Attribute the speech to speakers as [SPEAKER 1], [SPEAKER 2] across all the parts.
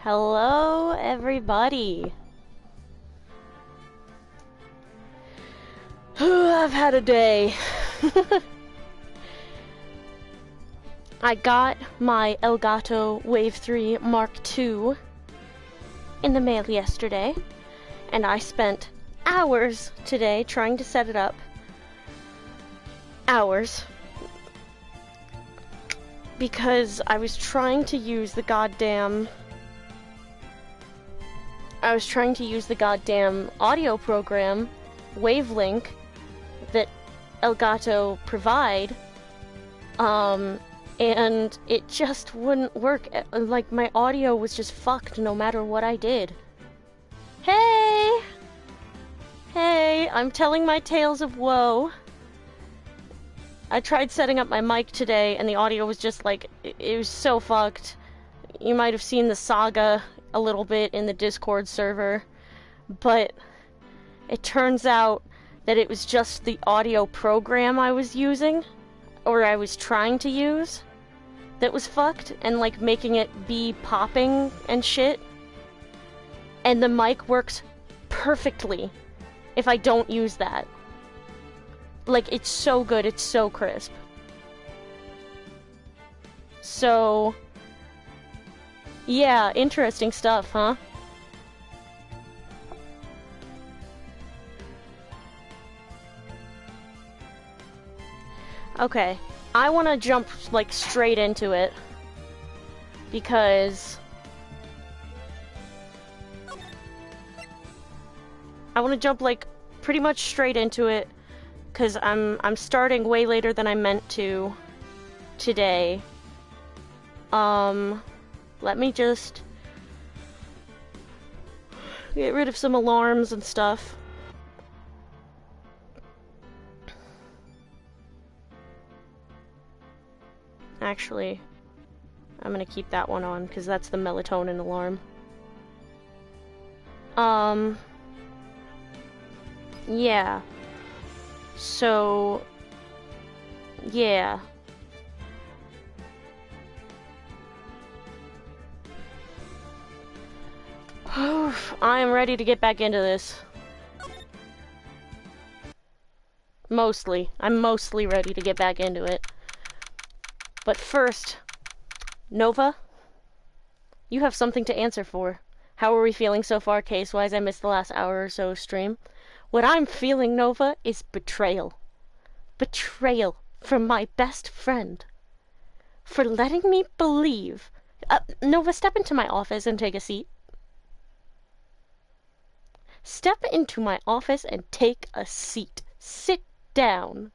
[SPEAKER 1] Hello, everybody. I've had a day. I got my Elgato Wave 3 Mark II in the mail yesterday, and I spent hours today trying to set it up. Hours. Because I was trying to use the goddamn audio program, Wavelink, that Elgato provide, and it just wouldn't work. Like, my audio was just fucked no matter what I did. Hey! Hey, I'm telling my tales of woe. I tried setting up my mic today, and the audio was just like, it was so fucked. You might have seen the saga a little bit in the Discord server, but it turns out that it was just the audio program I was using, or I was trying to use, that was fucked, and like making it be popping and shit. And the mic works perfectly if I don't use that. Like, it's so good, it's so crisp. So, yeah, interesting stuff, huh? Okay, I want to jump, like, straight into it, because I want to jump, like, pretty much straight into it, because I'm starting way later than I meant to today. Let me just get rid of some alarms and stuff. Actually, I'm gonna keep that one on, because that's the melatonin alarm. Yeah. So, yeah. I am ready to get back into this. Mostly. I'm mostly ready to get back into it. But first, Nova, you have something to answer for. How are we feeling so far, case-wise? I missed the last hour or so stream. What I'm feeling, Nova, is betrayal. Betrayal from my best friend. For letting me believe... Nova, step into my office and take a seat. Step into my office and take a seat. Sit down.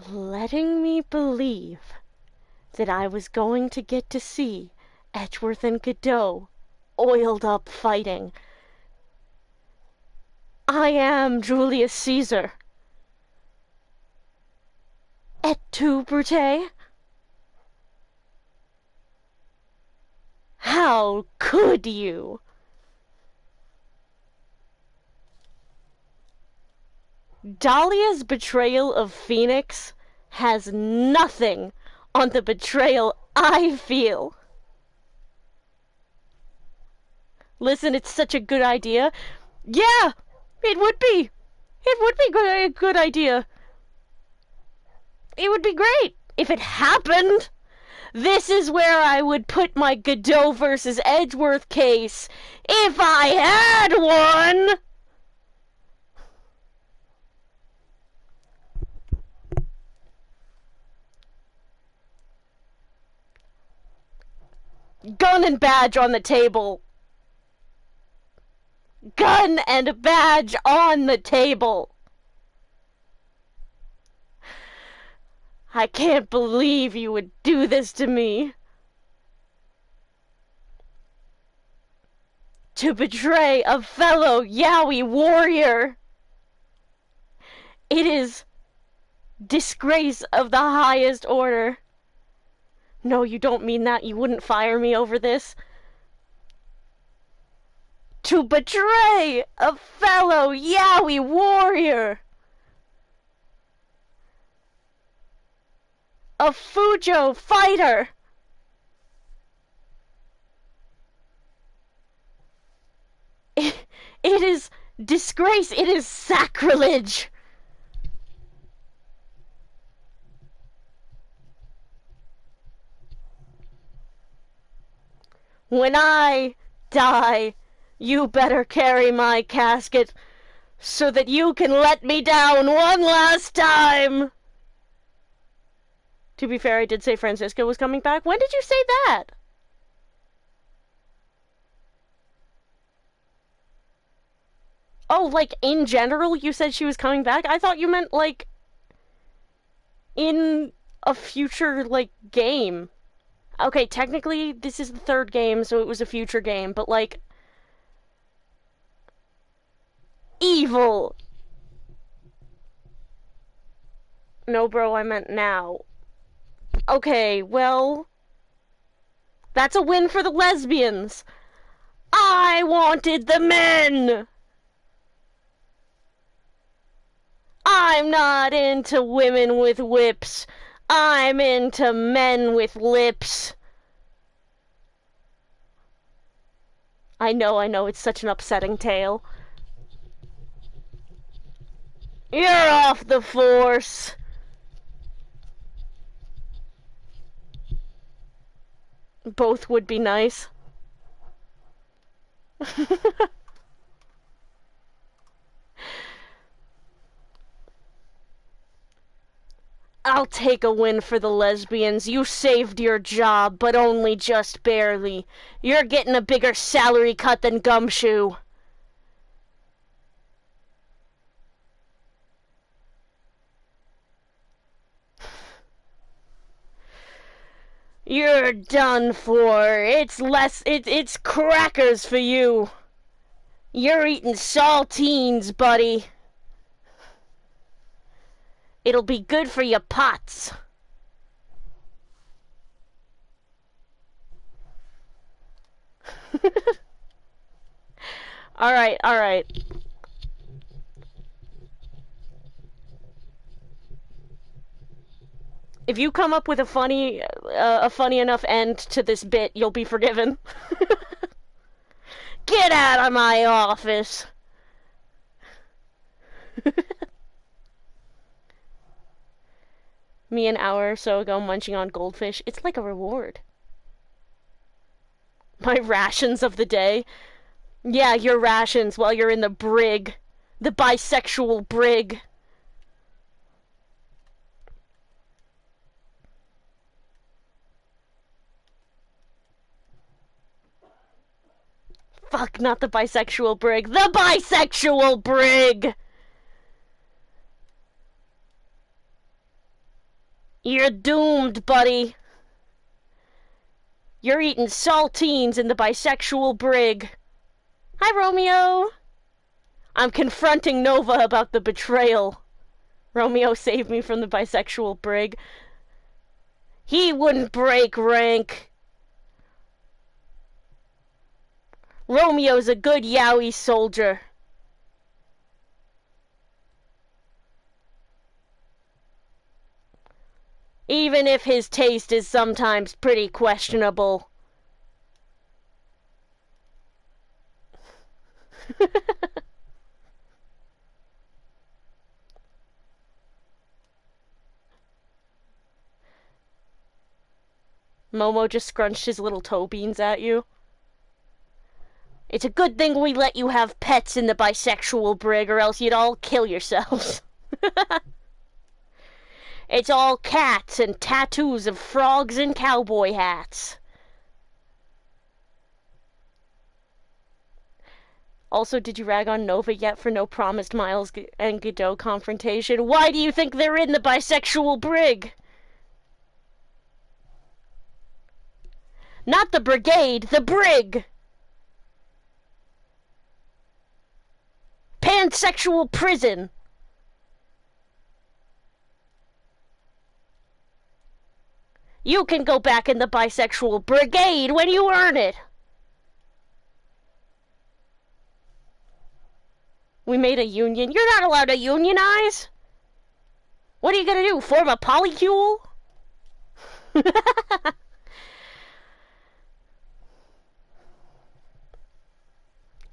[SPEAKER 1] Letting me believe that I was going to get to see Edgeworth and Godot oiled up fighting. I am Julius Caesar. Et tu, Brute? How could you? Dahlia's betrayal of Phoenix has nothing on the betrayal I feel. Listen, it's such a good idea. Yeah, it would be. It would be a good idea. It would be great if it happened. This is where I would put my Godot versus Edgeworth case if I had one. Gun and badge on the table. Gun and badge on the table. I can't believe you would do this to me. To betray a fellow Yowie warrior. It is disgrace of the highest order. No, you don't mean that. You wouldn't fire me over this. To betray a fellow Yowie warrior. A Fujo fighter! It is disgrace. It is sacrilege. When I die, you better carry my casket so that you can let me down one last time. To be fair, I did say Francisco was coming back. When did you say that? Oh, like, in general, you said she was coming back? I thought you meant, like, in a future, like, game. Okay, technically, this is the third game, so it was a future game, but, like... Evil! No, bro, I meant now. Okay, well... That's a win for the lesbians! I wanted the men! I'm not into women with whips. I'm into men with lips. I know, it's such an upsetting tale. You're off the force. Both would be nice. I'll take a win for the lesbians. You saved your job, but only just barely. You're getting a bigger salary cut than Gumshoe. You're done for. It's crackers for you. You're eating saltines, buddy. It'll be good for your pots. Alright. If you come up with a funny enough end to this bit, you'll be forgiven. Get out of my office! Me an hour or so ago munching on goldfish. It's like a reward. My rations of the day. Yeah, your rations while you're in the brig. The bisexual brig. Fuck, not the bisexual brig. The bisexual brig! You're doomed, buddy. You're eating saltines in the bisexual brig. Hi, Romeo. I'm confronting Nova about the betrayal. Romeo saved me from the bisexual brig. He wouldn't break rank. Romeo's a good yaoi soldier. Even if his taste is sometimes pretty questionable. Momo just scrunched his little toe beans at you. It's a good thing we let you have pets in the bisexual brig, or else you'd all kill yourselves. It's all cats and tattoos of frogs and cowboy hats. Also, did you rag on Nova yet for no promised Miles and Godot confrontation? Why do you think they're in the bisexual brig? Not the brigade, the brig! Pansexual prison! You can go back in the bisexual brigade when you earn it! We made a union. You're not allowed to unionize! What are you gonna do, form a polycule?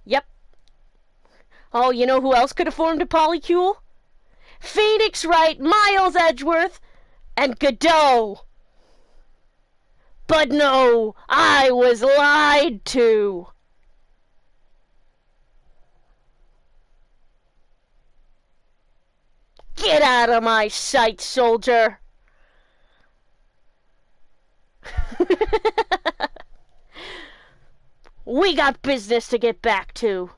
[SPEAKER 1] Yep. Oh, you know who else could have formed a polycule? Phoenix Wright, Miles Edgeworth, and Godot. But no, I was lied to. Get out of my sight, soldier. We got business to get back to.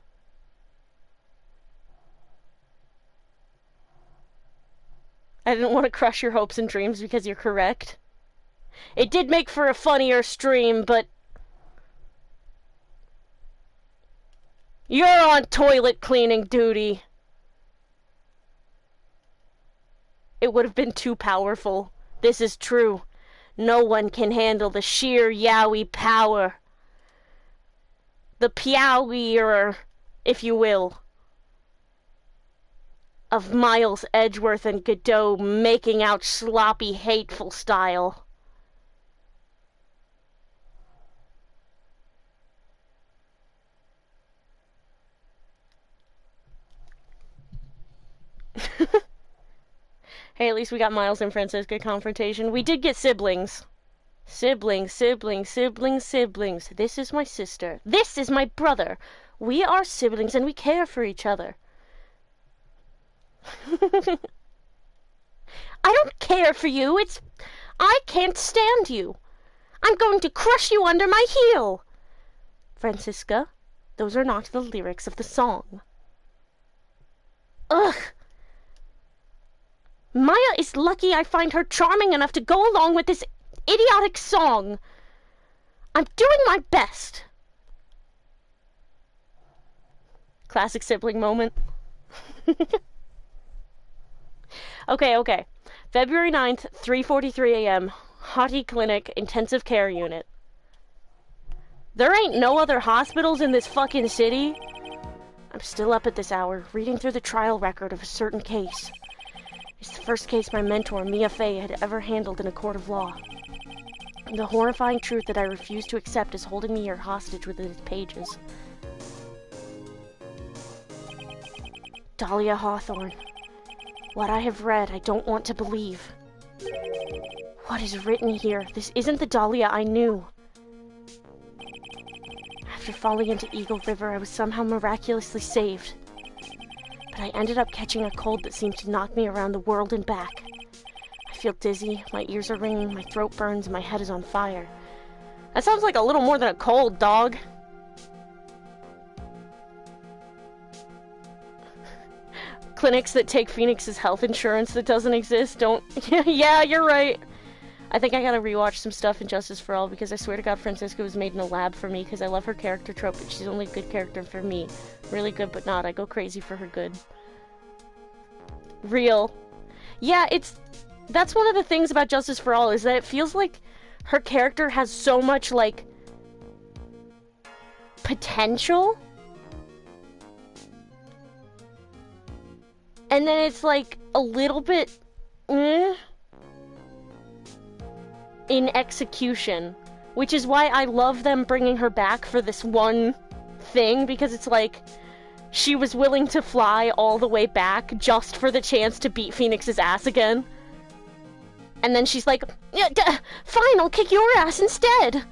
[SPEAKER 1] I didn't want to crush your hopes and dreams because you're correct. It did make for a funnier stream, but you're on toilet cleaning duty. It would have been too powerful. This is true. No one can handle the sheer yaoi power. The piaoier, if you will, of Miles Edgeworth and Godot making out sloppy, hateful style. Hey, at least we got Miles and Francisca confrontation. We did get siblings. Siblings, siblings, siblings, siblings. This is my sister. This is my brother. We are siblings and we care for each other. I don't care for you. I can't stand you. I'm going to crush you under my heel. Francisca, those are not the lyrics of the song. Ugh. Maya is lucky I find her charming enough to go along with this idiotic song. I'm doing my best. Classic sibling moment. Okay. February 9th, 3:43 a.m. Hottie Clinic, Intensive Care Unit. There ain't no other hospitals in this fucking city. I'm still up at this hour, reading through the trial record of a certain case. It's the first case my mentor, Mia Fey, had ever handled in a court of law. The horrifying truth that I refuse to accept is holding me here hostage within its pages. Dahlia Hawthorne. What I have read, I don't want to believe. What is written here? This isn't the Dahlia I knew. After falling into Eagle River, I was somehow miraculously saved. But I ended up catching a cold that seemed to knock me around the world and back. I feel dizzy, my ears are ringing, my throat burns, and my head is on fire. That sounds like a little more than a cold, dog. Clinics that take Phoenix's health insurance that doesn't exist don't... Yeah, you're right. I think I gotta rewatch some stuff in Justice for All because I swear to God Francisca was made in a lab for me because I love her character trope, but she's only a good character for me. Really good, but not. I go crazy for her good. Real. Yeah, that's one of the things about Justice for All is that it feels like her character has so much, like, potential. And then it's, like, a little bit... in execution, which is why I love them bringing her back for this one thing, because it's like she was willing to fly all the way back just for the chance to beat Phoenix's ass again. And then she's like, fine, I'll kick your ass instead.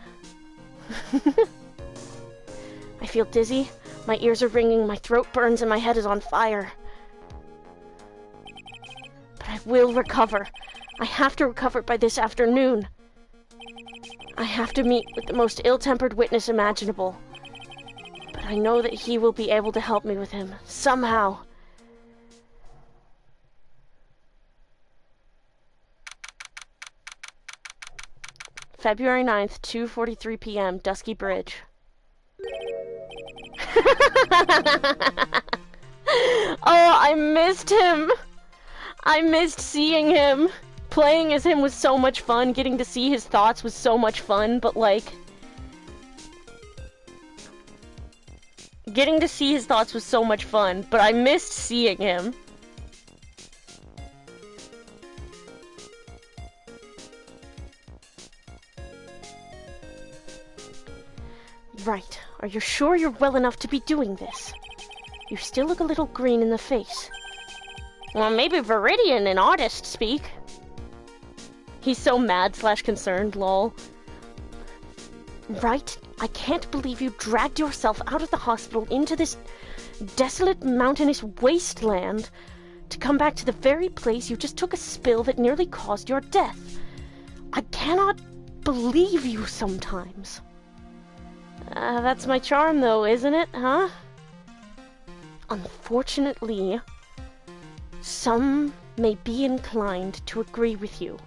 [SPEAKER 1] I feel dizzy, my ears are ringing, my throat burns, and my head is on fire. But I will recover. I have to recover by this afternoon. I have to meet with the most ill-tempered witness imaginable. But I know that he will be able to help me with him, somehow. February 9th, 2:43 p.m., Dusky Bridge. Oh, I missed him! I missed seeing him! Playing as him was so much fun, getting to see his thoughts was so much fun, but like... Getting to see his thoughts was so much fun, but I missed seeing him. Right. Are you sure you're well enough to be doing this? You still look a little green in the face. Well, maybe Viridian in artist speak. He's so mad/concerned, lol. Right? I can't believe you dragged yourself out of the hospital into this desolate mountainous wasteland to come back to the very place you just took a spill that nearly caused your death. I cannot believe you sometimes. That's my charm though, isn't it, huh? Unfortunately, some may be inclined to agree with you.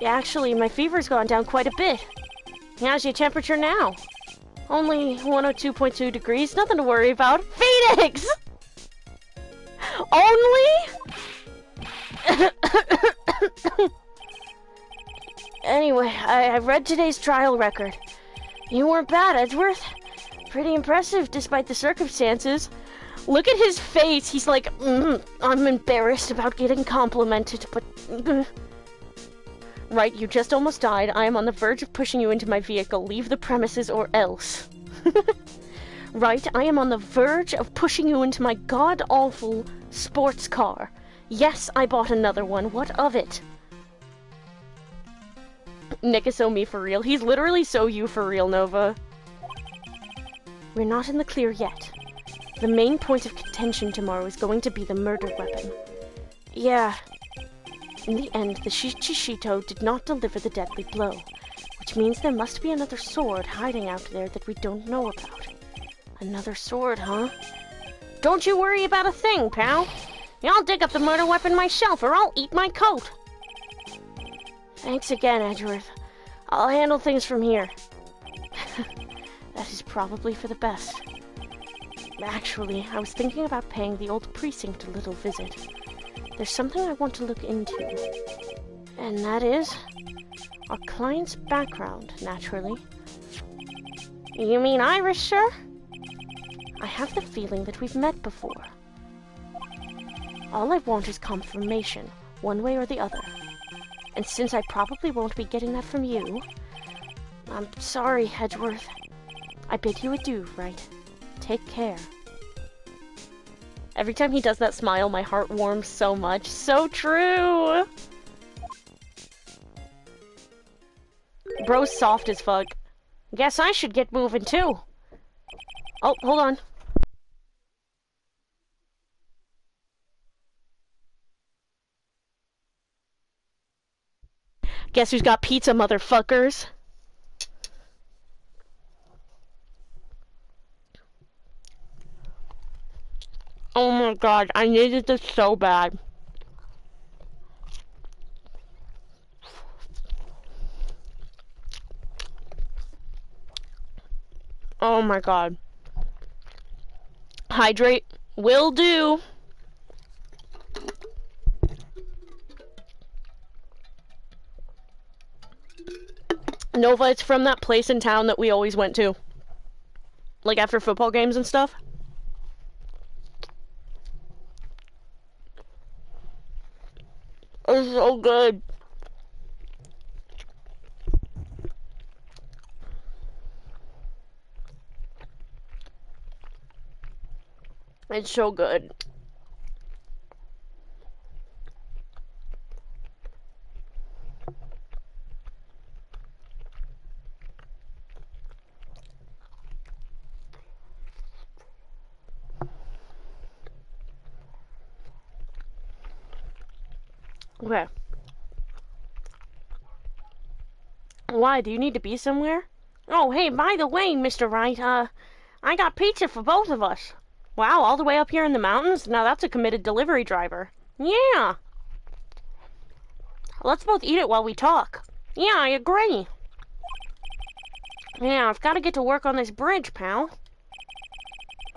[SPEAKER 1] Actually, my fever's gone down quite a bit. How's your temperature now? Only 102.2 degrees, nothing to worry about. Phoenix! Only? Anyway, I read today's trial record. You weren't bad, Edgeworth. Pretty impressive, despite the circumstances. Look at his face. He's like, I'm embarrassed about getting complimented, but... Right, you just almost died. I am on the verge of pushing you into my vehicle. Leave the premises or else. Right, I am on the verge of pushing you into my god-awful sports car. Yes, I bought another one. What of it? Nick is so me for real. He's literally so you for real, Nova. We're not in the clear yet. The main point of contention tomorrow is going to be the murder weapon. Yeah. In the end, the Shichishito did not deliver the deadly blow, which means there must be another sword hiding out there that we don't know about. Another sword, huh? Don't you worry about a thing, pal. I'll dig up the murder weapon myself, or I'll eat my coat. Thanks again, Edgeworth. I'll handle things from here. That is probably for the best. Actually, I was thinking about paying the old precinct a little visit. There's something I want to look into. And that is... our client's background, naturally. You mean Irish, sir? I have the feeling that we've met before. All I want is confirmation, one way or the other. And since I probably won't be getting that from you... I'm sorry, Edgeworth. I bid you adieu, right? Take care. Every time he does that smile, my heart warms so much. So true! Bro's soft as fuck. Guess I should get moving too. Oh, hold on. Guess who's got pizza, motherfuckers? Oh my god, I needed this so bad. Oh my god. Hydrate. Will do. Nova, it's from that place in town that we always went to. Like after football games and stuff. It's so good. It's so good. Okay. Why? Do you need to be somewhere? Oh, hey, by the way, Mr. Wright, I got pizza for both of us. Wow, all the way up here in the mountains? Now that's a committed delivery driver. Yeah. Let's both eat it while we talk. Yeah, I agree. Yeah, I've got to get to work on this bridge, pal.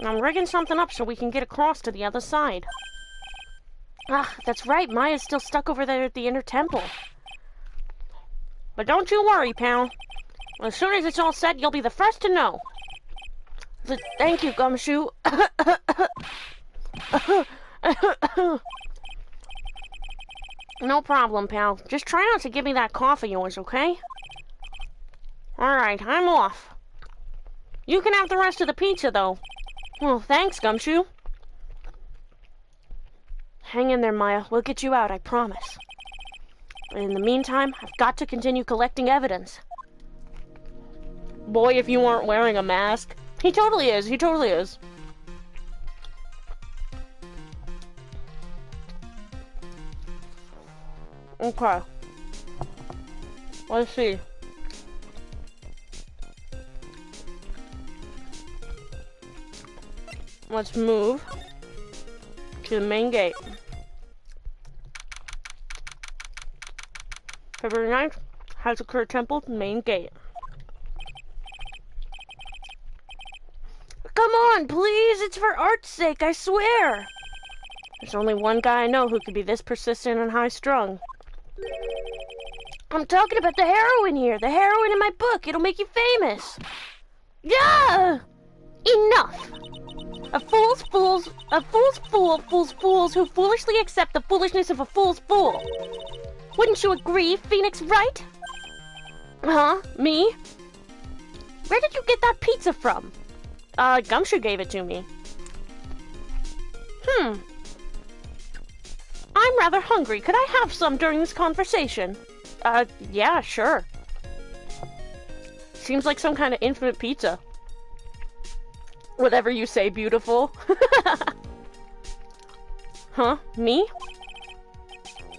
[SPEAKER 1] I'm rigging something up so we can get across to the other side. Ah, that's right, Maya's still stuck over there at the inner temple. But don't you worry, pal. As soon as it's all set, you'll be the first to know. Thank you, Gumshoe. No problem, pal. Just try not to give me that cough of yours, okay? Alright, I'm off. You can have the rest of the pizza, though. Well, thanks, Gumshoe. Hang in there, Maya. We'll get you out, I promise. But in the meantime, I've got to continue collecting evidence. Boy, if you weren't wearing a mask. He totally is. He totally is. Okay. Let's see. Let's move to the main gate. February 9th, Hazakura Temple, main gate. Come on, please! It's for art's sake, I swear! There's only one guy I know who could be this persistent and high-strung. I'm talking about the heroine here, the heroine in my book. It'll make you famous. Yeah! Enough! A fool's fool fools fools who foolishly accept the foolishness of a fool's fool. Wouldn't you agree, Phoenix Wright? Huh? Me? Where did you get that pizza from? Gumshoe gave it to me. I'm rather hungry. Could I have some during this conversation? Yeah, sure. Seems like some kind of infinite pizza. Whatever you say, beautiful. Huh? Me?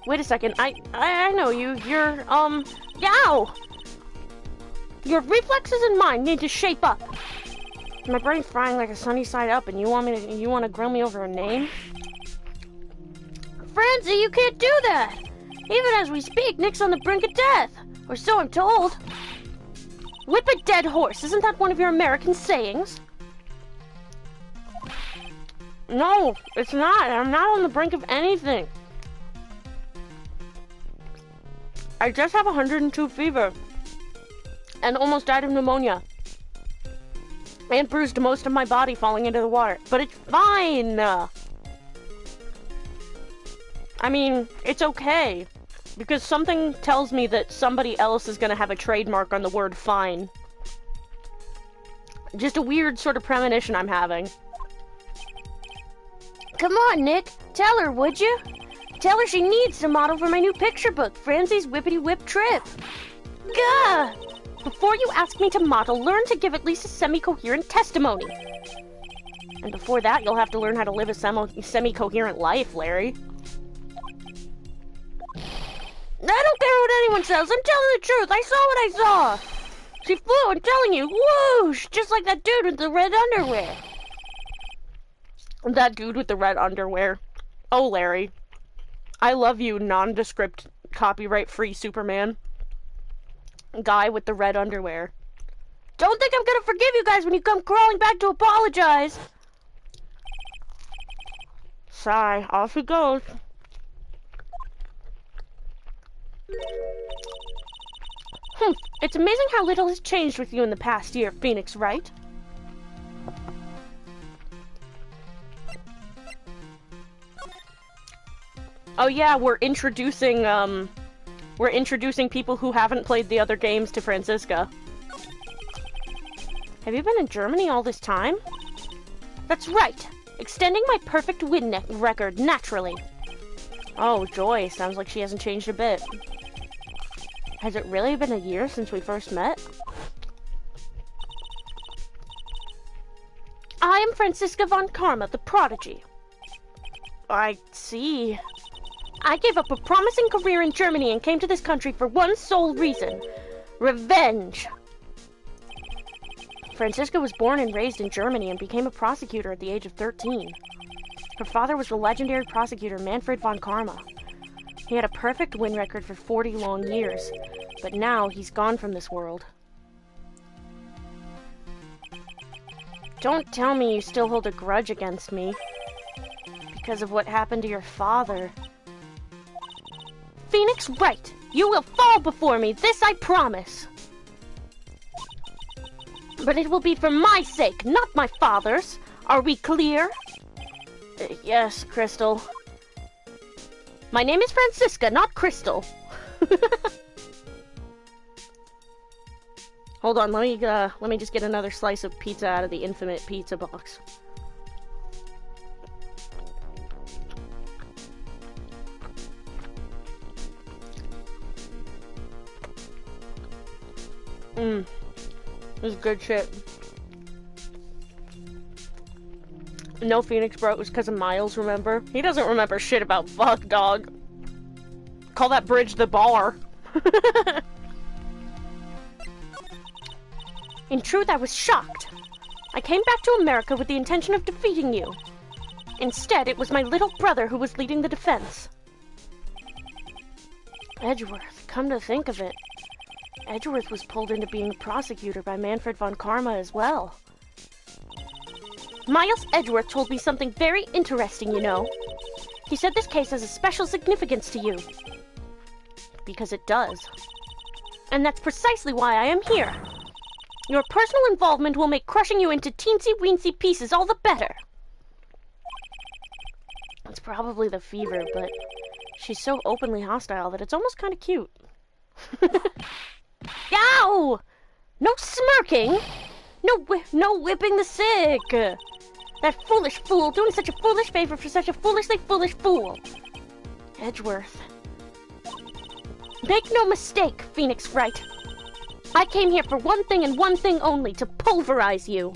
[SPEAKER 1] Wait a second. I know you. You're, yow! Your reflexes and mine need to shape up. My brain's frying like a sunny side up, and you want to grill me over a name? Francie, you can't do that! Even as we speak, Nick's on the brink of death. Or so I'm told. Whip a dead horse. Isn't that one of your American sayings? No, it's not. I'm not on the brink of anything. I just have 102 fever. And almost died of pneumonia. And bruised most of my body falling into the water. But it's fine! I mean, it's okay. Because something tells me that somebody else is gonna have a trademark on the word fine. Just a weird sort of premonition I'm having. Come on, Nick. Tell her, would you? Tell her she needs to model for my new picture book, Francie's Whippity Whip Trip. Gah! Before you ask me to model, learn to give at least a semi-coherent testimony. And before that, you'll have to learn how to live a semi-coherent life, Larry. I don't care what anyone says. I'm telling the truth. I saw what I saw. She flew, I'm telling you. Whoosh! Just like that dude with the red underwear. That dude with the red underwear. Oh, Larry. I love you, nondescript, copyright-free Superman. Guy with the red underwear. Don't think I'm gonna forgive you guys when you come crawling back to apologize. Sigh. Off he goes. It's amazing how little has changed with you in the past year, Phoenix Wright. Oh yeah, we're introducing people who haven't played the other games to Francisca. Have you been in Germany all this time? That's right. Extending my perfect win record, naturally. Oh, joy. Sounds like she hasn't changed a bit. Has it really been a year since we first met? I am Francisca von Karma, the prodigy. I see. I gave up a promising career in Germany and came to this country for one sole reason. Revenge. Francisca was born and raised in Germany and became a prosecutor at the age of 13. Her father was the legendary prosecutor Manfred von Karma. He had a perfect win record for 40 long years, but now he's gone from this world. Don't tell me you still hold a grudge against me because of what happened to your father. Phoenix Wright, you will fall before me, this I promise. But it will be for my sake, not my father's. Are we clear? Yes, Crystal. My name is Francisca, not Crystal. Hold on, let me just get another slice of pizza out of the infinite pizza box. This is good shit. No, Phoenix bro, it was because of Miles, remember? He doesn't remember shit about fuck, dog. Call that bridge the bar. In truth, I was shocked. I came back to America with the intention of defeating you. Instead, it was my little brother who was leading the defense. Edgeworth, come to think of it. Edgeworth was pulled into being a prosecutor by Manfred von Karma as well. Miles Edgeworth told me something very interesting, you know. He said this case has a special significance to you. Because it does. And that's precisely why I am here. Your personal involvement will make crushing you into teensy-weensy pieces all the better. It's probably the fever, but she's so openly hostile that it's almost kind of cute. Ow! No smirking! No whipping the sick! That foolish fool doing such a foolish favor for such a foolishly foolish fool! Edgeworth. Make no mistake, Phoenix Fright. I came here for one thing and one thing only, to pulverize you.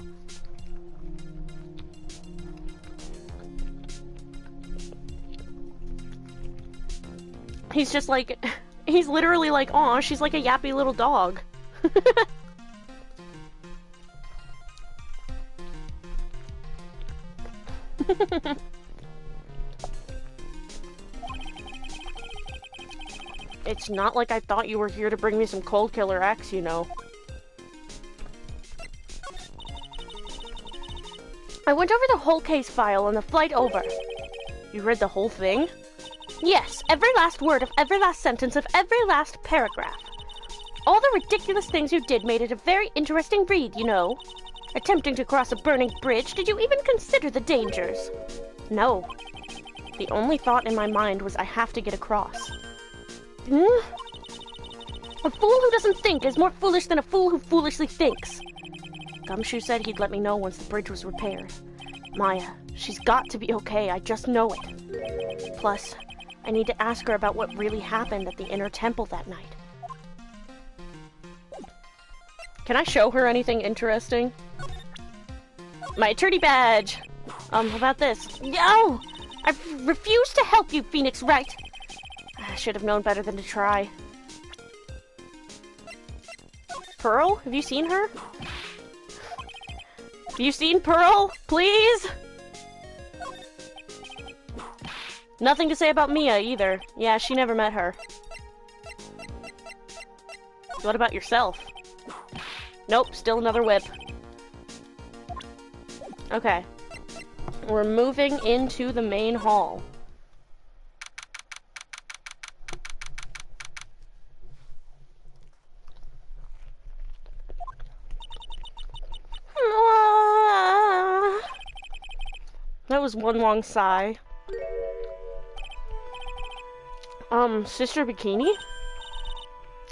[SPEAKER 1] He's just like, he's literally like, aw, she's like a yappy little dog. It's not like I thought you were here to bring me some Cold Killer X, you know. I went over the whole case file on the flight over. You read the whole thing? Yes, every last word of every last sentence of every last paragraph. All the ridiculous things you did made it a very interesting read, you know. Attempting to cross a burning bridge, did you even consider the dangers? No. The only thought in my mind was I have to get across. A fool who doesn't think is more foolish than a fool who foolishly thinks. Gumshoe said he'd let me know once the bridge was repaired. Maya, she's got to be okay, I just know it. Plus, I need to ask her about what really happened at the inner temple that night. Can I show her anything interesting? My attorney badge! How about this? No! I refuse to help you, Phoenix Wright! I should have known better than to try. Pearl? Have you seen her? Have you seen Pearl? Please? Nothing to say about Mia, either. Yeah, she never met her. What about yourself? Nope, still another whip. Okay. We're moving into the main hall. That was one long sigh. Sister Bikini?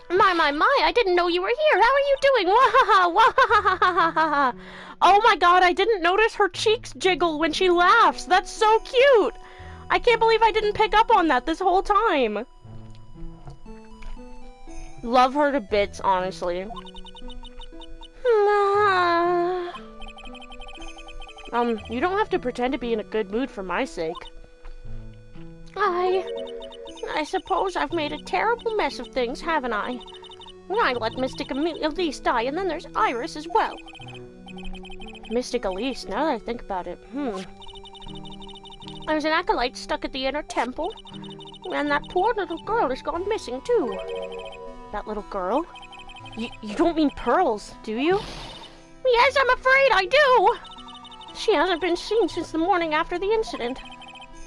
[SPEAKER 1] My, I didn't know you were here. How are you doing? Wahaha, wahaha. Oh my god, I didn't notice her cheeks jiggle when she laughs. That's so cute. I can't believe I didn't pick up on that this whole time. Love her to bits, honestly. You don't have to pretend to be in a good mood for my sake. I suppose I've made a terrible mess of things, haven't I? I let Mystic Elise die, and then there's Iris as well. Mystic Elise, now that I think about it, I was an acolyte stuck at the inner temple, and that poor little girl has gone missing, too. That little girl? You don't mean Pearls, do you? Yes, I'm afraid I do! She hasn't been seen since the morning after the incident.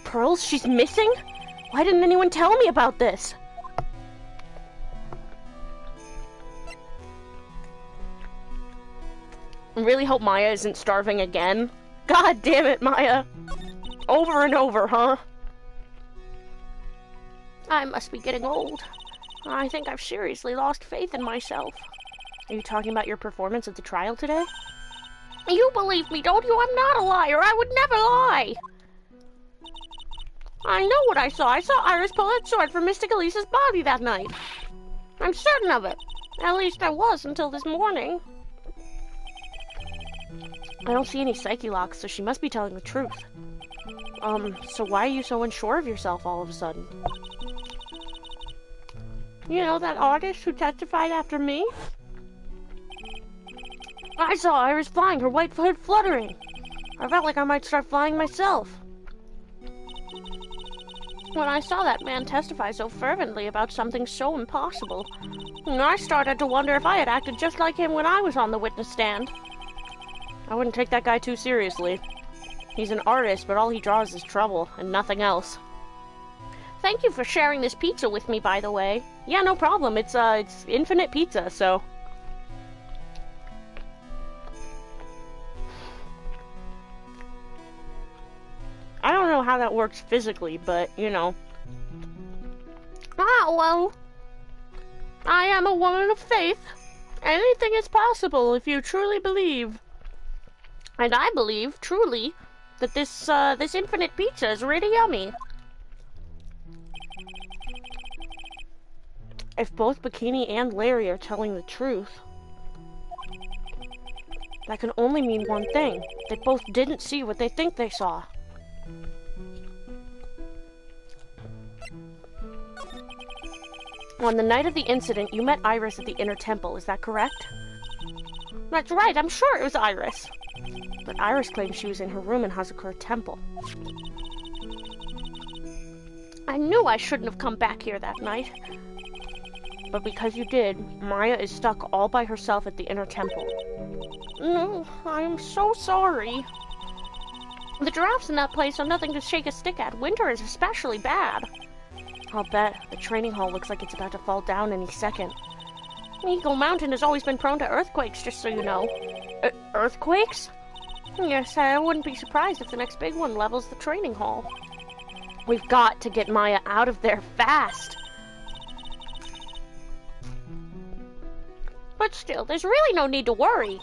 [SPEAKER 1] Pearls? She's missing? Why didn't anyone tell me about this? I really hope Maya isn't starving again. God damn it, Maya. Over and over, huh? I must be getting old. I think I've seriously lost faith in myself. Are you talking about your performance at the trial today? You believe me, don't you? I'm not a liar. I would never lie. I know what I saw. I saw Iris pull that sword from Mystic Elise's body that night. I'm certain of it. At least I was until this morning. I don't see any psyche locks, so she must be telling the truth. So why are you so unsure of yourself all of a sudden? You know that artist who testified after me? I saw Iris flying, her white hood fluttering. I felt like I might start flying myself. When I saw that man testify so fervently about something so impossible, I started to wonder if I had acted just like him when I was on the witness stand. I wouldn't take that guy too seriously. He's an artist, but all he draws is trouble, and nothing else. Thank you for sharing this pizza with me, by the way. Yeah, no problem. It's infinite pizza, so... I don't know how that works physically, but, you know. Ah, well, I am a woman of faith. Anything is possible if you truly believe. And I believe, truly, that this infinite pizza is really yummy. If both Bikini and Larry are telling the truth, that can only mean one thing. They both didn't see what they think they saw. On the night of the incident, you met Iris at the inner temple, is that correct? That's right, I'm sure it was Iris. But Iris claims she was in her room in Hazakura Temple. I knew I shouldn't have come back here that night. But because you did, Maya is stuck all by herself at the inner temple. No, I am so sorry. The giraffes in that place are nothing to shake a stick at. Winter is especially bad. I'll bet. The training hall looks like it's about to fall down any second. Eagle Mountain has always been prone to earthquakes, just so you know. Earthquakes? Yes, I wouldn't be surprised if the next big one levels the training hall. We've got to get Maya out of there fast. But still, there's really no need to worry.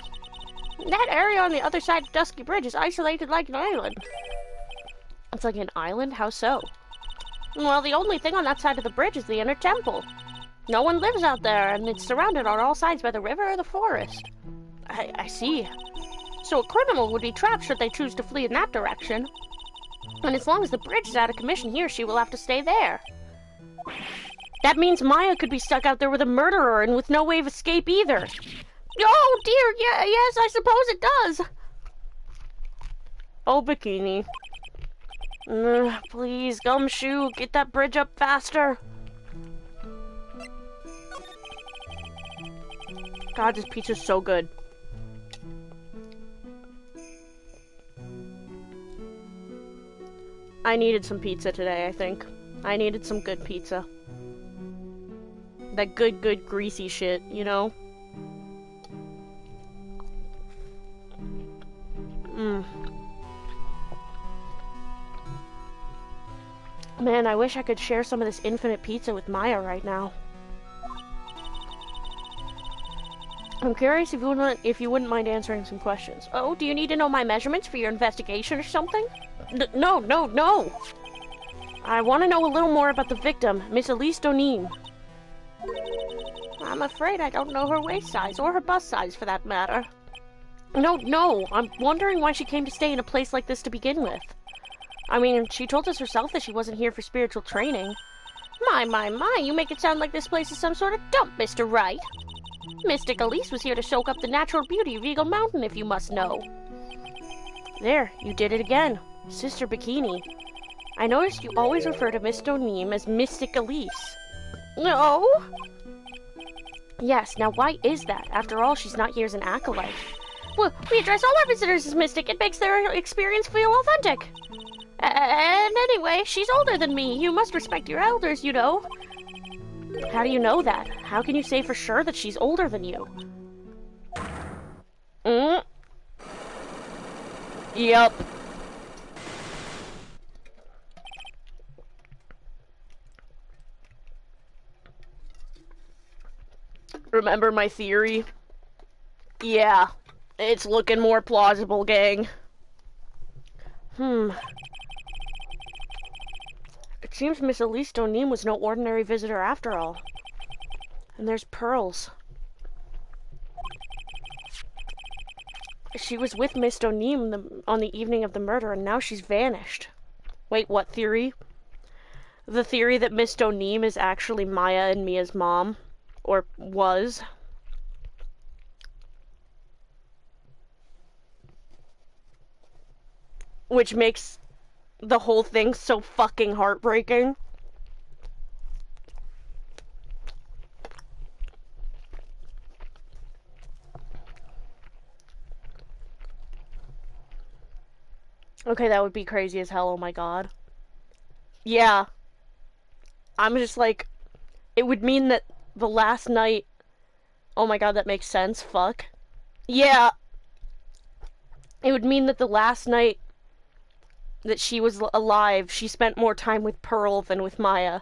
[SPEAKER 1] That area on the other side of Dusky Bridge is isolated like an island. It's like an island? How so? Well, the only thing on that side of the bridge is the inner temple. No one lives out there, and it's surrounded on all sides by the river or the forest. I see. So a criminal would be trapped should they choose to flee in that direction. And as long as the bridge is out of commission, he or she will have to stay there. That means Maya could be stuck out there with a murderer and with no way of escape either. Oh dear, yeah, yes, I suppose it does. Oh, Bikini. Please, Gumshoe, get that bridge up faster. God, this pizza's so good. I needed some pizza today, I think. I needed some good pizza. That good greasy shit, you know? Man, I wish I could share some of this infinite pizza with Maya right now. I'm curious if you wouldn't mind answering some questions. Oh, do you need to know my measurements for your investigation or something? No. I want to know a little more about the victim, Miss Elise Donim. I'm afraid I don't know her waist size, or her bust size for that matter. No, I'm wondering why she came to stay in a place like this to begin with. I mean, she told us herself that she wasn't here for spiritual training. My, you make it sound like this place is some sort of dump, Mr. Wright. Mystic Elise was here to soak up the natural beauty of Eagle Mountain, if you must know. There, you did it again. Sister Bikini. I noticed you always refer to Miss Donim as Mystic Elise. No? Yes, now why is that? After all, she's not here as an acolyte. Well, we address all our visitors as mystic. It makes their experience feel authentic. And anyway, she's older than me. You must respect your elders, you know. How do you know that? How can you say for sure that she's older than you? Yup. Remember my theory? Yeah, it's looking more plausible, gang. It seems Miss Elise O'Neem was no ordinary visitor after all. And there's Pearls. She was with Miss O'Neem on the evening of the murder, and now she's vanished. Wait, what theory? The theory that Miss O'Neem is actually Maya and Mia's mom. Or was. Which makes the whole thing so fucking heartbreaking. Okay, that would be crazy as hell, oh my god. Yeah. I'm just like, it would mean that the last night... Oh my god, that makes sense, fuck. Yeah. It would mean that the last night that she was alive, she spent more time with Pearl than with Maya.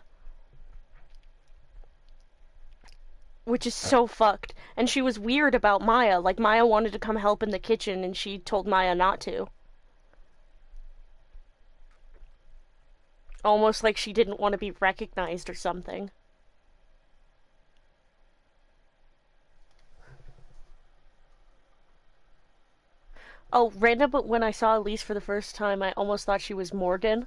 [SPEAKER 1] Which is so fucked. And she was weird about Maya. Like, Maya wanted to come help in the kitchen, and she told Maya not to. Almost like she didn't want to be recognized or something. Oh, random, but when I saw Elise for the first time, I almost thought she was Morgan.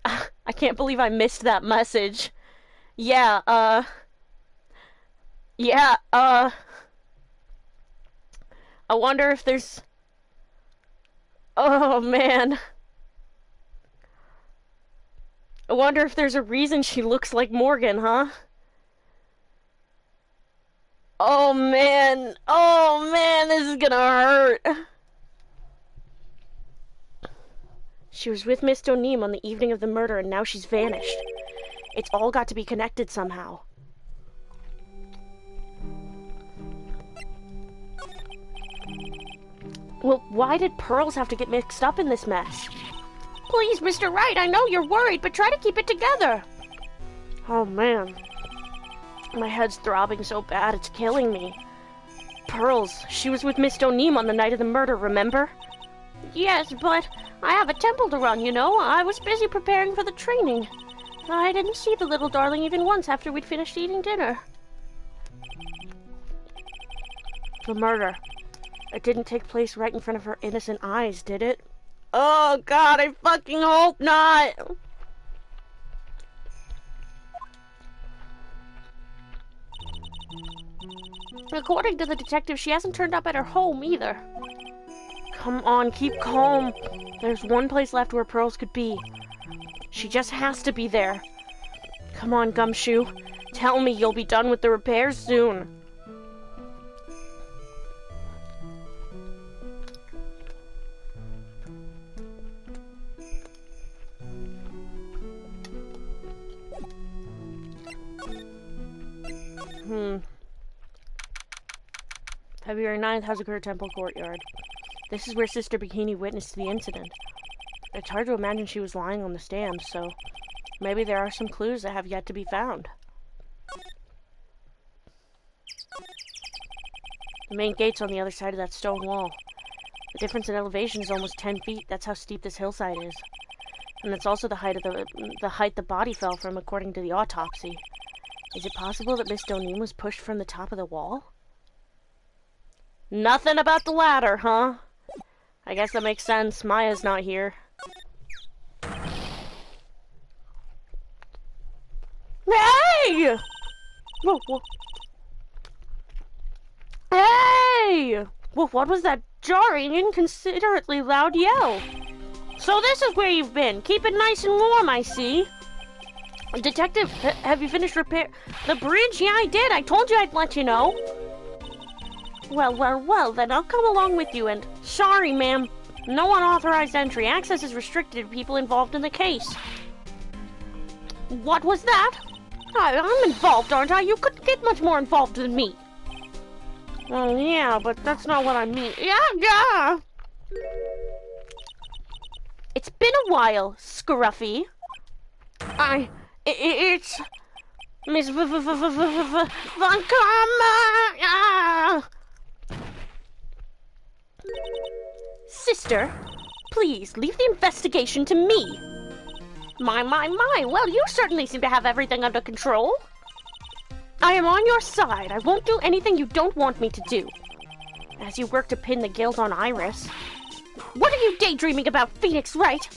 [SPEAKER 1] I can't believe I missed that message. Yeah, Yeah, I wonder if there's... Oh, man. I wonder if there's a reason she looks like Morgan, huh? Oh, man. Oh, man, this is gonna hurt. She was with Miss O'Neem on the evening of the murder, and now she's vanished. It's all got to be connected somehow. Well, why did Pearls have to get mixed up in this mess? Please, Mr. Wright, I know you're worried, but try to keep it together. Oh, man. My head's throbbing so bad, it's killing me. Pearls, she was with Miss O'Neem on the night of the murder, remember? Yes, but I have a temple to run, you know. I was busy preparing for the training. I didn't see the little darling even once after we'd finished eating dinner. The murder. It didn't take place right in front of her innocent eyes, did it? Oh, God, I fucking hope not! According to the detective, she hasn't turned up at her home, either. Come on, keep calm. There's one place left where Pearls could be. She just has to be there. Come on, Gumshoe. Tell me you'll be done with the repairs soon. February 9th, Hazakura Temple Courtyard. This is where Sister Bikini witnessed the incident. It's hard to imagine she was lying on the stand, so maybe there are some clues that have yet to be found. The main gate's on the other side of that stone wall. The difference in elevation is almost 10 feet. That's how steep this hillside is. And that's also the height of the height the body fell from, according to the autopsy. Is it possible that Miss O'Neem was pushed from the top of the wall? Nothing about the ladder, huh? I guess that makes sense. Maya's not here. Hey! Whoa, whoa. Hey! Well, what was that jarring, inconsiderately loud yell? So this is where you've been. Keep it nice and warm, I see. Detective, have you finished repair... The bridge? Yeah, I did. I told you I'd let you know. Well, then I'll come along with you and... Sorry, ma'am. No unauthorized entry. Access is restricted to people involved in the case. What was that? I'm involved, aren't I? You couldn't get much more involved than me. Well, yeah, but that's not what I mean. Yeah. It's been a while, Scruffy. It's... Miss Von Karma! Sister, please leave the investigation to me. My, well, you certainly seem to have everything under control. I am on your side. I won't do anything you don't want me to do. As you work to pin the guilt on Iris. What are you daydreaming about, Phoenix, right?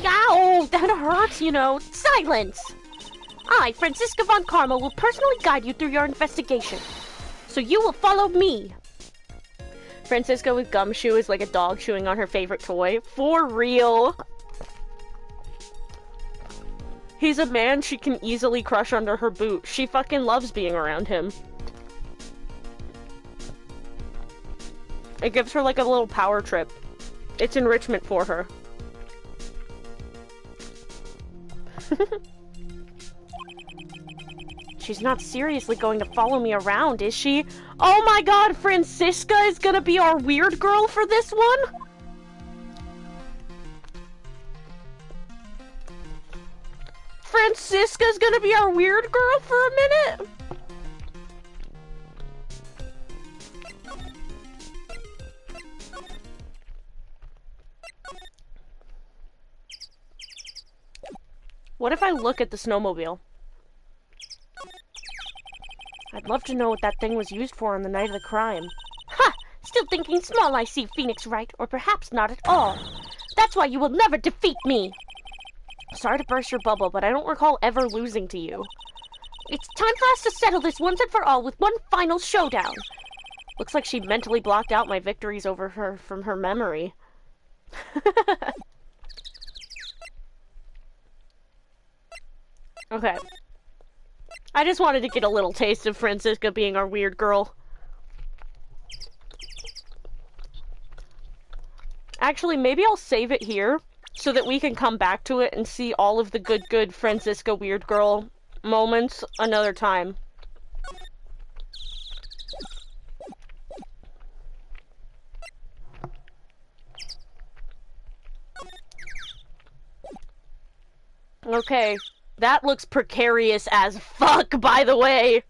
[SPEAKER 1] Ow, that hurts, you know. Silence! I, Franziska Von Karma, will personally guide you through your investigation. So you will follow me. Franziska with gumshoe is like a dog chewing on her favorite toy. For real. He's a man she can easily crush under her boot. She fucking loves being around him. It gives her like a little power trip. It's enrichment for her. She's not seriously going to follow me around, is she? Oh my god, Franziska is gonna be our weird girl for this one? Franziska's gonna be our weird girl for a minute? What if I look at the snowmobile? I'd love to know what that thing was used for on the night of the crime. Ha! Still thinking small, I see, Phoenix, right? Or perhaps not at all. That's why you will never defeat me! Sorry to burst your bubble, but I don't recall ever losing to you. It's time for us to settle this once and for all with one final showdown. Looks like she mentally blocked out my victories over her from her memory. Okay. I just wanted to get a little taste of Franziska being our weird girl. Actually, maybe I'll save it here so that we can come back to it and see all of the good Franziska weird girl moments another time. Okay. That looks precarious as fuck, by the way!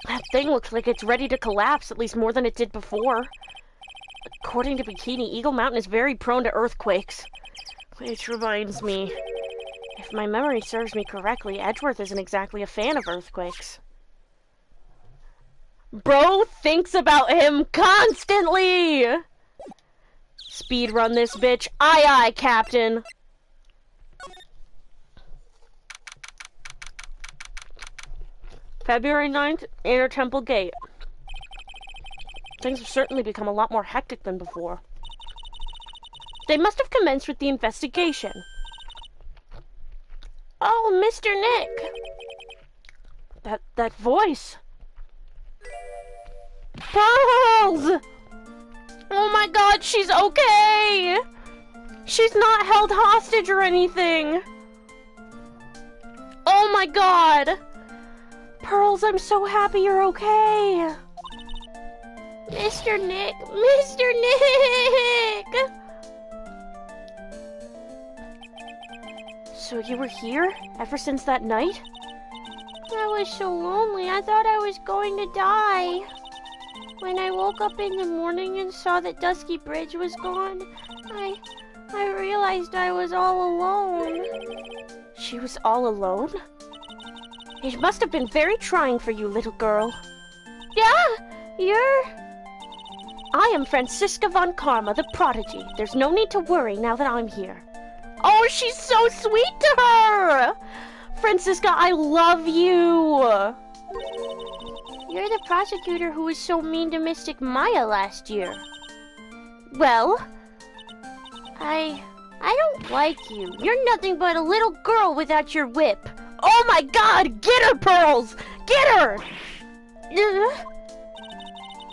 [SPEAKER 1] That thing looks like it's ready to collapse, at least more than it did before. According to Bikini, Eagle Mountain is very prone to earthquakes. Which reminds me, if my memory serves me correctly, Edgeworth isn't exactly a fan of earthquakes. Bro thinks about him constantly! Speedrun this bitch. Aye aye, Captain! February 9th, Inner Temple Gate. Things have certainly become a lot more hectic than before. They must have commenced with the investigation. Oh, Mr. Nick! That voice! Pearls! Oh my god, she's okay! She's not held hostage or anything! Oh my god! Pearls, I'm so happy you're okay! Mr. Nick! Mr. Nick! So you were here ever since that night? I was so lonely, I thought I was going to die. When I woke up in the morning and saw that Dusky Bridge was gone, I realized I was all alone. She was all alone? It must have been very trying for you, little girl. Yeah, I am Franziska Von Karma, the prodigy. There's no need to worry now that I'm here. Oh, she's so sweet to her! Franziska, I love you! You're the prosecutor who was so mean to Mystic Maya last year. Well, I don't like you. You're nothing but a little girl without your whip. Oh my god! Get her, Pearls! Get her!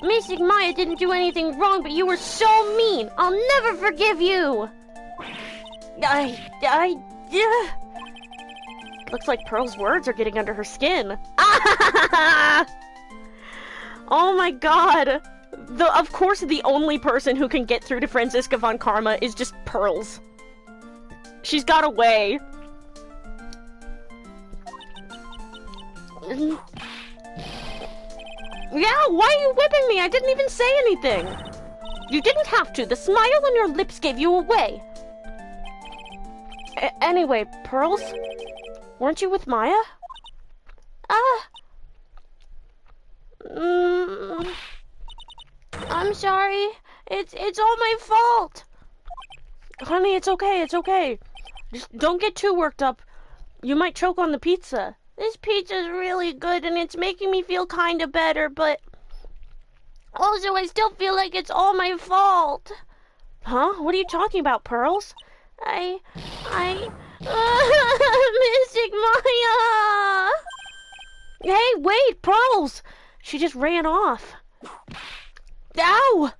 [SPEAKER 1] Mystic Maya didn't do anything wrong, but you were so mean. I'll never forgive you. Looks like Pearl's words are getting under her skin. Oh my god. Of course, the only person who can get through to Franziska Von Karma is just Pearls. She's got away. Yeah, why are you whipping me? I didn't even say anything. You didn't have to. The smile on your lips gave you away. Anyway, Pearls, weren't you with Maya? I'm sorry. It's all my fault. Honey, it's okay, it's okay. Just don't get too worked up. You might choke on the pizza. This pizza's really good and it's making me feel kinda better, but also I still feel like it's all my fault. Huh? What are you talking about, Pearls? Mystic Maya! Hey, wait, Pearls! She just ran off. Ow!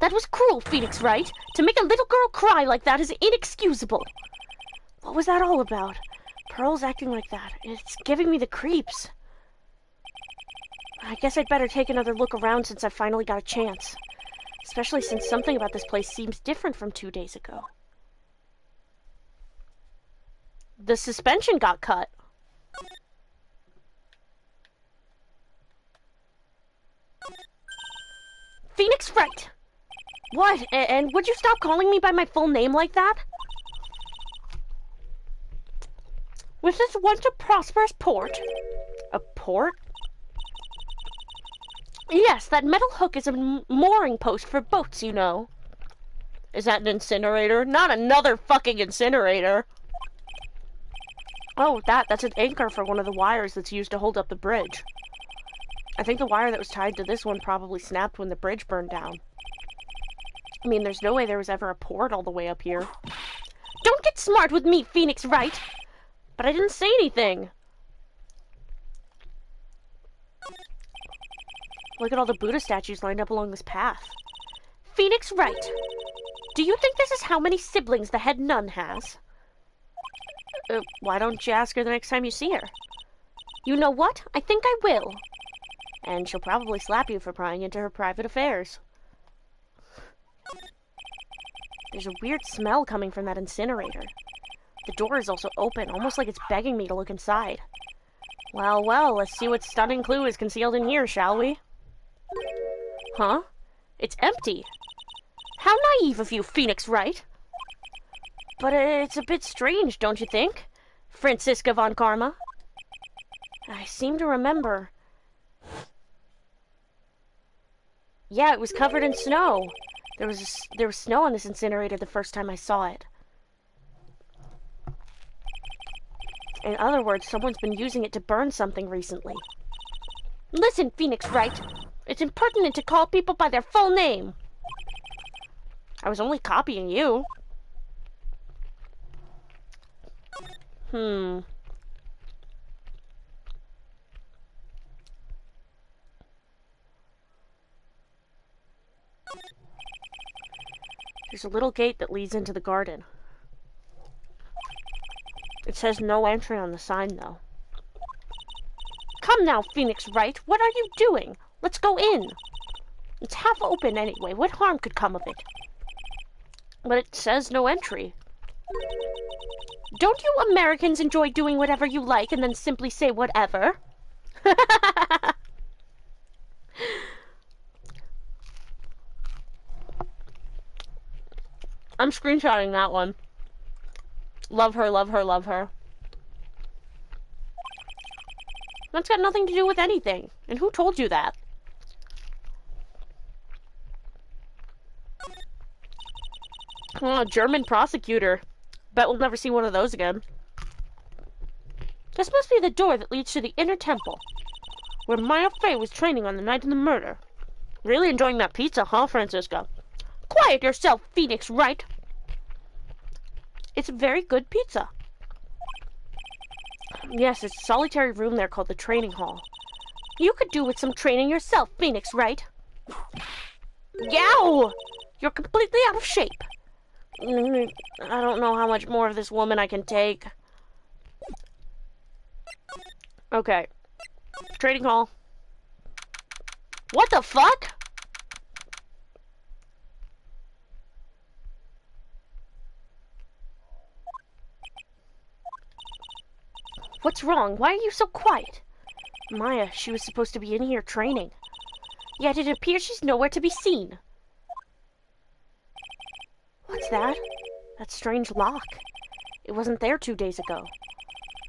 [SPEAKER 1] That was cruel, Phoenix, right? To make a little girl cry like that is inexcusable. What was that all about? Pearl's acting like that. It's giving me the creeps. I guess I'd better take another look around since I finally got a chance. Especially since something about this place seems different from 2 days ago. The suspension got cut. Phoenix Wright! What? And would you stop calling me by my full name like that? Was this once a prosperous port? A port? Yes, that metal hook is a mooring post for boats, you know. Is that an incinerator? Not another fucking incinerator! Oh, that's an anchor for one of the wires that's used to hold up the bridge. I think the wire that was tied to this one probably snapped when the bridge burned down. I mean, there's no way there was ever a port all the way up here. Don't get smart with me, Phoenix Wright! But I didn't say anything. Look at all the Buddha statues lined up along this path. Phoenix Wright, do you think this is how many siblings the head nun has? Why don't you ask her the next time you see her? You know what? I think I will. And she'll probably slap you for prying into her private affairs. There's a weird smell coming from that incinerator. The door is also open, almost like it's begging me to look inside. Well, well, let's see what stunning clue is concealed in here, shall we? Huh? It's empty. How naive of you, Phoenix Wright. But it's a bit strange, don't you think? Franziska von Karma? I seem to remember. Yeah, it was covered in snow. There was snow on this incinerator the first time I saw it. In other words, someone's been using it to burn something recently. Listen, Phoenix Wright. It's impertinent to call people by their full name. I was only copying you. There's a little gate that leads into the garden. It says no entry on the sign, though. Come now, Phoenix Wright. What are you doing? Let's go in. It's half open anyway. What harm could come of it? But it says no entry. Don't you Americans enjoy doing whatever you like and then simply say whatever? I'm screenshotting that one. Love her, love her, love her. That's got nothing to do with anything. And who told you that? Oh, German prosecutor. Bet we'll never see one of those again. This must be the door that leads to the inner temple, where Maya Fey was training on the night of the murder. Really enjoying that pizza, huh, Franziska? Quiet yourself, Phoenix Wright. It's a very good pizza. Yes, it's a solitary room there called the training hall. You could do with some training yourself, Phoenix Wright. Yow! You're completely out of shape. I don't know how much more of this woman I can take. Okay. Trading hall. What the fuck? What's wrong? Why are you so quiet? Maya, she was supposed to be in here training. Yet it appears she's nowhere to be seen. What's that? That strange lock. It wasn't there 2 days ago.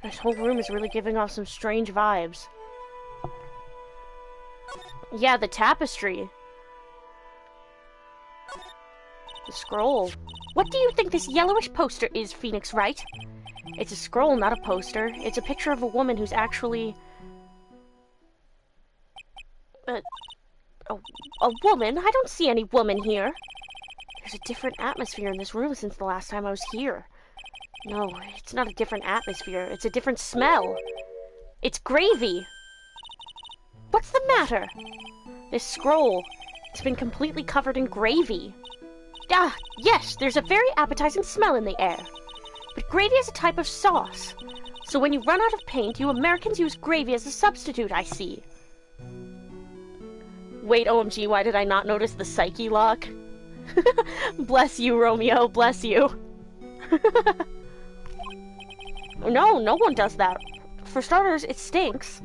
[SPEAKER 1] This whole room is really giving off some strange vibes. Yeah, the tapestry. The scroll. What do you think this yellowish poster is, Phoenix Wright? It's a scroll, not a poster. It's a picture of a woman who's actually... A woman? I don't see any woman here. There's a different atmosphere in this room since the last time I was here. No, it's not a different atmosphere. It's a different smell. It's gravy. What's the matter? This scroll. It's been completely covered in gravy. Ah, yes, there's a very appetizing smell in the air. But gravy is a type of sauce. So when you run out of paint, you Americans use gravy as a substitute, I see. Wait, OMG, why did I not notice the psyche lock? Bless you, Romeo, bless you. No, no one does that. For starters, it stinks.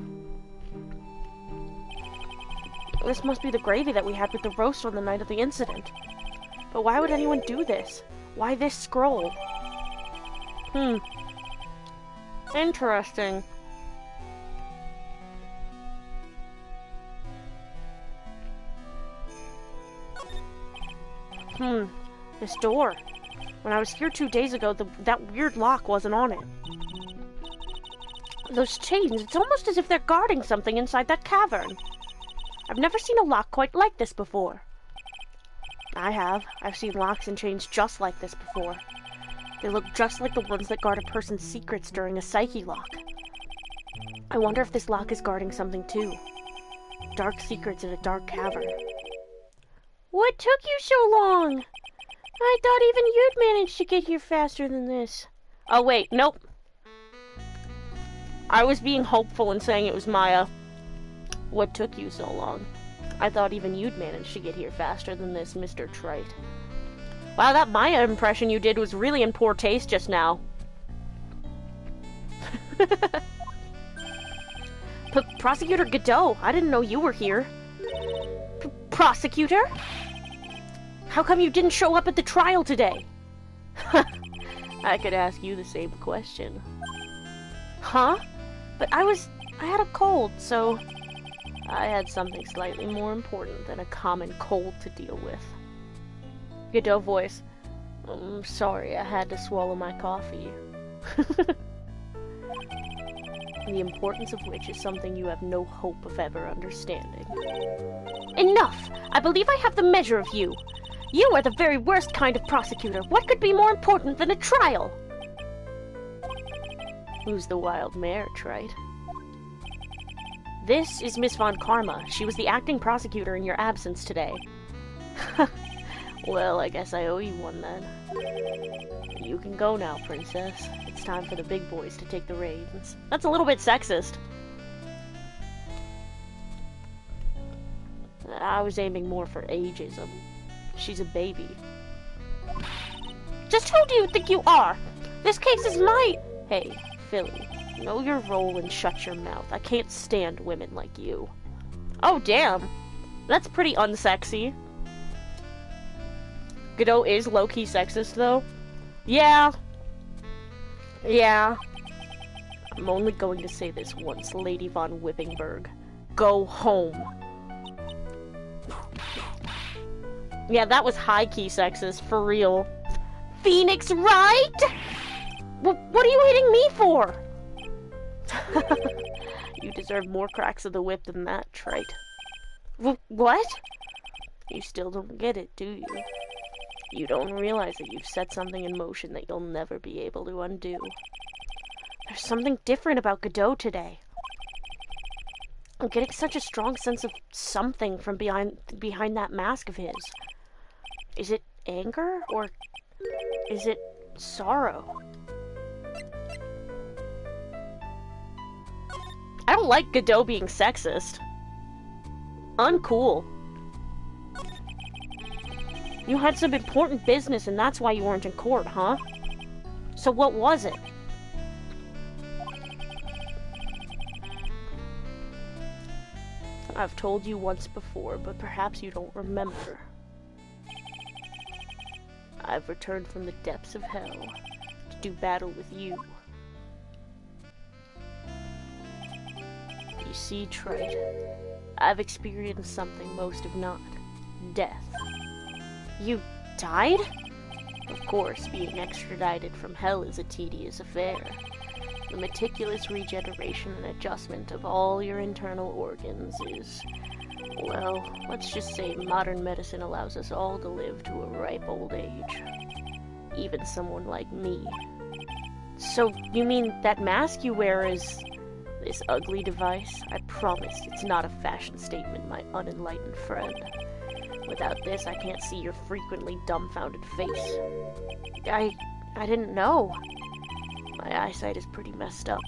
[SPEAKER 1] This must be the gravy that we had with the roast on the night of the incident. But why would anyone do this? Why this scroll? Interesting. This door. When I was here 2 days ago, that weird lock wasn't on it. Those chains, it's almost as if they're guarding something inside that cavern. I've never seen a lock quite like this before. I have. I've seen locks and chains just like this before. They look just like the ones that guard a person's secrets during a psyche lock. I wonder if this lock is guarding something too. Dark secrets in a dark cavern. What took you so long? I thought even you'd manage to get here faster than this. Oh wait, nope. I was being hopeful and saying it was Maya. What took you so long? I thought even you'd manage to get here faster than this, Mr. Trite. Wow, that Maya impression you did was really in poor taste just now. Prosecutor Godot, I didn't know you were here. Prosecutor? How come you didn't show up at the trial today? I could ask you the same question. Huh? But I had a cold, so I had something slightly more important than a common cold to deal with. Godot voice. I'm sorry, I had to swallow my coffee. The importance of which is something you have no hope of ever understanding. Enough! I believe I have the measure of you. You are the very worst kind of prosecutor. What could be more important than a trial? Who's the wild mare, Trite? This is Miss Von Karma. She was the acting prosecutor in your absence today. Well, I guess I owe you one then. You can go now, princess. It's time for the big boys to take the reins. That's a little bit sexist. I was aiming more for ageism. She's a baby. Just who do you think you are? This case is my... Hey, Philly, know your role and shut your mouth. I can't stand women like you. Oh, damn. That's pretty unsexy. Godot is low-key sexist, though. Yeah. Yeah. I'm only going to say this once, Lady Von Whippingberg. Go home. Yeah, that was high-key sexist, for real. Phoenix Wright? What are you hitting me for? You deserve more cracks of the whip than that, Trite. What? You still don't get it, do you? You don't realize that you've set something in motion that you'll never be able to undo. There's something different about Godot today. I'm getting such a strong sense of something from behind that mask of his. Is it anger, or is it sorrow? I don't like Godot being sexist. Uncool. You had some important business and that's why you weren't in court, huh? So what was it? I've told you once before, but perhaps you don't remember. I've returned from the depths of hell to do battle with you. You see, Trite, I've experienced something most have not. Death. You died? Of course, being extradited from hell is a tedious affair. The meticulous regeneration and adjustment of all your internal organs is, well, let's just say modern medicine allows us all to live to a ripe old age. Even someone like me. So, you mean that mask you wear is this ugly device? I promise it's not a fashion statement, my unenlightened friend. Without this, I can't see your frequently dumbfounded face. I didn't know. My eyesight is pretty messed up.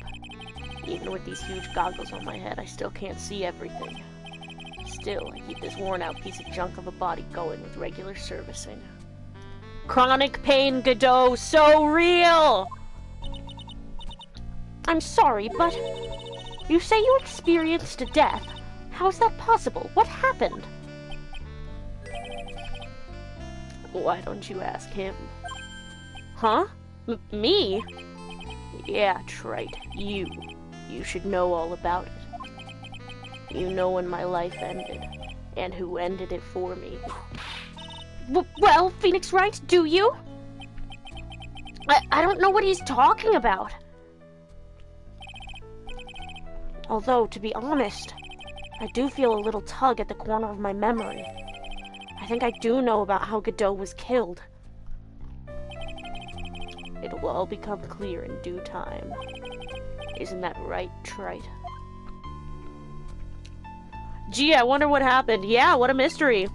[SPEAKER 1] Even with these huge goggles on my head, I still can't see everything. Still, I keep this worn-out piece of junk of a body going with regular servicing. Chronic pain, Godot, so real! I'm sorry, but you say you experienced a death. How is that possible? What happened? Why don't you ask him? Huh? Me? Yeah, Trite. You. You should know all about it. You know when my life ended, and who ended it for me. Well, Phoenix Wright, do you? I don't know what he's talking about. Although, to be honest, I do feel a little tug at the corner of my memory. I think I do know about how Godot was killed. It will all become clear in due time. Isn't that right, Trite? Gee, I wonder what happened. Yeah, what a mystery.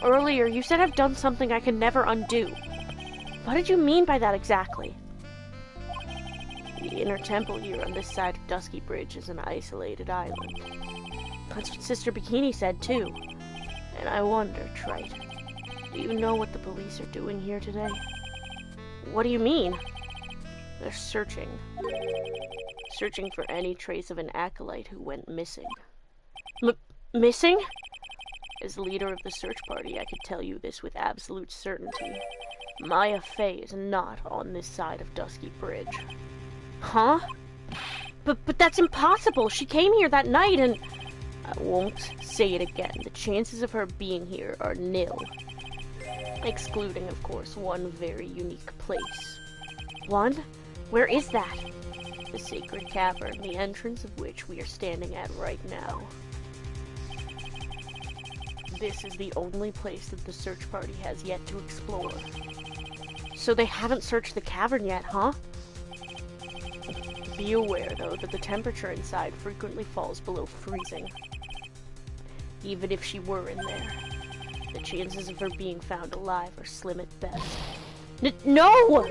[SPEAKER 1] Earlier, you said I've done something I can never undo. What did you mean by that exactly? The inner temple here on this side of Dusky Bridge is an isolated island. That's what Sister Bikini said, too. And I wonder, Trite, do you know what the police are doing here today? What do you mean? They're searching. Searching for any trace of an acolyte who went missing. Missing? As leader of the search party, I could tell you this with absolute certainty. Maya Fey is not on this side of Dusky Bridge. Huh? But that's impossible! She came here that night and... I won't say it again. The chances of her being here are nil. Excluding, of course, one very unique place. One? Where is that? The sacred cavern, the entrance of which we are standing at right now. This is the only place that the search party has yet to explore. So they haven't searched the cavern yet, huh? Be aware, though, that the temperature inside frequently falls below freezing. Even if she were in there, the chances of her being found alive are slim at best. No!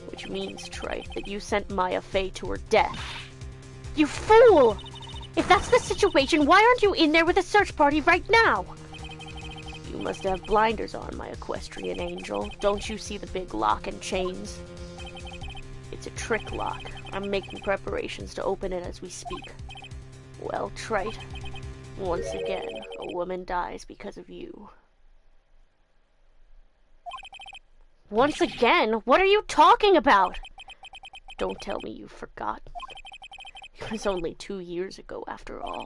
[SPEAKER 1] Which means, Trite, that you sent Maya Fey to her death. You fool! If that's the situation, why aren't you in there with a search party right now? You must have blinders on, my equestrian angel. Don't you see the big lock and chains? It's a trick lock. I'm making preparations to open it as we speak. Well, Trite, once again, a woman dies because of you. Once again? What are you talking about? Don't tell me you've forgotten. It was only 2 years ago, after all,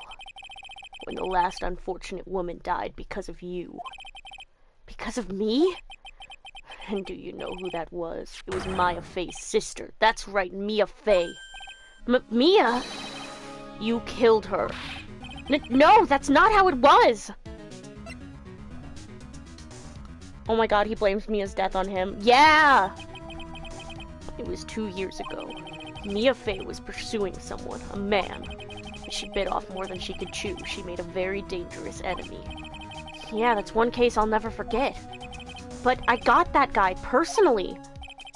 [SPEAKER 1] when the last unfortunate woman died because of you. Because of me? And do you know who that was? It was Maya Fey's sister. That's right, Mia Fey. Mia? You killed her. No, that's not how it was! Oh my god, he blames Mia's death on him. Yeah! It was 2 years ago. Mia Fey was pursuing someone, a man. She bit off more than she could chew. She made a very dangerous enemy. Yeah, that's one case I'll never forget. But I got that guy personally.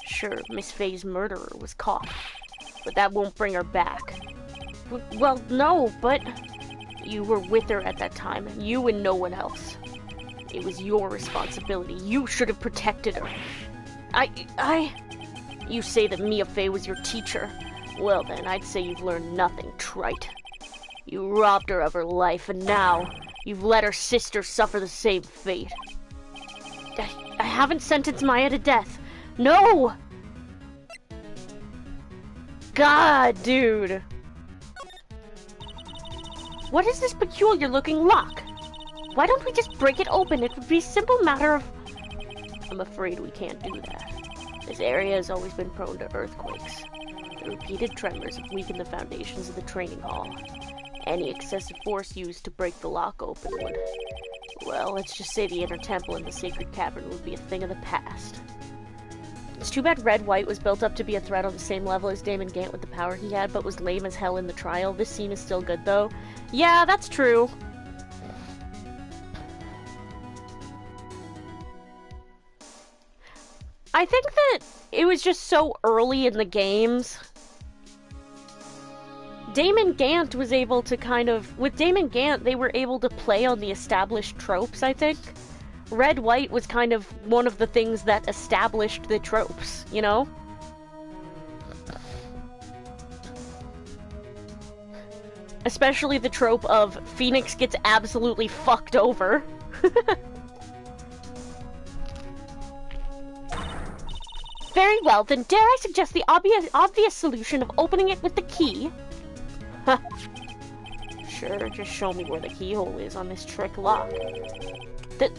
[SPEAKER 1] Sure, Miss Fey's murderer was caught, but that won't bring her back. Well, no, but you were with her at that time. You and no one else. It was your responsibility. You should have protected her. You say that Mia Fey was your teacher. Well then, I'd say you've learned nothing, trite. You robbed her of her life, and now you've let her sister suffer the same fate. I haven't sentenced Maya to death. No! God, dude. What is this peculiar-looking lock? Why don't we just break it open? It would be a simple matter of... I'm afraid we can't do that. This area has always been prone to earthquakes. The repeated tremors have weakened the foundations of the training hall. Any excessive force used to break the lock open would... Well, let's just say the inner temple in the sacred cavern would be a thing of the past. It's too bad Red White was built up to be a threat on the same level as Damon Gant with the power he had, but was lame as hell in the trial. This scene is still good, though. Yeah, that's true. I think that it was just so early in the games. Damon Gant was able to kind of... With Damon Gant, they were able to play on the established tropes, I think. Red White was kind of one of the things that established the tropes, you know? Especially the trope of Phoenix gets absolutely fucked over. Very well, then dare I suggest the obvious solution of opening it with the key? Huh. Sure, just show me where the keyhole is on this trick lock.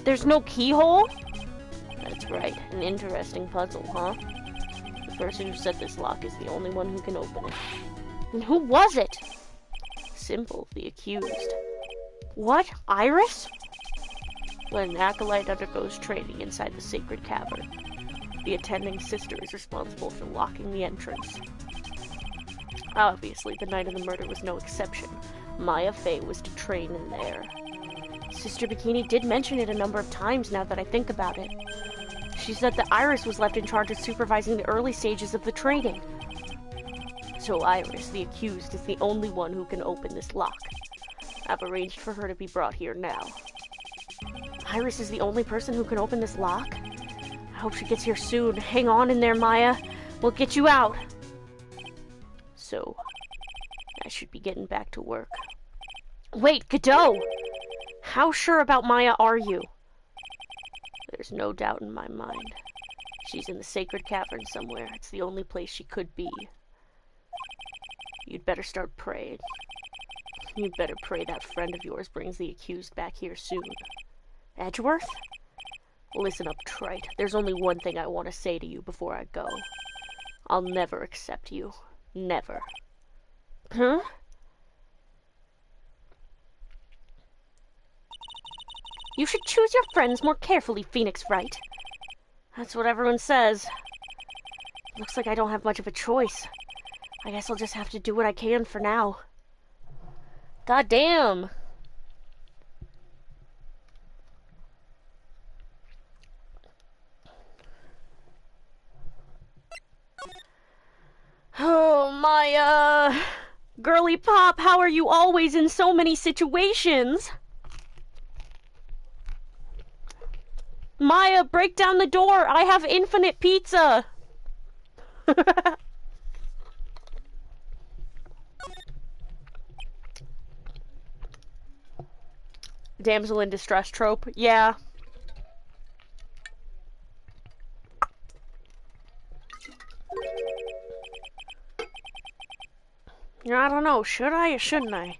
[SPEAKER 1] There's no keyhole? That's right, an interesting puzzle, huh? The person who set this lock is the only one who can open it. And who was it? Simple, the accused. What? Iris? When an acolyte undergoes training inside the sacred cavern, the attending sister is responsible for locking the entrance. Obviously, the night of the murder was no exception. Maya Fey was to train in there. Sister Bikini did mention it a number of times now that I think about it. She said that Iris was left in charge of supervising the early stages of the training. So Iris, the accused, is the only one who can open this lock. I've arranged for her to be brought here now. Iris is the only person who can open this lock? I hope she gets here soon. Hang on in there, Maya. We'll get you out. So, I should be getting back to work. Wait, Godot! How sure about Maya are you? There's no doubt in my mind. She's in the sacred cavern somewhere. It's the only place she could be. You'd better start praying. You'd better pray that friend of yours brings the accused back here soon. Edgeworth? Listen up, trite. There's only one thing I want to say to you before I go. I'll never accept you. Never. Huh? You should choose your friends more carefully, Phoenix Wright. That's what everyone says. Looks like I don't have much of a choice. I guess I'll just have to do what I can for now. God damn. Oh, my, girly pop, how are you always in so many situations? Maya, break down the door. I have infinite pizza. Damsel in distress trope. Yeah. I don't know. Should I or shouldn't I?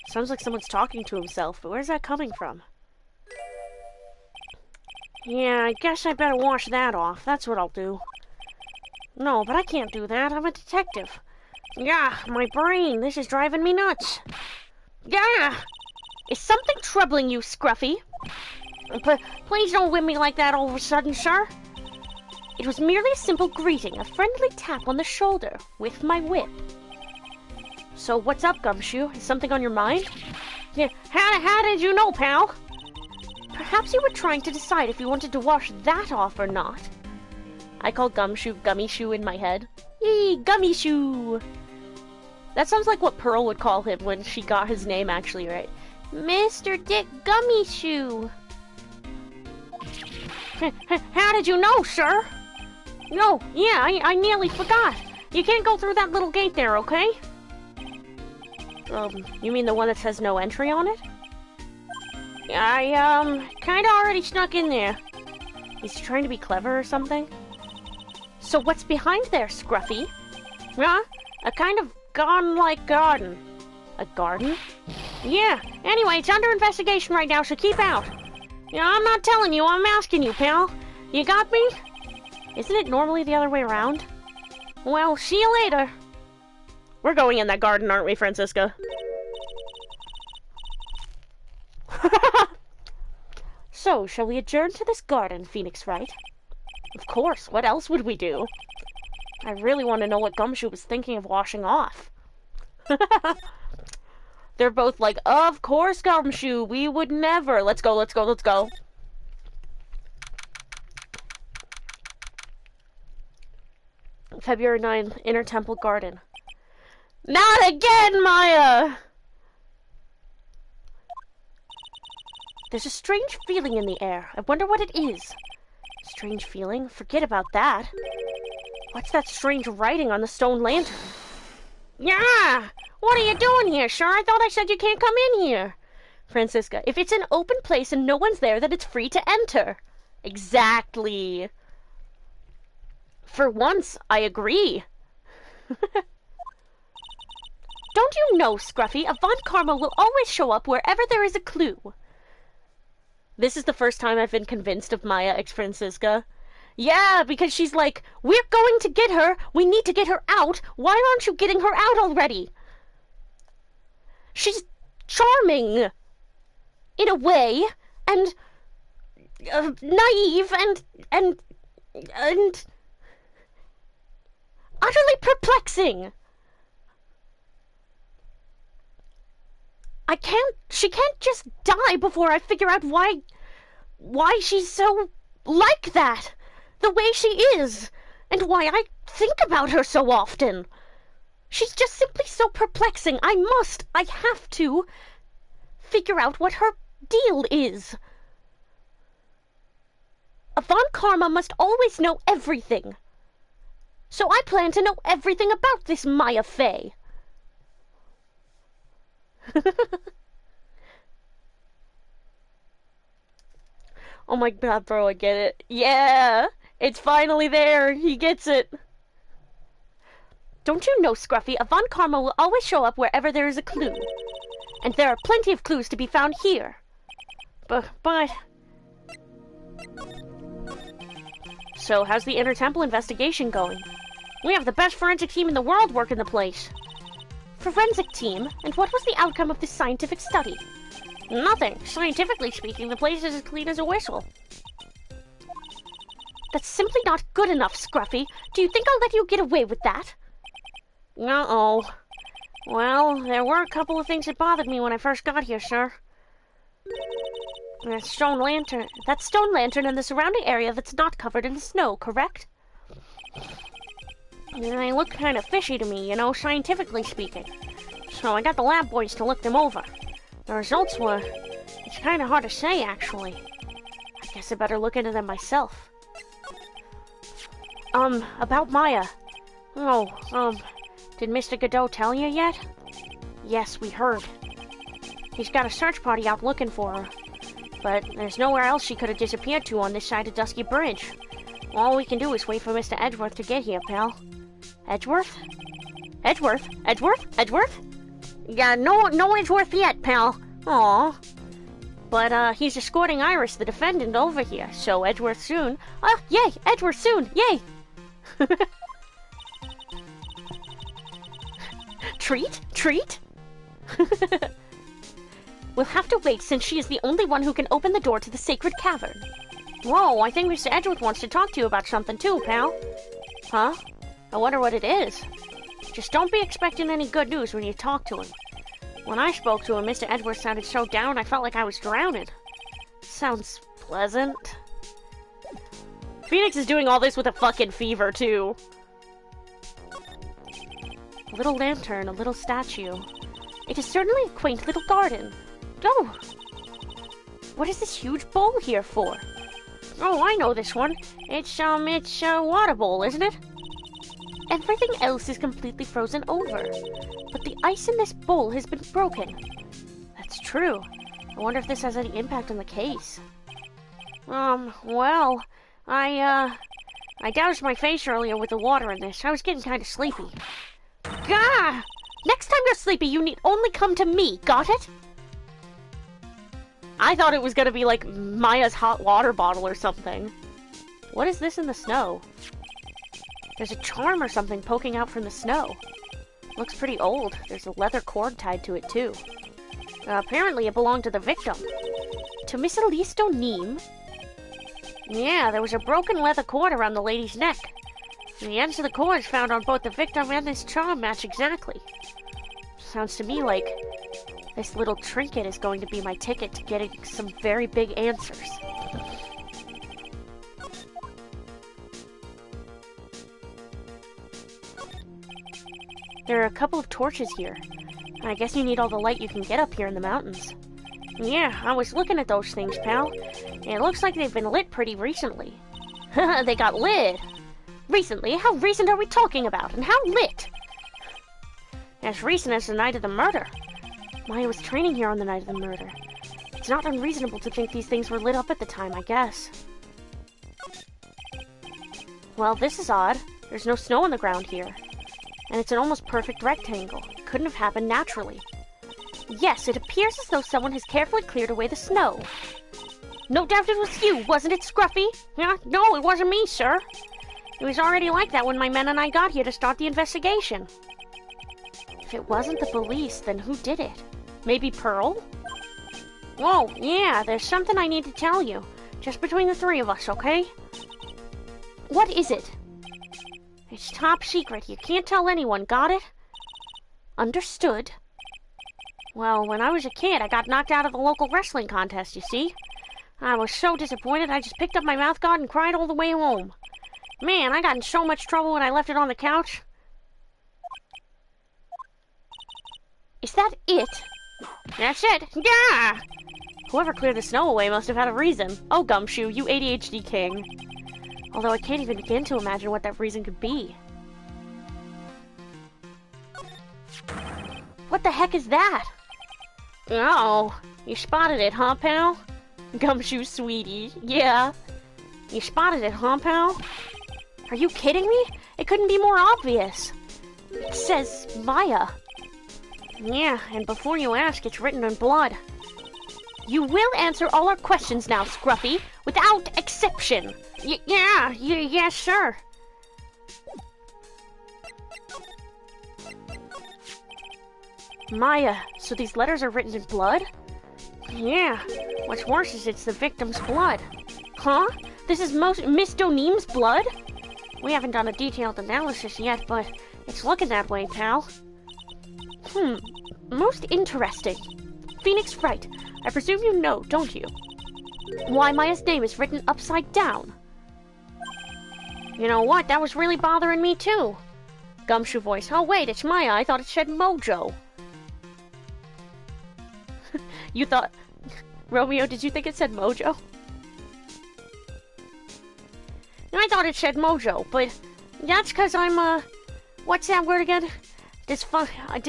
[SPEAKER 1] Sounds like someone's talking to himself, but where's that coming from? Yeah, I guess I better wash that off. That's what I'll do. No, but I can't do that. I'm a detective. Yeah, my brain. This is driving me nuts. Yeah! Is something troubling you, Scruffy? Please don't whip me like that all of a sudden, sir. It was merely a simple greeting, a friendly tap on the shoulder with my whip. So what's up, Gumshoe? Is something on your mind? Yeah, how did you know, pal? Perhaps you were trying to decide if you wanted to wash that off or not. I call Gumshoe Gummy Shoe in my head. Yee, Gummy Shoe! That sounds like what Pearl would call him when she got his name actually right. Mr. Dick Gummy Shoe. How did you know, sir? No, yeah, I nearly forgot. You can't go through that little gate there, okay? You mean the one that says no entry on it? I, kinda already snuck in there. Is he trying to be clever or something? So what's behind there, Scruffy? Huh? A kind of gone-like garden. A garden? Yeah, anyway, it's under investigation right now, so keep out. Yeah, I'm not telling you, I'm asking you, pal. You got me? Isn't it normally the other way around? Well, see you later. We're going in that garden, aren't we, Francisca? So, shall we adjourn to this garden, Phoenix Wright? Of course, what else would we do? I really want to know what Gumshoe was thinking of washing off. They're both like, of course, Gumshoe, we would never. Let's go, let's go, let's go. February 9th, Inner Temple Garden. Not again, Maya! There's a strange feeling in the air. I wonder what it is. Strange feeling? Forget about that. What's that strange writing on the stone lantern? Yeah! What are you doing here, sir? I thought I said you can't come in here. Francisca, if it's an open place and no one's there, then it's free to enter. Exactly. For once, I agree. Don't you know, Scruffy, Avant Karma will always show up wherever there is a clue. This is the first time I've been convinced of Maya ex Francisca. Yeah, because she's like, we're going to get her. We need to get her out. Why aren't you getting her out already? She's charming, in a way, and naive, and utterly perplexing. She can't just die before I figure out why she's so like that, the way she is, and why I think about her so often. She's just simply so perplexing. I have to figure out what her deal is. Avant Karma must always know everything. So I plan to know everything about this Maya Fey. Oh my god, bro, I get it. Yeah! It's finally there! He gets it! Don't you know, Scruffy, Avant Karma will always show up wherever there is a clue. And there are plenty of clues to be found here. But... So, how's the Inner Temple investigation going? We have the best forensic team in the world working the place. Forensic team? And what was the outcome of this scientific study? Nothing. Scientifically speaking, the place is as clean as a whistle. That's simply not good enough, Scruffy. Do you think I'll let you get away with that? Uh-oh. Well, there were a couple of things that bothered me when I first got here, sir. That stone lantern and the surrounding area that's not covered in snow, correct? They look kind of fishy to me, you know, scientifically speaking. So I got the lab boys to look them over. The results were... It's kind of hard to say, actually. I guess I better look into them myself. About Maya. Oh, did Mr. Godot tell you yet? Yes, we heard. He's got a search party out looking for her. But there's nowhere else she could have disappeared to on this side of Dusky Bridge. All we can do is wait for Mr. Edgeworth to get here, pal. Edgeworth? Edgeworth? Edgeworth? Edgeworth? Yeah, no Edgeworth yet, pal. Aw. But, he's escorting Iris, the defendant, over here, so Edgeworth soon. Oh, yay! Edgeworth soon! Yay! Treat? Treat? We'll have to wait since she is the only one who can open the door to the sacred cavern. Whoa, I think Mr. Edgeworth wants to talk to you about something too, pal. Huh? I wonder what it is. Just don't be expecting any good news when you talk to him. When I spoke to him, Mr. Edgeworth sounded so down I felt like I was drowning. Sounds pleasant. Phoenix is doing all this with a fucking fever, too. little lantern, a little statue. It is certainly a quaint little garden. Oh! What is this huge bowl here for? Oh, I know this one. It's a water bowl, isn't it? Everything else is completely frozen over, but the ice in this bowl has been broken. That's true. I wonder if this has any impact on the case. Well, I doused my face earlier with the water in this. I was getting kind of sleepy. Gah! Next time you're sleepy, you need only come to me, got it? I thought it was gonna be like Maya's hot water bottle or something. What is this in the snow? There's a charm or something poking out from the snow. Looks pretty old. There's a leather cord tied to it, too. Apparently it belonged to the victim. To Miss Elise O'Neem? Yeah, there was a broken leather cord around the lady's neck. The ends of the cords found on both the victim and this charm match exactly. Sounds to me like this little trinket is going to be my ticket to getting some very big answers. There are a couple of torches here. I guess you need all the light you can get up here in the mountains. Yeah, I was looking at those things, pal. It looks like they've been lit pretty recently. They got lit? Recently? How recent are we talking about? And how lit? As recent as the night of the murder. Maya was training here on the night of the murder. It's not unreasonable to think these things were lit up at the time, I guess. Well, this is odd. There's no snow on the ground here. And it's an almost perfect rectangle. It couldn't have happened naturally. Yes, it appears as though someone has carefully cleared away the snow. No doubt it was you, wasn't it, Scruffy? Yeah, no, it wasn't me, sir. It was already like that when my men and I got here to start the investigation. If it wasn't the police, then who did it? Maybe Pearl? Oh, yeah, there's something I need to tell you. Just between the three of us, okay? What is it? It's top secret. You can't tell anyone, got it? Understood. Well, when I was a kid, I got knocked out of the local wrestling contest, you see? I was so disappointed, I just picked up my mouth guard and cried all the way home. Man, I got in so much trouble when I left it on the couch. Is that it? That's it. Yeah! Whoever cleared the snow away must have had a reason. Oh, Gumshoe, you ADHD king. Although I can't even begin to imagine what that reason could be. What the heck is that? Oh, you spotted it, huh, pal? Gumshoe, sweetie. Yeah. You spotted it, huh, pal? Are you kidding me? It couldn't be more obvious. It says Maya. Yeah, and before you ask, it's written in blood. You will answer all our questions now, Scruffy, without exception. Yes, sir. Maya, so these letters are written in blood? Yeah, what's worse is it's the victim's blood. Huh? This is Miss O'Neem's blood? We haven't done a detailed analysis yet, but it's looking that way, pal. Most interesting. Phoenix Wright, I presume you know, don't you? Why Maya's name is written upside down. You know what? That was really bothering me, too. Gumshoe voice. Oh, wait, it's Maya. I thought it said Mojo. You thought... Romeo, did you think it said Mojo? I thought it said Mojo, but that's because I'm, what's that word again? Dyslexic?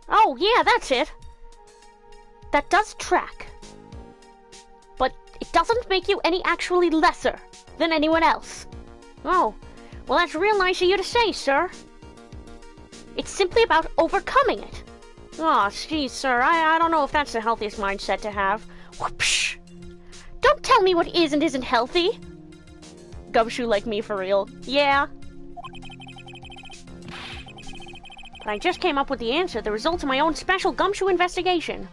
[SPEAKER 1] Oh, yeah, that's it. That does track. But it doesn't make you any actually lesser than anyone else. Oh, well, that's real nice of you to say, sir. It's simply about overcoming it. Oh, geez, sir, I don't know if that's the healthiest mindset to have. Whoopsh! Don't tell me what is and isn't healthy. Gumshoe like me for real. Yeah. But I just came up with the answer, the result of my own special Gumshoe investigation.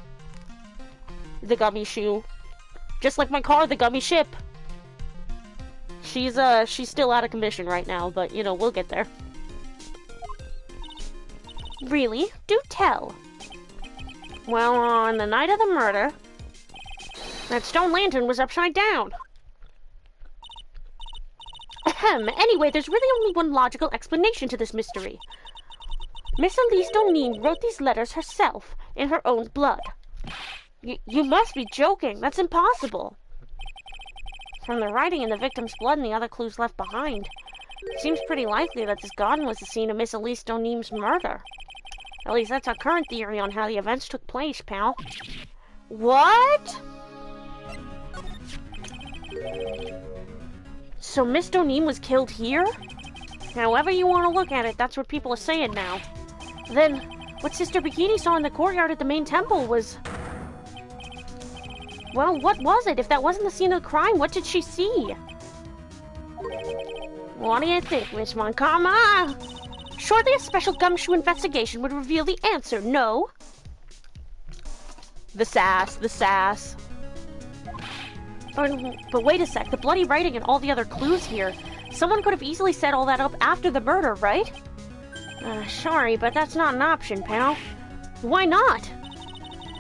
[SPEAKER 1] The Gummy Shoe. Just like my car, the Gummy Ship. She's still out of commission right now, but, you know, we'll get there. Really? Do tell. Well, on the night of the murder, that stone lantern was upside down. Anyway, there's really only one logical explanation to this mystery. Miss Elise O'Neill wrote these letters herself, in her own blood. You must be joking. That's impossible. From the writing in the victim's blood and the other clues left behind, it seems pretty likely that this garden was the scene of Miss Elise O'Neill's murder. At least that's our current theory on how the events took place, pal. What? So Miss O'Neill was killed here? However you want to look at it, that's what people are saying now. Then, what Sister Bikini saw in the courtyard at the main temple was... Well, what was it? If that wasn't the scene of the crime, what did she see? What do you think, Miss Montcalm? Surely a special gumshoe investigation would reveal the answer, no? The sass, the sass. But wait a sec, the bloody writing and all the other clues here. Someone could have easily set all that up after the murder, right? Sorry, but that's not an option, pal. Why not?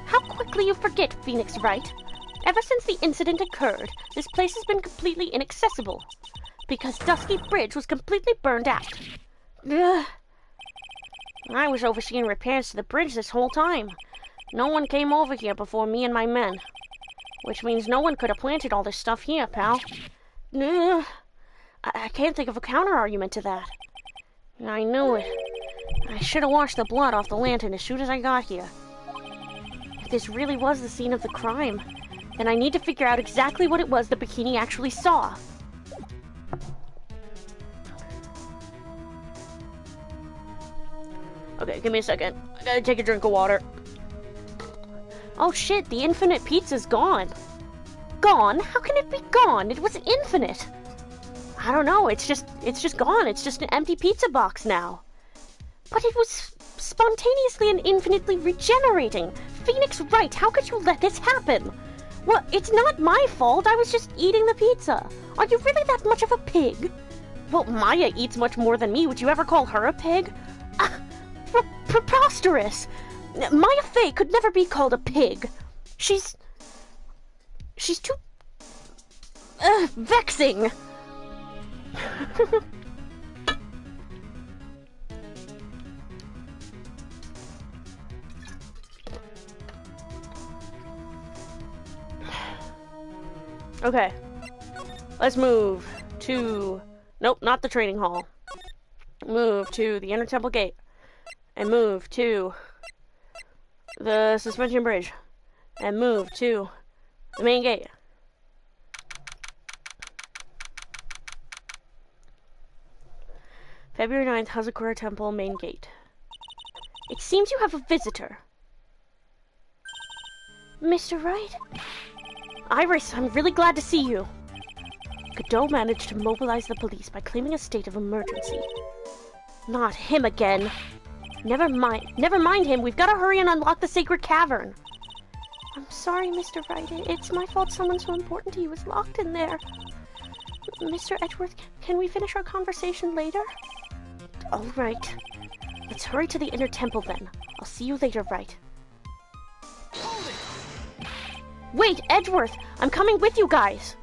[SPEAKER 1] How quickly you forget, Phoenix Wright. Ever since the incident occurred, this place has been completely inaccessible. Because Dusky Bridge was completely burned out. Ugh. I was overseeing repairs to the bridge this whole time. No one came over here before me and my men. Which means no one could have planted all this stuff here, pal. Ugh. I can't think of a counter-argument to that. I knew it. I should have washed the blood off the lantern as soon as I got here. If this really was the scene of the crime, then I need to figure out exactly what it was the Bikini actually saw. Okay, give me a second. I gotta take a drink of water. Oh shit, the infinite pizza's gone. Gone? How can it be gone? It was infinite. I don't know, it's just gone. It's just an empty pizza box now. But it was spontaneously and infinitely regenerating. Phoenix Wright, how could you let this happen? Well, it's not my fault. I was just eating the pizza. Are you really that much of a pig? Well, Maya eats much more than me. Would you ever call her a pig? Preposterous. Maya Fey could never be called a pig. She's too... vexing. Okay. Let's move to... Nope, not the training hall. Move to the Inner Temple Gate. And move to the Suspension Bridge. And move to the main gate. February 9th, Hazakura Temple, main gate. It seems you have a visitor. Mr. Wright? Iris, I'm really glad to see you. Godot managed to mobilize the police by claiming a state of emergency. Not him again. Never mind him. We've got to hurry and unlock the sacred cavern. I'm sorry, Mr. Wright. It's my fault someone so important to you is locked in there. Mr. Edgeworth, can we finish our conversation later? All right. Let's hurry to the Inner Temple then. I'll see you later, Wright. Wait, Edgeworth! I'm coming with you guys!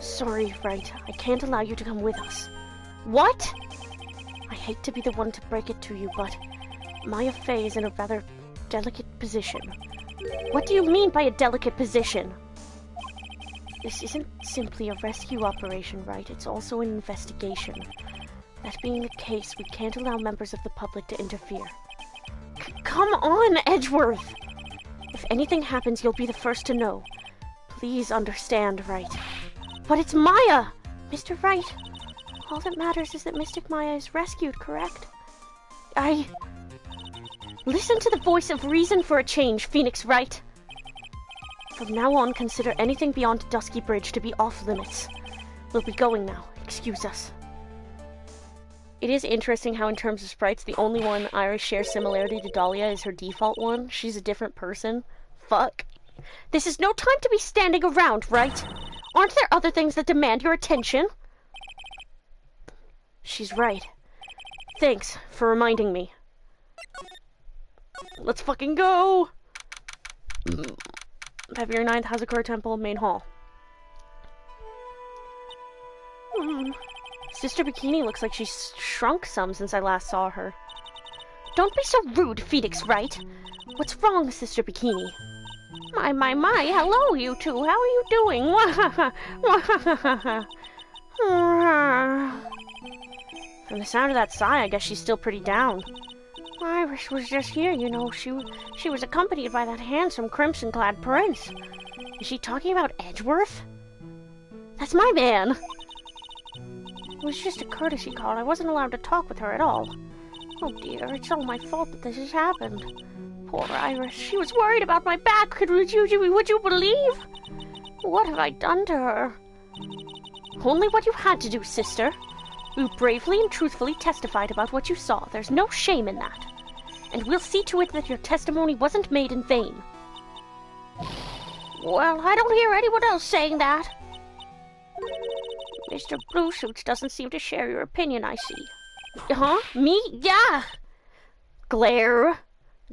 [SPEAKER 1] Sorry, Wright. I can't allow you to come with us. What? I hate to be the one to break it to you, but Maya Fey is in a rather delicate position. What do you mean by a delicate position? This isn't simply a rescue operation, Wright. It's also an investigation. That being the case, we can't allow members of the public to interfere. Come on, Edgeworth! If anything happens, you'll be the first to know. Please understand, Wright. But it's Maya! Mr. Wright, all that matters is that Mystic Maya is rescued, correct? Listen to the voice of reason for a change, Phoenix Wright. From now on, consider anything beyond Dusky Bridge to be off-limits. We'll be going now. Excuse us. It is interesting how in terms of sprites, the only one Iris shares similarity to Dahlia is her default one. She's a different person. Fuck. This is no time to be standing around, right? Aren't there other things that demand your attention? She's right. Thanks for reminding me. Let's fucking go! February 9th, Hazakura Temple, main hall. Sister Bikini looks like she's shrunk some since I last saw her. Don't be so rude, Phoenix Wright. What's wrong, Sister Bikini? My, hello you two, how are you doing? From the sound of that sigh, I guess she's still pretty down. Iris was just here, you know. She was accompanied by that handsome crimson-clad prince. Is she talking about Edgeworth? That's my man! It was just a courtesy call. I wasn't allowed to talk with her at all. Oh dear, it's all my fault that this has happened. Poor Iris. She was worried about my back. Would you believe? What have I done to her? Only what you had to do, sister. You bravely and truthfully testified about what you saw. There's no shame in that. And we'll see to it that your testimony wasn't made in vain. Well, I don't hear anyone else saying that. Mr. Bluesuits doesn't seem to share your opinion, I see. Huh? Me? Yeah! Glare.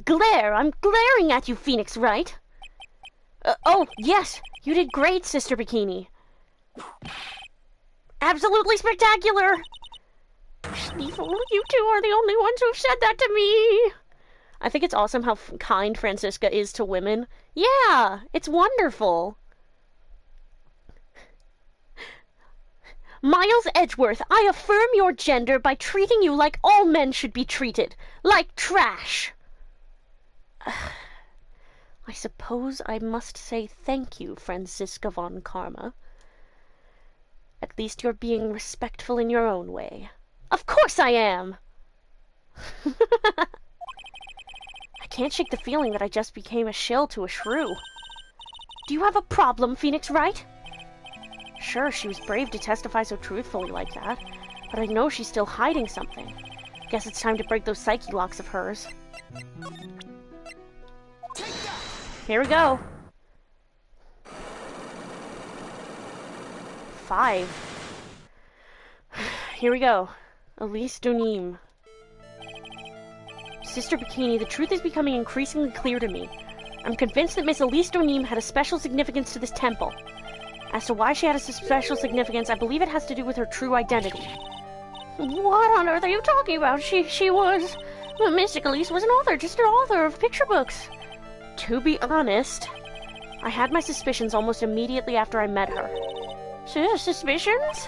[SPEAKER 1] Glare! I'm glaring at you, Phoenix Wright! Oh, yes! You did great, Sister Bikini. Absolutely spectacular! Schneefel, you two are the only ones who've said that to me! I think it's awesome how kind Franziska is to women. Yeah! It's wonderful! Miles Edgeworth, I affirm your gender by treating you like all men should be treated. Like trash! I suppose I must say thank you, Franziska von Karma. At least you're being respectful in your own way. Of course I am! I can't shake the feeling that I just became a shill to a shrew. Do you have a problem, Phoenix Wright? Sure, she was brave to testify so truthfully like that, but I know she's still hiding something. Guess it's time to break those psyche locks of hers. Here we go. 5. Here we go. Elise Donim. Sister Bikini, the truth is becoming increasingly clear to me. I'm convinced that Miss Elise Donim had a special significance to this temple. As to why she had a special significance, I believe it has to do with her true identity. What on earth are you talking about? She was... Miss Elise was an author, just an author of picture books. To be honest, I had my suspicions almost immediately after I met her. Suspicions?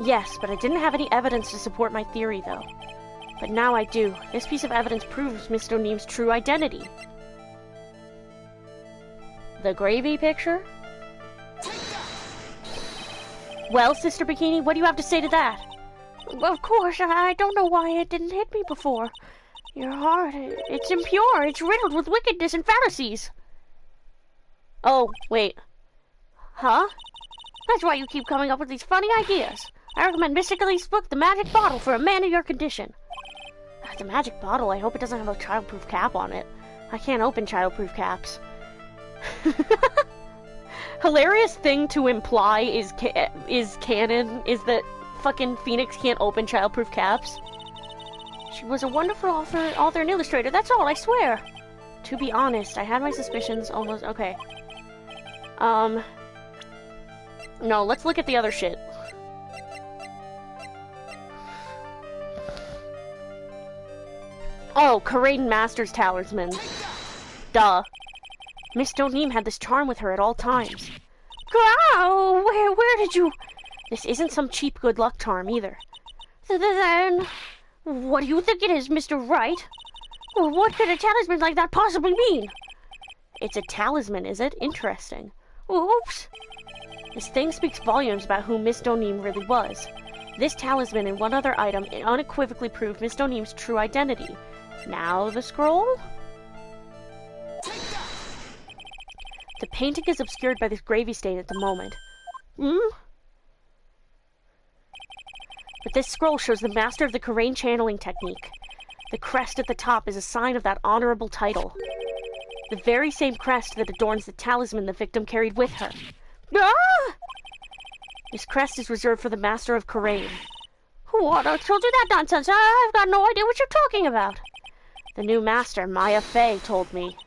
[SPEAKER 1] Yes, but I didn't have any evidence to support my theory, though. But now I do. This piece of evidence proves Miss Donim's true identity. The gravy picture? Well, Sister Bikini, what do you have to say to that? Of course, I don't know why it didn't hit me before. Your heart, it's impure. It's riddled with wickedness and fallacies. Oh, wait. Huh? That's why you keep coming up with these funny ideas. I recommend Mystic Elise's book, The Magic Bottle, for a man of your condition. The magic bottle, I hope it doesn't have a childproof cap on it. I can't open childproof caps. Hilarious thing to imply is canon, is that fucking Phoenix can't open childproof caps. She was a wonderful author and illustrator, that's all, I swear. To be honest, I had my suspicions almost... Okay. No, let's look at the other shit. Oh, Karaden Masters Talisman. Duh. Miss Donim had this charm with her at all times. Wow, where did you... This isn't some cheap good luck charm, either. Then... What do you think it is, Mr. Wright? What could a talisman like that possibly mean? It's a talisman, is it? Interesting. Oops. This thing speaks volumes about who Miss Donim really was. This talisman and one other item unequivocally prove Miss Donim's true identity. Now the scroll? The painting is obscured by this gravy stain at the moment. But this scroll shows the master of the Karain channeling technique. The crest at the top is a sign of that honorable title. The very same crest that adorns the talisman the victim carried with her. Ah! This crest is reserved for the master of Karain. Who on earth told you that nonsense? I've got no idea what you're talking about. The new master, Maya Fey, told me.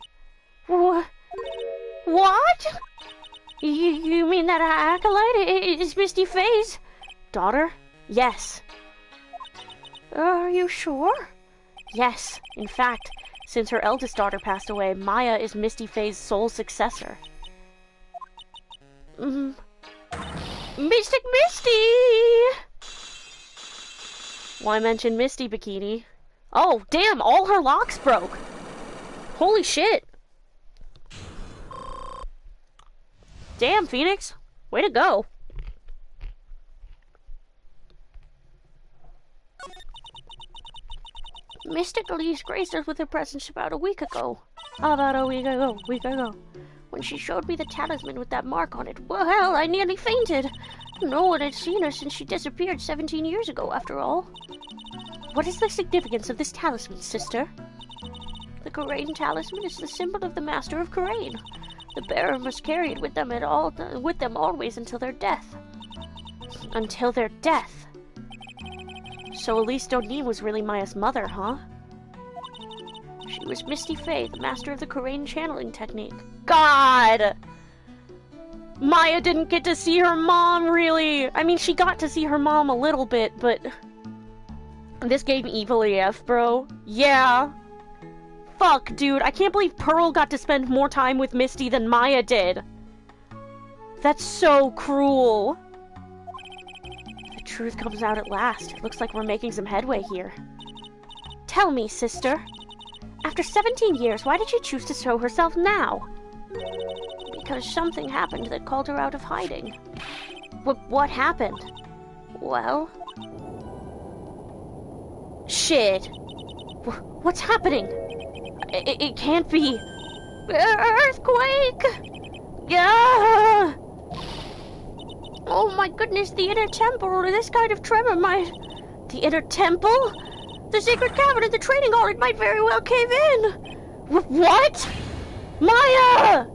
[SPEAKER 1] What? You mean that acolyte is Misty Fey's Daughter? Yes. Are you sure? Yes. In fact, since her eldest daughter passed away, Maya is Misty Faye's sole successor. Mystic Misty! Why mention Misty, Bikini? Oh, damn, all her locks broke. Holy shit. Damn, Phoenix. Way to go. Mystic Elise graced us with her presence about a week ago. When she showed me the talisman with that mark on it, well, I nearly fainted. No one had seen her since she disappeared 17 years ago, after all. What is the significance of this talisman, sister? The Karain talisman is the symbol of the Master of Karain. The bearer must carry it with them always until their death. Until their death? So Elise Donin was really Maya's mother, huh? She was Misty Faye, the master of the Karain channeling technique. God! Maya didn't get to see her mom, really! I mean, she got to see her mom a little bit, but... This game evil AF, bro. Yeah. Fuck, dude. I can't believe Pearl got to spend more time with Misty than Maya did. That's so cruel. The truth comes out at last. It looks like we're making some headway here. Tell me, sister. After 17 years, why did she choose to show herself now? Because something happened that called her out of hiding. What happened? Well... Shit. What's happening? It can't be. Earthquake! Yeah! Oh my goodness, the inner temple, or this kind of tremor might... The inner temple? The sacred cavern in the training hall, it might very well cave in! What? Maya!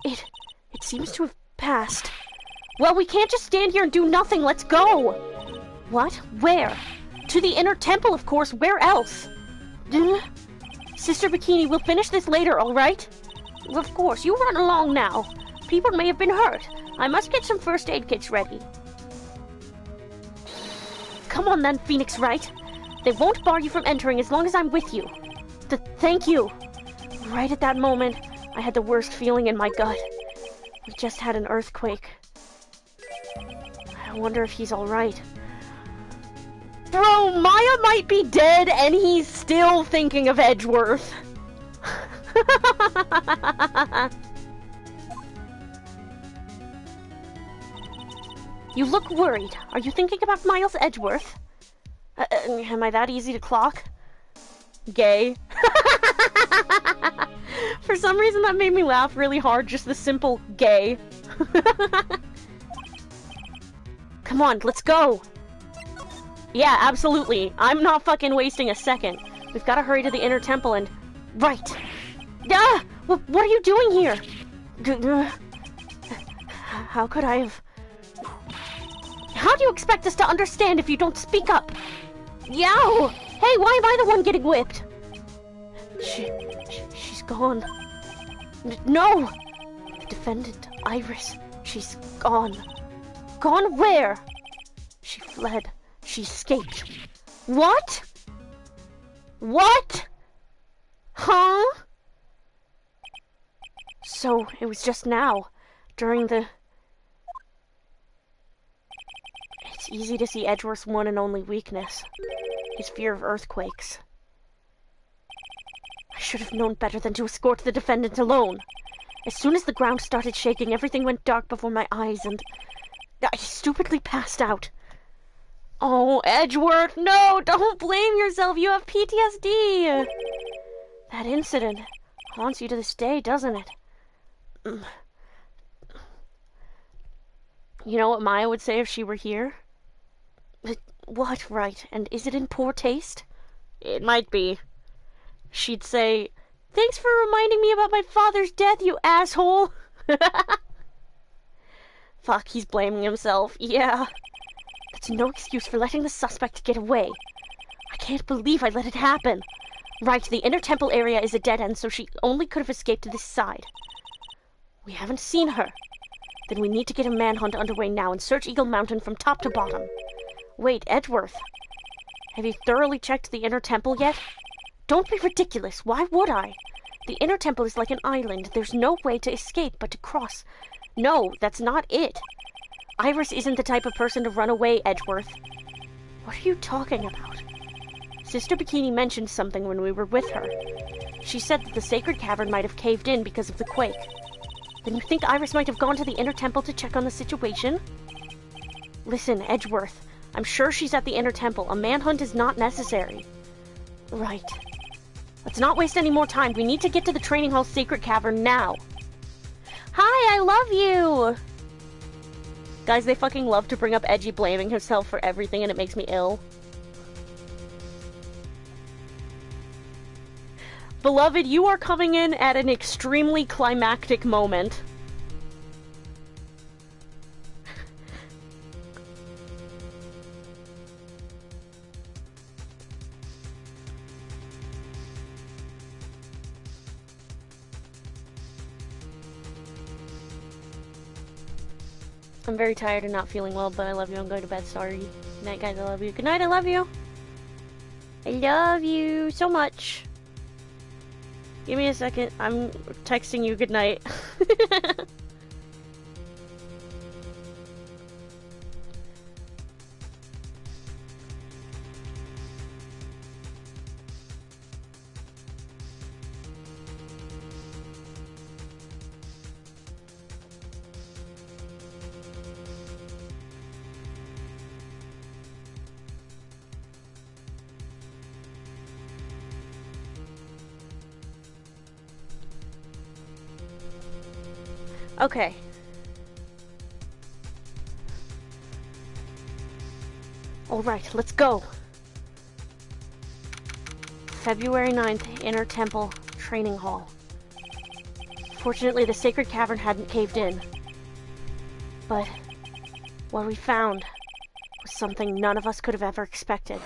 [SPEAKER 1] It seems to have passed. Well, we can't just stand here and do nothing. Let's go. What? Where? To the inner temple, of course. Where else? Sister Bikini, we'll finish this later, all right? Of course. You run along now. People may have been hurt. I must get some first aid kits ready. Come on then, Phoenix Wright. They won't bar you from entering as long as I'm with you. Thank you. Right at that moment, I had the worst feeling in my gut. We just had an earthquake. I wonder if he's alright. Bro, Maya might be dead and he's still thinking of Edgeworth. You look worried. Are you thinking about Miles Edgeworth? Am I that easy to clock? Gay. For some reason that made me laugh really hard, just the simple gay. Come on, let's go! Yeah, absolutely. I'm not fucking wasting a second. We've gotta hurry to the inner temple and... Right! Ah! What are you doing here? How could I have... How do you expect us to understand if you don't speak up? Yow! Hey, why am I the one getting whipped? She's gone. No! The defendant, Iris, she's gone. Gone where? She fled. She escaped. What? What? Huh? So, it was just now, during the... It's easy to see Edgeworth's one and only weakness. His fear of earthquakes. I should have known better than to escort the defendant alone. As soon as the ground started shaking, everything went dark before my eyes and... I stupidly passed out. Oh, Edgeworth, no! Don't blame yourself! You have PTSD! That incident haunts you to this day, doesn't it? You know what Maya would say if she were here? What, right? And is it in poor taste? It might be. She'd say, "Thanks for reminding me about my father's death, you asshole!" Fuck, he's blaming himself. Yeah. That's no excuse for letting the suspect get away. I can't believe I let it happen. Right, the inner temple area is a dead end, so she only could have escaped to this side. We haven't seen her. Then we need to get a manhunt underway now and search Eagle Mountain from top to bottom. Wait, Edgeworth. Have you thoroughly checked the inner temple yet? Don't be ridiculous. Why would I? The inner temple is like an island. There's no way to escape but to cross. No, that's not it. Iris isn't the type of person to run away, Edgeworth. What are you talking about? Sister Bikini mentioned something when we were with her. She said that the sacred cavern might have caved in because of the quake. Then you think Iris might have gone to the inner temple to check on the situation? Listen, Edgeworth, I'm sure she's at the inner temple. A manhunt is not necessary. Right. Let's not waste any more time. We need to get to the training hall sacred cavern now. Hi, I love you! Guys, they fucking love to bring up Edgy blaming himself for everything and it makes me ill. Beloved, you are coming in at an extremely climactic moment. I'm very tired and not feeling well, but I love you. I'm going to bed. Sorry. Good night, guys. I love you. Good night. I love you. I love you so much. Give me a second. I'm texting you good night. Okay. Alright, let's go. February 9th, Inner Temple Training Hall. Fortunately, the sacred cavern hadn't caved in. But what we found was something none of us could have ever expected.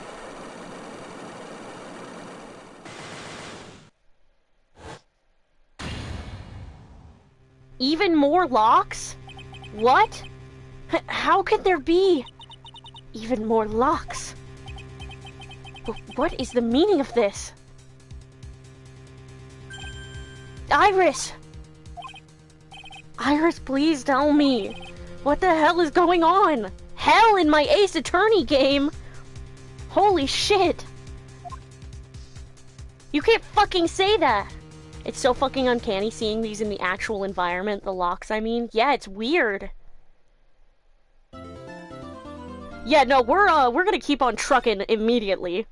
[SPEAKER 1] Even more locks? What? How could there be even more locks? What is the meaning of this? Iris! Iris, please tell me. What the hell is going on? Hell in my Ace Attorney game! Holy shit! You can't fucking say that! It's so fucking uncanny seeing these in the actual environment, the locks, I mean. Yeah, it's weird. Yeah, no, we're gonna keep on trucking immediately.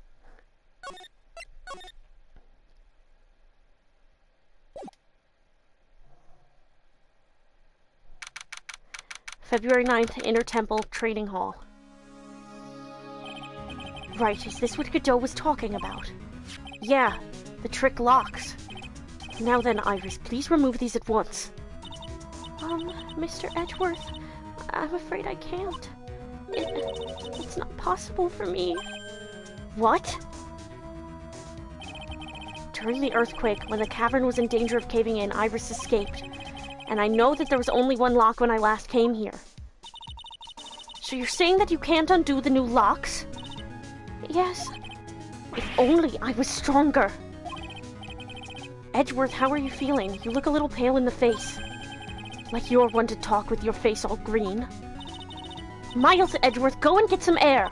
[SPEAKER 1] February 9th, Inner Temple Training Hall. Right, is this what Godot was talking about? Yeah, the trick locks. Now then, Iris, please remove these at once. Mr. Edgeworth, I'm afraid I can't. It's not possible for me. What? During the earthquake, when the cavern was in danger of caving in, Iris escaped. And I know that there was only one lock when I last came here. So you're saying that you can't undo the new locks? Yes. If only I was stronger. Edgeworth, how are you feeling? You look a little pale in the face. Like you're one to talk with your face all green. Miles Edgeworth, go and get some air.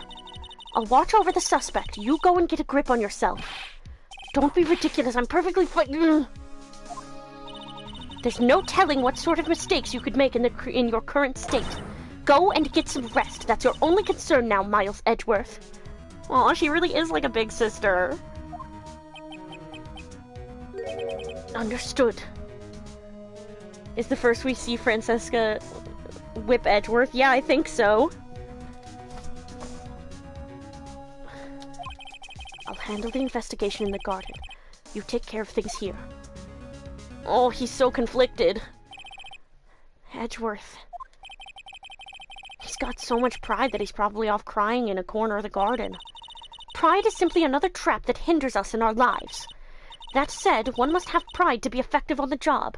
[SPEAKER 1] I'll watch over the suspect. You go and get a grip on yourself. Don't be ridiculous. I'm perfectly fine. There's no telling what sort of mistakes you could make in your current state. Go and get some rest. That's your only concern now, Miles Edgeworth. Aw, she really is like a big sister. Understood. Is the first we see Francesca whip Edgeworth? Yeah, I think so. I'll handle the investigation in the garden. You take care of things here. Oh, he's so conflicted. Edgeworth. He's got so much pride that he's probably off crying in a corner of the garden. Pride is simply another trap that hinders us in our lives. That said, one must have pride to be effective on the job.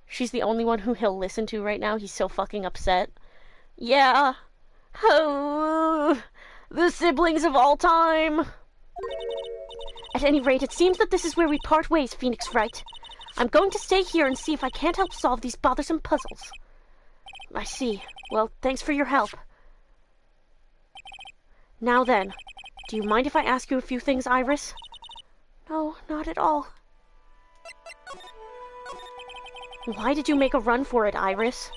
[SPEAKER 1] She's the only one who he'll listen to right now. He's so fucking upset. Yeah. Oh, the siblings of all time. At any rate, it seems that this is where we part ways, Phoenix Wright. I'm going to stay here and see if I can't help solve these bothersome puzzles. I see. Well, thanks for your help. Now then, do you mind if I ask you a few things, Iris? No, not at all. Why did you make a run for it, Iris?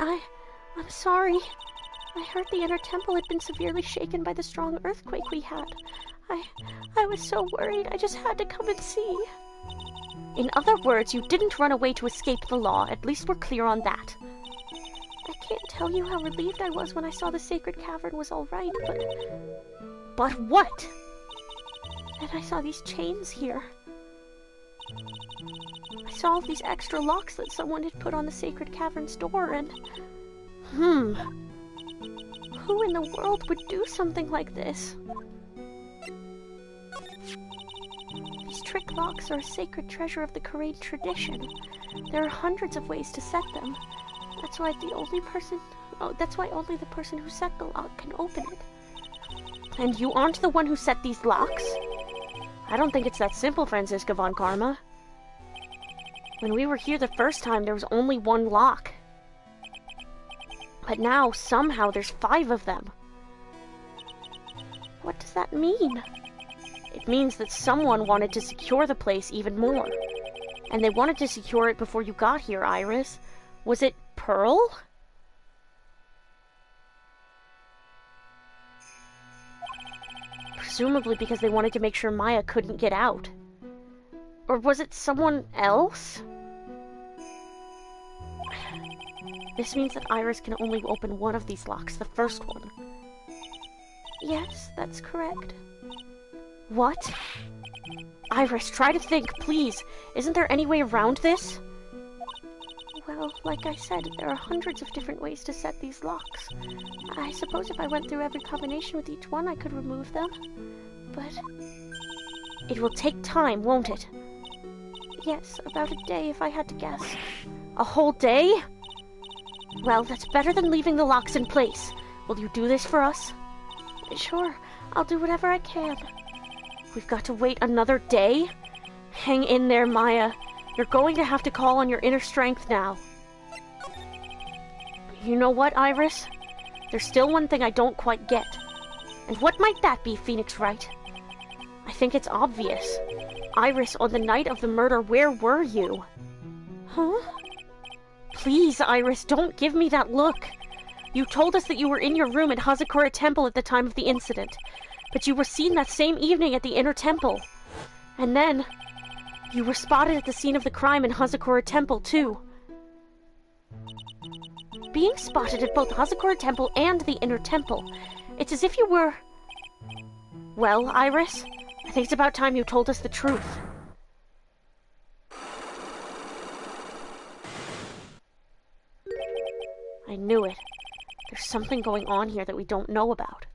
[SPEAKER 1] I'm sorry. I heard the inner temple had been severely shaken by the strong earthquake we had. I was so worried, I just had to come and see. In other words, you didn't run away to escape the law. At least we're clear on that. I can't tell you how relieved I was when I saw the sacred cavern was all right, but... But what? Then I saw these chains here. I saw all these extra locks that someone had put on the sacred cavern's door, and... Who in the world would do something like this? These trick locks are a sacred treasure of the Karain tradition. There are hundreds of ways to set them. That's why only the person who set the lock can open it. And you aren't the one who set these locks? I don't think it's that simple, Franziska von Karma. When we were here the first time, there was only one lock. But now, somehow, there's 5 of them. What does that mean? It means that someone wanted to secure the place even more. And they wanted to secure it before you got here, Iris. Was it Pearl? Presumably because they wanted to make sure Maya couldn't get out. Or was it someone else? This means that Iris can only open one of these locks, the first one. Yes, that's correct. What? Iris, try to think, please. Isn't there any way around this? Well, like I said, there are hundreds of different ways to set these locks. I suppose if I went through every combination with each one, I could remove them. But... it will take time, won't it? Yes, about a day if I had to guess. A whole day? Well, that's better than leaving the locks in place. Will you do this for us? Sure, I'll do whatever I can. We've got to wait another day? Hang in there, Maya. You're going to have to call on your inner strength now. You know what, Iris? There's still one thing I don't quite get. And what might that be, Phoenix Wright? I think it's obvious. Iris, on the night of the murder, where were you? Huh? Please, Iris, don't give me that look. You told us that you were in your room at Hazakura Temple at the time of the incident, but you were seen that same evening at the Inner Temple. And then, you were spotted at the scene of the crime in Hazakura Temple, too. Being spotted at both Hazakura Temple and the Inner Temple, it's as if you were... Well, Iris, I think it's about time you told us the truth. I knew it. There's something going on here that we don't know about.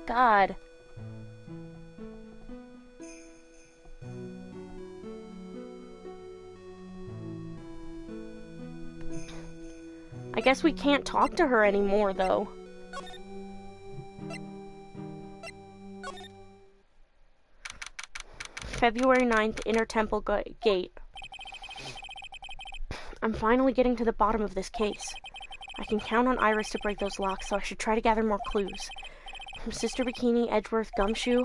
[SPEAKER 1] God. I guess we can't talk to her anymore, though. February 9th, Inner Temple Gate. I'm finally getting to the bottom of this case. I can count on Iris to break those locks, so I should try to gather more clues. From Sister Bikini, Edgeworth, Gumshoe,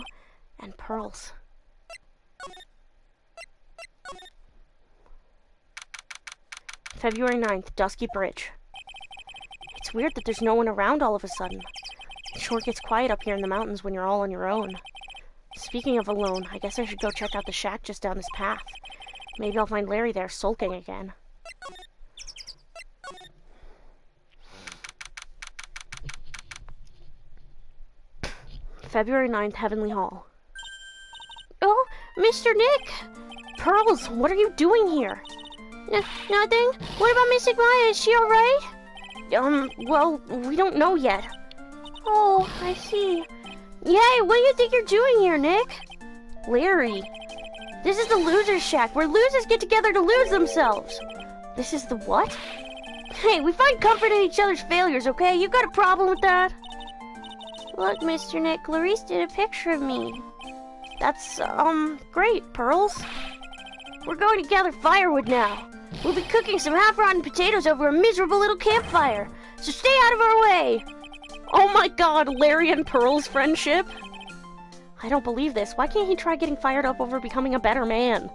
[SPEAKER 1] and Pearls. February 9th, Dusky Bridge. It's weird that there's no one around all of a sudden. It sure gets quiet up here in the mountains when you're all on your own. Speaking of alone, I guess I should go check out the shack just down this path. Maybe I'll find Larry there sulking again. February 9th, Heavenly Hall. Oh, Mr. Nick! Pearls, what are you doing here? Nothing. What about Miss Maya? Is she alright? Well, we don't know yet. Oh, I see. Yay, what do you think you're doing here, Nick? Larry, this is the Loser's Shack, where losers get together to lose themselves. This is the what? Hey, we find comfort in each other's failures, okay? You got a problem with that? Look, Mr. Nick, Clarice did a picture of me. That's, great, Pearls. We're going to gather firewood now. We'll be cooking some half-rotten potatoes over a miserable little campfire, so stay out of our way. Oh my god, Larry and Pearl's friendship? I don't believe this. Why can't he try getting fired up over becoming a better man?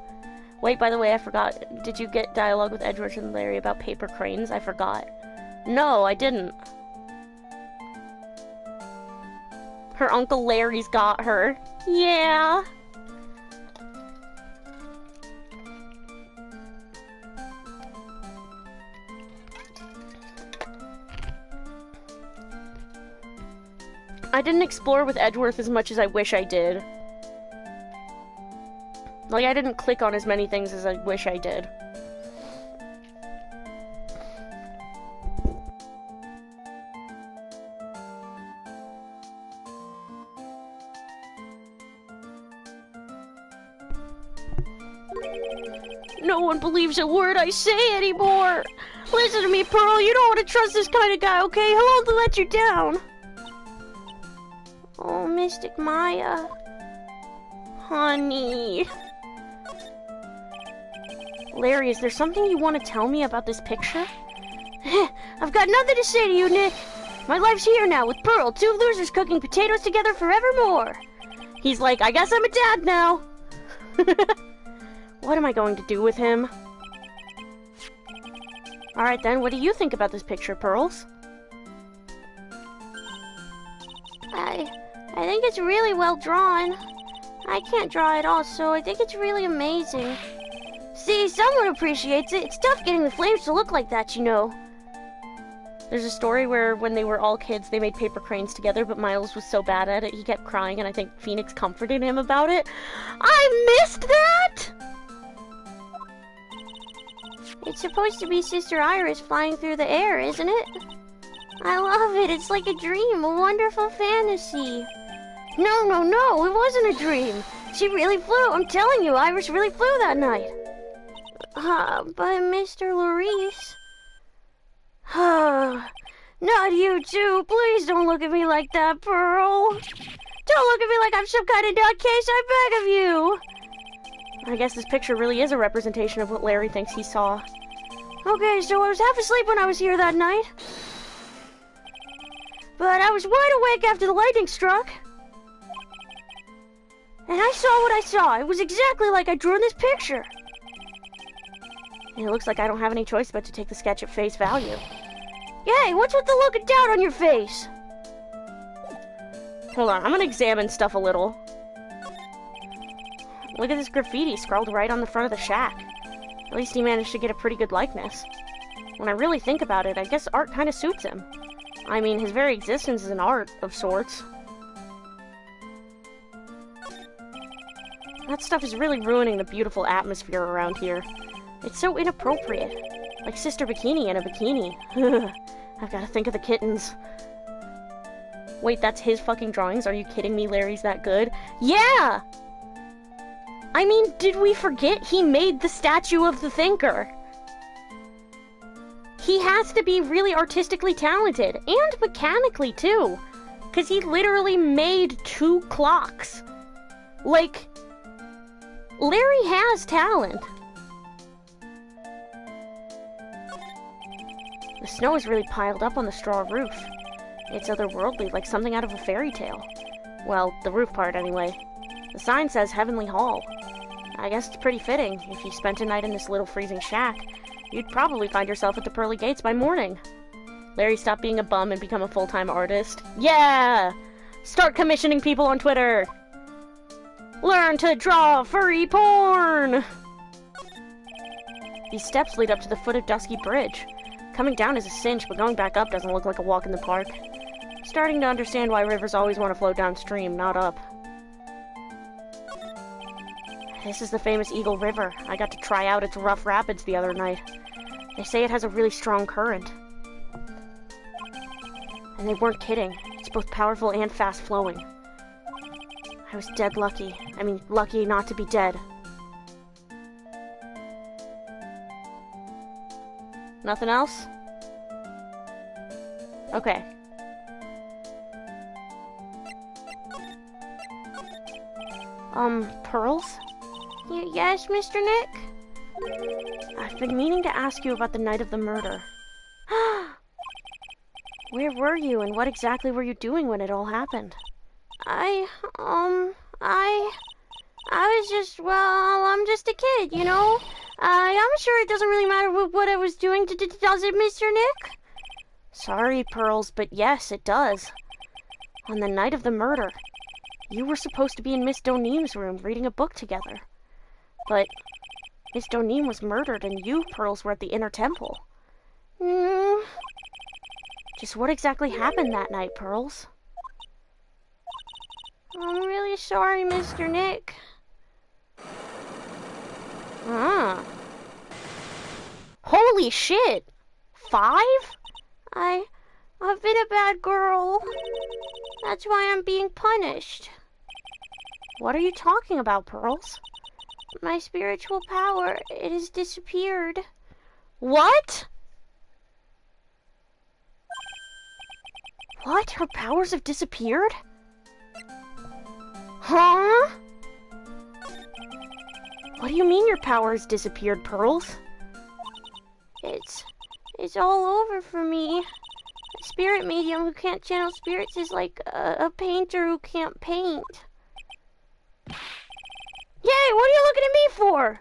[SPEAKER 1] Wait, by the way, I forgot. Did you get dialogue with Edward and Larry about paper cranes? I forgot. No, I didn't. Her Uncle Larry's got her. Yeah. I didn't explore with Edgeworth as much as I wish I did. Like, I didn't click on as many things as I wish I did. No one believes a word I say anymore. Listen to me, Pearl. You don't want to trust this kind of guy, okay? He'll only let you down. Oh, Mystic Maya. Honey. Larry, is there something you want to tell me about this picture? I've got nothing to say to you, Nick. My life's here now with Pearl, two losers cooking potatoes together forevermore. He's like, I guess I'm a dad now. What am I going to do with him? Alright then, what do you think about this picture, Pearls? I think it's really well drawn. I can't draw at all, so I think it's really amazing. See, someone appreciates it. It's tough getting the flames to look like that, you know. There's a story where when they were all kids, they made paper cranes together, but Miles was so bad at it, he kept crying, and I think Phoenix comforted him about it. I missed that! It's supposed to be Sister Iris flying through the air, isn't it? I love it. It's like a dream, a wonderful fantasy. No, it wasn't a dream. She really flew. I'm telling you, Iris really flew that night. But Mr. Larice... Not you too. Please don't look at me like that, Pearl. Don't look at me like I'm some kind of nutcase, I beg of you. I guess this picture really is a representation of what Larry thinks he saw. Okay, so I was half asleep when I was here that night. But I was wide awake after the lightning struck. And I saw what I saw. It was exactly like I drew in this picture. And it looks like I don't have any choice but to take the sketch at face value. Yay, what's with the look of doubt on your face? Hold on, I'm gonna examine stuff a little. Look at this graffiti scrawled right on the front of the shack. At least he managed to get a pretty good likeness. When I really think about it, I guess art kind of suits him. I mean, his very existence is an art of sorts. That stuff is really ruining the beautiful atmosphere around here. It's so inappropriate. Like Sister Bikini in a bikini. I've got to think of the kittens. Wait, that's his fucking drawings? Are you kidding me? Larry's that good? Yeah! I mean, did we forget he made the statue of the thinker? He has to be really artistically talented, and mechanically too, because he literally made 2 clocks. Like, Larry has talent. The snow is really piled up on the straw roof. It's otherworldly, like something out of a fairy tale. Well, the roof part anyway. The sign says Heavenly Hall. I guess it's pretty fitting. If you spent a night in this little freezing shack, you'd probably find yourself at the pearly gates by morning. Larry, stop being a bum and become a full-time artist. Yeah! Start commissioning people on Twitter! Learn to draw furry porn! These steps lead up to the foot of Dusky Bridge. Coming down is a cinch, but going back up doesn't look like a walk in the park. Starting to understand why rivers always want to flow downstream, not up. This is the famous Eagle River. I got to try out its rough rapids the other night. They say it has a really strong current. And they weren't kidding. It's both powerful and fast-flowing. I was dead lucky. I mean, lucky not to be dead. Nothing else? Okay. Pearls? Yes, Mr. Nick? I've been meaning to ask you about the night of the murder. Where were you, and what exactly were you doing when it all happened? I was just, well, I'm just a kid, you know? I'm sure it doesn't really matter what I was doing, does it, Mr. Nick? Sorry, Pearls, but yes, it does. On the night of the murder, you were supposed to be in Miss Doneem's room reading a book together. But Miss Doneem was murdered, and you, Pearls, were at the Inner Temple. Just what exactly happened that night, Pearls? I'm really sorry, Mr. Nick. Holy shit! 5? I've been a bad girl. That's why I'm being punished. What are you talking about, Pearls? My spiritual power, it has disappeared. What? What? Her powers have disappeared? Huh? What do you mean your power has disappeared, Pearls? It's all over for me. A spirit medium who can't channel spirits is like a painter who can't paint. Yay, what are you looking at me for?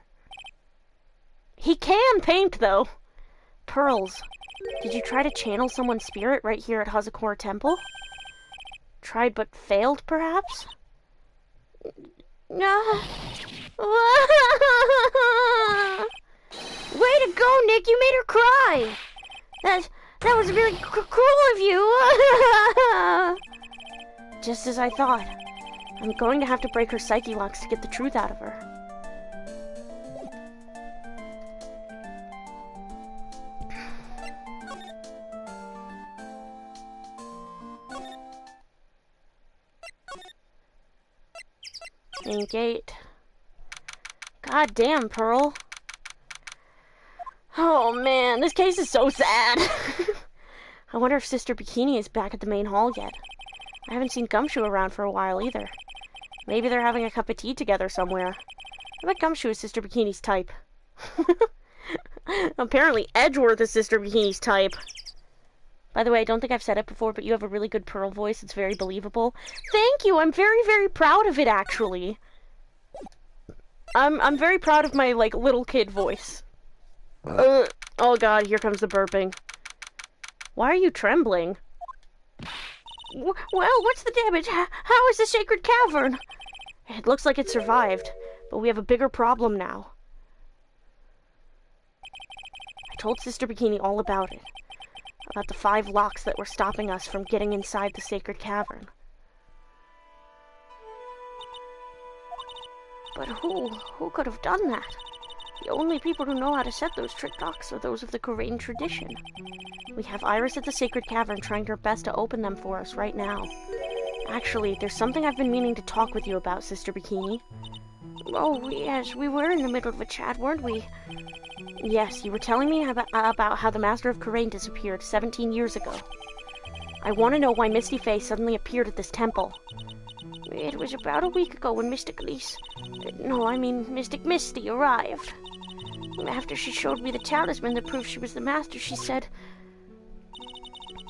[SPEAKER 1] He can paint, though. Pearls, did you try to channel someone's spirit right here at Hazakor Temple? Tried but failed, perhaps? No. Way to go, Nick! You made her cry! That was really cruel of you! Just as I thought. I'm going to have to break her psyche locks to get the truth out of her. Main gate. God damn, Pearl. Oh man, this case is so sad. I wonder if Sister Bikini is back at the main hall yet. I haven't seen Gumshoe around for a while either. Maybe they're having a cup of tea together somewhere. I bet Gumshoe is Sister Bikini's type. Apparently Edgeworth is Sister Bikini's type. By the way, I don't think I've said it before, but you have a really good Pearl voice. It's very believable. Thank you! I'm very, very proud of it, actually. I'm very proud of my, like, little kid voice. Oh god, here comes the burping. Why are you trembling? Well, what's the damage? How is the sacred cavern? It looks like it survived, but we have a bigger problem now. I told Sister Bikini all about it. About the 5 locks that were stopping us from getting inside the sacred cavern. But who could have done that? The only people who know how to set those trick locks are those of the Korean tradition. We have Iris at the sacred cavern trying her best to open them for us right now. Actually, there's something I've been meaning to talk with you about, Sister Bikini. Oh, yes, we were in the middle of a chat, weren't we? Yes, you were telling me about how the Master of Korean disappeared 17 years ago. I want to know why Misty Face suddenly appeared at this temple. It was about a week ago when Mystic Elise... No, I mean Mystic Misty arrived. After she showed me the talisman that proved she was the Master, she said...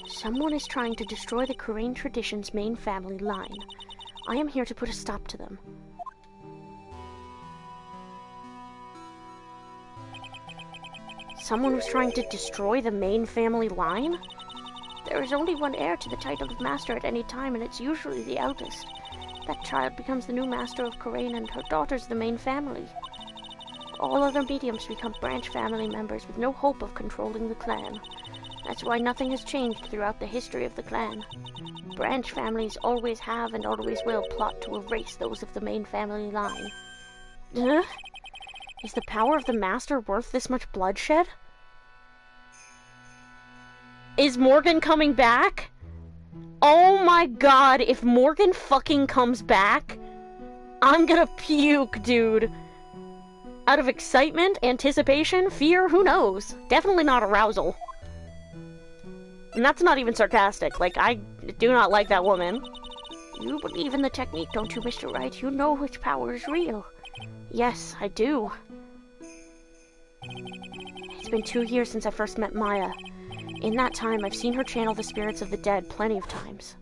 [SPEAKER 1] Someone is trying to destroy the Korean tradition's main family line. I am here to put a stop to them. Someone was trying to destroy the main family line? There is only one heir to the title of Master at any time, and it's usually the eldest. That child becomes the new Master of Korean, and her daughter's the main family. All other mediums become branch family members with no hope of controlling the clan. That's why nothing has changed throughout the history of the clan. Branch families always have and always will plot to erase those of the main family line. Is the power of the Master worth this much bloodshed? Is Morgan coming back? Oh my god, if Morgan fucking comes back, I'm gonna puke, dude. Out of excitement, anticipation, fear, who knows? Definitely not arousal. And that's not even sarcastic. Like, I do not like that woman. You believe in the technique, don't you, Mr. Wright? You know which power is real. Yes, I do. It's been 2 years since I first met Maya. In that time, I've seen her channel the spirits of the dead plenty of times.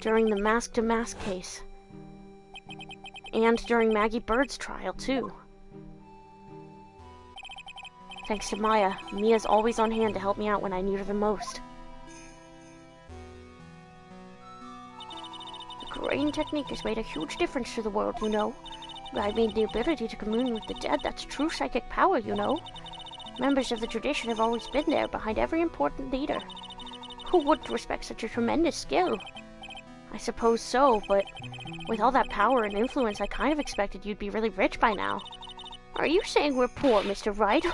[SPEAKER 1] During the mask-to-mask case. And during Maggie Bird's trial, too. Thanks to Maya, Mia's always on hand to help me out when I need her the most. The Korean technique has made a huge difference to the world, you know. I mean, the ability to commune with the dead, that's true psychic power, you know. Members of the tradition have always been there, behind every important leader. Who wouldn't respect such a tremendous skill? I suppose so, but with all that power and influence, I kind of expected you'd be really rich by now. Are you saying we're poor, Mr. Wright?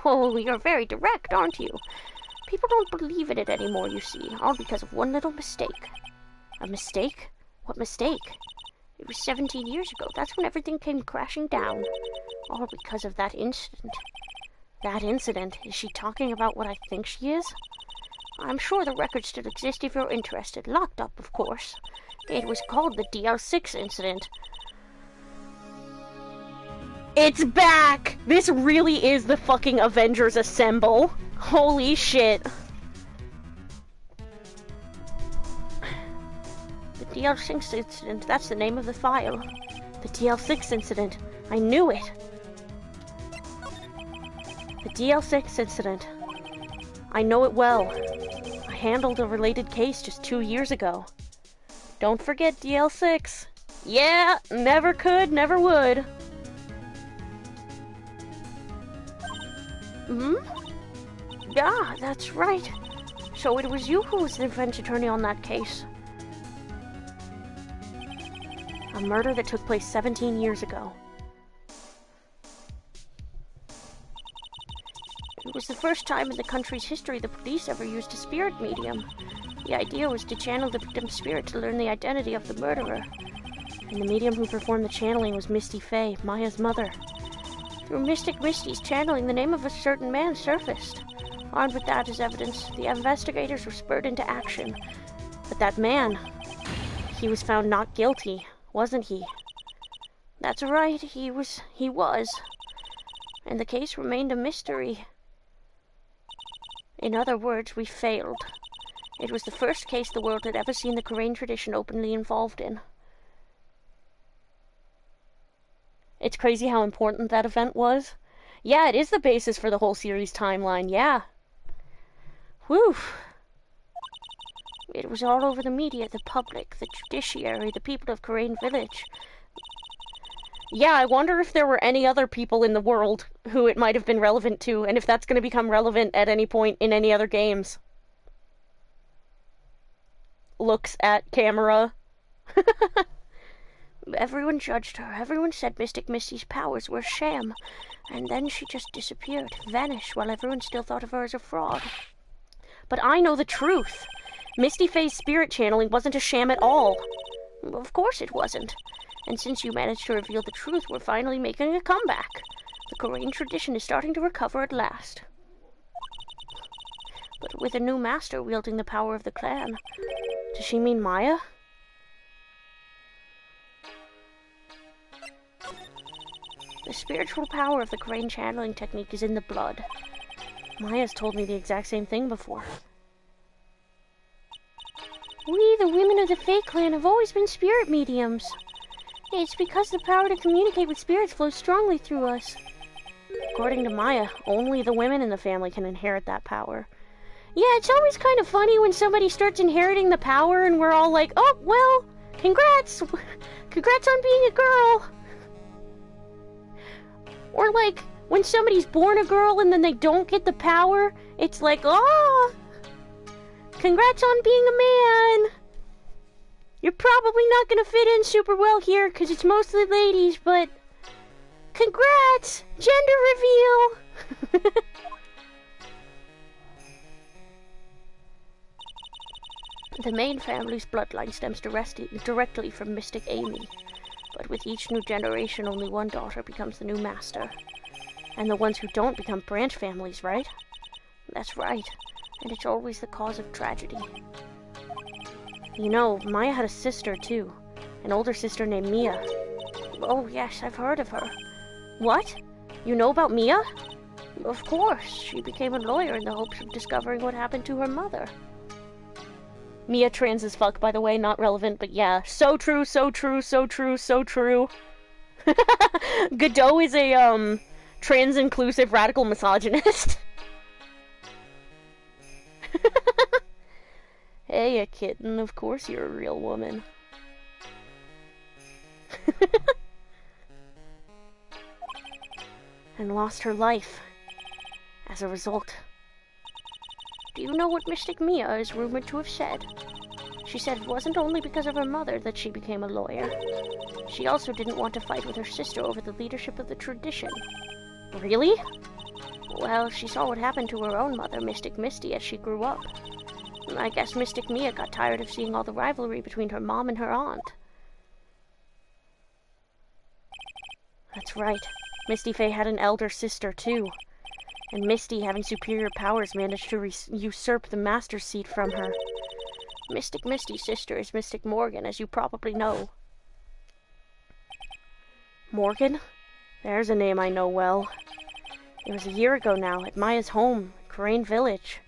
[SPEAKER 1] Oh, you're very direct, aren't you? People don't believe in it anymore, you see, all because of one little mistake. A mistake? What mistake? It was 17 years ago. That's when everything came crashing down. All because of that incident. That incident? Is she talking about what I think she is? I'm sure the records still exist if you're interested. Locked up, of course. It was called the DL6 incident. It's back! This really is the fucking Avengers Assemble. Holy shit. The DL6 incident, that's the name of the file. The DL6 incident. I knew it. The DL6 incident. I know it well. I handled a related case just 2 years ago. Don't forget DL6. Yeah, never could, never would. Yeah, that's right. So it was you who was the defense attorney on that case. A murder that took place 17 years ago. It was the first time in the country's history the police ever used a spirit medium. The idea was to channel the victim's spirit to learn the identity of the murderer. And the medium who performed the channeling was Misty Faye, Maya's mother. Through Mystic Misty's channeling, the name of a certain man surfaced. Armed with that as evidence, the investigators were spurred into action. But that man, he was found not guilty, wasn't he? That's right, he was. And the case remained a mystery. In other words, we failed. It was the first case the world had ever seen the Korean tradition openly involved in. It's crazy how important that event was. Yeah, it is the basis for the whole series timeline, yeah. Whew. It was all over the media, the public, the judiciary, the people of Korean Village. Yeah, I wonder if there were any other people in the world who it might have been relevant to, and if that's going to become relevant at any point in any other games. Looks at camera. Everyone judged her. Everyone said Mystic Misty's powers were a sham. And then she just disappeared, vanished, while everyone still thought of her as a fraud. But I know the truth. Misty Faye's spirit channeling wasn't a sham at all. Of course it wasn't. And since you managed to reveal the truth, we're finally making a comeback. The Korean tradition is starting to recover at last. But with a new master wielding the power of the clan. Does she mean Maya? The spiritual power of the Korean channeling technique is in the blood. Maya's told me the exact same thing before. We, the women of the Fae clan, have always been spirit mediums. It's because the power to communicate with spirits flows strongly through us. According to Maya, only the women in the family can inherit that power. Yeah, it's always kind of funny when somebody starts inheriting the power and we're all like, oh, well, congrats! Congrats on being a girl! Or like, when somebody's born a girl and then they don't get the power, it's like, oh! Congrats on being a man! You're probably not gonna fit in super well here because it's mostly ladies, but congrats! Gender reveal! The main family's bloodline stems directly from Mystic Amy, but with each new generation only one daughter becomes the new master. And the ones who don't become branch families, right? That's right, and it's always the cause of tragedy. You know, Maya had a sister too, an older sister named Mia. Oh yes, I've heard of her. What? You know about Mia? Of course, she became a lawyer in the hopes of discovering what happened to her mother. Mia trans as fuck, by the way, not relevant, but yeah. So true, so true, so true, so true. Godot is a, trans-inclusive radical misogynist. Hey, a kitten, of course you're a real woman. And lost her life as a result. Do you know what Mystic Mia is rumored to have said? She said it wasn't only because of her mother that she became a lawyer. She also didn't want to fight with her sister over the leadership of the tradition. Really? Well, she saw what happened to her own mother, Mystic Misty, as she grew up. I guess Mystic Mia got tired of seeing all the rivalry between her mom and her aunt. That's right. Misty Faye had an elder sister, too. And Misty, having superior powers, managed to usurp the master's seat from her. Mystic Misty's sister is Mystic Morgan, as you probably know. Morgan? There's a name I know well. It was a year ago now, at Maya's home, Crane Village.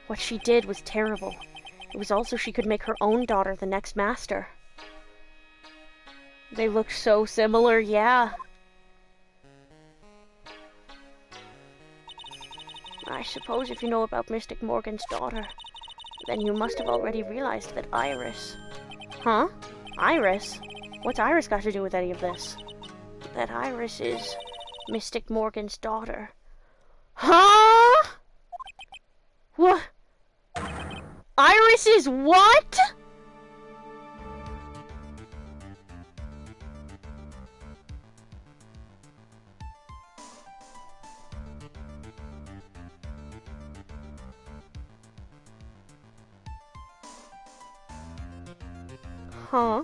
[SPEAKER 1] What she did was terrible. It was also she could make her own daughter the next master. They look so similar, yeah. I suppose if you know about Mystic Morgan's daughter, then you must have already realized that Iris... Huh? Iris? What's Iris got to do with any of this? That Iris is Mystic Morgan's daughter. Huh? What? Iris is what? Huh?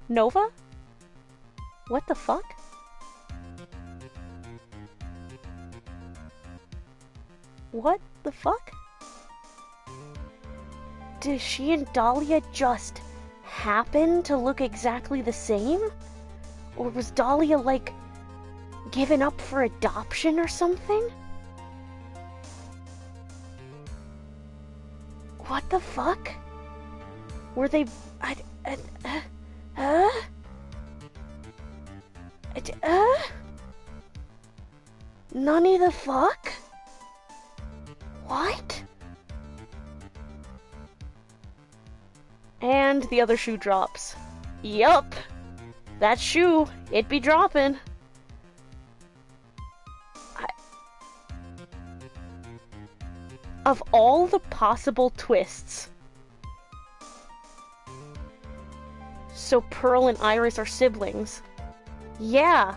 [SPEAKER 1] Nova? What the fuck? What the fuck? Does she and Dahlia just happen to look exactly the same? Or was Dahlia, like, given up for adoption or something? What the fuck? Were they... Nani the fuck? What? And the other shoe drops. Yup. That shoe, it be dropping. Of all the possible twists... So Pearl and Iris are siblings. Yeah.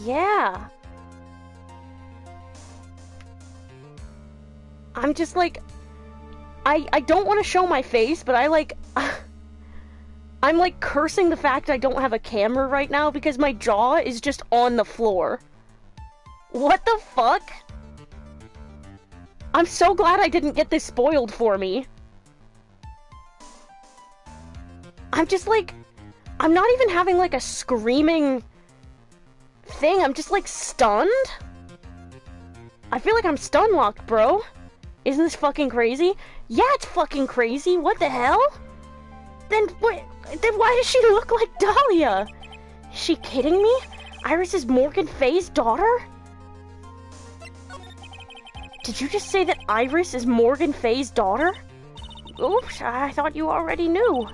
[SPEAKER 1] Yeah. I'm just like... I don't want to show my face, but I like... I'm like cursing the fact I don't have a camera right now because my jaw is just on the floor. What the fuck? I'm so glad I didn't get this spoiled for me. I'm just like... I'm not even having like a screaming thing. I'm just like stunned. I feel like I'm stun locked, bro. Isn't this fucking crazy? Yeah, it's fucking crazy. What the hell? Then why does she look like Dahlia? Is she kidding me? Iris is Morgan Faye's daughter? Did you just say that Iris is Morgan Faye's daughter? Oops, I thought you already knew.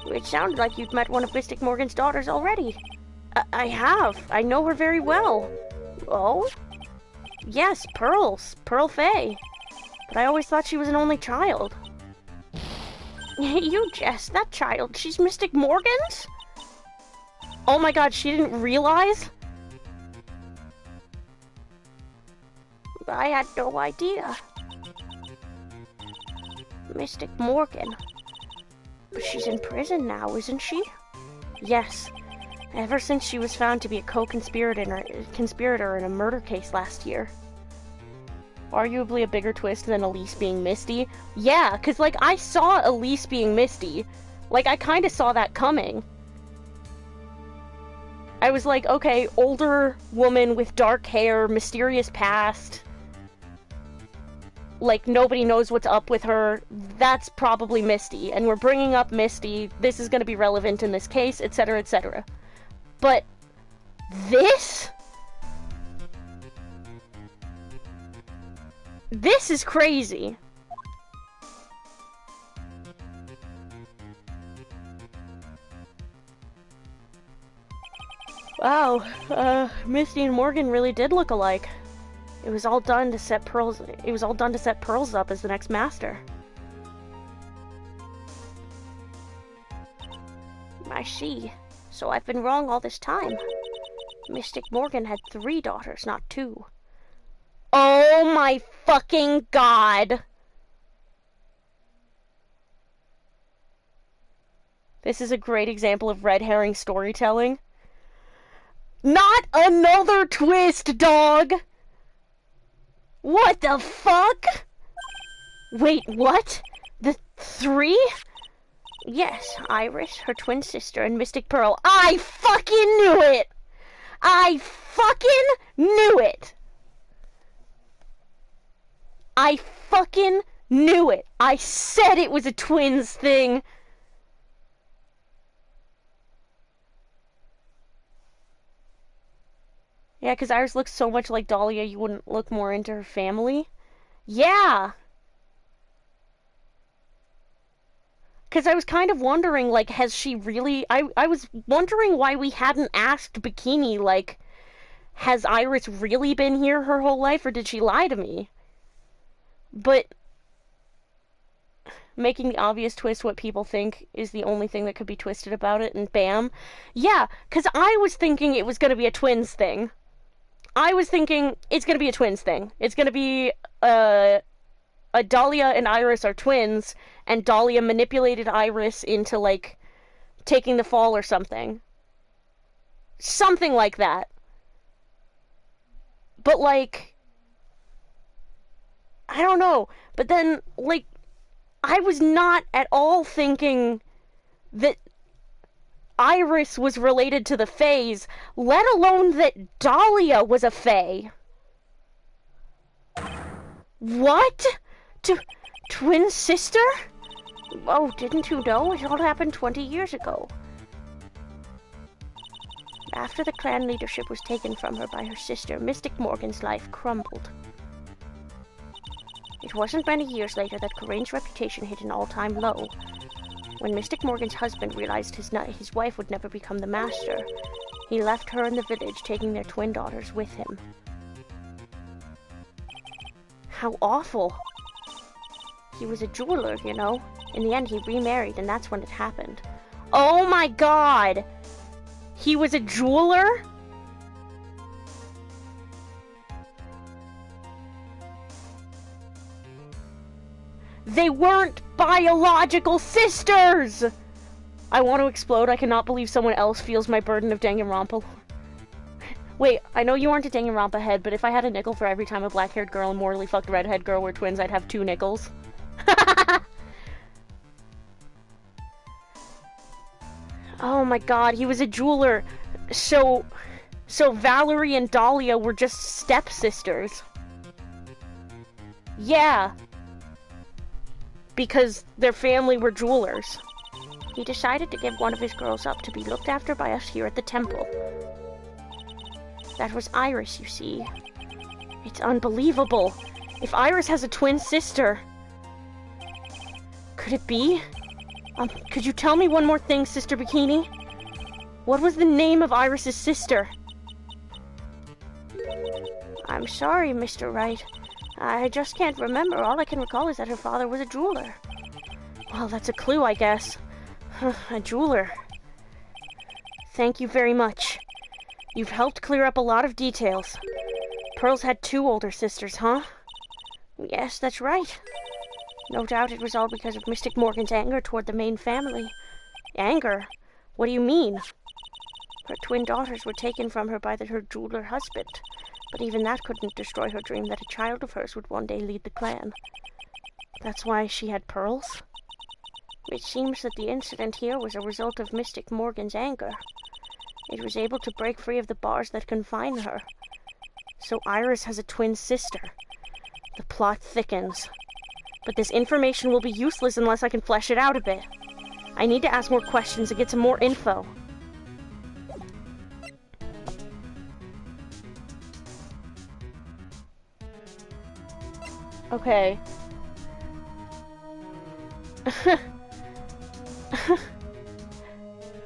[SPEAKER 1] It sounded like you'd met one of Mystic Morgan's daughters already. I have. I know her very well. Oh? Yes, Pearl Faye. But I always thought she was an only child. You jest, that child, she's Mystic Morgan's? Oh my god, she didn't realize? I had no idea. Mystic Morgan. But she's in prison now, isn't she? Yes. Ever since she was found to be a conspirator in a murder case last year. Arguably a bigger twist than Elise being Misty. Yeah, because, like, I saw Elise being Misty. Like, I kind of saw that coming. I was like, okay, older woman with dark hair, mysterious past. Like, nobody knows what's up with her. That's probably Misty. And we're bringing up Misty. This is going to be relevant in this case, etc., etc. But this? This is crazy. Wow, Misty and Morgan really did look alike. It was all done to set Pearls up as the next master. I see. So I've been wrong all this time. Mystic Morgan had 3 daughters, not 2. Oh my fucking god! This is a great example of red herring storytelling. Not another twist, dog! What the fuck? Wait, what? The 3? Yes, Iris, her twin sister, and Mystic Pearl. I fucking knew it! I fucking knew it! I fucking knew it! I said it was a twins thing! Yeah, because Iris looks so much like Dahlia, you wouldn't look more into her family. Yeah! Because I was kind of wondering, like, has she really... I was wondering why we hadn't asked Bikini, like, has Iris really been here her whole life, or did she lie to me? But making the obvious twist what people think is the only thing that could be twisted about it, and bam. Yeah, because I was thinking it was going to be a twins thing. I was thinking it's going to be a twins thing. It's going to be, Dahlia and Iris are twins, and Dahlia manipulated Iris into, like, taking the fall or something. Something like that. But, like, I don't know. But then, like, I was not at all thinking that Iris was related to the Fays, let alone that Dahlia was a Fae. What? Twin sister? Oh, didn't you know? It all happened 20 years ago. After the clan leadership was taken from her by her sister, Mystic Morgan's life crumbled. It wasn't many years later that Corain's reputation hit an all-time low. When Mystic Morgan's husband realized his wife would never become the master, he left her in the village, taking their twin daughters with him. How awful. He was a jeweler, you know. In the end, he remarried, and that's when it happened. Oh my god! He was a jeweler? They weren't biological sisters! I want to explode. I cannot believe someone else feels my burden of Danganronpa. Wait, I know you aren't a Danganronpa head, but if I had a nickel for every time a black-haired girl and mortally fucked redhead girl were twins, I'd have 2 nickels. Oh my god, he was a jeweler. So Valerie and Dahlia were just stepsisters. Yeah. Because their family were jewelers. He decided to give one of his girls up to be looked after by us here at the temple. That was Iris, you see. It's unbelievable. If Iris has a twin sister... Could it be? Could you tell me one more thing, Sister Bikini? What was the name of Iris's sister? I'm sorry, Mr. Wright. I just can't remember. All I can recall is that her father was a jeweler. Well, that's a clue, I guess. A jeweler. Thank you very much. You've helped clear up a lot of details. Pearl's had 2 older sisters, huh? Yes, that's right. No doubt it was all because of Mystic Morgan's anger toward the main family. Anger? What do you mean? Her twin daughters were taken from her by her jeweler husband, but even that couldn't destroy her dream that a child of hers would one day lead the clan. That's why she had pearls? It seems that the incident here was a result of Mystic Morgan's anger. It was able to break free of the bars that confine her. So Iris has a twin sister. The plot thickens. But this information will be useless unless I can flesh it out a bit. I need to ask more questions and get some more info. Okay.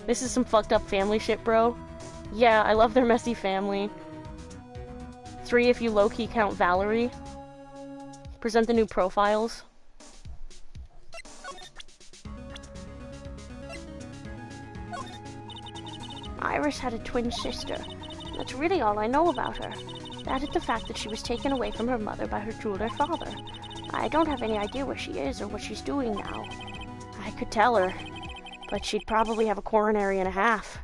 [SPEAKER 1] This is some fucked up family shit, bro. Yeah, I love their messy family. 3 if you low-key count Valerie. Present the new profiles. Iris had a twin sister. That's really all I know about her. That is the fact that she was taken away from her mother by her jeweler father. I don't have any idea where she is or what she's doing now. I could tell her, but she'd probably have a coronary and a half.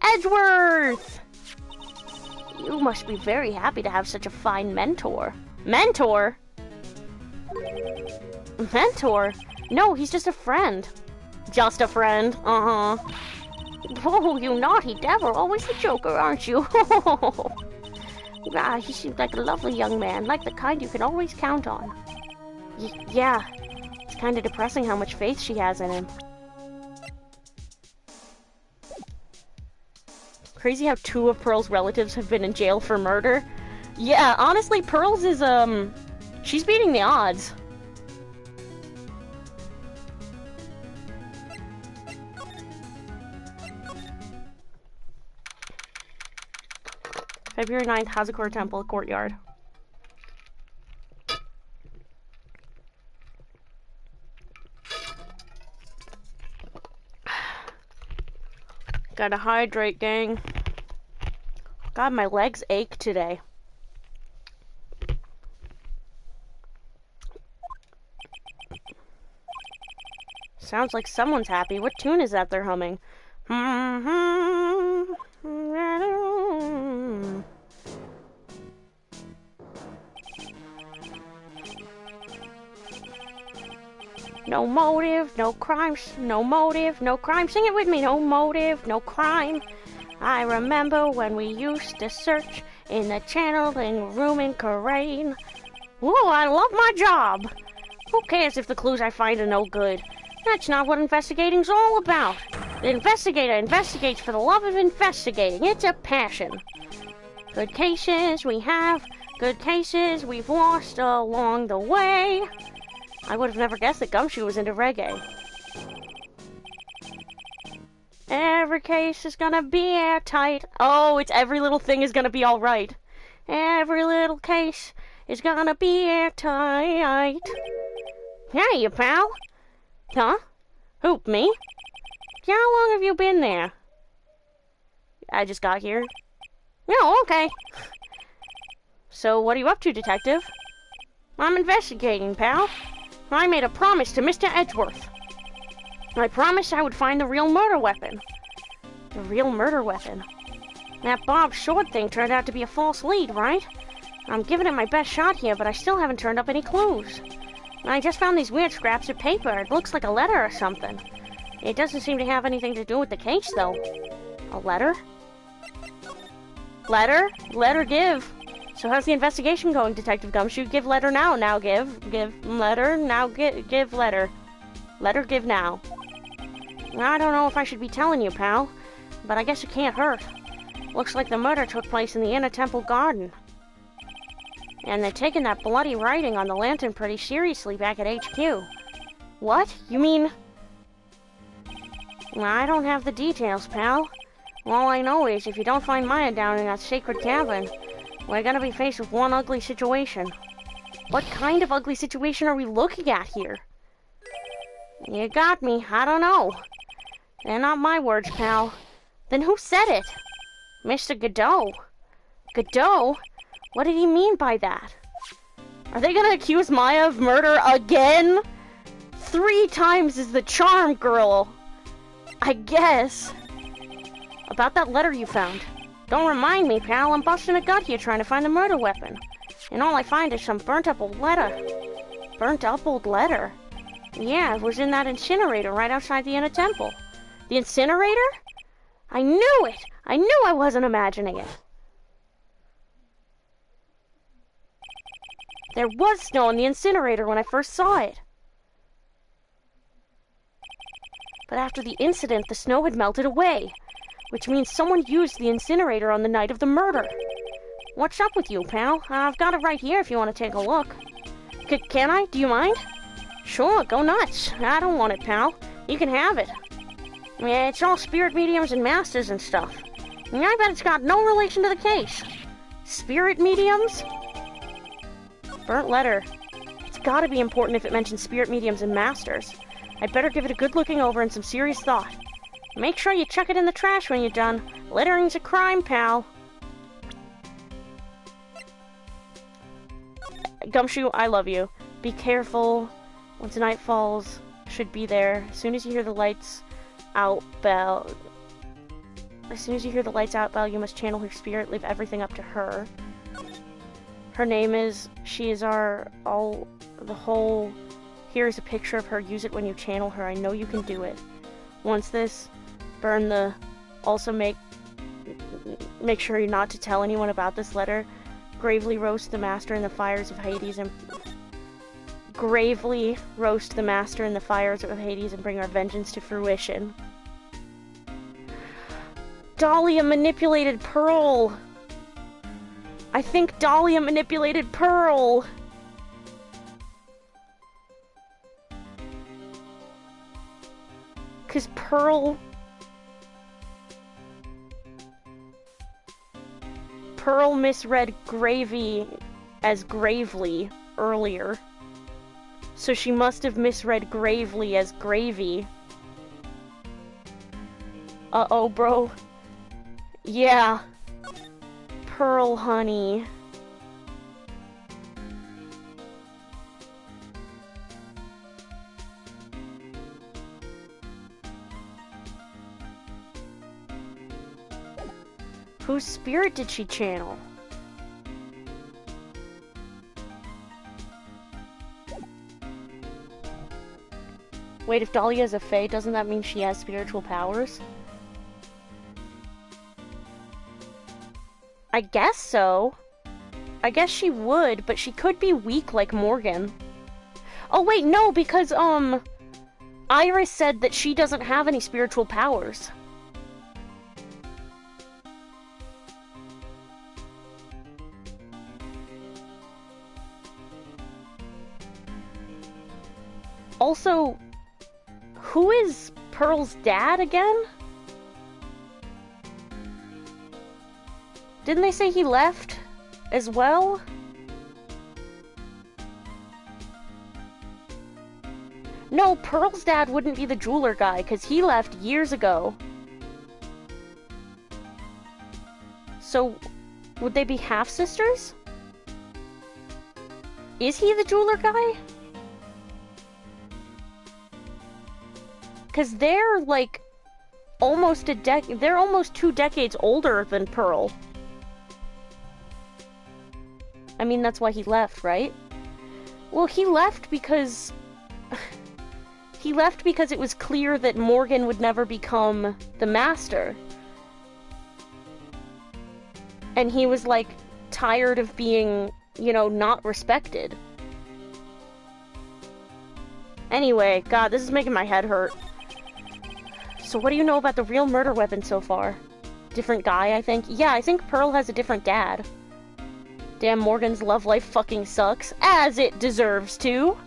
[SPEAKER 1] Edgeworth! You must be very happy to have such a fine mentor. Mentor? Mentor? No, he's just a friend. Just a friend, uh-huh. Oh, you naughty devil, always the joker, aren't you? Ah, he seems like a lovely young man, like the kind you can always count on. Yeah, it's kind of depressing how much faith she has in him. Crazy how 2 of Pearl's relatives have been in jail for murder. Yeah, honestly, Pearl's is, she's beating the odds. February 9th, Hazakor Temple, Courtyard. Gotta hydrate, gang. God, my legs ache today. Sounds like someone's happy. What tune is that they're humming? No motive, no crimes, no motive, no crime. Sing it with me. No motive, no crime. I remember when we used to search in the channeling room in Karain. Whoa, I love my job. Who cares if the clues I find are no good? That's not what investigating's all about. The investigator investigates for the love of investigating. It's a passion. Good cases we have, good cases we've lost along the way. I would have never guessed that Gumshoe was into reggae. Every case is gonna be airtight. Oh, it's every little thing is gonna be alright. Every little case is gonna be airtight. Hey, you pal. Huh? Who, me? How long have you been there? I just got here. Oh, okay. So, what are you up to, detective? I'm investigating, pal. I made a promise to Mr. Edgeworth. I promised I would find the real murder weapon. The real murder weapon? That Bob Short thing turned out to be a false lead, right? I'm giving it my best shot here, but I still haven't turned up any clues. I just found these weird scraps of paper. It looks like a letter or something. It doesn't seem to have anything to do with the case, though. A letter? Letter? Letter give. So how's the investigation going, Detective Gumshoe? Give letter now. Now give. Give letter. Now give letter. Letter give now. I don't know if I should be telling you, pal, but I guess it can't hurt. Looks like the murder took place in the Inner Temple Garden. And they're taking that bloody writing on the lantern pretty seriously back at HQ. What? You mean... I don't have the details, pal. All I know is if you don't find Maya down in that sacred cavern, we're gonna be faced with one ugly situation. What kind of ugly situation are we looking at here? You got me. I don't know. They're not my words, pal. Then who said it? Mr. Godot. Godot? What did he mean by that? Are they gonna accuse Maya of murder again? 3 times is the charm, girl. I guess. About that letter you found. Don't remind me, pal. I'm busting a gut here trying to find the murder weapon. And all I find is some burnt up old letter. Burnt up old letter? Yeah, it was in that incinerator right outside the inner temple. The incinerator? I knew it! I knew I wasn't imagining it. There was snow in the incinerator when I first saw it. But after the incident, the snow had melted away, which means someone used the incinerator on the night of the murder. What's up with you, pal? I've got it right here if you want to take a look. Can I? Do you mind? Sure, go nuts. I don't want it, pal. You can have it. Yeah, it's all spirit mediums and masters and stuff. And I bet it's got no relation to the case. Spirit mediums? Burnt letter. It's gotta be important if it mentions spirit mediums and masters. I'd better give it a good looking over and some serious thought. Make sure you chuck it in the trash when you're done. Littering's a crime, pal. Gumshoe, I love you. Be careful. Once night falls, should be there. As soon as you hear the lights out bell. As soon as you hear the lights out bell, you must channel her spirit. Leave everything up to her. Her name is. She is our all. The whole. Here is a picture of her. Use it when you channel her. I know you can do it. Once this, burn the. Also make sure you're not to tell anyone about this letter. Gravely roast the master in the fires of Hades and gravely roast the master in the fires of Hades and bring our vengeance to fruition. Dahlia manipulated Pearl. I think Dahlia manipulated Pearl. Cause Pearl misread gravy as gravely earlier. So she must have misread gravely as gravy. Uh-oh, bro. Yeah. Pearl, honey. Whose spirit did she channel? Wait, if Dahlia is a fae, doesn't that mean she has spiritual powers? I guess so. I guess she would, but she could be weak like Morgan. Oh wait, no, because, Iris said that she doesn't have any spiritual powers. Also, who is Pearl's dad again? Didn't they say he left as well? No, Pearl's dad wouldn't be the jeweler guy, because he left years ago. So, would they be half-sisters? Is he the jeweler guy? Because they're, like, almost they're almost 2 decades older than Pearl. I mean, that's why he left, right? Well, he left because... he left because it was clear that Morgan would never become the master. And he was, like, tired of being, you know, not respected. Anyway, God, this is making my head hurt. So what do you know about the real murder weapon so far? Different guy, I think? Yeah, I think Pearl has a different dad. Damn, Morgan's love life fucking sucks. As it deserves to!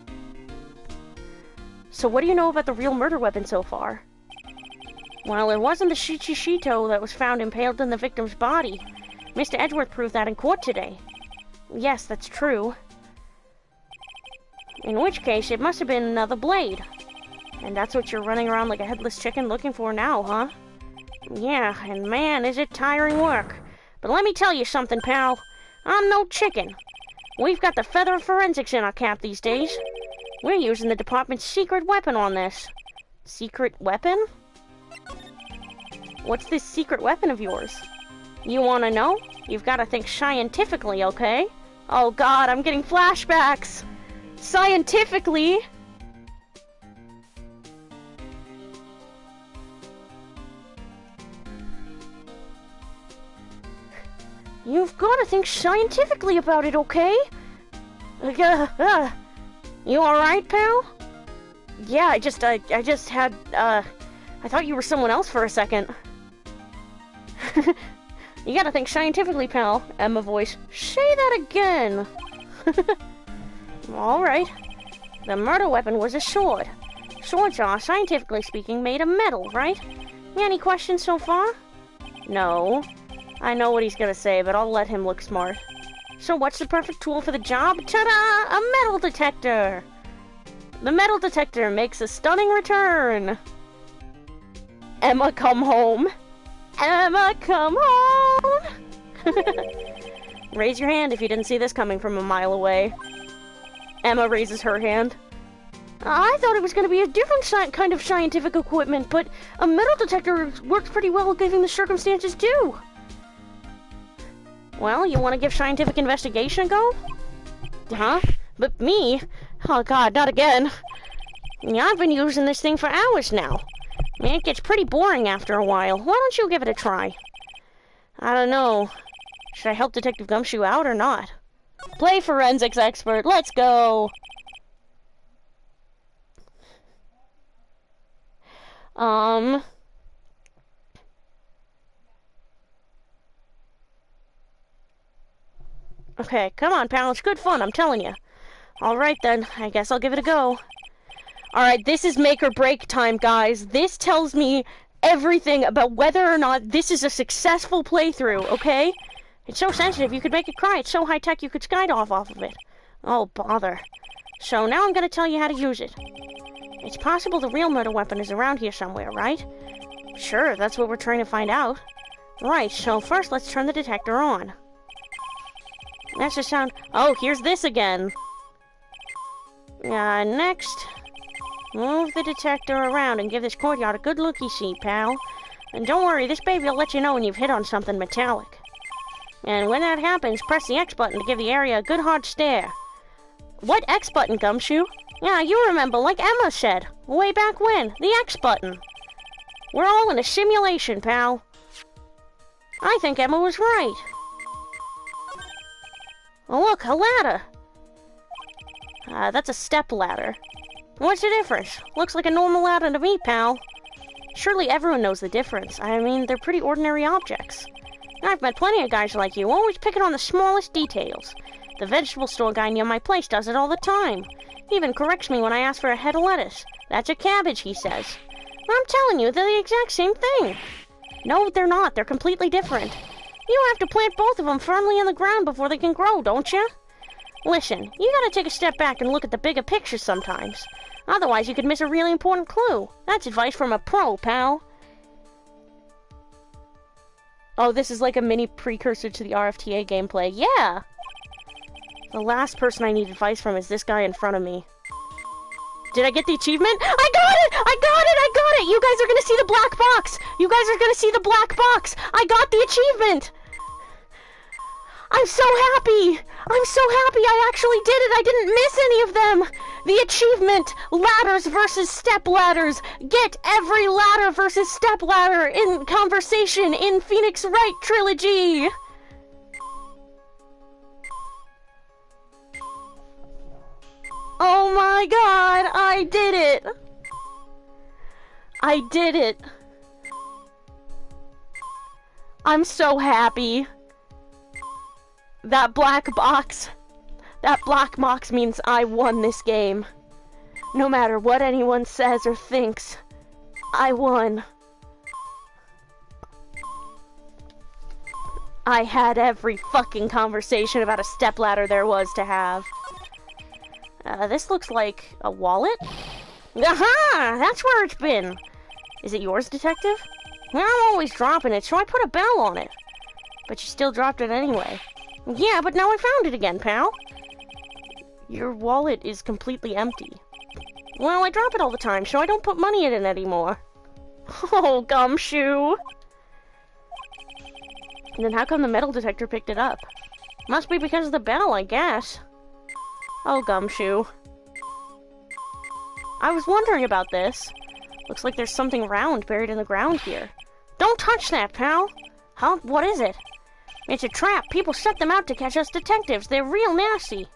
[SPEAKER 1] So what do you know about the real murder weapon so far? Well, it wasn't the Shichishito that was found impaled in the victim's body. Mr. Edgeworth proved that in court today. Yes, that's true. In which case, it must have been another blade. And that's what you're running around like a headless chicken looking for now, huh? Yeah, and man, is it tiring work. But let me tell you something, pal. I'm no chicken. We've got the feather of forensics in our cap these days. We're using the department's secret weapon on this. Secret weapon? What's this secret weapon of yours? You want to know? You've got to think scientifically, okay? Oh god, I'm getting flashbacks! Scientifically? You've got to think scientifically about it, okay? You alright, pal? Yeah, I just had, I thought you were someone else for a second. You gotta think scientifically, pal. Emma voice. Say that again. Alright. The murder weapon was a sword. Swords are, scientifically speaking, made of metal, right? Any questions so far? No. I know what he's gonna say, but I'll let him look smart. So what's the perfect tool for the job? Ta-da! A metal detector! The metal detector makes a stunning return. Emma, come home. Emma, come home! Raise your hand if you didn't see this coming from a mile away. Emma raises her hand. I thought it was going to be a different kind of scientific equipment, but a metal detector works pretty well given the circumstances too. Well, you want to give scientific investigation a go? Huh? But me? Oh god, not again. Yeah, I've been using this thing for hours now. Man, it gets pretty boring after a while. Why don't you give it a try? I don't know. Should I help Detective Gumshoe out or not? Play forensics expert. Let's go. Okay, come on, pal. It's good fun, I'm telling you. Alright then, I guess I'll give it a go. Alright, this is make or break time, guys. This tells me everything about whether or not this is a successful playthrough, okay? It's so sensitive, you could make it cry. It's so high-tech, you could skydive off of it. Oh, bother. So now I'm gonna tell you how to use it. It's possible the real murder weapon is around here somewhere, right? Sure, that's what we're trying to find out. Right, so first let's turn the detector on. That's the sound. Oh, here's this again. Next, move the detector around and give this courtyard a good looky see, pal. And don't worry, this baby will let you know when you've hit on something metallic. And when that happens, press the X button to give the area a good hard stare. What X button, Gumshoe? Yeah, you remember, like Emma said, way back when, the X button. We're all in a simulation, pal. I think Emma was right. Oh, look, a ladder. That's a step ladder. What's the difference? Looks like a normal ladder to me, pal. Surely everyone knows the difference. I mean, they're pretty ordinary objects. I've met plenty of guys like you, always picking on the smallest details. The vegetable store guy near my place does it all the time. He even corrects me when I ask for a head of lettuce. That's a cabbage, he says. I'm telling you, they're the exact same thing. No, they're not. They're completely different. You have to plant both of them firmly in the ground before they can grow, don't you? Listen, you gotta take a step back and look at the bigger picture sometimes. Otherwise, you could miss a really important clue. That's advice from a pro, pal. Oh, this is like a mini precursor to the RFTA gameplay. Yeah! The last person I need advice from is this guy in front of me. Did I get the achievement? I got it! I got it! I got it! You guys are gonna see the black box! You guys are gonna see the black box! I got the achievement! I'm so happy! I'm so happy I actually did it! I didn't miss any of them! The achievement! Ladders versus step ladders! Get every ladder versus step ladder in conversation in Phoenix Wright Trilogy! Oh my god! I did it! I did it! I'm so happy. That black box means I won this game. No matter what anyone says or thinks, I won. I had every fucking conversation about a stepladder there was to have. This looks like a wallet? Aha! That's where it's been! Is it yours, Detective? Well, I'm always dropping it, so I put a bell on it. But you still dropped it anyway. Yeah, but now I found it again, pal. Your wallet is completely empty. Well, I drop it all the time, so I don't put money in it anymore. Oh, Gumshoe! And then how come the metal detector picked it up? Must be because of the bell, I guess. Oh, Gumshoe. I was wondering about this. Looks like there's something round buried in the ground here. Don't touch that, pal! Huh? What is it? It's a trap. People set them out to catch us detectives. They're real nasty.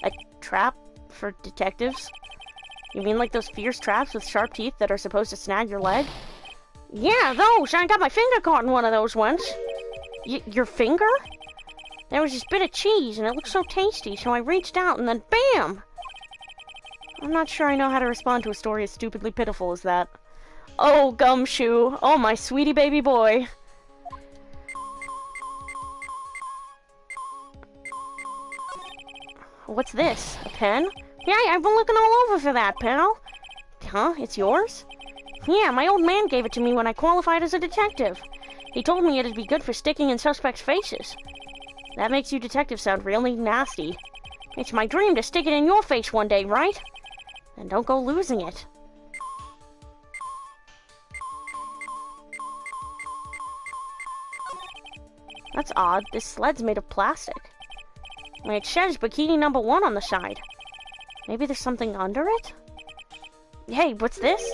[SPEAKER 1] A trap for detectives? You mean like those fierce traps with sharp teeth that are supposed to snag your leg? Yeah, those! I got my finger caught in one of those once. Your finger? There was this bit of cheese, and it looked so tasty, so I reached out, and then BAM! I'm not sure I know how to respond to a story as stupidly pitiful as that. Oh, Gumshoe! Oh, my sweetie baby boy! What's this? A pen? Yeah, I've been looking all over for that, pal. Huh? It's yours? Yeah, my old man gave it to me when I qualified as a detective. He told me it'd be good for sticking in suspects' faces. That makes you detectives sound really nasty. It's my dream to stick it in your face one day, right? And don't go losing it. That's odd. This sled's made of plastic. It says Bikini number 1 on the side. Maybe there's something under it? Hey, what's this?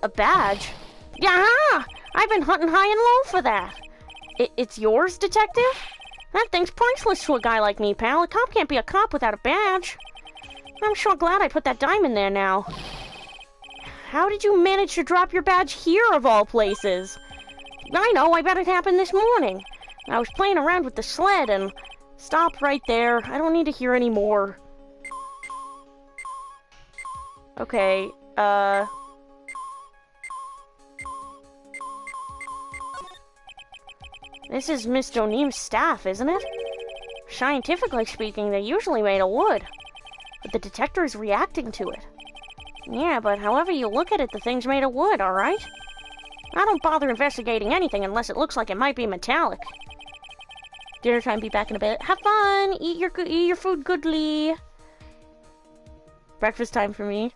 [SPEAKER 1] A badge? Yeah! I've been hunting high and low for that. It's yours, detective? That thing's priceless to a guy like me, pal. A cop can't be a cop without a badge. I'm sure glad I put that dime in there now. How did you manage to drop your badge here, of all places? I know, I bet it happened this morning. I was playing around with the sled and... Stop right there. I don't need to hear any more. Okay, This is Miss Donim's staff, isn't it? Scientifically speaking, they're usually made of wood. But the detector is reacting to it. Yeah, but however you look at it, the thing's made of wood, alright? I don't bother investigating anything unless it looks like it might be metallic. Dinner time, be back in a bit. Have fun! Eat your food goodly! Breakfast time for me.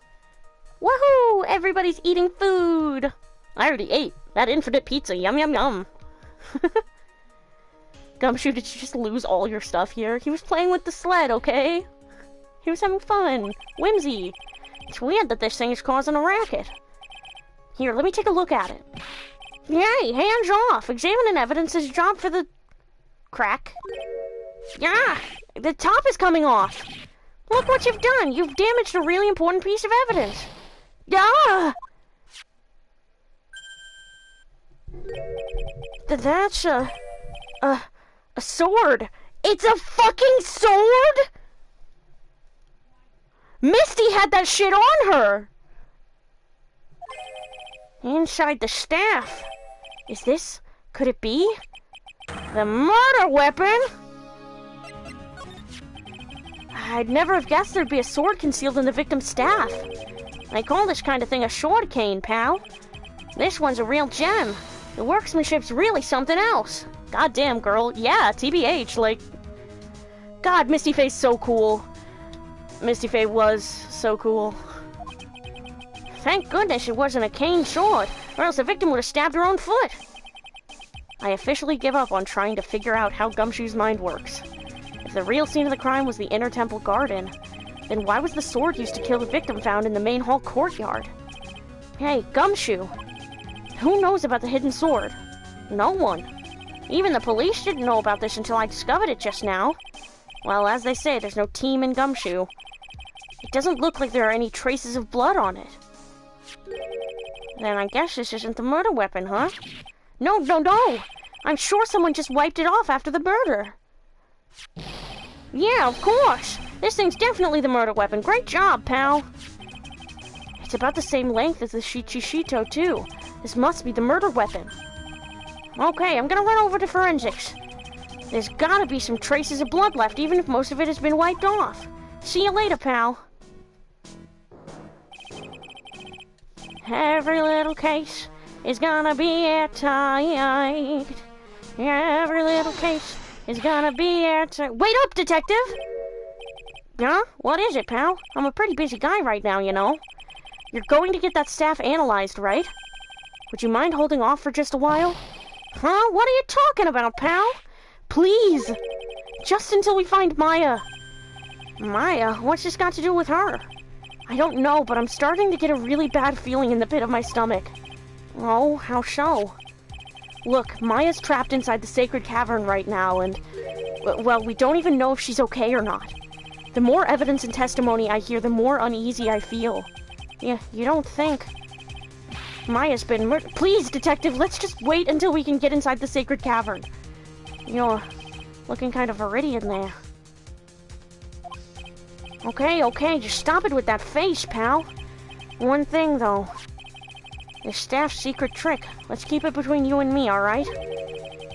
[SPEAKER 1] Woohoo! Everybody's eating food! I already ate. That infinite pizza, yum yum yum. Gumshoe, did you just lose all your stuff here? He was playing with the sled, okay? He was having fun. Whimsy. It's weird that this thing is causing a racket. Here, let me take a look at it. Yay, hands off! Examining evidence is your job for the... crack. Yeah! The top is coming off! Look what you've done! You've damaged a really important piece of evidence! Yeah! That's a sword! It's a fucking sword?! Misty had that shit on her! Inside the staff. Is this... could it be... the murder weapon? I'd never have guessed there'd be a sword concealed in the victim's staff. I call this kind of thing a sword cane, pal. This one's a real gem. The workmanship's really something else. Goddamn, girl. Yeah, TBH, like... God, Misty Faye's so cool. Misty Faye was so cool. Thank goodness it wasn't a cane sword, or else the victim would have stabbed her own foot. I officially give up on trying to figure out how Gumshoe's mind works. If the real scene of the crime was the inner temple garden, then why was the sword used to kill the victim found in the main hall courtyard? Hey, Gumshoe! Who knows about the hidden sword? No one. Even the police didn't know about this until I discovered it just now. Well, as they say, there's no team in Gumshoe. It doesn't look like there are any traces of blood on it. Then I guess this isn't the murder weapon, huh? No! I'm sure someone just wiped it off after the murder. Yeah, of course! This thing's definitely the murder weapon. Great job, pal! It's about the same length as the Shichishito, too. This must be the murder weapon. Okay, I'm gonna run over to forensics. There's gotta be some traces of blood left, even if most of it has been wiped off. See you later, pal. Every little case is gonna be airtight. Yeah, every little case is gonna be answered. Wait up, detective! Huh? What is it, pal? I'm a pretty busy guy right now, you know. You're going to get that staff analyzed, right? Would you mind holding off for just a while? Huh? What are you talking about, pal? Please! Just until we find Maya. Maya? What's this got to do with her? I don't know, but I'm starting to get a really bad feeling in the pit of my stomach. Oh, how so? Look, Maya's trapped inside the sacred cavern right now, and... well, we don't even know if she's okay or not. The more evidence and testimony I hear, the more uneasy I feel. Yeah, you don't think... Maya's been murdered. Please, detective, let's just wait until we can get inside the sacred cavern. You're looking kind of viridian there. Okay, just stop it with that face, pal. One thing, though. The staff's secret trick. Let's keep it between you and me, alright?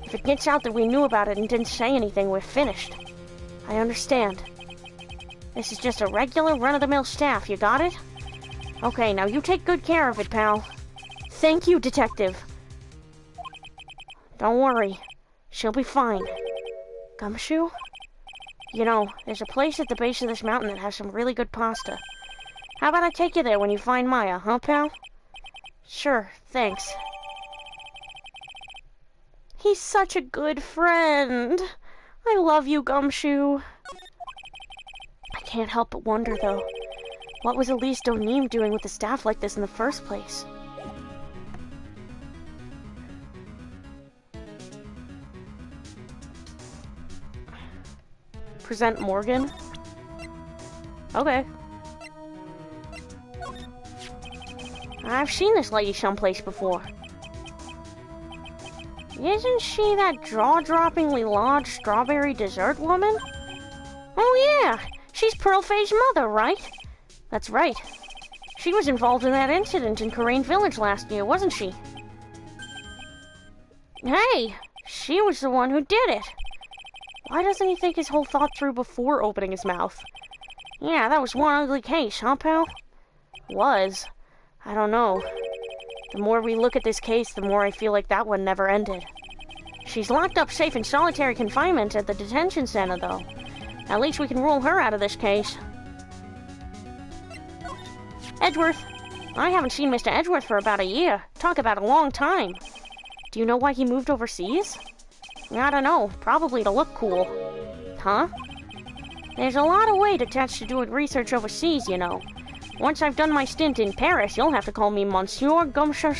[SPEAKER 1] If it gets out that we knew about it and didn't say anything, we're finished. I understand. This is just a regular run-of-the-mill staff, you got it? Okay, now you take good care of it, pal. Thank you, detective. Don't worry. She'll be fine. Gumshoe? You know, there's a place at the base of this mountain that has some really good pasta. How about I take you there when you find Maya, huh, pal? Sure, thanks. He's such a good friend. I love you, Gumshoe. I can't help but wonder, though. What was Elise Donim doing with a staff like this in the first place? Present Morgan? Okay. I've seen this lady someplace before. Isn't she that jaw-droppingly large strawberry dessert woman? Oh yeah, she's Pearlface's mother, right? That's right. She was involved in that incident in Karain Village last year, wasn't she? Hey, she was the one who did it. Why doesn't he think his whole thought through before opening his mouth? Yeah, that was one ugly case, huh, pal? Was. I don't know. The more we look at this case, the more I feel like that one never ended. She's locked up safe in solitary confinement at the detention center, though. At least we can rule her out of this case. Edgeworth. I haven't seen Mr. Edgeworth for about a year. Talk about a long time. Do you know why he moved overseas? I don't know. Probably to look cool. Huh? There's a lot of weight attached to doing research overseas, you know. Once I've done my stint in Paris, you'll have to call me Monsieur Gumshoe.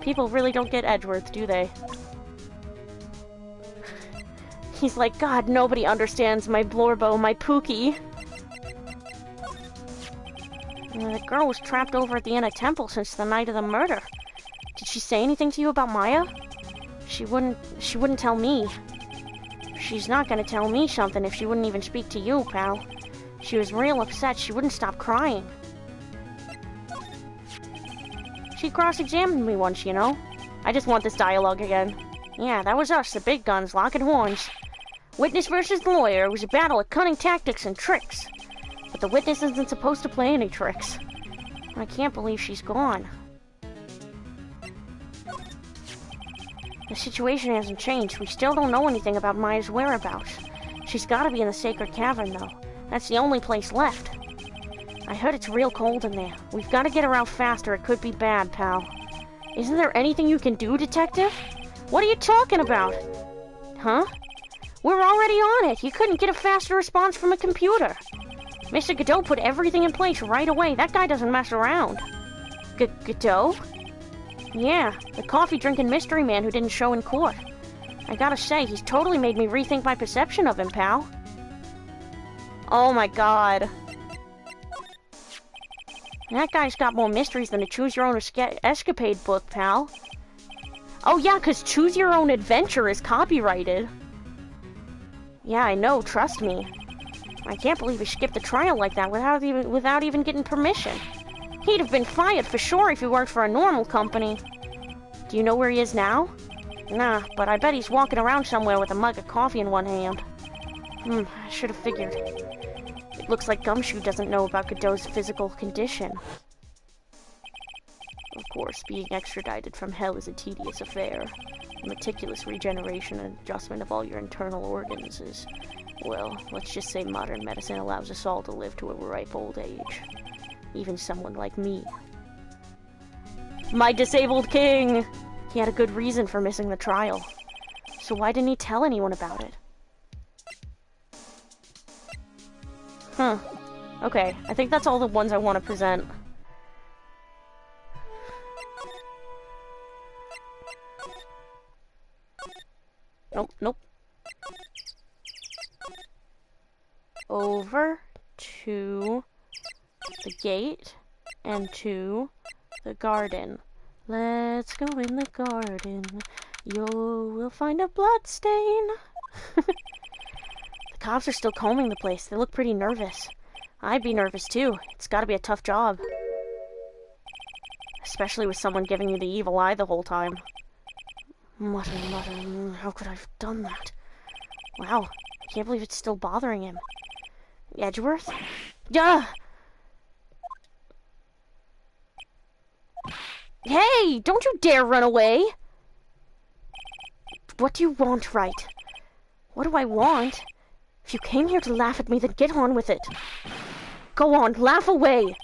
[SPEAKER 1] People really don't get Edgeworth, do they? He's like, God, nobody understands my Blorbo, my Pookie. The girl was trapped over at the Inner Temple since the night of the murder. Did she say anything to you about Maya? She wouldn't tell me. She's not gonna tell me something if she wouldn't even speak to you, pal. She was real upset. She wouldn't stop crying. She cross-examined me once, you know. I just want this dialogue again. Yeah, that was us, the big guns, locking horns. Witness versus the lawyer. It was a battle of cunning tactics and tricks. But the witness isn't supposed to play any tricks. I can't believe she's gone. The situation hasn't changed. We still don't know anything about Maya's whereabouts. She's gotta be in the sacred cavern, though. That's the only place left. I heard it's real cold in there. We've gotta get her out faster. It could be bad, pal. Isn't there anything you can do, detective? What are you talking about? Huh? We're already on it. You couldn't get a faster response from a computer. Mr. Godot put everything in place right away. That guy doesn't mess around. Godot? Yeah, the coffee-drinking mystery man who didn't show in court. I gotta say, he's totally made me rethink my perception of him, pal. Oh my god. That guy's got more mysteries than a Choose-Your-Own Escapade book, pal. Oh yeah, 'cause Choose Your Own Adventure is copyrighted. Yeah, I know, trust me. I can't believe he skipped the trial like that without even getting permission. He'd have been fired for sure if he worked for a normal company. Do you know where he is now? Nah, but I bet he's walking around somewhere with a mug of coffee in one hand. I should have figured. It looks like Gumshoe doesn't know about Godot's physical condition. Of course, being extradited from hell is a tedious affair. The meticulous regeneration and adjustment of all your internal organs is, well, let's just say modern medicine allows us all to live to a ripe old age. Even someone like me. My disabled king! He had a good reason for missing the trial. So why didn't he tell anyone about it? Huh. Okay, I think that's all the ones I want to present. Nope, nope. Over to the gate and to the garden. Let's go in the garden. We'll find a blood stain. The cops are still combing the place. They look pretty nervous. I'd be nervous too. It's gotta be a tough job. Especially with someone giving you the evil eye the whole time. Mutter, how could I have done that? Wow, I can't believe it's still bothering him. Edgeworth? Duh! Hey! Don't you dare run away! What do you want, right? What do I want? If you came here to laugh at me, then get on with it. Go on, laugh away!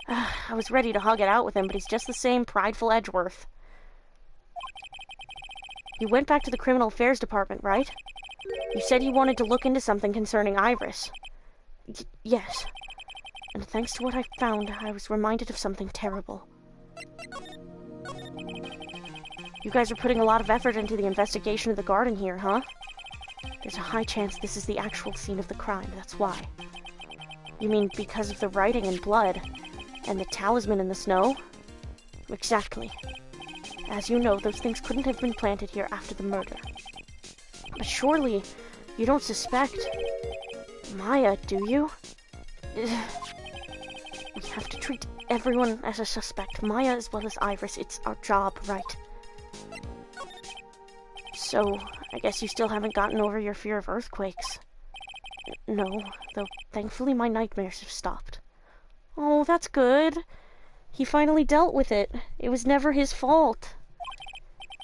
[SPEAKER 1] I was ready to hug it out with him, but he's just the same prideful Edgeworth. You went back to the Criminal Affairs Department, right? You said you wanted to look into something concerning Iris. Yes. And thanks to what I found, I was reminded of something terrible. You guys are putting a lot of effort into the investigation of the garden here, huh? There's a high chance this is the actual scene of the crime, that's why. You mean because of the writing in blood, and the talisman in the snow? Exactly. As you know, those things couldn't have been planted here after the murder. But surely, you don't suspect Maya, do you? We have to treat everyone as a suspect, Maya as well as Iris. It's our job, right? So, I guess you still haven't gotten over your fear of earthquakes. No, though thankfully my nightmares have stopped. Oh, that's good. He finally dealt with it. It was never his fault.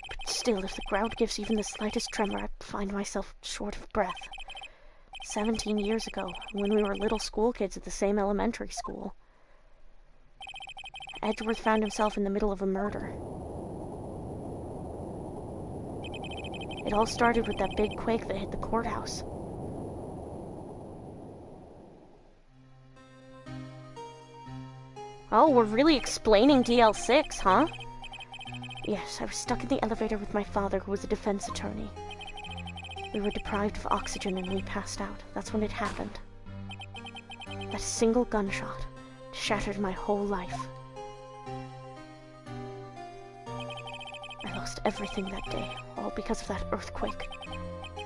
[SPEAKER 1] But still, if the ground gives even the slightest tremor, I'd find myself short of breath. 17 years ago, when we were little school kids at the same elementary school, Edgeworth found himself in the middle of a murder. It all started with that big quake that hit the courthouse. Oh, we're really explaining DL6, huh? Yes, I was stuck in the elevator with my father, who was a defense attorney. We were deprived of oxygen and we passed out. That's when it happened. That single gunshot shattered my whole life. I lost everything that day, all because of that earthquake.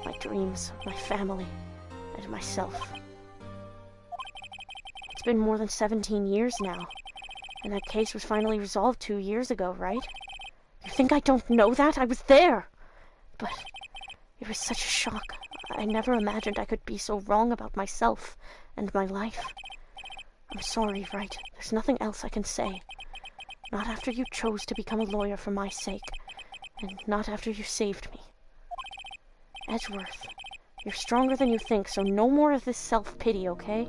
[SPEAKER 1] My dreams, my family, and myself. It's been more than 17 years now. And that case was finally resolved 2 years ago, right? You think I don't know that? I was there! But it was such a shock. I never imagined I could be so wrong about myself and my life. I'm sorry, right? There's nothing else I can say. Not after you chose to become a lawyer for my sake. And not after you saved me. Edgeworth, you're stronger than you think, so no more of this self-pity, okay?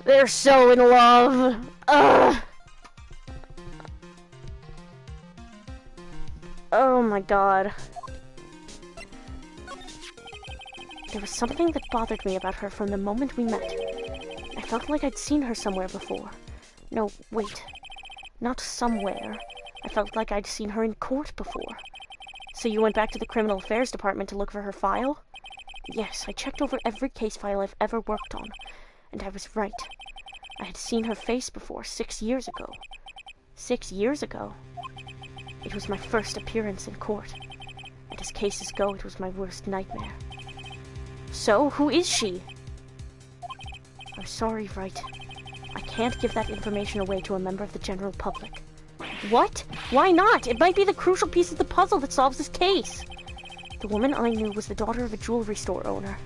[SPEAKER 1] They're so in love! Ugh! Oh my god. There was something that bothered me about her from the moment we met. I felt like I'd seen her somewhere before. No, wait. Not somewhere. I felt like I'd seen her in court before. So you went back to the Criminal Affairs Department to look for her file? Yes, I checked over every case file I've ever worked on. And I was right. I had seen her face before, 6 years ago. 6 years ago? It was my first appearance in court. And as cases go, it was my worst nightmare. So, who is she? I'm sorry, Wright. I can't give that information away to a member of the general public. What? Why not? It might be the crucial piece of the puzzle that solves this case. The woman I knew was the daughter of a jewelry store owner.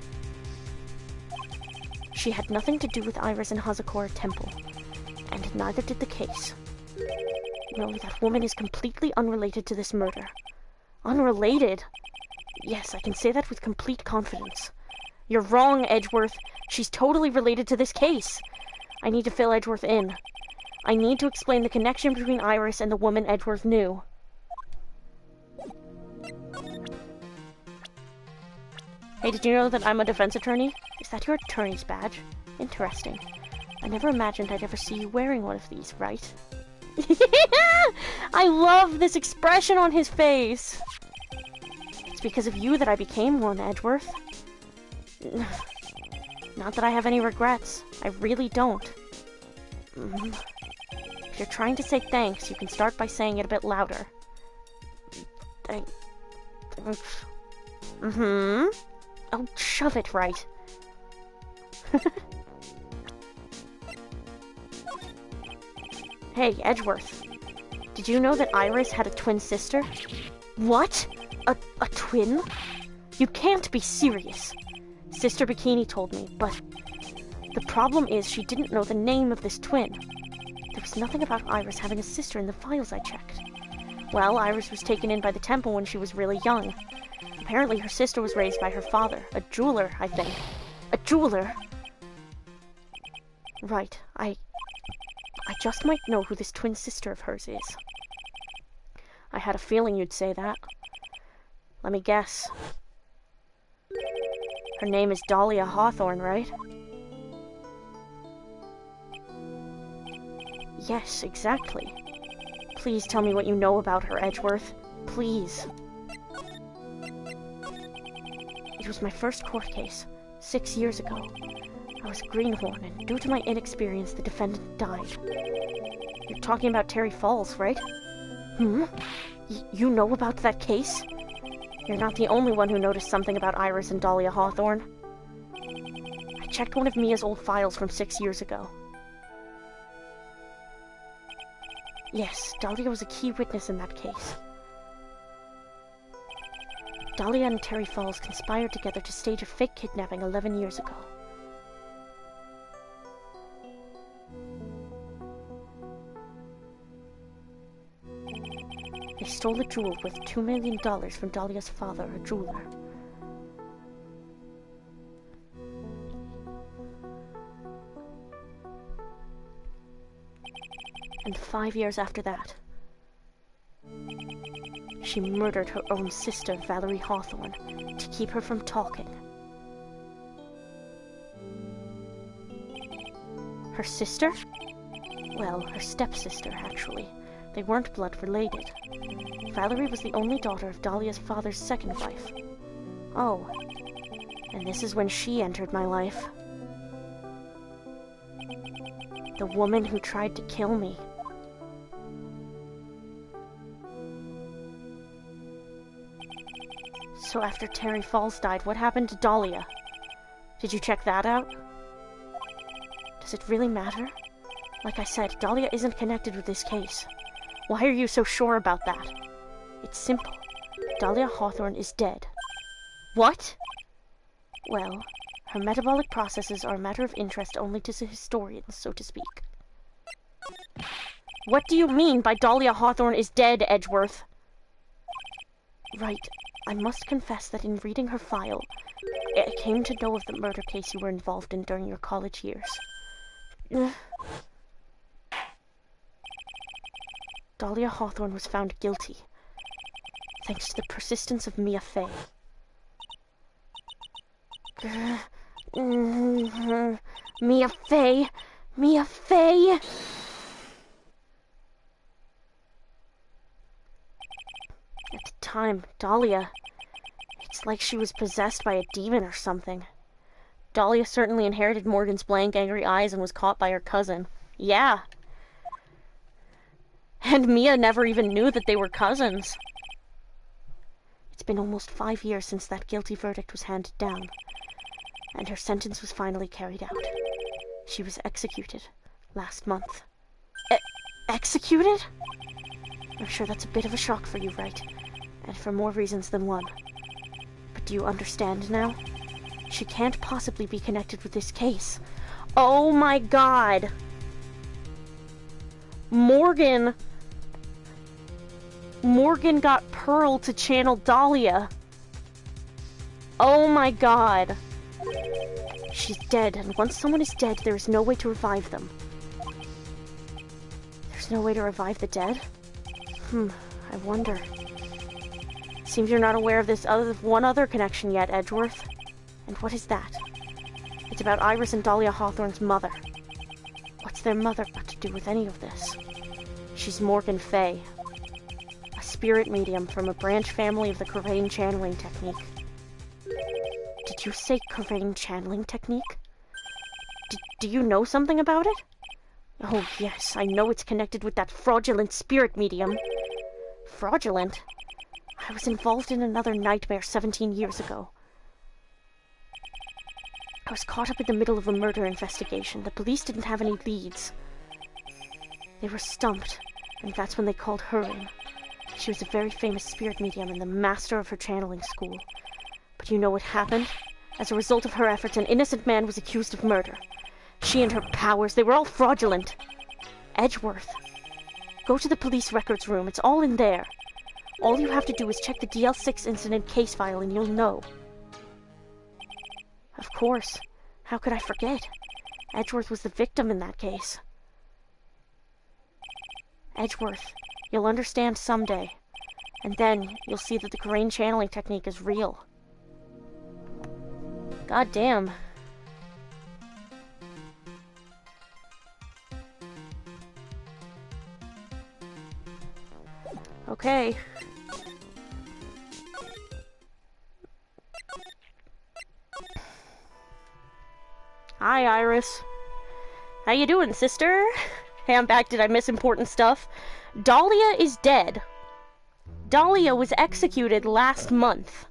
[SPEAKER 1] She had nothing to do with Iris and Hazakura Temple, and neither did the case. No, that woman is completely unrelated to this murder. Unrelated? Yes, I can say that with complete confidence. You're wrong, Edgeworth. She's totally related to this case. I need to fill Edgeworth in. I need to explain the connection between Iris and the woman Edgeworth knew. Hey, did you know that I'm a defense attorney? Is that your attorney's badge? Interesting. I never imagined I'd ever see you wearing one of these, right? I love this expression on his face. It's because of you that I became one, Edgeworth. Not that I have any regrets. I really don't. If you're trying to say thanks, you can start by saying it a bit louder. Thanks. Oh, shove it right. Hey, Edgeworth. Did you know that Iris had a twin sister? What? A twin? You can't be serious. Sister Bikini told me, but the problem is she didn't know the name of this twin. There was nothing about Iris having a sister in the files I checked. Well, Iris was taken in by the temple when she was really young. Apparently her sister was raised by her father, a jeweler, I think. A jeweler? Right, I just might know who this twin sister of hers is. I had a feeling you'd say that. Let me guess. Her name is Dahlia Hawthorne, right? Yes, exactly. Please tell me what you know about her, Edgeworth. Please. It was my first court case, 6 years ago. I was Greenhorn, and due to my inexperience, the defendant died. You're talking about Terry Falls, right? You know about that case? You're not the only one who noticed something about Iris and Dahlia Hawthorne. I checked one of Mia's old files from 6 years ago. Yes, Dahlia was a key witness in that case. Dahlia and Terry Falls conspired together to stage a fake kidnapping 11 years ago. They stole a jewel worth $2 million from Dahlia's father, a jeweler. And 5 years after that, she murdered her own sister, Valerie Hawthorne, to keep her from talking. Her sister? Well, her stepsister, actually. They weren't blood-related. Valerie was the only daughter of Dahlia's father's second wife. Oh, and this is when she entered my life. The woman who tried to kill me. So after Terry Falls died, what happened to Dahlia? Did you check that out? Does it really matter? Like I said, Dahlia isn't connected with this case. Why are you so sure about that? It's simple. Dahlia Hawthorne is dead. What? Well, her metabolic processes are a matter of interest only to historians, so to speak. What do you mean by Dahlia Hawthorne is dead, Edgeworth? Right. I must confess that in reading her file, I came to know of the murder case you were involved in during your college years. Dahlia Hawthorne was found guilty, thanks to the persistence of Mia Fey. Mia Fey! Mia Fey! At the time, Dahlia... It's like she was possessed by a demon or something. Dahlia certainly inherited Morgan's blank, angry eyes and was caught by her cousin. Yeah. And Mia never even knew that they were cousins. It's been almost 5 years since that guilty verdict was handed down, and her sentence was finally carried out. She was executed last month. Executed? I'm sure that's a bit of a shock for you, right? And for more reasons than one. But do you understand now? She can't possibly be connected with this case. Oh my god! Morgan got Pearl to channel Dahlia. Oh my god. She's dead, and once someone is dead, there is no way to revive them. There's no way to revive the dead? I wonder. Seems you're not aware of this one other connection yet, Edgeworth. And what is that? It's about Iris and Dahlia Hawthorne's mother. What's their mother got to do with any of this? She's Morgan Fay, a spirit medium from a branch family of the Crane channeling technique. Did you say Crane channeling technique? Do you know something about it? Oh yes, I know it's connected with that fraudulent spirit medium. Fraudulent? I was involved in another nightmare 17 years ago. I was caught up in the middle of a murder investigation. The police didn't have any leads. They were stumped, and that's when they called her in. She was a very famous spirit medium and the master of her channeling school. But you know what happened? As a result of her efforts, an innocent man was accused of murder. She and her powers, they were all fraudulent. Edgeworth, go to the police records room. It's all in there. All you have to do is check the DL6 incident case file and you'll know. Of course. How could I forget? Edgeworth was the victim in that case. Edgeworth, you'll understand someday. And then you'll see that the Crane channeling technique is real. God damn. Okay. Hi, Iris. How you doing, sister? Hey, I'm back. Did I miss important stuff? Dahlia is dead. Dahlia was executed last month.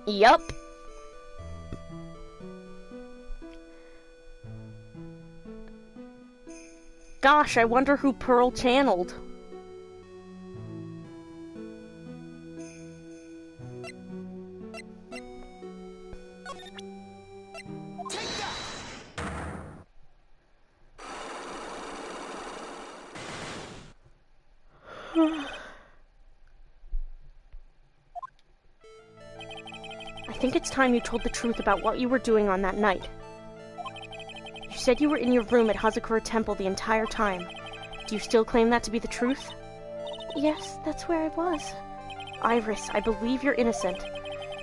[SPEAKER 1] Yup. Gosh, I wonder who Pearl channeled. I think it's time you told the truth about what you were doing on that night. You said you were in your room at Hazakura Temple the entire time. Do you still claim that to be the truth? Yes, that's where I was. Iris, I believe you're innocent.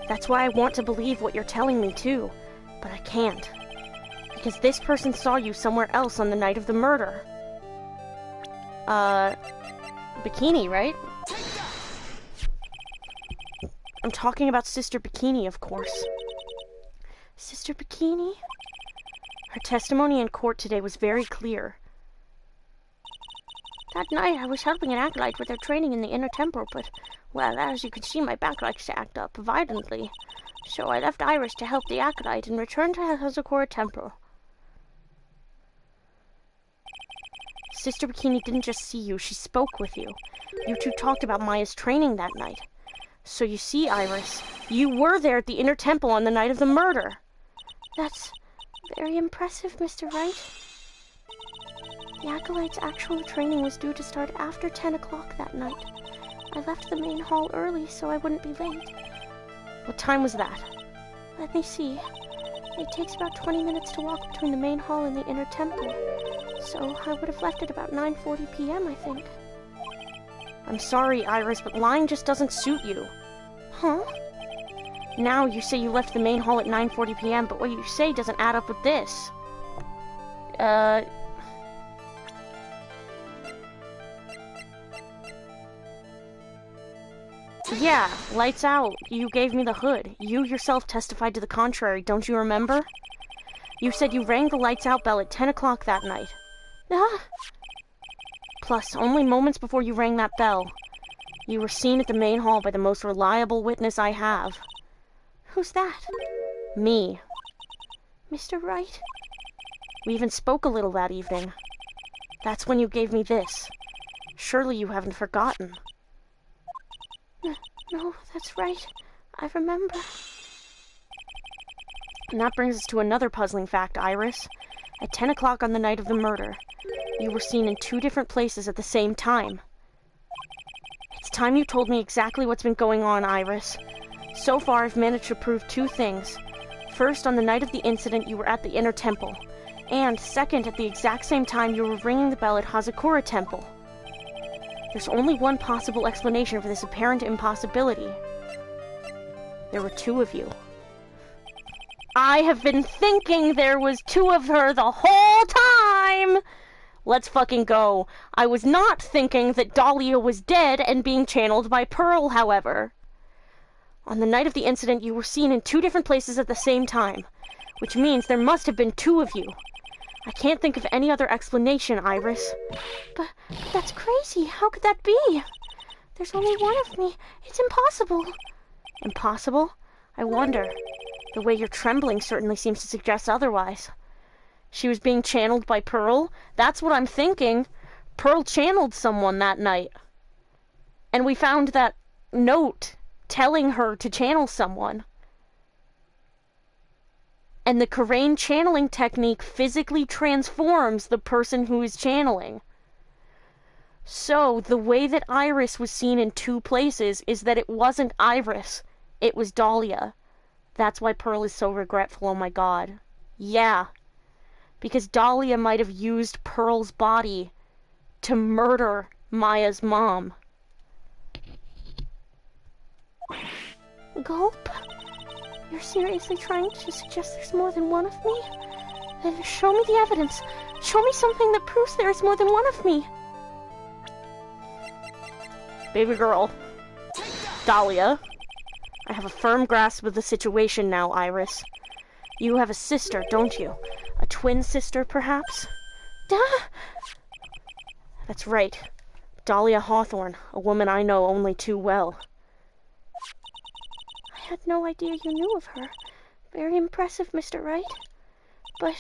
[SPEAKER 1] That's why I want to believe what you're telling me, too. But I can't. Because this person saw you somewhere else on the night of the murder. Bikini, right? I'm talking about Sister Bikini, of course. Sister Bikini? Her testimony in court today was very clear. That night, I was helping an acolyte with their training in the inner temple, but, well, as you can see, my back likes to act up violently. So I left Iris to help the acolyte and returned to Hazakura Temple. Sister Bikini didn't just see you, she spoke with you. You two talked about Maya's training that night. So you see, Iris, you were there at the inner temple on the night of the murder. That's very impressive, Mr. Wright. The acolyte's actual training was due to start after 10 o'clock that night. I left the main hall early so I wouldn't be late. What time was that? Let me see. It takes about 20 minutes to walk between the main hall and the inner temple. So I would have left at about 9:40 p.m., I think. I'm sorry, Iris, but lying just doesn't suit you. Huh? Now you say you left the main hall at 9:40 p.m., but what you say doesn't add up with this. Yeah, lights out. You gave me the hood. You yourself testified to the contrary, don't you remember? You said you rang the lights out bell at 10 o'clock that night. Ah! Plus, only moments before you rang that bell, you were seen at the main hall by the most reliable witness I have. Who's that? Me. Mr. Wright? We even spoke a little that evening. That's when you gave me this. Surely you haven't forgotten.
[SPEAKER 2] No, that's right. I remember.
[SPEAKER 1] And that brings us to another puzzling fact, Iris. At 10 o'clock on the night of the murder, you were seen in 2 different places at the same time. It's time you told me exactly what's been going on, Iris. So far, I've managed to prove 2 things. First, on the night of the incident, you were at the Inner Temple. And second, at the exact same time, you were ringing the bell at Hazakura Temple. There's only one possible explanation for this apparent impossibility. There were 2 of you. I have been thinking there was 2 of her the whole time! Let's fucking go. I was not thinking that Dahlia was dead and being channeled by Pearl, however. On the night of the incident, you were seen in 2 different places at the same time, which means there must have been 2 of you. I can't think of any other explanation, Iris.
[SPEAKER 2] But that's crazy. How could that be? There's only 1 of me. It's impossible.
[SPEAKER 1] Impossible? I wonder. The way you're trembling certainly seems to suggest otherwise. She was being channeled by Pearl? That's what I'm thinking. Pearl channeled someone that night. And we found that note telling her to channel someone. And the Karain channeling technique physically transforms the person who is channeling. So, the way that Iris was seen in 2 places is that it wasn't Iris. It was Dahlia. That's why Pearl is so regretful, oh my god. Yeah. Because Dahlia might have used Pearl's body to murder Maya's mom.
[SPEAKER 2] Gulp? You're seriously trying to suggest there's more than 1 of me? Then show me the evidence. Show me something that proves there is more than 1 of me.
[SPEAKER 1] Baby girl. Dahlia. I have a firm grasp of the situation now, Iris. You have a sister, don't you? A twin sister, perhaps?
[SPEAKER 2] Duh!
[SPEAKER 1] That's right. Dahlia Hawthorne, a woman I know only too well.
[SPEAKER 2] I had no idea you knew of her. Very impressive, Mr. Wright. But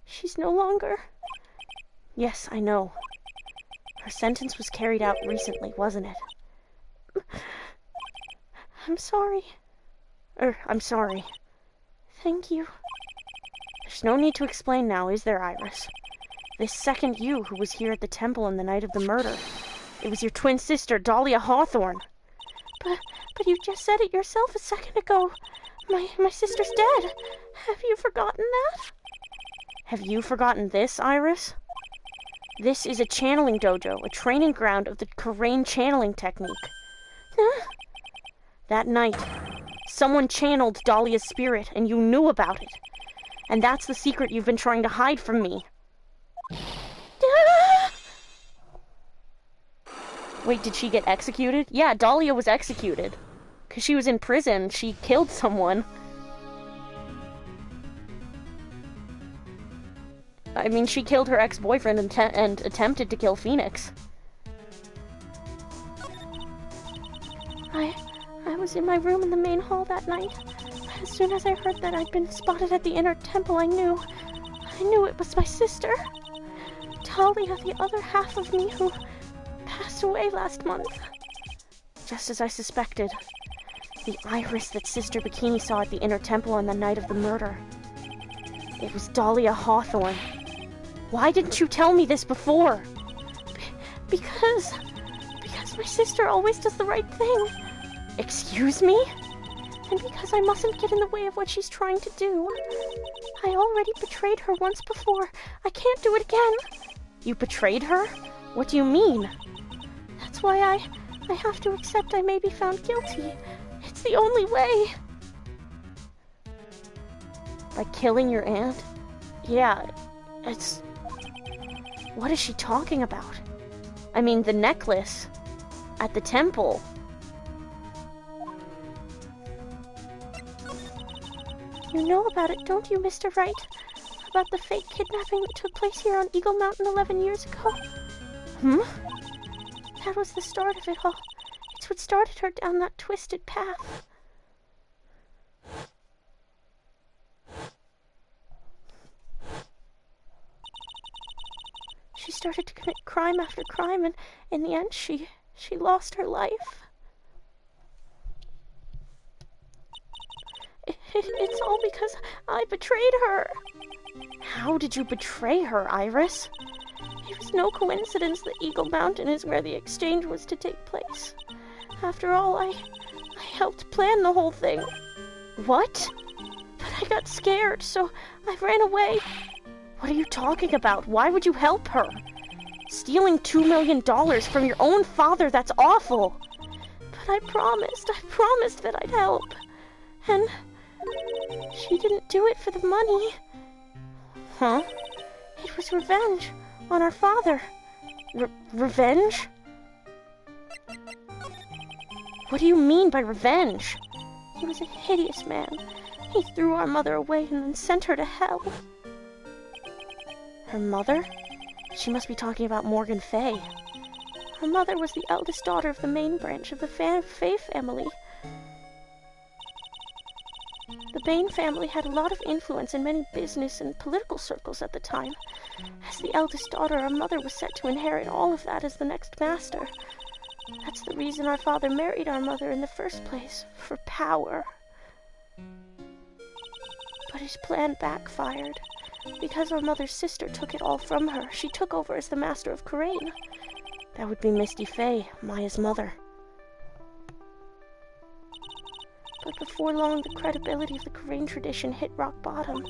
[SPEAKER 2] she's no longer...
[SPEAKER 1] Yes, I know. Her sentence was carried out recently, wasn't it?
[SPEAKER 2] I'm sorry.
[SPEAKER 1] I'm sorry.
[SPEAKER 2] Thank you.
[SPEAKER 1] There's no need to explain now, is there, Iris? This second you who was here at the temple on the night of the murder. It was your twin sister, Dahlia Hawthorne.
[SPEAKER 2] But you just said it yourself a second ago. My sister's dead. Have you forgotten that?
[SPEAKER 1] Have you forgotten this, Iris? This is a channeling dojo, a training ground of the Karain channeling technique.
[SPEAKER 2] Huh?
[SPEAKER 1] That night, someone channeled Dahlia's spirit, and you knew about it. And that's the secret you've been trying to hide from me. Wait, did she get executed? Yeah, Dahlia was executed. Because she was in prison. She killed someone. I mean, she killed her ex-boyfriend and attempted to kill Phoenix.
[SPEAKER 2] I was in my room in the main hall that night. As soon as I heard that I'd been spotted at the Inner Temple, I knew it was my sister. Dahlia, the other half of me who passed away last month.
[SPEAKER 1] Just as I suspected. The Iris that Sister Bikini saw at the Inner Temple on the night of the murder. It was Dahlia Hawthorne. Why didn't you tell me this before?
[SPEAKER 2] Because my sister always does the right thing.
[SPEAKER 1] Excuse me?
[SPEAKER 2] And because I mustn't get in the way of what she's trying to do. I already betrayed her once before. I can't do it again.
[SPEAKER 1] You betrayed her? What do you mean?
[SPEAKER 2] That's why I have to accept I may be found guilty. It's the only way.
[SPEAKER 1] By killing your aunt? Yeah, it's... What is she talking about? I mean, the necklace at the temple.
[SPEAKER 2] You know about it, don't you, Mr. Wright? About the fake kidnapping that took place here on Eagle Mountain 11 years ago? That was the start of it all. It's what started her down that twisted path. She's started to commit crime after crime, and in the end, she lost her life. It's all because I betrayed her.
[SPEAKER 1] How did you betray her, Iris?
[SPEAKER 2] It was no coincidence that Eagle Mountain is where the exchange was to take place. After all, I helped plan the whole thing.
[SPEAKER 1] What?
[SPEAKER 2] But I got scared, so I ran away.
[SPEAKER 1] What are you talking about? Why would you help her? Stealing $2 million from your own father, that's awful.
[SPEAKER 2] But I promised that I'd help. And she didn't do it for the money.
[SPEAKER 1] Huh?
[SPEAKER 2] It was revenge on our father.
[SPEAKER 1] Revenge? What do you mean by revenge?
[SPEAKER 2] He was a hideous man. He threw our mother away and then sent her to hell.
[SPEAKER 1] Her mother? She must be talking about Morgan Fay.
[SPEAKER 2] Her mother was the eldest daughter of the main branch of the Fay family. The Bain family had a lot of influence in many business and political circles at the time. As the eldest daughter, our mother was set to inherit all of that as the next master. That's the reason our father married our mother in the first place, for power. But his plan backfired. Because our mother's sister took it all from her, she took over as the master of Karain.
[SPEAKER 1] That would be Misty Fay, Maya's mother.
[SPEAKER 2] But before long, the credibility of the Karain tradition hit rock bottom.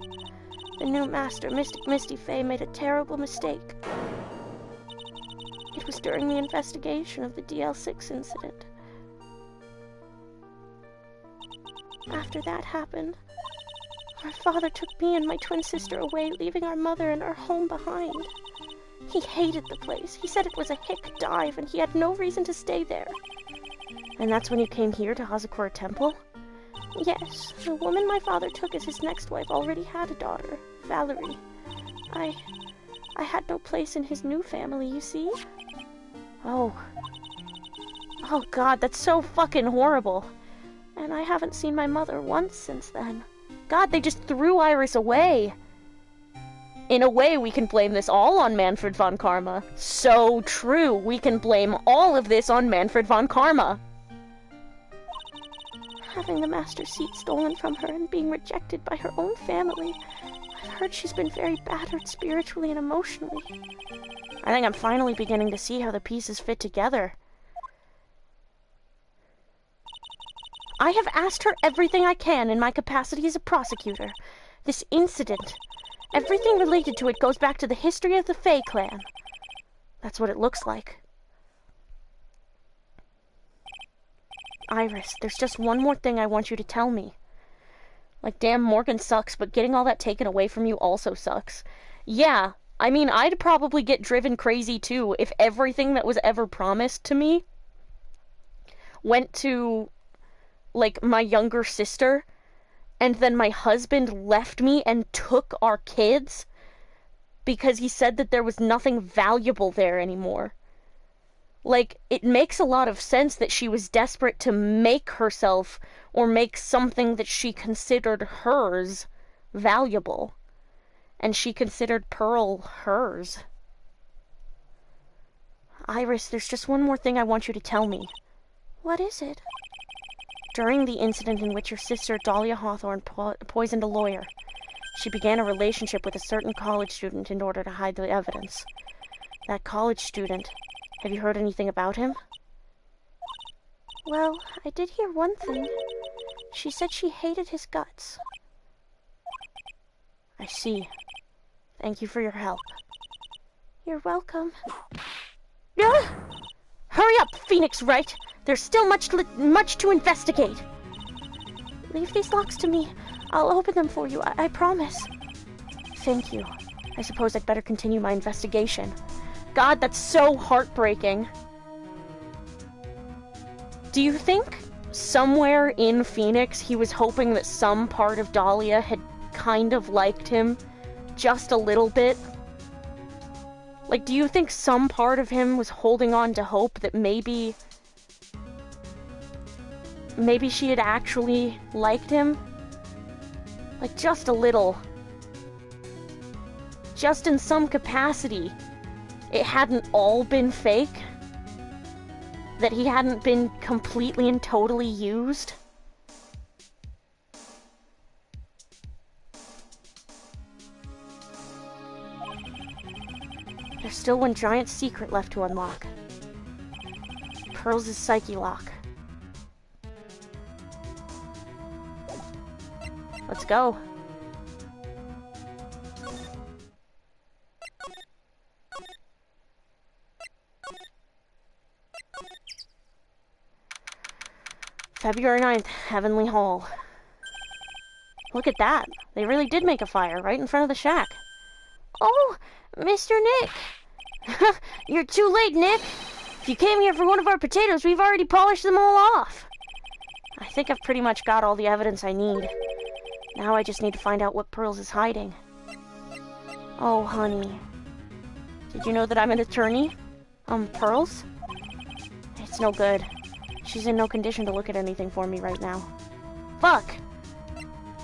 [SPEAKER 2] The new master, Misty Fay, made a terrible mistake. It was during the investigation of the DL6 incident. After that happened, our father took me and my twin sister away, leaving our mother and our home behind. He hated the place. He said it was a hick dive and he had no reason to stay there.
[SPEAKER 1] And that's when you came here to Hazakura Temple?
[SPEAKER 2] Yes, the woman my father took as his next wife already had a daughter, Valerie. I had no place in his new family, you see?
[SPEAKER 1] Oh God, that's so fucking horrible.
[SPEAKER 2] And I haven't seen my mother once since then.
[SPEAKER 1] God, they just threw Iris away. In a way, we can blame this all on Manfred von Karma. So true, we can blame all of this on Manfred von Karma.
[SPEAKER 2] Having the master seat stolen from her and being rejected by her own family, I've heard she's been very battered spiritually and emotionally.
[SPEAKER 1] I think I'm finally beginning to see how the pieces fit together. I have asked her everything I can in my capacity as a prosecutor. This incident, everything related to it goes back to the history of the Fay clan. That's what it looks like. Iris, there's just one more thing I want you to tell me. Like, damn, Morgan sucks, but getting all that taken away from you also sucks. Yeah, I mean, I'd probably get driven crazy too if everything that was ever promised to me went to, like, my younger sister, and then my husband left me and took our kids because he said that there was nothing valuable there anymore. Like, it makes a lot of sense that she was desperate to make herself, or make something that she considered hers, valuable. And she considered Pearl hers. Iris, there's just one more thing I want you to tell me.
[SPEAKER 2] What is it?
[SPEAKER 1] During the incident in which your sister, Dahlia Hawthorne, poisoned a lawyer, she began a relationship with a certain college student in order to hide the evidence. That college student... Have you heard anything about him?
[SPEAKER 2] Well, I did hear one thing. She said she hated his guts.
[SPEAKER 1] I see. Thank you for your help.
[SPEAKER 2] You're welcome.
[SPEAKER 1] Hurry up, Phoenix Wright! There's still much to investigate.
[SPEAKER 2] Leave these locks to me. I'll open them for you, I promise.
[SPEAKER 1] Thank you. I suppose I'd better continue my investigation. God, that's so heartbreaking. Do you think somewhere in Phoenix he was hoping that some part of Dahlia had kind of liked him? Just a little bit? Like, do you think some part of him was holding on to hope that maybe she had actually liked him? Like, just a little. Just in some capacity. it hadn't all been fake? That he hadn't been completely and totally used? There's still one giant secret left to unlock. Pearls' psyche lock. Let's go. February 9th, Heavenly Hall. Look at that. They really did make a fire right in front of the shack.
[SPEAKER 2] Oh, Mr. Nick.
[SPEAKER 1] You're too late, Nick. If you came here for one of our potatoes, we've already polished them all off. I think I've pretty much got all the evidence I need. Now I just need to find out what Pearls is hiding. Oh, honey. Did you know that I'm an attorney? Pearls? It's no good. She's in no condition to look at anything for me right now. Fuck!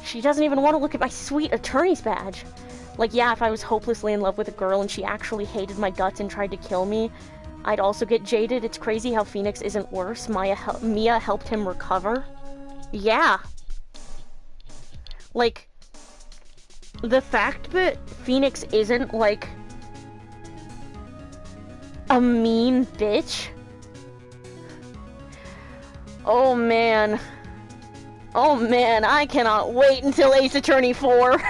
[SPEAKER 1] She doesn't even want to look at my sweet attorney's badge. Like, yeah, if I was hopelessly in love with a girl and she actually hated my guts and tried to kill me, I'd also get jaded. It's crazy how Phoenix isn't worse. Mia helped him recover. Yeah. Like, the fact that Phoenix isn't, like, a mean bitch. Oh, man. Oh, man, I cannot wait until Ace Attorney 4.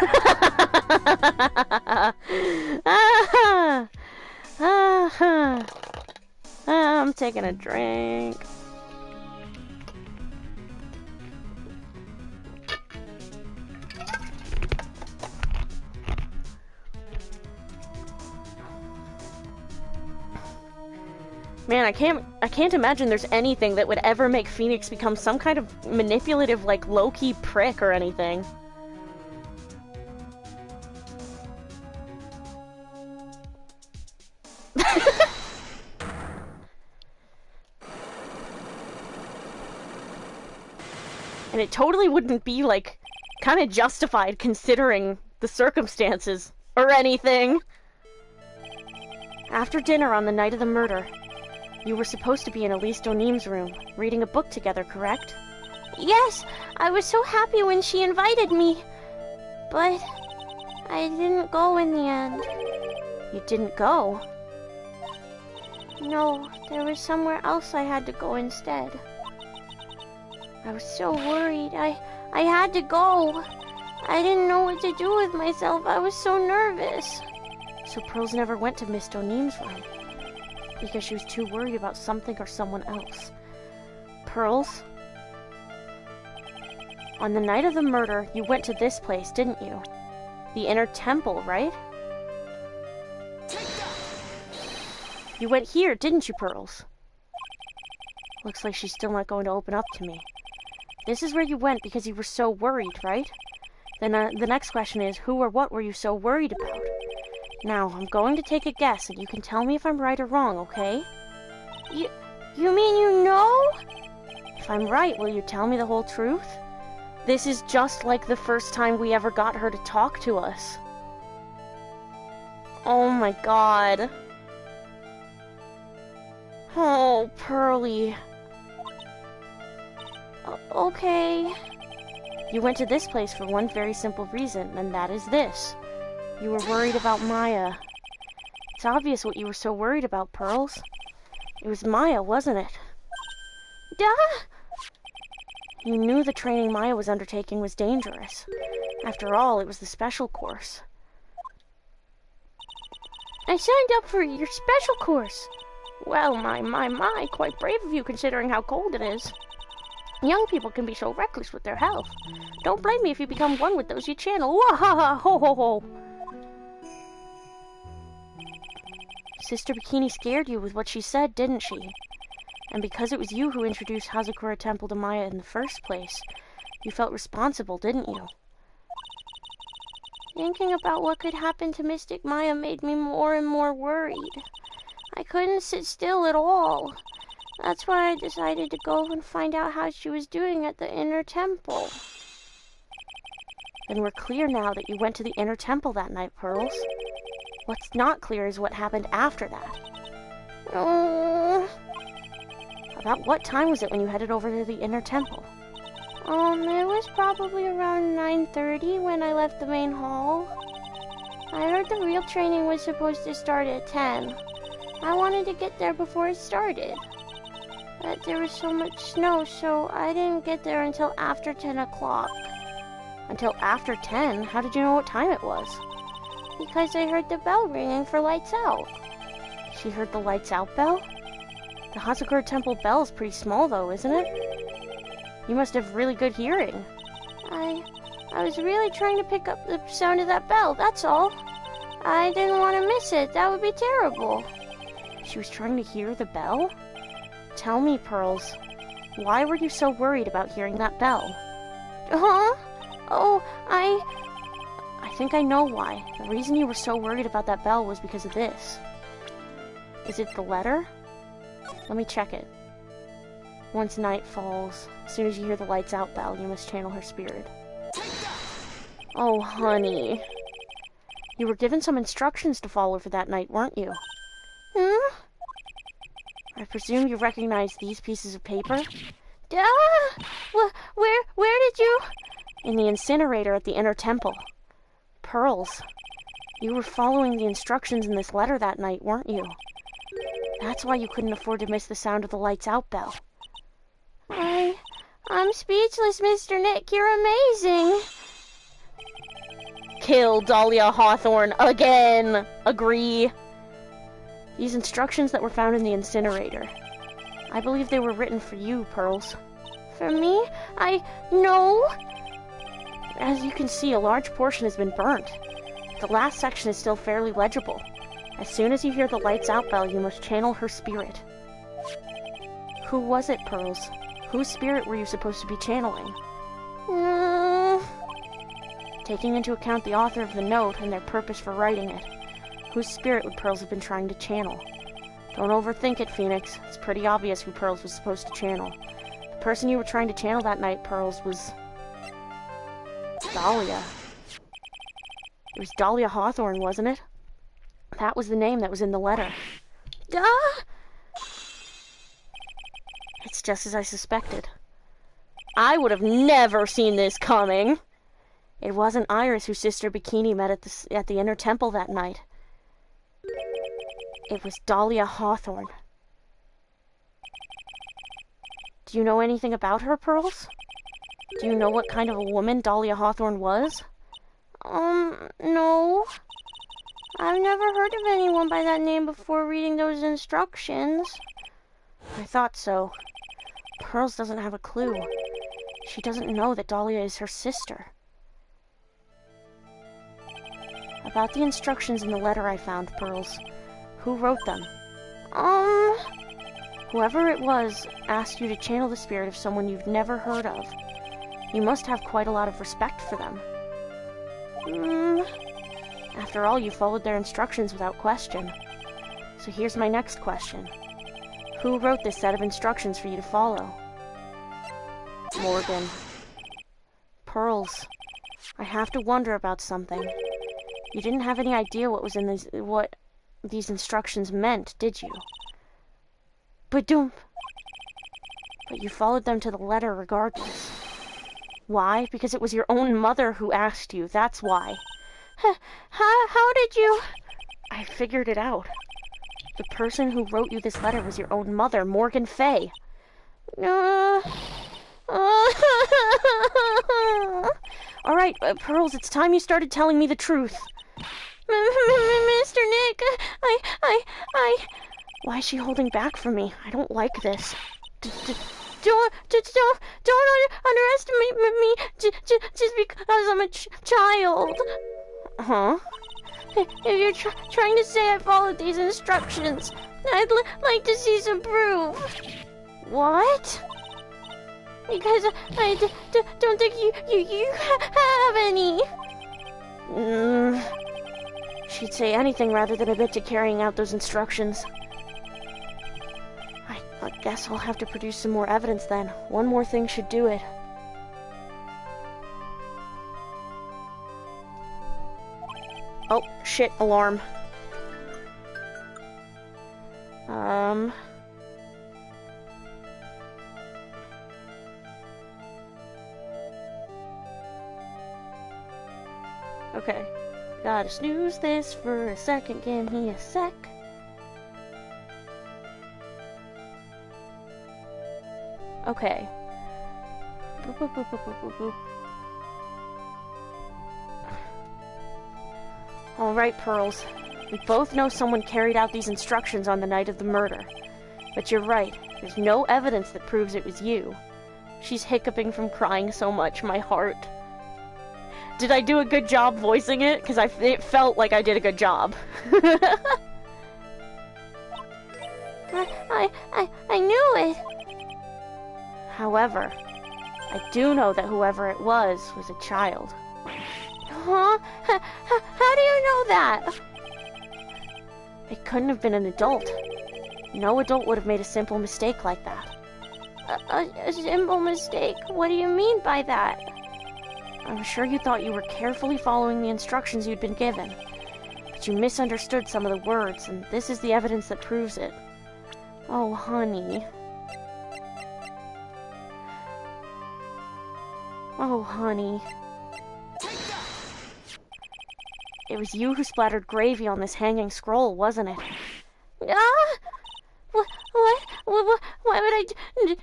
[SPEAKER 1] I'm taking a drink. Man, I can't imagine there's anything that would ever make Phoenix become some kind of manipulative, like, low-key prick or anything. And it totally wouldn't be, like, kind of justified considering the circumstances or anything. After dinner on the night of the murder, you were supposed to be in Elise O'Neem's room, reading a book together, correct?
[SPEAKER 2] Yes, I was so happy when she invited me. But I didn't go in the end.
[SPEAKER 1] You didn't go?
[SPEAKER 2] No, there was somewhere else I had to go instead. I was so worried. I had to go. I didn't know what to do with myself. I was so nervous.
[SPEAKER 1] So Pearls never went to Miss O'Neem's room because she was too worried about something or someone else. Pearls? On the night of the murder, you went to this place, didn't you? The Inner Temple, right? You went here, didn't you, Pearls? Looks like she's still not going to open up to me. This is where you went because you were so worried, right? Then the next question is, who or what were you so worried about? Now, I'm going to take a guess, and you can tell me if I'm right or wrong, okay?
[SPEAKER 2] You mean you know?
[SPEAKER 1] If I'm right, will you tell me the whole truth? This is just like the first time we ever got her to talk to us. Oh my god. Oh, Pearly.
[SPEAKER 2] Okay.
[SPEAKER 1] You went to this place for one very simple reason, and that is this. You were worried about Maya. It's obvious what you were so worried about, Pearls. It was Maya, wasn't it?
[SPEAKER 2] Duh!
[SPEAKER 1] You knew the training Maya was undertaking was dangerous. After all, it was the special course.
[SPEAKER 2] I signed up for your special course. Well, my, quite brave of you considering how cold it is. Young people can be so reckless with their health. Don't blame me if you become one with those you channel. Wah-ha-ha, ho-ho-ho.
[SPEAKER 1] Sister Bikini scared you with what she said, didn't she? And because it was you who introduced Hazakura Temple to Maya in the first place, you felt responsible, didn't you?
[SPEAKER 2] Thinking about what could happen to Mystic Maya made me more and more worried. I couldn't sit still at all. That's why I decided to go and find out how she was doing at the Inner Temple.
[SPEAKER 1] Then we're clear now that you went to the Inner Temple that night, Pearls. What's not clear is what happened after that.
[SPEAKER 2] Oh.
[SPEAKER 1] About what time was it when you headed over to the inner temple?
[SPEAKER 2] It was probably around 9:30 when I left the main hall. I heard the real training was supposed to start at 10. I wanted to get there before it started. But there was so much snow, so I didn't get there until after 10 o'clock.
[SPEAKER 1] Until after 10? How did you know what time it was?
[SPEAKER 2] Because I heard the bell ringing for lights out.
[SPEAKER 1] She heard the lights out bell? The Hazakura Temple bell is pretty small though, isn't it? You must have really good hearing.
[SPEAKER 2] I was really trying to pick up the sound of that bell, that's all. I didn't want to miss it, that would be terrible.
[SPEAKER 1] She was trying to hear the bell? Tell me, Pearls, why were you so worried about hearing that bell?
[SPEAKER 2] Huh? Oh,
[SPEAKER 1] I think I know why. The reason you were so worried about that bell was because of this. Is it the letter? Let me check it. Once night falls, as soon as you hear the lights out bell, you must channel her spirit. Oh, honey. You were given some instructions to follow for that night, weren't you?
[SPEAKER 2] Hmm?
[SPEAKER 1] I presume you recognize these pieces of paper?
[SPEAKER 2] Where did you...
[SPEAKER 1] In the incinerator at the inner temple. Pearls, you were following the instructions in this letter that night, weren't you? That's why you couldn't afford to miss the sound of the lights out bell.
[SPEAKER 2] I'm speechless, Mr. Nick. You're amazing.
[SPEAKER 1] Kill Dahlia Hawthorne again. Agree. These instructions that were found in the incinerator. I believe they were written for you, Pearls.
[SPEAKER 2] For me? No.
[SPEAKER 1] As you can see, a large portion has been burnt. The last section is still fairly legible. As soon as you hear the lights out bell, you must channel her spirit. Who was it, Pearls? Whose spirit were you supposed to be channeling? Taking into account the author of the note and their purpose for writing it, whose spirit would Pearls have been trying to channel? Don't overthink it, Phoenix. It's pretty obvious who Pearls was supposed to channel. The person you were trying to channel that night, Pearls, was... Dahlia. It was Dahlia Hawthorne, wasn't it? That was the name that was in the letter. It's just as I suspected. I would have never seen this coming. It wasn't Iris whose sister Bikini met at the inner temple that night. It was Dahlia Hawthorne. Do you know anything about her, Pearls? Do you know what kind of a woman Dahlia Hawthorne was?
[SPEAKER 2] No. I've never heard of anyone by that name before reading those instructions.
[SPEAKER 1] I thought so. Pearls doesn't have a clue. She doesn't know that Dahlia is her sister. About the instructions in the letter I found, Pearls, who wrote them? Whoever it was asked you to channel the spirit of someone you've never heard of. You must have quite a lot of respect for them. After all, you followed their instructions without question. So here's my next question. Who wrote this set of instructions for you to follow? Morgan. Pearls, I have to wonder about something. You didn't have any idea what these instructions meant, did you? But you followed them to the letter regardless. Why? Because it was your own mother who asked you, that's why.
[SPEAKER 2] How did you...
[SPEAKER 1] I figured it out. The person who wrote you this letter was your own mother, Morgan Fay. Alright, Pearls, it's time you started telling me the truth.
[SPEAKER 2] Mr. Nick,
[SPEAKER 1] Why is she holding back from me? I don't like this.
[SPEAKER 2] Don't underestimate me just because I'm a child.
[SPEAKER 1] Huh?
[SPEAKER 2] If you're trying to say I followed these instructions, I'd like to see some proof.
[SPEAKER 1] What?
[SPEAKER 2] Because I don't think you have any.
[SPEAKER 1] She'd say anything rather than admit to carrying out those instructions. I guess I'll have to produce some more evidence then. One more thing should do it. Oh, shit, alarm. Okay. Gotta snooze this for a second. Give me a sec. Okay. Boop, boop, boop, boop, boop, boop, boop. Alright, Pearls. We both know someone carried out these instructions on the night of the murder. But you're right. There's no evidence that proves it was you. She's hiccuping from crying so much, my heart. Did I do a good job voicing it? Because it felt like I did a good job.
[SPEAKER 2] I knew it.
[SPEAKER 1] However, I do know that whoever it was a child.
[SPEAKER 2] Huh? How do you know that?
[SPEAKER 1] It couldn't have been an adult. No adult would have made a simple mistake like that.
[SPEAKER 2] A simple mistake? What do you mean by that?
[SPEAKER 1] I'm sure you thought you were carefully following the instructions you'd been given. But you misunderstood some of the words, and this is the evidence that proves it. Oh, honey. Oh, honey. It was you who splattered gravy on this hanging scroll, wasn't it?
[SPEAKER 2] What? Why would I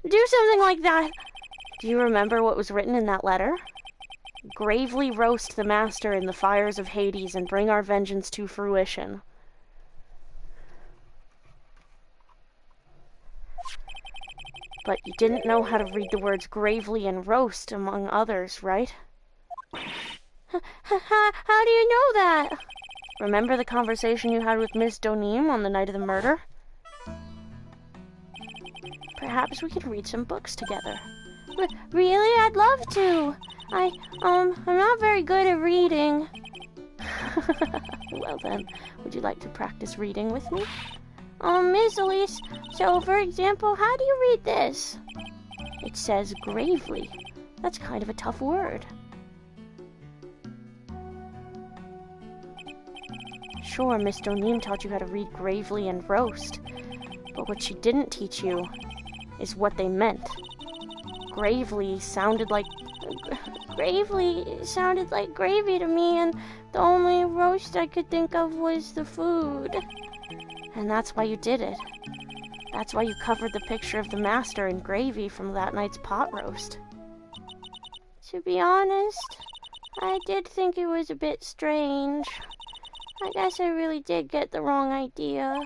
[SPEAKER 2] do something like that?
[SPEAKER 1] Do you remember what was written in that letter? Gravely roast the master in the fires of Hades and bring our vengeance to fruition. But you didn't know how to read the words gravely and roast, among others, right?
[SPEAKER 2] How do you know that?
[SPEAKER 1] Remember the conversation you had with Miss Donim on the night of the murder? Perhaps we could read some books together.
[SPEAKER 2] Really? I'd love to. I'm not very good at reading.
[SPEAKER 1] Well then, would you like to practice reading with me?
[SPEAKER 2] Miss Elise, so for example, how do you read this?
[SPEAKER 1] It says gravely. That's kind of a tough word. Sure, Miss Donim taught you how to read gravely and roast, but what she didn't teach you is what they meant. Gravely sounded like
[SPEAKER 2] gravy to me, and the only roast I could think of was the food.
[SPEAKER 1] And that's why you did it. That's why you covered the picture of the master in gravy from that night's pot roast.
[SPEAKER 2] To be honest, I did think it was a bit strange. I guess I really did get the wrong idea.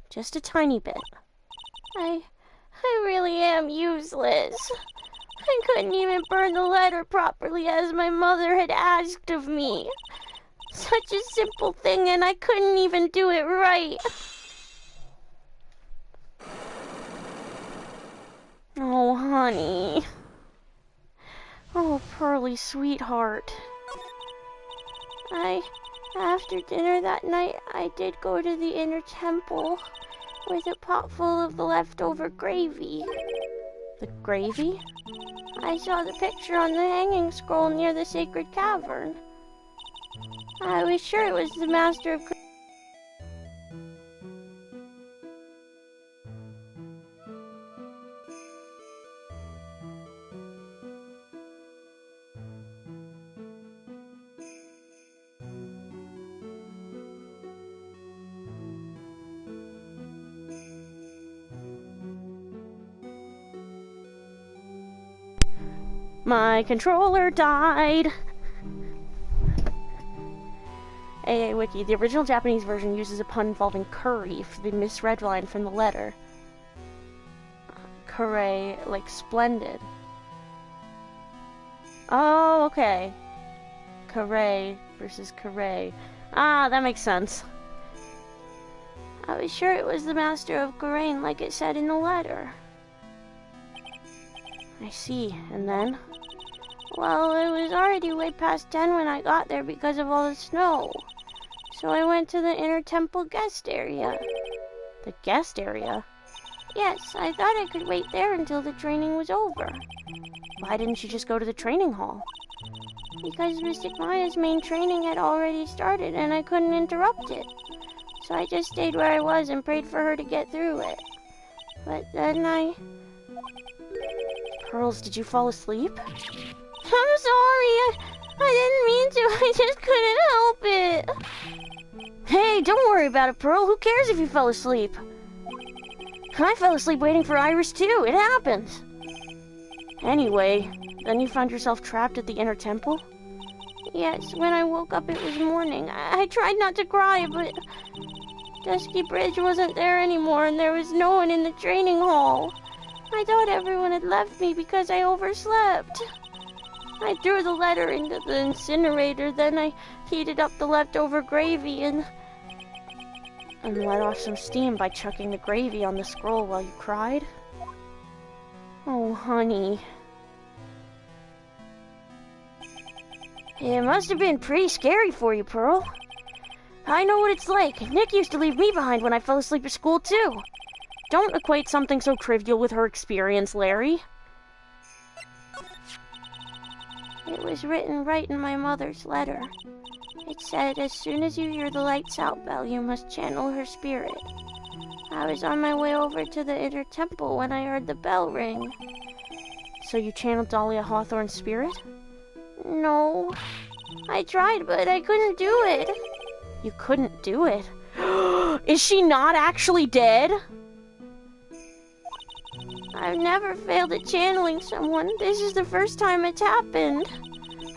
[SPEAKER 1] Just a tiny bit.
[SPEAKER 2] I really am useless. I couldn't even burn the letter properly as my mother had asked of me. Such a simple thing, and I couldn't even do it right.
[SPEAKER 1] Oh, honey. Oh, Pearly, sweetheart.
[SPEAKER 2] After dinner that night, I did go to the inner temple with a pot full of the leftover gravy.
[SPEAKER 1] The gravy?
[SPEAKER 2] I saw the picture on the hanging scroll near the sacred cavern. I was sure it was the master of...
[SPEAKER 1] My controller died! AA Wiki, the original Japanese version uses a pun involving curry for the misread line from the letter. Curry, like splendid. Oh, okay. Curry versus curry. Ah, that makes sense.
[SPEAKER 2] I was sure it was the master of Gurain, like it said in the letter.
[SPEAKER 1] I see, and then?
[SPEAKER 2] Well, it was already way past 10 when I got there because of all the snow. So I went to the inner temple guest area.
[SPEAKER 1] The guest area?
[SPEAKER 2] Yes, I thought I could wait there until the training was over.
[SPEAKER 1] Why didn't you just go to the training hall?
[SPEAKER 2] Because Mystic Maya's main training had already started and I couldn't interrupt it. So I just stayed where I was and prayed for her to get through it. But then
[SPEAKER 1] Pearls, did you fall asleep?
[SPEAKER 2] I'm sorry. I didn't mean to, I just couldn't help it.
[SPEAKER 1] Hey, don't worry about it, Pearl. Who cares if you fell asleep? I fell asleep waiting for Iris, too. It happens. Anyway, then you found yourself trapped at the inner temple?
[SPEAKER 2] Yes, when I woke up it was morning. I tried not to cry, but Dusky Bridge wasn't there anymore and there was no one in the training hall. I thought everyone had left me because I overslept. I threw the letter into the incinerator, then I heated up the leftover gravy and
[SPEAKER 1] let off some steam by chucking the gravy on the scroll while you cried? Oh, honey. It must have been pretty scary for you, Pearl. I know what it's like. Nick used to leave me behind when I fell asleep at school, too. Don't equate something so trivial with her experience, Larry.
[SPEAKER 2] It was written right in my mother's letter. It said, as soon as you hear the lights out bell, you must channel her spirit. I was on my way over to the inner temple when I heard the bell ring.
[SPEAKER 1] So you channeled Dahlia Hawthorne's spirit?
[SPEAKER 2] No. I tried, but I couldn't do it.
[SPEAKER 1] You couldn't do it? Is she not actually dead?
[SPEAKER 2] I've never failed at channeling someone. This is the first time it's happened.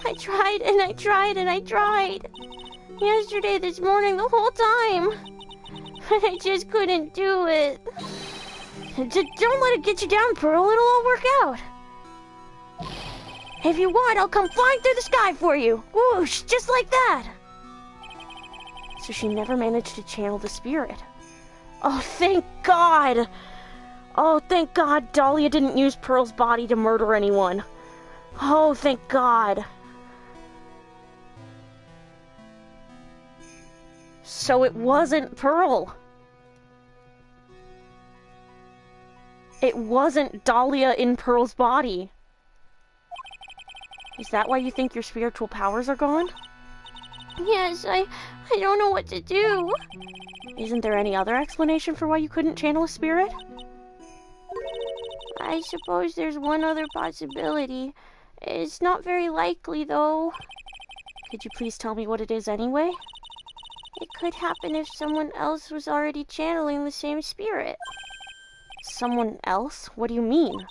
[SPEAKER 2] I tried and I tried and I tried. Yesterday, this morning, the whole time. But I just couldn't do it.
[SPEAKER 1] Don't let it get you down, Pearl. It'll all work out. If you want, I'll come flying through the sky for you. Whoosh, just like that. So she never managed to channel the spirit. Oh, thank God. Oh, thank God Dahlia didn't use Pearl's body to murder anyone. Oh, thank God. So it wasn't Pearl. It wasn't Dahlia in Pearl's body. Is that why you think your spiritual powers are gone?
[SPEAKER 2] Yes, I don't know what to do.
[SPEAKER 1] Isn't there any other explanation for why you couldn't channel a spirit?
[SPEAKER 2] I suppose there's one other possibility. It's not very likely, though.
[SPEAKER 1] Could you please tell me what it is anyway?
[SPEAKER 2] It could happen if someone else was already channeling the same spirit.
[SPEAKER 1] Someone else? What do you mean?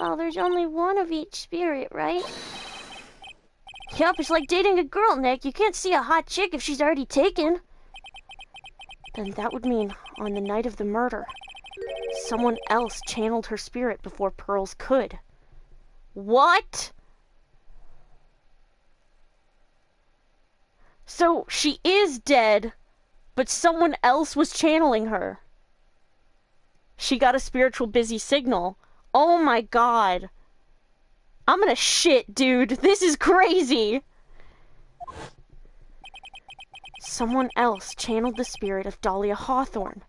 [SPEAKER 2] Well, there's only one of each spirit, right?
[SPEAKER 1] Yup, it's like dating a girl, Nick. You can't see a hot chick if she's already taken. Then that would mean, on the night of the murder, someone else channeled her spirit before Pearl's could. What? So she is dead, but someone else was channeling her. She got a spiritual busy signal. Oh my God. I'm gonna shit, dude. This is crazy. Someone else channeled the spirit of Dahlia Hawthorne.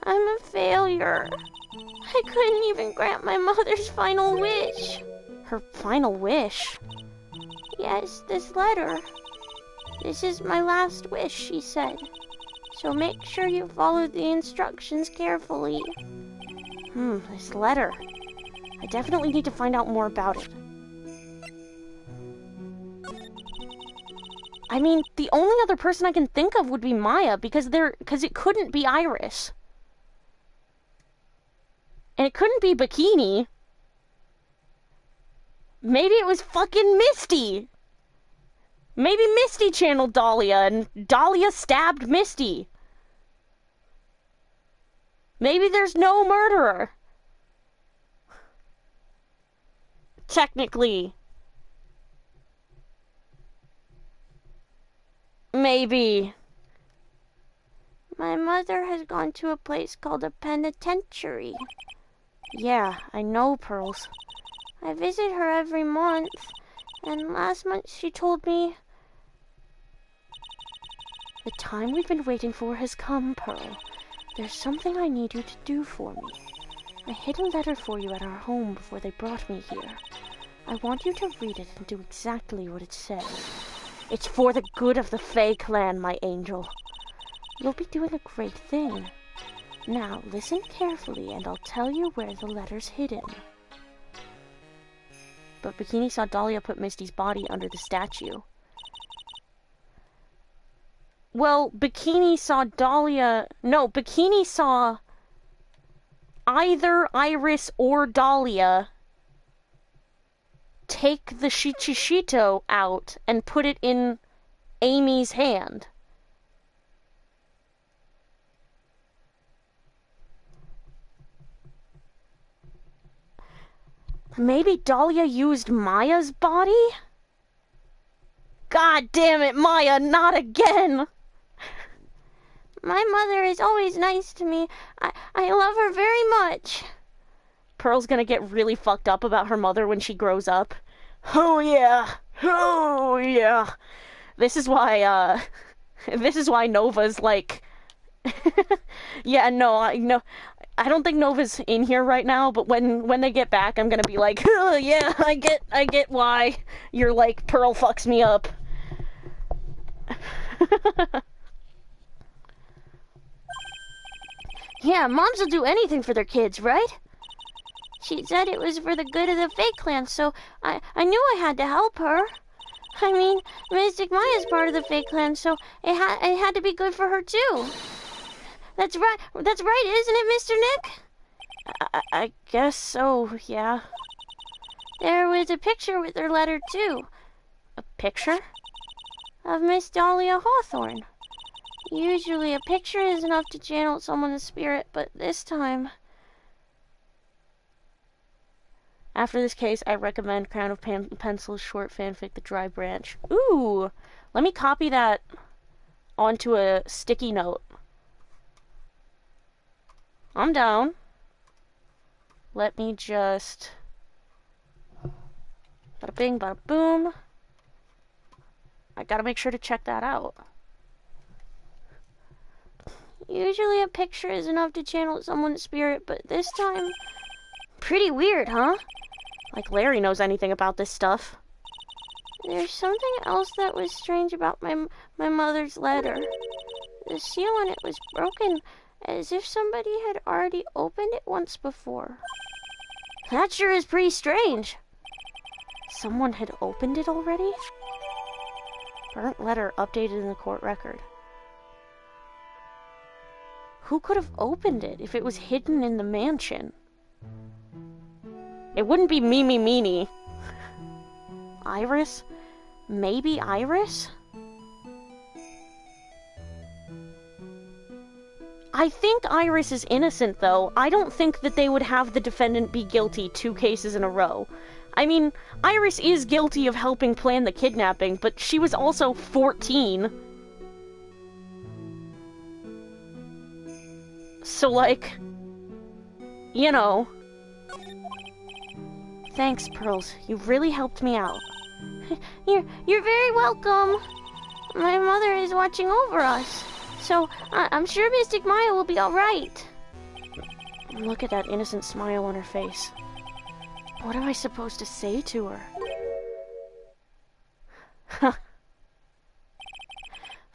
[SPEAKER 2] I'm a failure. I couldn't even grant my mother's final wish.
[SPEAKER 1] Her final wish?
[SPEAKER 2] Yes, this letter. This is my last wish, she said. So make sure you follow the instructions carefully.
[SPEAKER 1] This letter. I definitely need to find out more about it. I mean, the only other person I can think of would be Maya, because it couldn't be Iris. And it couldn't be Bikini. Maybe it was fucking Misty. Maybe Misty channeled Dahlia, and Dahlia stabbed Misty. Maybe there's no murderer. Technically. Maybe.
[SPEAKER 2] My mother has gone to a place called a penitentiary.
[SPEAKER 1] Yeah, I know, Pearls.
[SPEAKER 2] I visit her every month, and last month she told me...
[SPEAKER 1] The time we've been waiting for has come, Pearl. There's something I need you to do for me. I hid a letter for you at our home before they brought me here. I want you to read it and do exactly what it says. It's for the good of the Fae clan, my angel. You'll be doing a great thing. Now, listen carefully and I'll tell you where the letter's hidden. but Bikini saw Dahlia put Misty's body under the statue. Well, Bikini saw Dahlia... No, Bikini saw either Iris or Dahlia take the Shichishito out and put it in Amy's hand. Maybe Dahlia used Maya's body? God damn it, Maya, not again!
[SPEAKER 2] My mother is always nice to me. I love her very much.
[SPEAKER 1] Pearl's gonna get really fucked up about her mother when she grows up. Oh yeah! Oh yeah! This is why Nova's like... Yeah, no, I don't think Nova's in here right now, but when they get back, I'm gonna be like, oh, yeah, I get why you're like, Pearl fucks me up.
[SPEAKER 2] Yeah, moms will do anything for their kids, right? She said it was for the good of the Fate Clan, so I knew I had to help her. I mean, Mystic Maya's part of the Fate Clan, so it had to be good for her too. That's right, isn't it, Mr. Nick?
[SPEAKER 1] I guess so, yeah.
[SPEAKER 2] There was a picture with her letter, too.
[SPEAKER 1] A picture?
[SPEAKER 2] Of Miss Dahlia Hawthorne. Usually a picture is enough to channel someone's spirit, but this time...
[SPEAKER 1] After this case, I recommend Crown of Pencil's short fanfic, The Dry Branch. Ooh! Let me copy that onto a sticky note. I'm down. Let me just... Bada bing, bada boom. I gotta make sure to check that out.
[SPEAKER 2] Usually a picture is enough to channel someone's spirit, but this time... Pretty weird, huh?
[SPEAKER 1] Like Larry knows anything about this stuff.
[SPEAKER 2] There's something else that was strange about my mother's letter. The seal on it was broken, as if somebody had already opened it once before.
[SPEAKER 1] That sure is pretty strange. Someone had opened it already? Burnt letter updated in the court record. Who could have opened it if it was hidden in the mansion? It wouldn't be Mimi Meanie. Iris? Maybe Iris? I think Iris is innocent, though. I don't think that they would have the defendant be guilty 2 cases in a row. I mean, Iris is guilty of helping plan the kidnapping, but she was also 14. So, like, you know. Thanks, Pearls. You've really helped me out.
[SPEAKER 2] You're very welcome. My mother is watching over us, so I'm sure Mystic Maya will be alright.
[SPEAKER 1] Look at that innocent smile on her face. What am I supposed to say to her?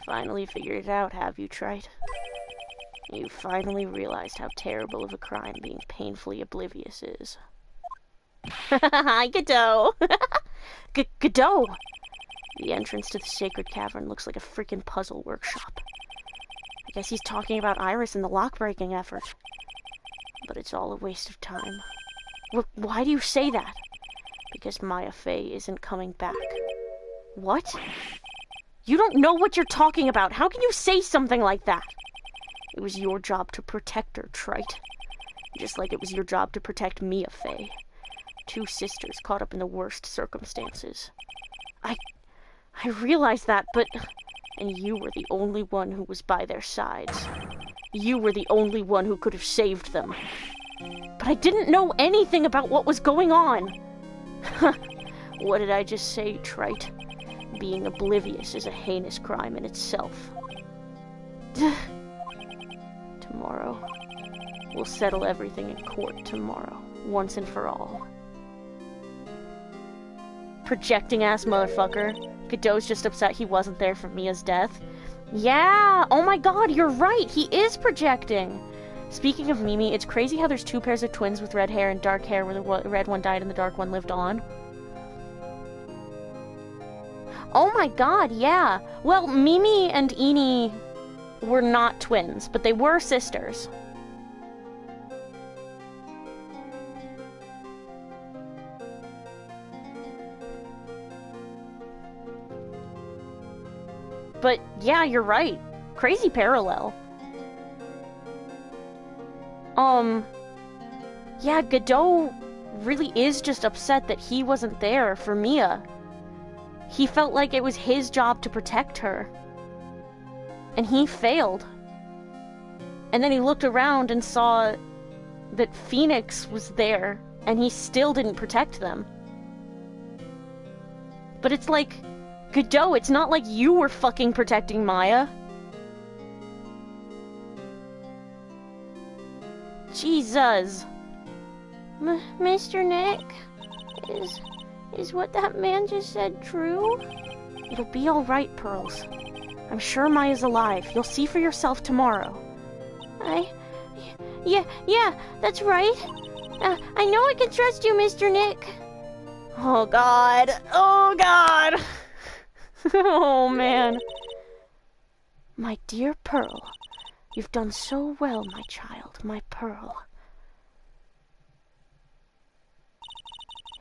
[SPEAKER 1] Finally figured it out, have you, Trite? You finally realized how terrible of a crime being painfully oblivious is. Hi, Godot! Godot! The entrance to the sacred cavern looks like a freaking puzzle workshop. I guess he's talking about Iris and the lock-breaking effort. But it's all a waste of time. Why do you say that? Because Maya Fey isn't coming back. What? You don't know what you're talking about. How can you say something like that? It was your job to protect her, Trite. Just like it was your job to protect Mia Fey. 2 sisters caught up in the worst circumstances. I realized that, but... And you were the only one who was by their sides. You were the only one who could have saved them. But I didn't know anything about what was going on. What did I just say, Trite? Being oblivious is a heinous crime in itself. Tomorrow. We'll settle everything in court tomorrow, once and for all. Projecting-ass motherfucker. Godot's just upset he wasn't there for Mia's death. Yeah! Oh my god, you're right! He is projecting! Speaking of Mimi, it's crazy how there's 2 pairs of twins with red hair and dark hair where the red one died and the dark one lived on. Oh my god, yeah. Well, Mimi and Eni were not twins, but they were sisters. But yeah, you're right. Crazy parallel. Yeah, Godot really is just upset that he wasn't there for Mia. He felt like it was his job to protect her. And he failed. And then he looked around and saw that Phoenix was there, and he still didn't protect them. But it's like, Godot, it's not like you were fucking protecting Maya. Jesus.
[SPEAKER 2] Mr. Nick? Is what that man just said true?
[SPEAKER 1] It'll be alright, Pearls. I'm sure Maya's alive. You'll see for yourself tomorrow.
[SPEAKER 2] Yeah, that's right. I know I can trust you, Mr. Nick.
[SPEAKER 1] Oh god. Oh god. Oh man. My dear Pearl, you've done so well, my child, my Pearl.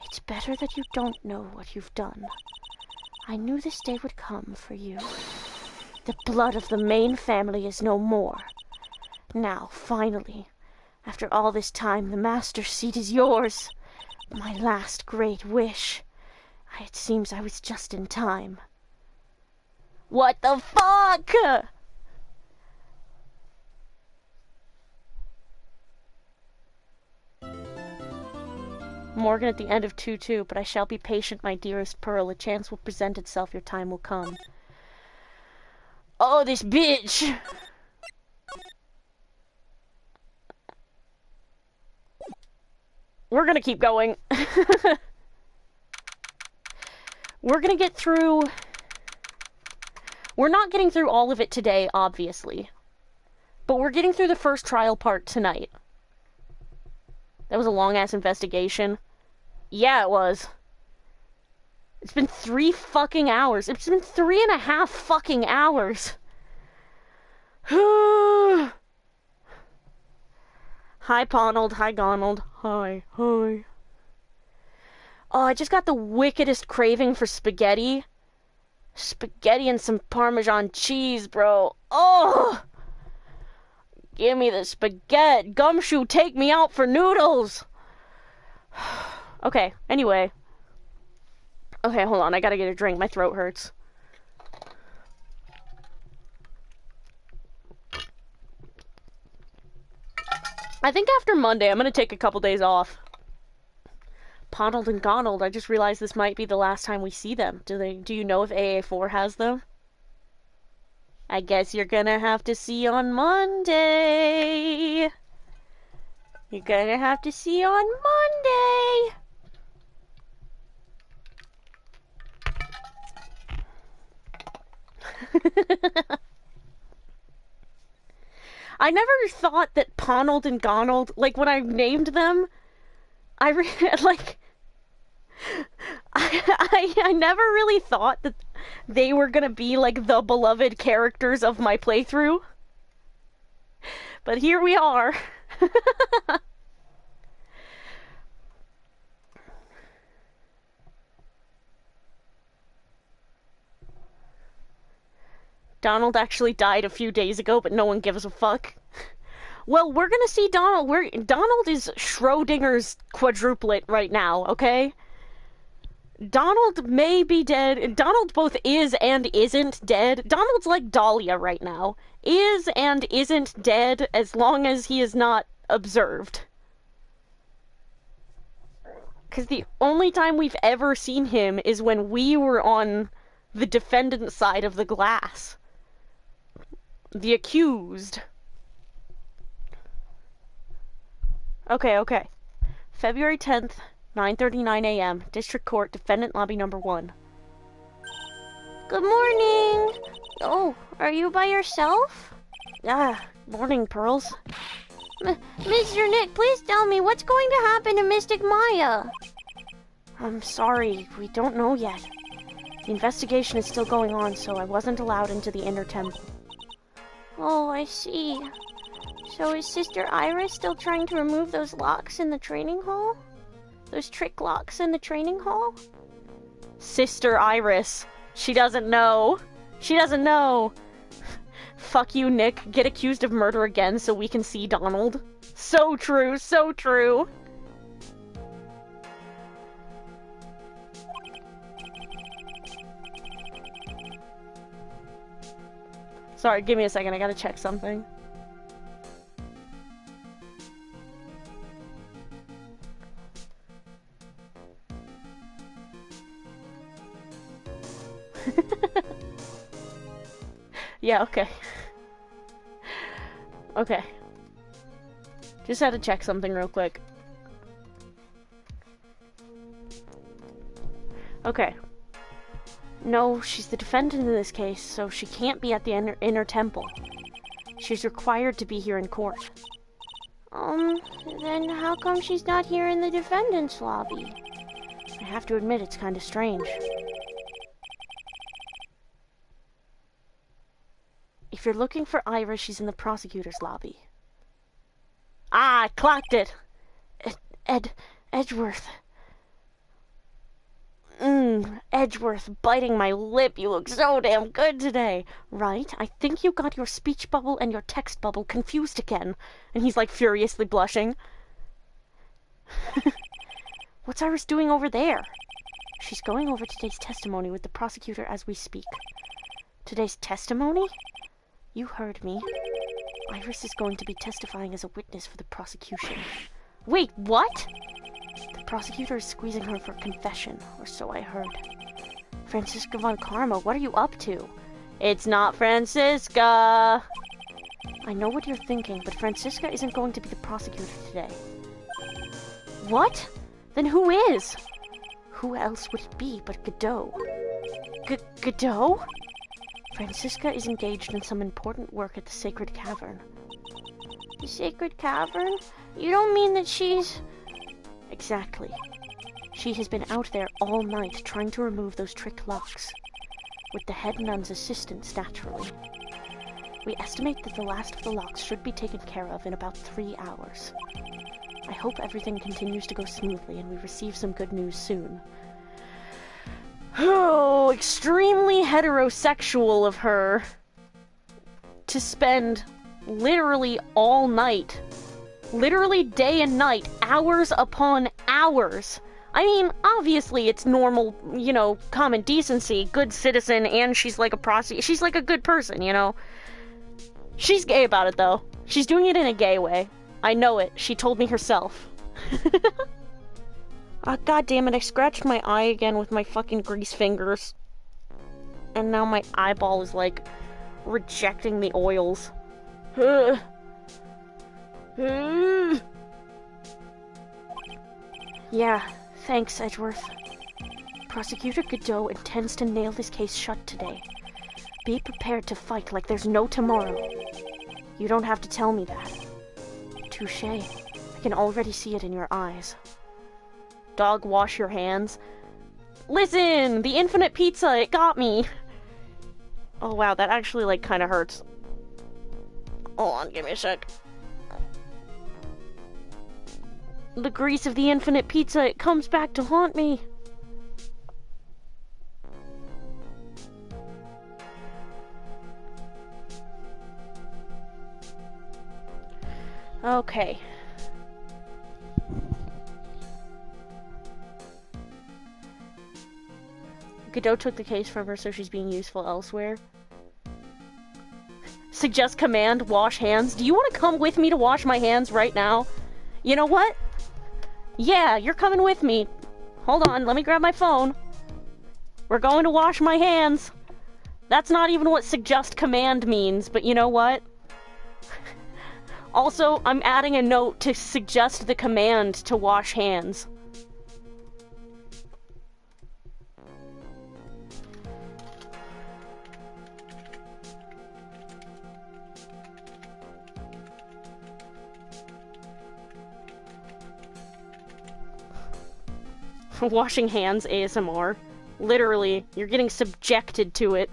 [SPEAKER 1] It's better that you don't know what you've done. I knew this day would come for you. The blood of the main family is no more. Now, finally, after all this time, the master seat is yours. My last great wish. It seems I was just in time. What the fuck? Morgan at the end of 2-2, but I shall be patient, my dearest Pearl. A chance will present itself, your time will come. Oh, this bitch! We're gonna keep going. We're gonna get through... We're not getting through all of it today, obviously. But we're getting through the first trial part tonight. That was a long-ass investigation. Yeah, it was. It's been 3 fucking hours. It's been 3.5 fucking hours. Hi, Ponald. Hi, Gonald. Hi. Oh, I just got the wickedest craving for spaghetti. Spaghetti and some Parmesan cheese, bro. Oh! Give me the spaghetti. Gumshoe, take me out for noodles. Okay, anyway. Okay, hold on. I gotta get a drink. My throat hurts. I think after Monday, I'm gonna take a couple days off. Ponald and Gonald, I just realized this might be the last time we see them. Do you know if AA4 has them? I guess you're gonna have to see on Monday. You're gonna have to see on Monday. I never thought that Ponald and Gonald, like, when I named them, I never really thought that they were gonna be, like, the beloved characters of my playthrough. But here we are. Donald actually died a few days ago, but no one gives a fuck. Well, we're gonna see Donald. Donald is Schrodinger's quadruplet right now, okay? Donald may be dead. Donald both is and isn't dead. Donald's like Dahlia right now. Is and isn't dead as long as he is not observed. Because the only time we've ever seen him is when we were on the defendant's side of the glass. The accused. Okay. February 10th, 9:39 a.m. District Court, Defendant Lobby Number 1.
[SPEAKER 2] Good morning! Oh, are you by yourself?
[SPEAKER 1] Morning, Pearls.
[SPEAKER 2] Mr. Nick, please tell me what's going to happen to Mystic Maya?
[SPEAKER 1] I'm sorry, we don't know yet. The investigation is still going on, so I wasn't allowed into the inner temple.
[SPEAKER 2] Oh, I see. So is Sister Iris still trying to remove those locks in the training hall? Those trick locks in the training hall?
[SPEAKER 1] Sister Iris. She doesn't know. She doesn't know. Fuck you, Nick. Get accused of murder again so we can see Donald. So true, so true. Sorry, give me a second. I gotta check something. Yeah, okay. Okay. Just had to check something real quick. Okay. No, she's the defendant in this case, so she can't be at the inner temple. She's required to be here in court.
[SPEAKER 2] Then how come she's not here in the defendant's lobby?
[SPEAKER 1] I have to admit, it's kind of strange. If you're looking for Iris, she's in the prosecutor's lobby. Ah, I clocked it!
[SPEAKER 2] Edgeworth.
[SPEAKER 1] Edgeworth, biting my lip. You look so damn good today. Right? I think you got your speech bubble and your text bubble confused again. And he's like furiously blushing. What's Iris doing over there? She's going over today's testimony with the prosecutor as we speak. Today's testimony? You heard me. Iris is going to be testifying as a witness for the prosecution. Wait, what? The prosecutor is squeezing her for confession, or so I heard. Franziska von Karma, what are you up to? It's not Franziska! I know what you're thinking, but Franziska isn't going to be the prosecutor today. What? Then who is? Who else would it be but Godot? Godot? Franziska is engaged in some important work at the Sacred Cavern.
[SPEAKER 2] The Sacred Cavern? You don't mean that she's...
[SPEAKER 1] Exactly. She has been out there all night trying to remove those trick locks. With the head nun's assistance, naturally. We estimate that the last of the locks should be taken care of in about 3 hours. I hope everything continues to go smoothly and we receive some good news soon. Oh, extremely heterosexual of her to spend literally all night, literally day and night, hours upon hours. I mean, obviously it's normal, you know, common decency, good citizen, and she's like a she's like a good person, you know. She's gay about it, though. She's doing it in a gay way. I know it. She told me herself. God damn it, I scratched my eye again with my fucking grease fingers. And now my eyeball is, like, rejecting the oils. Yeah, thanks, Edgeworth. Prosecutor Godot intends to nail this case shut today. Be prepared to fight like there's no tomorrow. You don't have to tell me that. Touché. I can already see it in your eyes. Dog, wash your hands. Listen! The infinite pizza, it got me! Oh wow, that actually, like, kinda hurts. Hold on, give me a sec. The grease of the infinite pizza, it comes back to haunt me. Okay. Godot took the case from her, so she's being useful elsewhere. Suggest command, wash hands. Do you want to come with me to wash my hands right now? You know what? Yeah, you're coming with me. Hold on, let me grab my phone. We're going to wash my hands. That's not even what suggest command means, but you know what? Also, I'm adding a note to suggest the command to wash hands. Washing hands ASMR. Literally, you're getting subjected to it.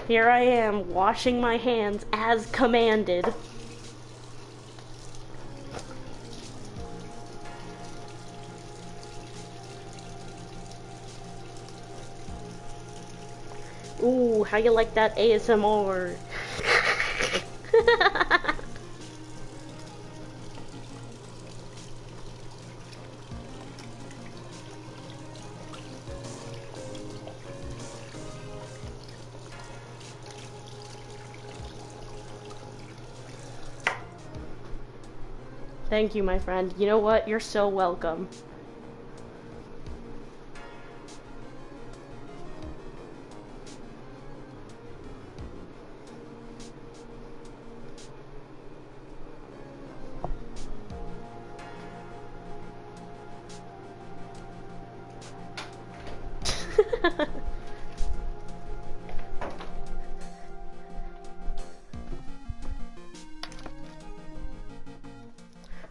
[SPEAKER 1] Here I am, washing my hands as commanded. Ooh, how you like that ASMR? Thank you, my friend. You know what? You're so welcome.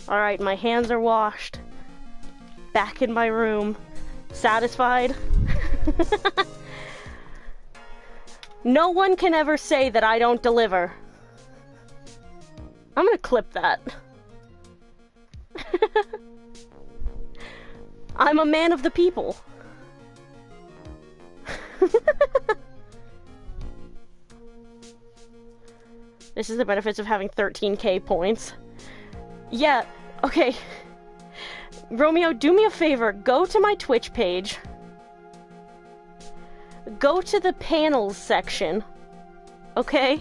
[SPEAKER 1] Alright, my hands are washed. Back in my room. Satisfied? No one can ever say that I don't deliver. I'm gonna clip that. I'm a man of the people. This is the benefits of having 13k points. Yeah, okay. Romeo, do me a favor. Go to my Twitch page. Go to the panels section. Okay?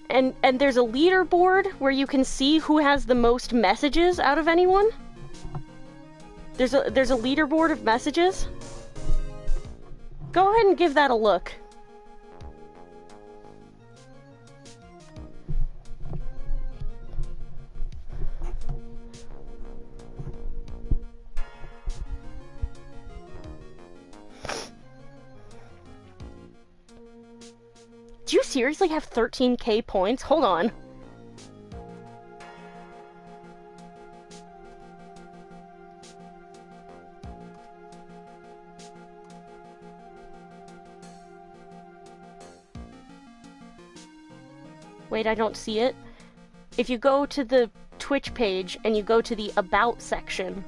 [SPEAKER 1] And there's a leaderboard where you can see who has the most messages out of anyone. There's a leaderboard of messages. Go ahead and give that a look. Do you seriously have 13k points? Hold on. Wait, I don't see it. If you go to the Twitch page and you go to the About section,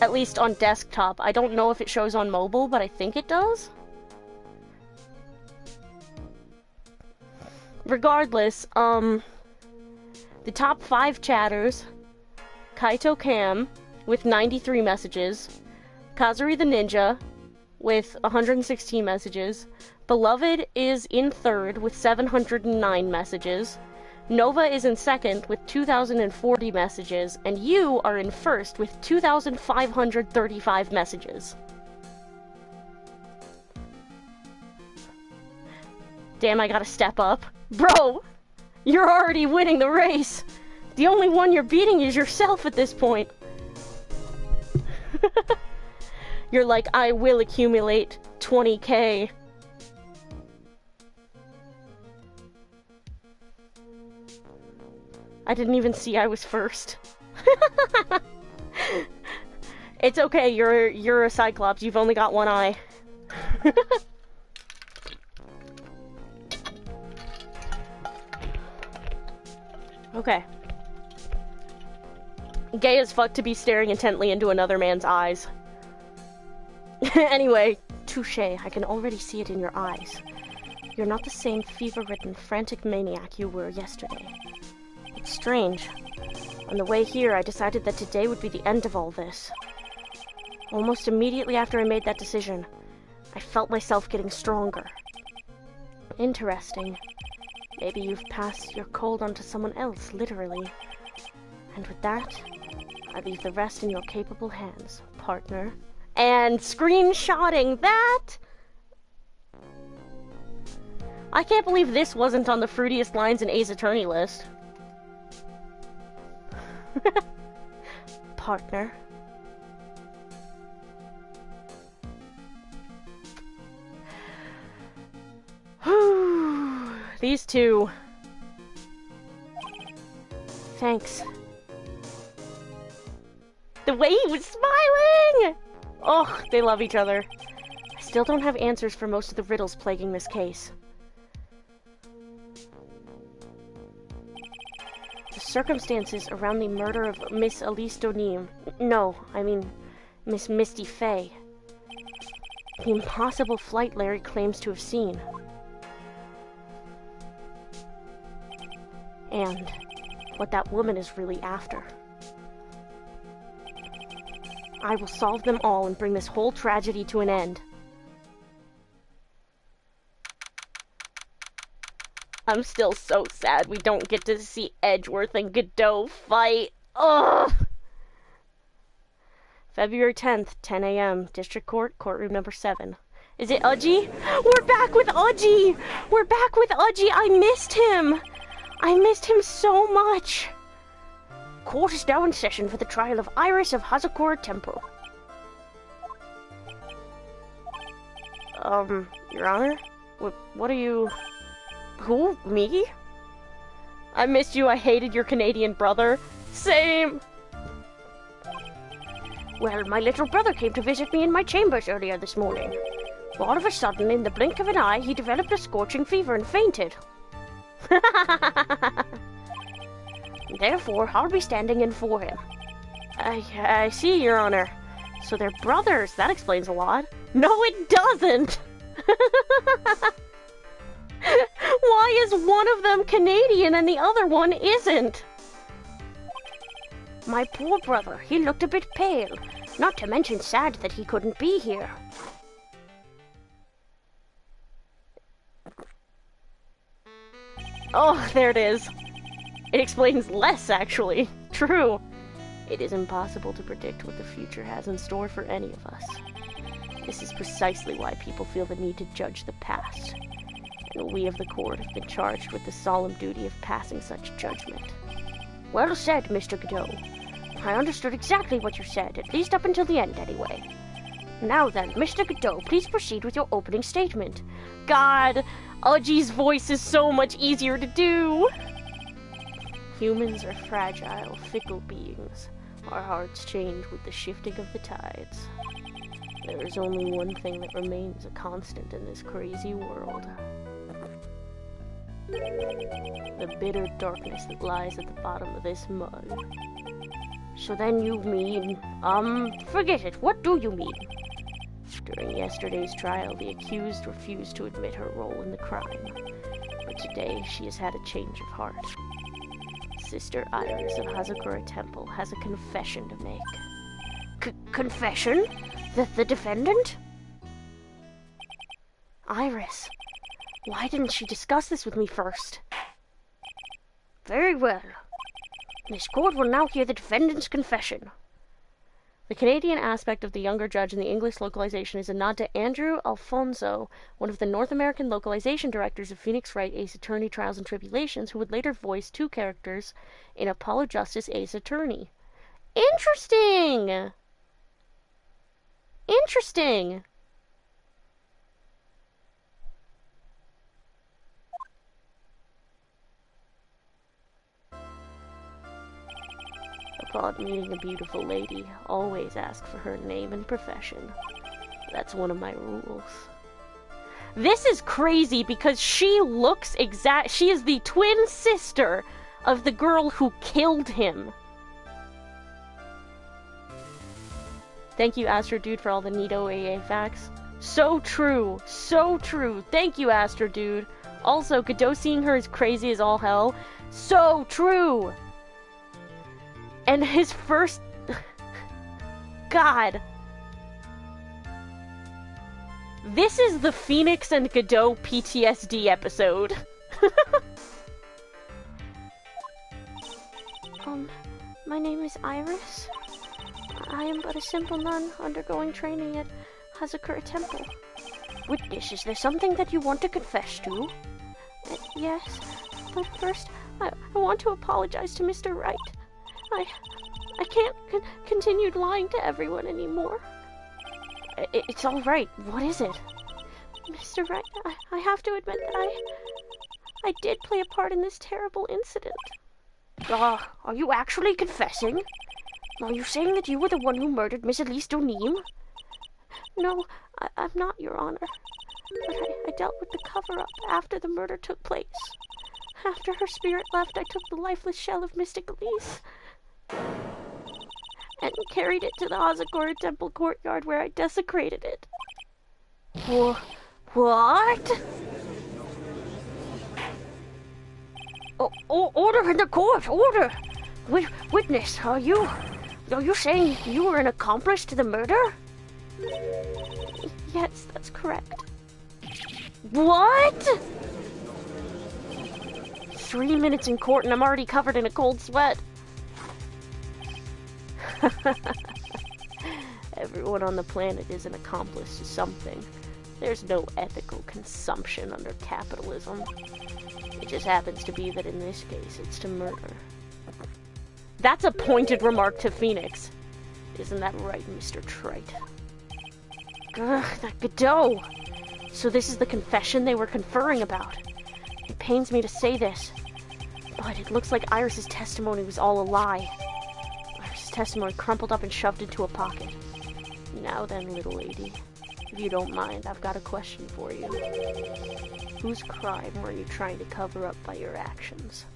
[SPEAKER 1] at least on desktop, I don't know if it shows on mobile, but I think it does. Regardless, the top 5 chatters: Kaito Cam with 93 messages, Kazuri the Ninja with 116 messages, Beloved is in 3rd with 709 messages, Nova is in 2nd with 2,040 messages, and you are in 1st with 2,535 messages. Damn, I gotta step up. Bro, you're already winning the race. The only one you're beating is yourself at this point. You're like, I will accumulate 20k. I didn't even see I was 1st. It's okay, you're a Cyclops, you've only got one eye. Okay. Gay as fuck to be staring intently into another man's eyes. Anyway, touché, I can already see it in your eyes. You're not the same fever-ridden, frantic maniac you were yesterday. It's strange. On the way here, I decided that today would be the end of all this. Almost immediately after I made that decision, I felt myself getting stronger. Interesting. Maybe you've passed your cold onto someone else, literally. And with that, I leave the rest in your capable hands, partner. And screenshotting that! I can't believe this wasn't on the fruitiest lines in Ace Attorney list. Partner. These two. Thanks. The way he was smiling! Oh, they love each other. I still don't have answers for most of the riddles plaguing this case. The circumstances around the murder of Miss Elise Donim. No, I mean Miss Misty Fay. The impossible flight Larry claims to have seen. And what that woman is really after. I will solve them all and bring this whole tragedy to an end. I'm still so sad we don't get to see Edgeworth and Godot fight. Ugh! February 10th, 10 a.m., District Court, courtroom number 7. Is it Udgy? We're back with Udgy! We're back with Udgy! I missed him! I missed him so much! Court is now in session for the trial of Iris of Hazakura Temple. Your Honor? What are you... Who? Me? I missed you, I hated your Canadian brother. Same! Well, my little brother came to visit me in my chambers earlier this morning. All of a sudden, in the blink of an eye, he developed a scorching fever and fainted. Therefore, I'll be standing in for him. I see, Your Honor. So they're brothers. That explains a lot. No, it doesn't! Why is one of them Canadian and the other one isn't? My poor brother, he looked a bit pale. Not to mention sad that he couldn't be here. Oh, there it is. It explains less, actually. True. It is impossible to predict what the future has in store for any of us. This is precisely why people feel the need to judge the past. And we of the court have been charged with the solemn duty of passing such judgment. Well said, Mr. Godot. I understood exactly what you said, at least up until the end, anyway. Now then, Mr. Godot, please proceed with your opening statement. God, Udgy's voice is so much easier to do! Humans are fragile, fickle beings. Our hearts change with the shifting of the tides. There is only one thing that remains a constant in this crazy world. The bitter darkness that lies at the bottom of this mud. So then you mean, forget it, what do you mean? During yesterday's trial, the accused refused to admit her role in the crime. But today, she has had a change of heart. Sister Iris of Hazakura Temple has a confession to make. Confession? The defendant? Iris, why didn't she discuss this with me first? Very well. This court will now hear the defendant's confession. The Canadian aspect of the younger judge in the English localization is a nod to Andrew Alfonso, one of the North American localization directors of Phoenix Wright Ace Attorney Trials and Tribulations, who would later voice 2 characters in Apollo Justice Ace Attorney. Interesting! Interesting! Upon meeting a beautiful lady, always ask for her name and profession. That's one of my rules. This is crazy because she looks she is the twin sister of the girl who killed him. Thank you, Astro Dude, for all the neato AA facts. So true. So true. Thank you, Astro Dude. Also, Godot seeing her is crazy as all hell. So true. And his first... God. This is the Phoenix and Godot PTSD episode.
[SPEAKER 2] My name is Iris. I am but a simple nun undergoing training at Hazakura Temple.
[SPEAKER 1] Witness, is there something that you want to confess to?
[SPEAKER 2] Yes, but first, I want to apologize to Mr. Wright. I can't continue lying to everyone anymore.
[SPEAKER 1] It's all right. What is it?
[SPEAKER 2] Mr. Wright, I have to admit that I did play a part in this terrible incident.
[SPEAKER 1] Are you actually confessing? Are you saying that you were the one who murdered Miss Elise Donim?
[SPEAKER 2] No, I'm not, Your Honor. But I dealt with the cover-up after the murder took place. After her spirit left, I took the lifeless shell of Mystic Elise and carried it to the Hazakura Temple courtyard where I desecrated it.
[SPEAKER 1] What? Order in the court! Order! Witness, are you saying you were an accomplice to the murder?
[SPEAKER 2] Yes, that's correct.
[SPEAKER 1] What? 3 minutes in court and I'm already covered in a cold sweat. Everyone on the planet is an accomplice to something. There's no ethical consumption under capitalism. It just happens to be that in this case, it's to murder. That's a pointed remark to Phoenix. Isn't that right, Mr. Trite? Ugh, that Godot! So this is the confession they were conferring about. It pains me to say this, but it looks like Iris's testimony was all a lie. Iris's testimony crumpled up and shoved into a pocket. Now then, little lady, if you don't mind, I've got a question for you. Whose crime were you trying to cover up by your actions?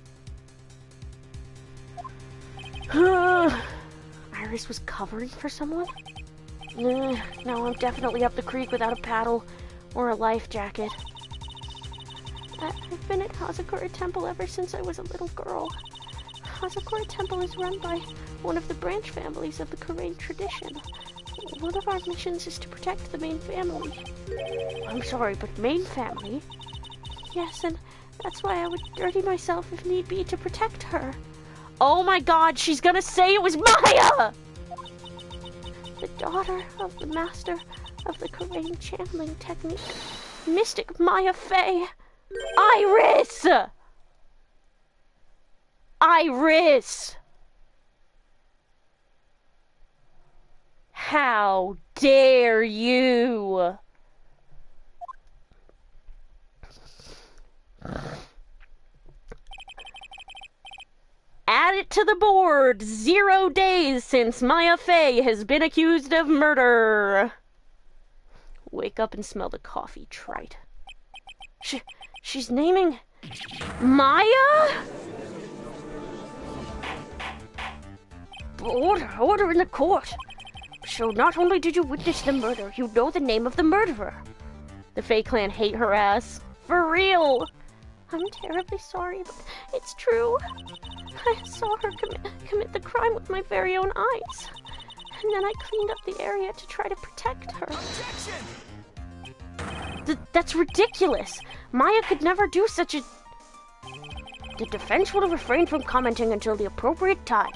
[SPEAKER 1] Iris was covering for someone? No, I'm definitely up the creek without a paddle or a life jacket.
[SPEAKER 2] I've been at Hazakura Temple ever since I was a little girl. Hazakura Temple is run by one of the branch families of the Korean tradition. One of our missions is to protect the main family.
[SPEAKER 1] I'm sorry, but main family?
[SPEAKER 2] Yes, and that's why I would dirty myself if need be to protect her.
[SPEAKER 1] Oh my god, she's gonna say it was Maya!
[SPEAKER 2] The daughter of the master of the Korean channeling technique, Mystic Maya Fey.
[SPEAKER 1] Iris! Iris! How dare you! Add it to the board! 0 days since Maya Fey has been accused of murder. Wake up and smell the coffee, Trite. She's naming Maya? Order in the court. So not only did you witness the murder, you know the name of the murderer. The Fae Clan hate her ass. For real.
[SPEAKER 2] I'm terribly sorry, but it's true. I saw her commit the crime with my very own eyes. And then I cleaned up the area to try to protect her.
[SPEAKER 3] Objection!
[SPEAKER 1] That's ridiculous. Maya could never do such a... The defense will refrain from commenting until the appropriate time.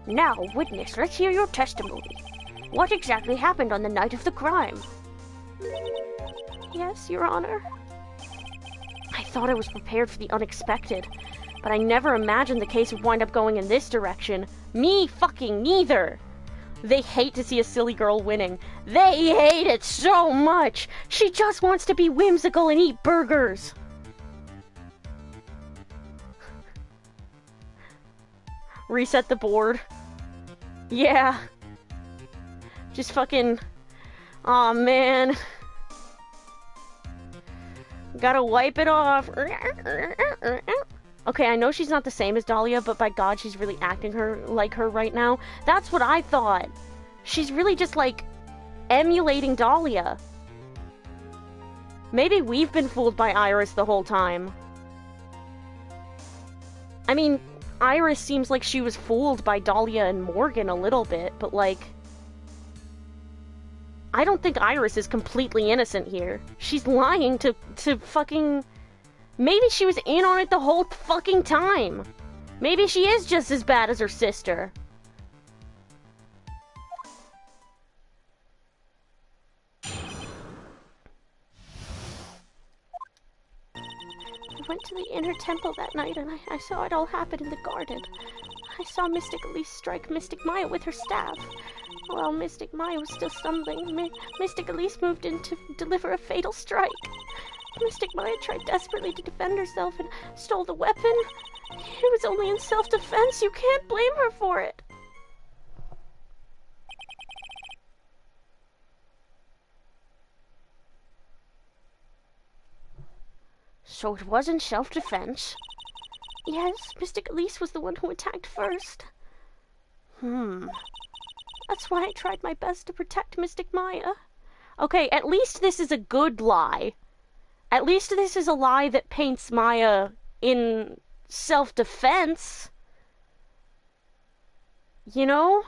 [SPEAKER 1] Now, witness, let's hear your testimony. What exactly happened on the night of the crime?
[SPEAKER 2] Yes, Your Honor.
[SPEAKER 1] I thought I was prepared for the unexpected, but I never imagined the case would wind up going in this direction. Me fucking neither! They hate to see a silly girl winning. They hate it so much! She just wants to be whimsical and eat burgers! Reset the board. Yeah. Just fucking... Aw, man. Gotta wipe it off. Okay, I know she's not the same as Dahlia, but by God, she's really acting like her right now. That's what I thought. She's really just, like, emulating Dahlia. Maybe we've been fooled by Iris the whole time. I mean, Iris seems like she was fooled by Dahlia and Morgan a little bit, but, like... I don't think Iris is completely innocent here. She's lying to fucking... Maybe she was in on it the whole fucking time. Maybe she is just as bad as her sister.
[SPEAKER 2] I went to the inner temple that night and I saw it all happen in the garden. I saw Mystic Elise strike Mystic Maya with her staff. While Mystic Maya was still stumbling, Mystic Elise moved in to deliver a fatal strike. Mystic Maya tried desperately to defend herself and stole the weapon. It was only in self-defense. You can't blame her for it.
[SPEAKER 1] So it wasn't self-defense?
[SPEAKER 2] Yes, Mystic Elise was the one who attacked first. That's why I tried my best to protect Mystic Maya.
[SPEAKER 1] Okay, at least this is a good lie. At least this is a lie that paints Maya in self-defense. You know?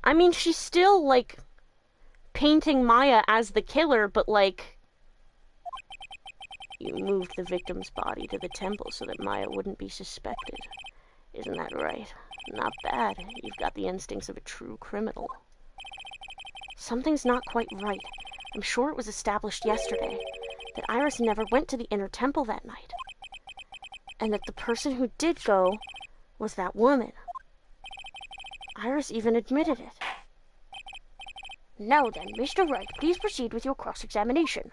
[SPEAKER 1] I mean, she's still, like, painting Maya as the killer, but, like... You moved the victim's body to the temple so that Maya wouldn't be suspected. Isn't that right? Not bad. You've got the instincts of a true criminal. Something's not quite right. I'm sure it was established yesterday that Iris never went to the inner temple that night. And that the person who did go was that woman. Iris even admitted it. Now then, Mr. Wright, please proceed with your cross-examination.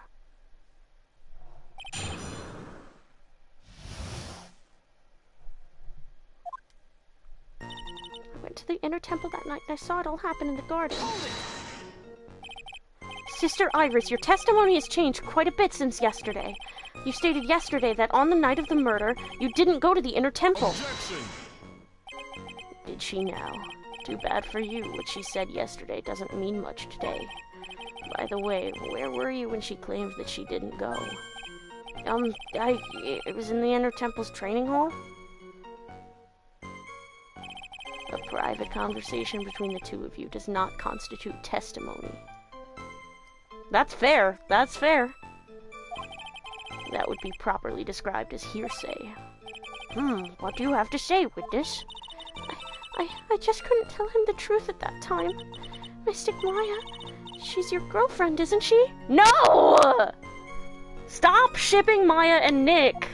[SPEAKER 2] I went to the inner temple that night and I saw it all happen in the garden.
[SPEAKER 1] Sister Iris, your testimony has changed quite a bit since yesterday. You stated yesterday that on the night of the murder, you didn't go to the inner temple.
[SPEAKER 3] Objection!
[SPEAKER 1] Did she now? Too bad for you. What she said yesterday doesn't mean much today. By the way, where were you when she claimed that she didn't go? It was in the inner temple's training hall? A private conversation between the two of you does not constitute testimony. That's fair. That's fair. That would be properly described as hearsay. What do you have to say, witness?
[SPEAKER 2] I just couldn't tell him the truth at that time. Mystic Maya, she's your girlfriend, isn't she?
[SPEAKER 1] No! Stop shipping Maya and Nick!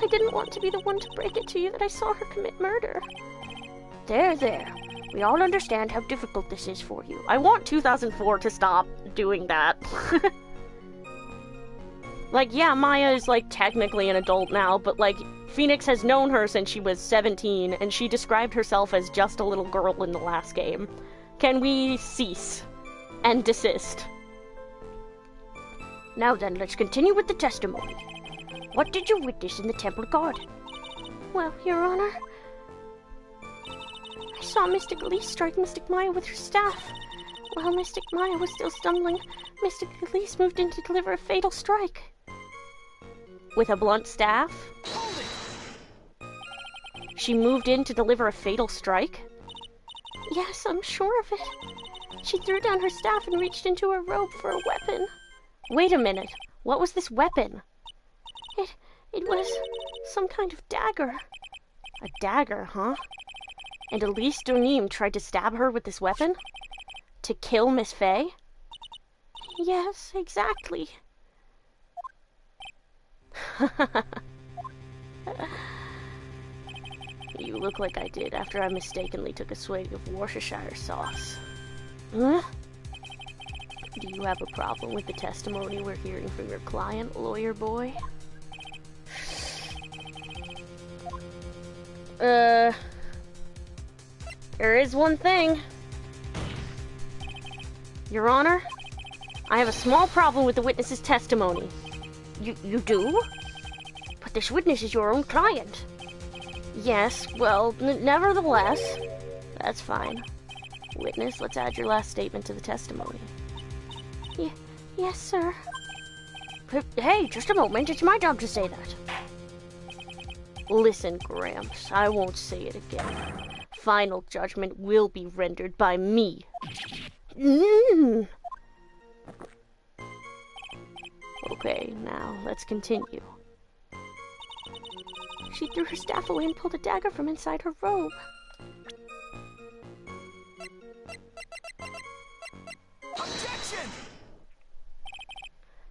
[SPEAKER 2] I didn't want to be the one to break it to you that I saw her commit murder.
[SPEAKER 1] There. We all understand how difficult this is for you. I want 2004 to stop doing that. Like, yeah, Maya is, like, technically an adult now, but, like, Phoenix has known her since she was 17, and she described herself as just a little girl in the last game. Can we cease and desist? Now then, let's continue with the testimony. What did you witness in the temple garden?
[SPEAKER 2] Well, Your Honor, I saw Mystic Elise strike Mystic Maya with her staff. While Mystic Maya was still stumbling, Mystic Elise moved in to deliver a fatal strike.
[SPEAKER 1] With a blunt staff? She moved in to deliver a fatal strike?
[SPEAKER 2] Yes, I'm sure of it. She threw down her staff and reached into her robe for a weapon.
[SPEAKER 1] Wait a minute. What was this weapon?
[SPEAKER 2] It was some kind of dagger.
[SPEAKER 1] A dagger, huh? And Elise Donim tried to stab her with this weapon? To kill Miss Faye?
[SPEAKER 2] Yes, exactly.
[SPEAKER 1] You look like I did after I mistakenly took a swig of Worcestershire sauce.
[SPEAKER 2] Huh?
[SPEAKER 1] Do you have a problem with the testimony we're hearing from your client, lawyer boy? There is one thing. Your Honor, I have a small problem with the witness's testimony. You do? But this witness is your own client. Yes, well, nevertheless. That's fine. Witness, let's add your last statement to the testimony.
[SPEAKER 2] Yes, sir.
[SPEAKER 1] Hey, just a moment. It's my job to say that. Listen, Gramps, I won't say it again. Final judgment will be rendered by me. Okay, now let's continue.
[SPEAKER 2] She threw her staff away and pulled a dagger from inside her robe.
[SPEAKER 3] Objection!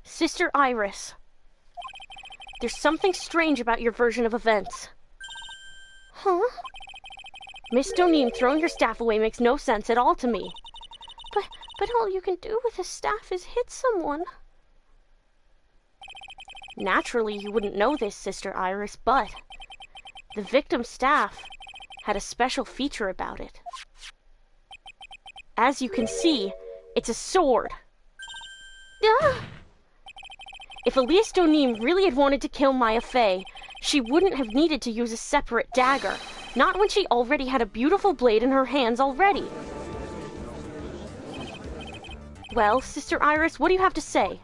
[SPEAKER 1] Sister Iris, There's something strange about your version of events.
[SPEAKER 2] Huh?
[SPEAKER 1] Miss Donim throwing her staff away makes no sense at all to me.
[SPEAKER 2] But all you can do with a staff is hit someone.
[SPEAKER 1] Naturally, you wouldn't know this, Sister Iris, but the victim's staff had a special feature about it. As you can see, it's a sword.
[SPEAKER 2] Ah!
[SPEAKER 1] If Elise Donim really had wanted to kill Maya Fey, she wouldn't have needed to use a separate dagger. Not when she already had a beautiful blade in her hands already. Well, Sister Iris, what do you have to say?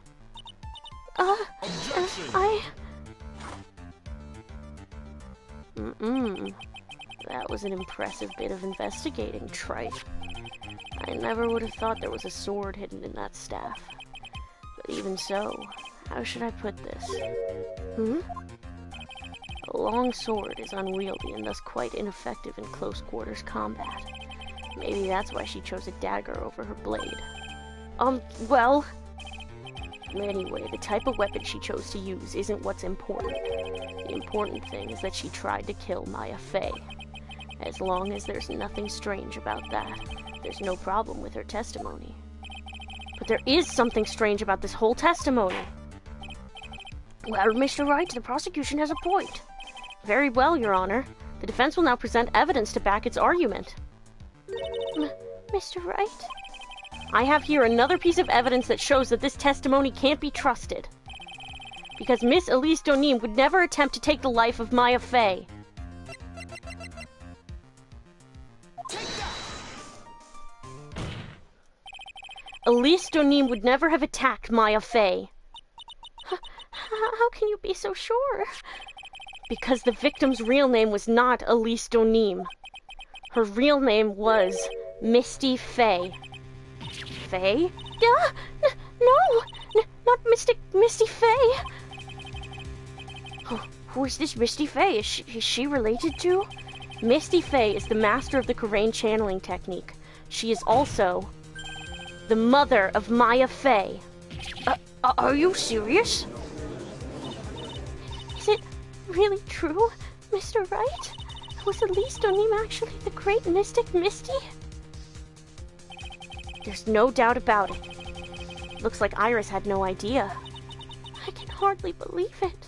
[SPEAKER 1] That was an impressive bit of investigating, Trite. I never would have thought there was a sword hidden in that staff. But even so, how should I put this? A long sword is unwieldy and thus quite ineffective in close quarters combat. Maybe that's why she chose a dagger over her blade. Well... Anyway, the type of weapon she chose to use isn't what's important. The important thing is that she tried to kill Maya Fey. As long as there's nothing strange about that, there's no problem with her testimony. But there is something strange about this whole testimony. Well, Mr. Wright, the prosecution has a point. Very well, Your Honor. The defense will now present evidence to back its argument.
[SPEAKER 2] Mr. Wright?
[SPEAKER 1] I have here another piece of evidence that shows that this testimony can't be trusted. Because Miss Elise Donim would never attempt to take the life of Maya Fey. Elise Donim would never have attacked Maya Fey.
[SPEAKER 2] How can you be so sure?
[SPEAKER 1] Because the victim's real name was not Elise Donim. Her real name was Misty Fey. Fey?
[SPEAKER 2] No! Not Misty Fey!
[SPEAKER 1] Oh, who is this Misty Fey? Is she related to? Misty Fey is the master of the Karain channeling technique. She is also the mother of Maya Fey. Are you serious?
[SPEAKER 2] Is it really true, Mr. Wright? Was Elise Donim actually the great mystic Misty?
[SPEAKER 1] There's no doubt about it. Looks like Iris had no idea.
[SPEAKER 2] I can hardly believe it.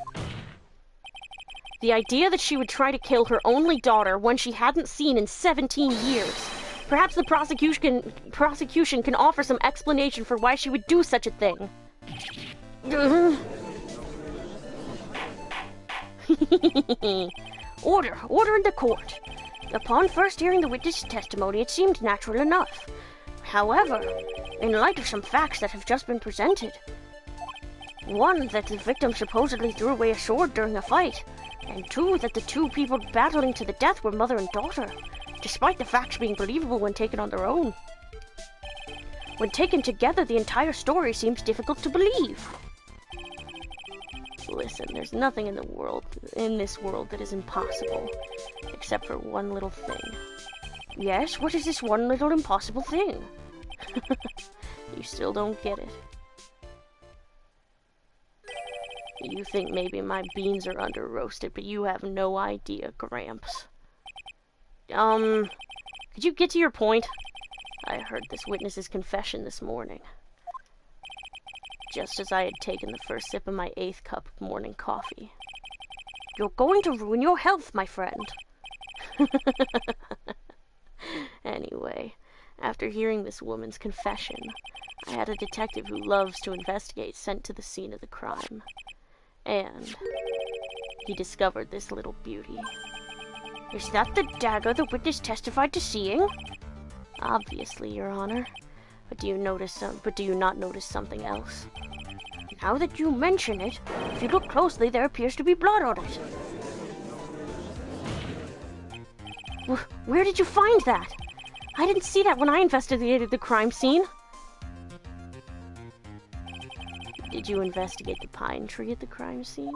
[SPEAKER 1] The idea that she would try to kill her only daughter, one she hadn't seen in 17 years. Perhaps the prosecution can offer some explanation for why she would do such a thing. Order in the court. Upon first hearing the witness' testimony, it seemed natural enough. However, in light of some facts that have just been presented, one, that the victim supposedly threw away a sword during a fight, and two, that the two people battling to the death were mother and daughter, despite the facts being believable when taken on their own. When taken together, the entire story seems difficult to believe. Listen, there's nothing in this world that is impossible, except for one little thing. Yes, what is this one little impossible thing? You still don't get it. You think maybe my beans are under-roasted, but you have no idea, Gramps. Could you get to your point? I heard this witness's confession this morning. Just as I had taken the first sip of my 8th cup of morning coffee. You're going to ruin your health, my friend. Anyway, after hearing this woman's confession, I had a detective who loves to investigate sent to the scene of the crime. And he discovered this little beauty. Is that the dagger the witness testified to seeing? Obviously, Your Honor. But do you not notice something else? Now that you mention it, if you look closely, there appears to be blood on it. Where did you find that? I didn't see that when I investigated the crime scene. Did you investigate the pine tree at the crime scene?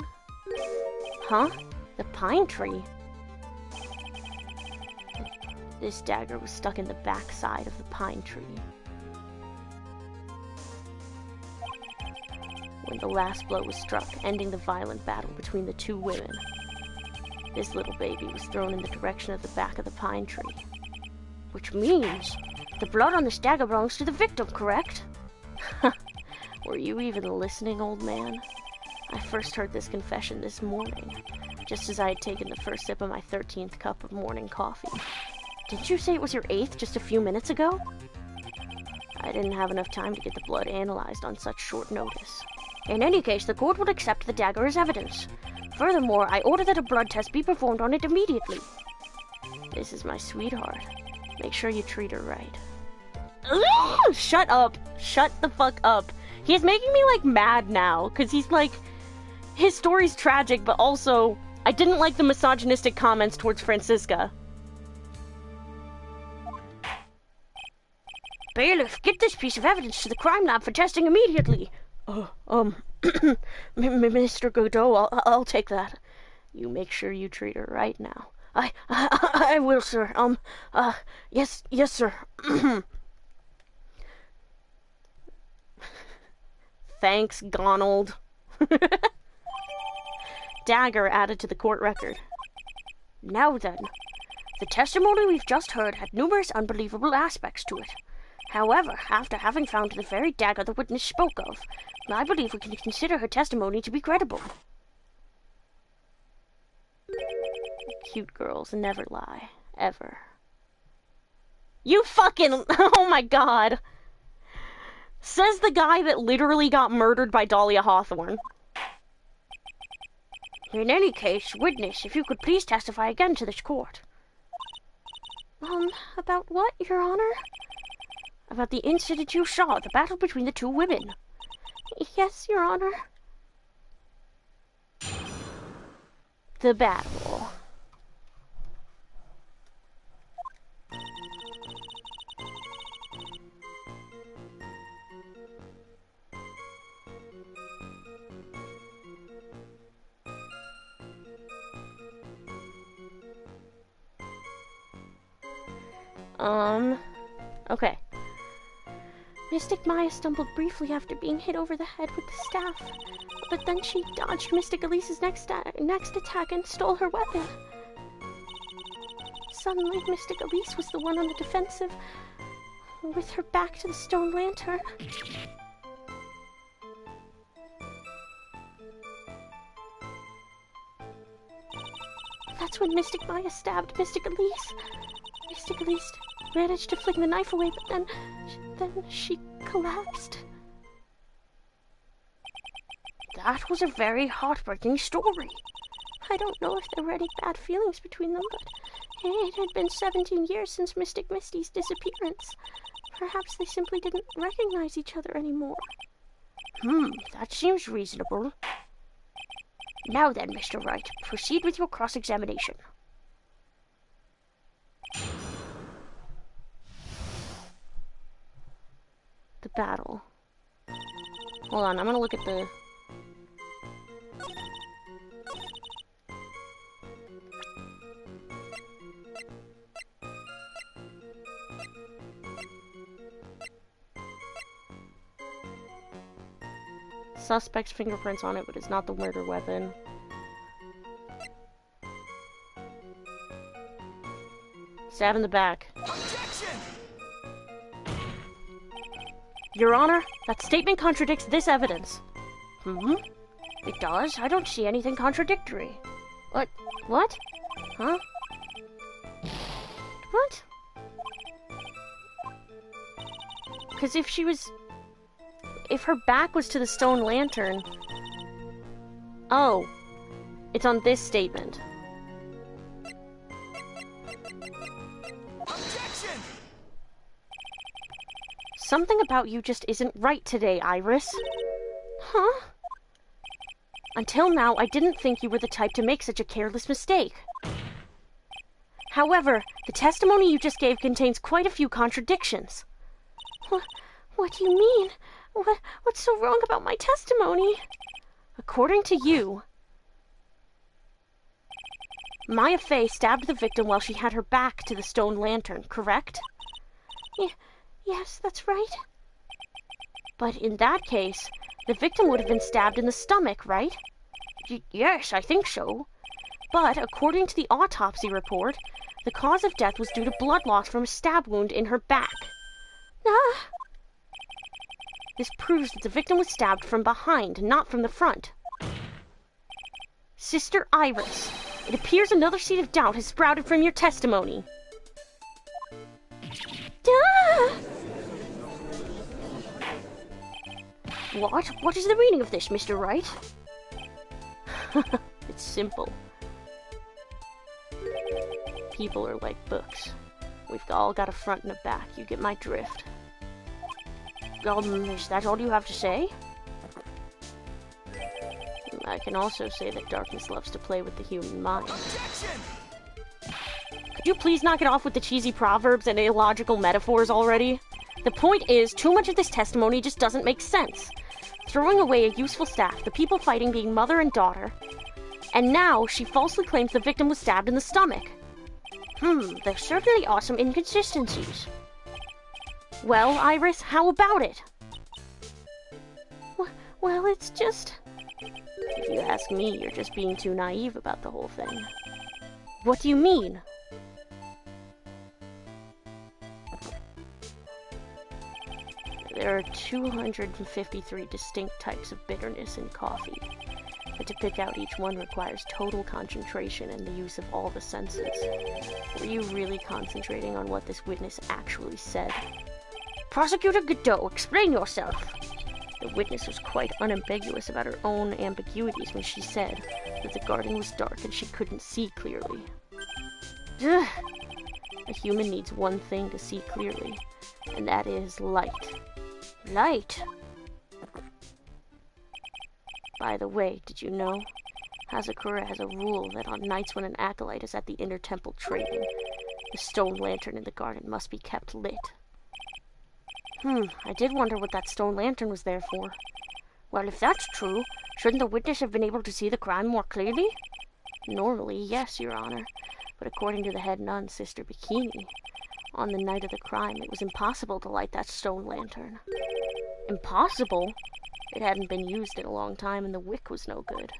[SPEAKER 1] Huh? The pine tree? This dagger was stuck in the backside of the pine tree. when the last blow was struck, ending the violent battle between the two women. This little baby was thrown in the direction of the back of the pine tree. Which means the blood on this dagger belongs to the victim, correct? Were you even listening, old man? I first heard this confession this morning, just as I had taken the first sip of my 13th cup of morning coffee. Didn't you say it was your 8th just a few minutes ago? I didn't have enough time to get the blood analyzed on such short notice. In any case, the court will accept the dagger as evidence. Furthermore, I order that a blood test be performed on it immediately. This is my sweetheart. Make sure you treat her right. Ugh! Shut up. Shut the fuck up. He's making me, like, mad now, because he's, like... His story's tragic, but also, I didn't like the misogynistic comments towards Francisca. Bailiff, get this piece of evidence to the crime lab for testing immediately. Mr. Godot, I'll take that. You make sure you treat her right now. I will, sir. Yes, sir. Thanks, Gonald. Dagger added to the court record. Now then, the testimony we've just heard had numerous unbelievable aspects to it. However, after having found the very dagger the witness spoke of, I believe we can consider her testimony to be credible. Cute girls never lie. Ever. You fucking... Oh my god. Says the guy that literally got murdered by Dahlia Hawthorne. In any case, witness, if you could please testify again to this court.
[SPEAKER 2] About what, Your Honor?
[SPEAKER 1] About the incident you saw, the battle between the two women.
[SPEAKER 2] Yes, Your Honor.
[SPEAKER 1] The battle. Okay.
[SPEAKER 2] Mystic Maya stumbled briefly after being hit over the head with the staff, but then she dodged Mystic Elise's next attack and stole her weapon. Suddenly, Mystic Elise was the one on the defensive, with her back to the stone lantern. That's when Mystic Maya stabbed Mystic Elise. Mystic Elise managed to fling the knife away, but then she collapsed.
[SPEAKER 1] That was a very heartbreaking story.
[SPEAKER 2] I don't know if there were any bad feelings between them, but it had been 17 years since Mystic Misty's disappearance. Perhaps they simply didn't recognize each other anymore.
[SPEAKER 1] That seems reasonable. Now then, Mr. Wright, proceed with your cross-examination. The battle. Hold on, I'm gonna look at the... Suspect's fingerprints on it, but it's not the murder weapon. Stab in the back.
[SPEAKER 3] Objection!
[SPEAKER 1] Your Honor, that statement contradicts this evidence. It does? I don't see anything contradictory. What? Huh? What? Because if her back was to the stone lantern... Oh. It's on this statement.
[SPEAKER 3] Objection!
[SPEAKER 1] Something about you just isn't right today, Iris.
[SPEAKER 2] Huh?
[SPEAKER 1] Until now, I didn't think you were the type to make such a careless mistake. However, the testimony you just gave contains quite a few contradictions.
[SPEAKER 2] What do you mean? What's so wrong about my testimony?
[SPEAKER 1] According to you, Maya Fey stabbed the victim while she had her back to the stone lantern, correct?
[SPEAKER 2] Yes, that's right.
[SPEAKER 1] But in that case, The victim would have been stabbed in the stomach, right? Yes, I think so. But, according to the autopsy report, the cause of death was due to blood loss from a stab wound in her back.
[SPEAKER 2] Ah!
[SPEAKER 1] This proves that the victim was stabbed from behind, not from the front. Sister Iris, it appears another seed of doubt has sprouted from your testimony.
[SPEAKER 2] Ah!
[SPEAKER 1] What? What is the meaning of this, Mr. Wright? It's simple. People are like books. We've all got a front and a back. You get my drift. Is that all you have to say? I can also say that darkness loves to play with the human mind. Objection! Could you please knock it off with the cheesy proverbs and illogical metaphors already? The point is, too much of this testimony just doesn't make sense. Throwing away a useful staff, the people fighting being mother and daughter, and now she falsely claims the victim was stabbed in the stomach. There certainly are some inconsistencies. Well, Iris, how about it?
[SPEAKER 2] Well, it's just...
[SPEAKER 1] If you ask me, you're just being too naive about the whole thing. What do you mean? There are 253 distinct types of bitterness in coffee, but to pick out each one requires total concentration and the use of all the senses. Were you really concentrating on what this witness actually said? Prosecutor Godot, explain yourself! The witness was quite unambiguous about her own ambiguities when she said that the garden was dark and she couldn't see clearly. Ugh. A human needs one thing to see clearly, and that is light. Light! By the way, did you know? Hazakura has a rule that on nights when an acolyte is at the inner temple training, the stone lantern in the garden must be kept lit. I did wonder what that stone lantern was there for. Well, if that's true, shouldn't the witness have been able to see the crime more clearly? Normally, yes, Your Honor, but according to the head nun, Sister Bikini, on the night of the crime, it was impossible to light that stone lantern. Impossible? It hadn't been used in a long time and the wick was no good.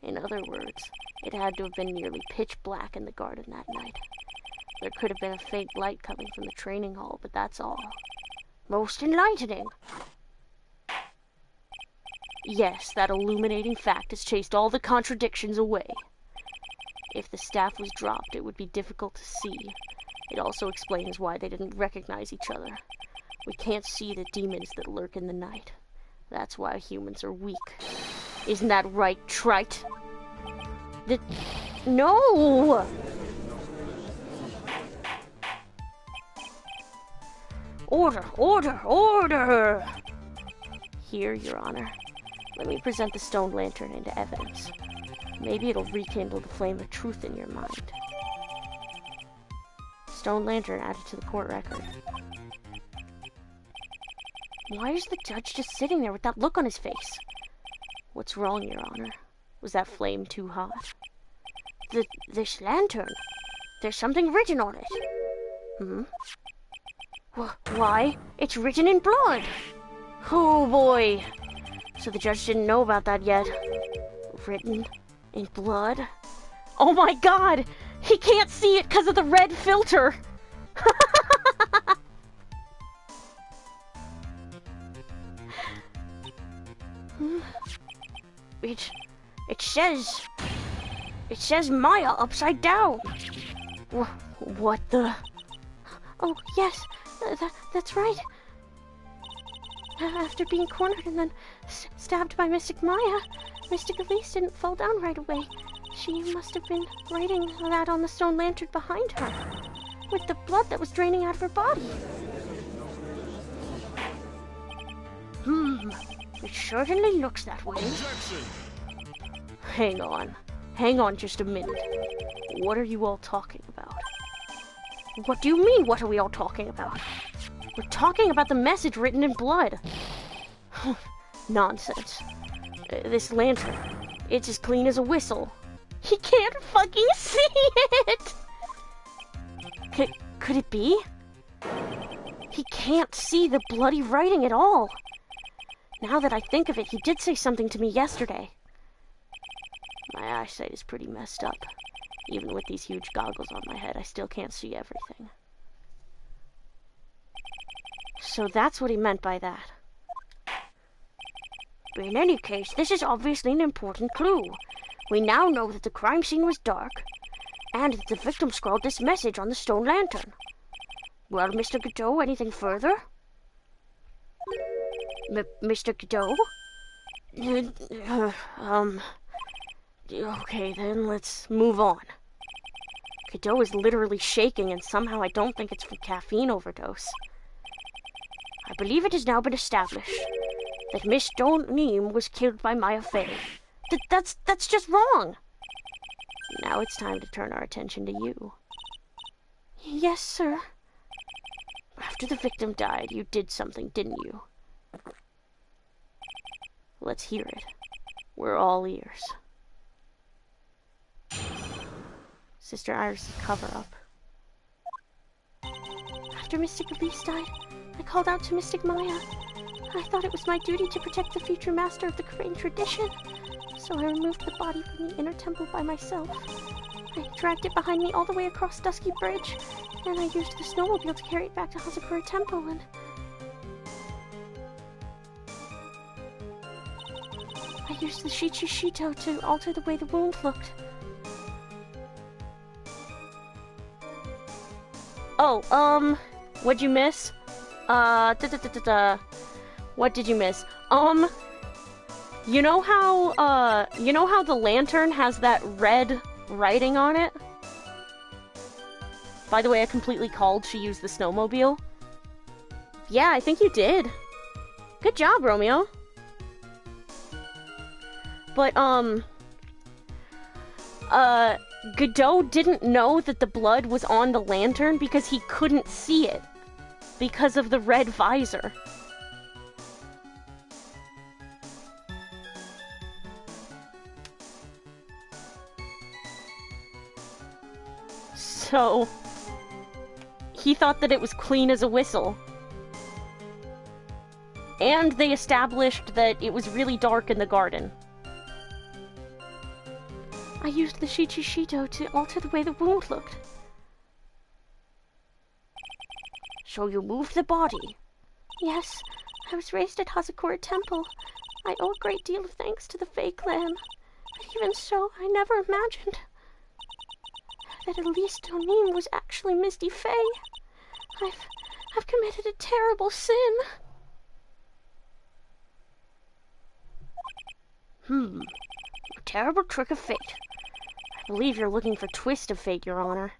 [SPEAKER 1] In other words, it had to have been nearly pitch black in the garden that night. There could have been a faint light coming from the training hall, but that's all. Most enlightening. Yes, that illuminating fact has chased all the contradictions away. If the staff was dropped, it would be difficult to see. It also explains why they didn't recognize each other. We can't see the demons that lurk in the night. That's why humans are weak. Isn't that right, trite? No! Order, order, order! Here, Your Honor. Let me present the stone lantern into evidence. Maybe it'll rekindle the flame of truth in your mind. Stone lantern added to the court record. Why is the judge just sitting there with that look on his face? What's wrong, Your Honor? Was that flame too hot? This lantern. There's something written on it. Why? It's written in blood! Oh boy! So the judge didn't know about that yet. Written in blood? Oh my god! He can't see it because of the red filter! It says Maya upside down! What the...
[SPEAKER 2] Oh, yes, that's right. After being cornered and then stabbed by Mystic Maya, Mystic Elise didn't fall down right away. She must have been writing that on the stone lantern behind her, with the blood that was draining out of her body.
[SPEAKER 1] It certainly looks that way.
[SPEAKER 3] Objection!
[SPEAKER 1] Hang on just a minute. What are you all talking about? What do you mean, what are we all talking about? We're talking about the message written in blood. Nonsense. This lantern, it's as clean as a whistle. He can't fucking see it! Could it be? He can't see the bloody writing at all. Now that I think of it, he did say something to me yesterday. My eyesight is pretty messed up. Even with these huge goggles on my head, I still can't see everything. So that's what he meant by that. In any case, this is obviously an important clue. We now know that the crime scene was dark, and that the victim scrawled this message on the stone lantern. Well, Mr. Godot, anything further? Mr. Godot? Okay, then let's move on. Godot is literally shaking, and somehow I don't think it's from caffeine overdose. I believe it has now been established that Miss Doneem was killed by Maya Fey. That's just wrong! Now it's time to turn our attention to you.
[SPEAKER 2] Yes, sir.
[SPEAKER 1] After the victim died, you did something, didn't you? Let's hear it. We're all ears. Sister Iris' cover-up.
[SPEAKER 2] After Mystic Elise died, I called out to Mystic Maya. I thought it was my duty to protect the future master of the Crane tradition, so I removed the body from the inner temple by myself. I dragged it behind me all the way across Dusky Bridge, and I used the snowmobile to carry it back to Hazakura Temple, and I used the Shichishito to alter the way the wound looked.
[SPEAKER 1] Oh, what'd you miss? What did you miss? You know how the lantern has that red writing on it? By the way, I completely called she used the snowmobile. Yeah, I think you did. Good job, Romeo. But, Godot didn't know that the blood was on the lantern because he couldn't see it because of the red visor. So, he thought that it was clean as a whistle. And they established that it was really dark in the garden.
[SPEAKER 2] I used the Shichishito to alter the way the wound looked.
[SPEAKER 1] So you moved the body?
[SPEAKER 2] Yes, I was raised at Hazakura Temple. I owe a great deal of thanks to the Fae clan. But even so, I never imagined that Elise Doneem was actually Misty Fae. I've committed a terrible sin.
[SPEAKER 1] A terrible trick of fate. I believe you're looking for twist of fate, Your Honor.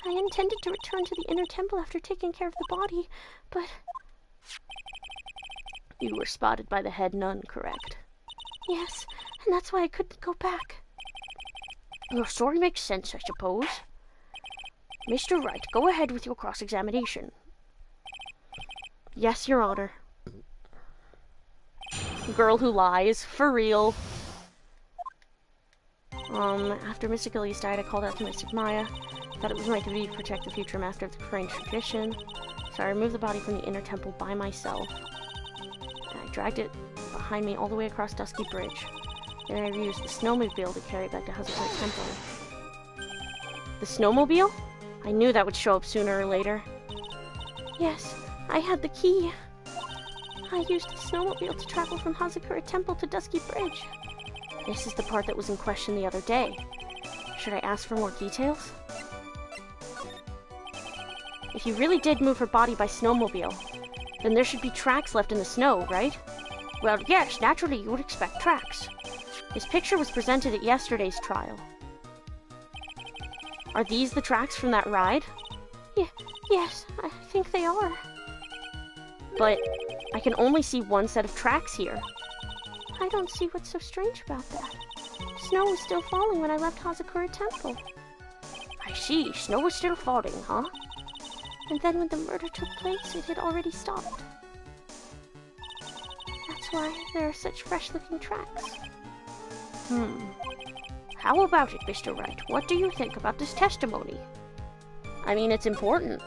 [SPEAKER 2] I intended to return to the inner temple after taking care of the body, but
[SPEAKER 1] you were spotted by the head nun, correct?
[SPEAKER 2] Yes, and that's why I couldn't go back.
[SPEAKER 1] Your story makes sense, I suppose. Mr. Wright, go ahead with your cross-examination. Yes, Your Honor. Girl who lies, for real. After Mystic Elise died, I called out to Mystic Maya. Thought it was my duty to protect the future master of the Crane tradition. So I removed the body from the inner temple by myself. And I dragged it behind me all the way across Dusky Bridge. Then I reused the snowmobile to carry it back to Hazakura Temple. The snowmobile? I knew that would show up sooner or later.
[SPEAKER 2] Yes, I had the key. I used the snowmobile to travel from Hazakura Temple to Dusky Bridge.
[SPEAKER 1] This is the part that was in question the other day. Should I ask for more details? If you really did move her body by snowmobile, then there should be tracks left in the snow, right? Well, yes, naturally you would expect tracks. His picture was presented at yesterday's trial. Are these the tracks from that ride?
[SPEAKER 2] Yes, I think they are.
[SPEAKER 1] But I can only see one set of tracks here.
[SPEAKER 2] I don't see what's so strange about that. Snow was still falling when I left Hazakura Temple.
[SPEAKER 1] I see, snow was still falling, huh?
[SPEAKER 2] And then when the murder took place, it had already stopped. That's why there are such fresh-looking tracks.
[SPEAKER 1] How about it, Mr. Wright? What do you think about this testimony? I mean, it's important.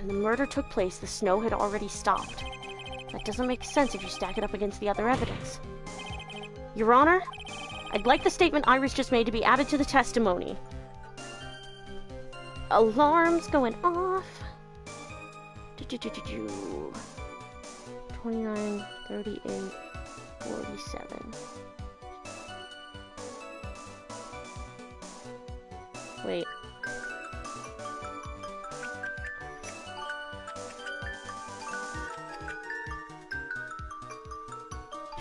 [SPEAKER 1] When the murder took place, the snow had already stopped. That doesn't make sense if you stack it up against the other evidence. Your Honor, I'd like the statement Iris just made to be added to the testimony. Alarms going off. 29, 38, 47. Wait.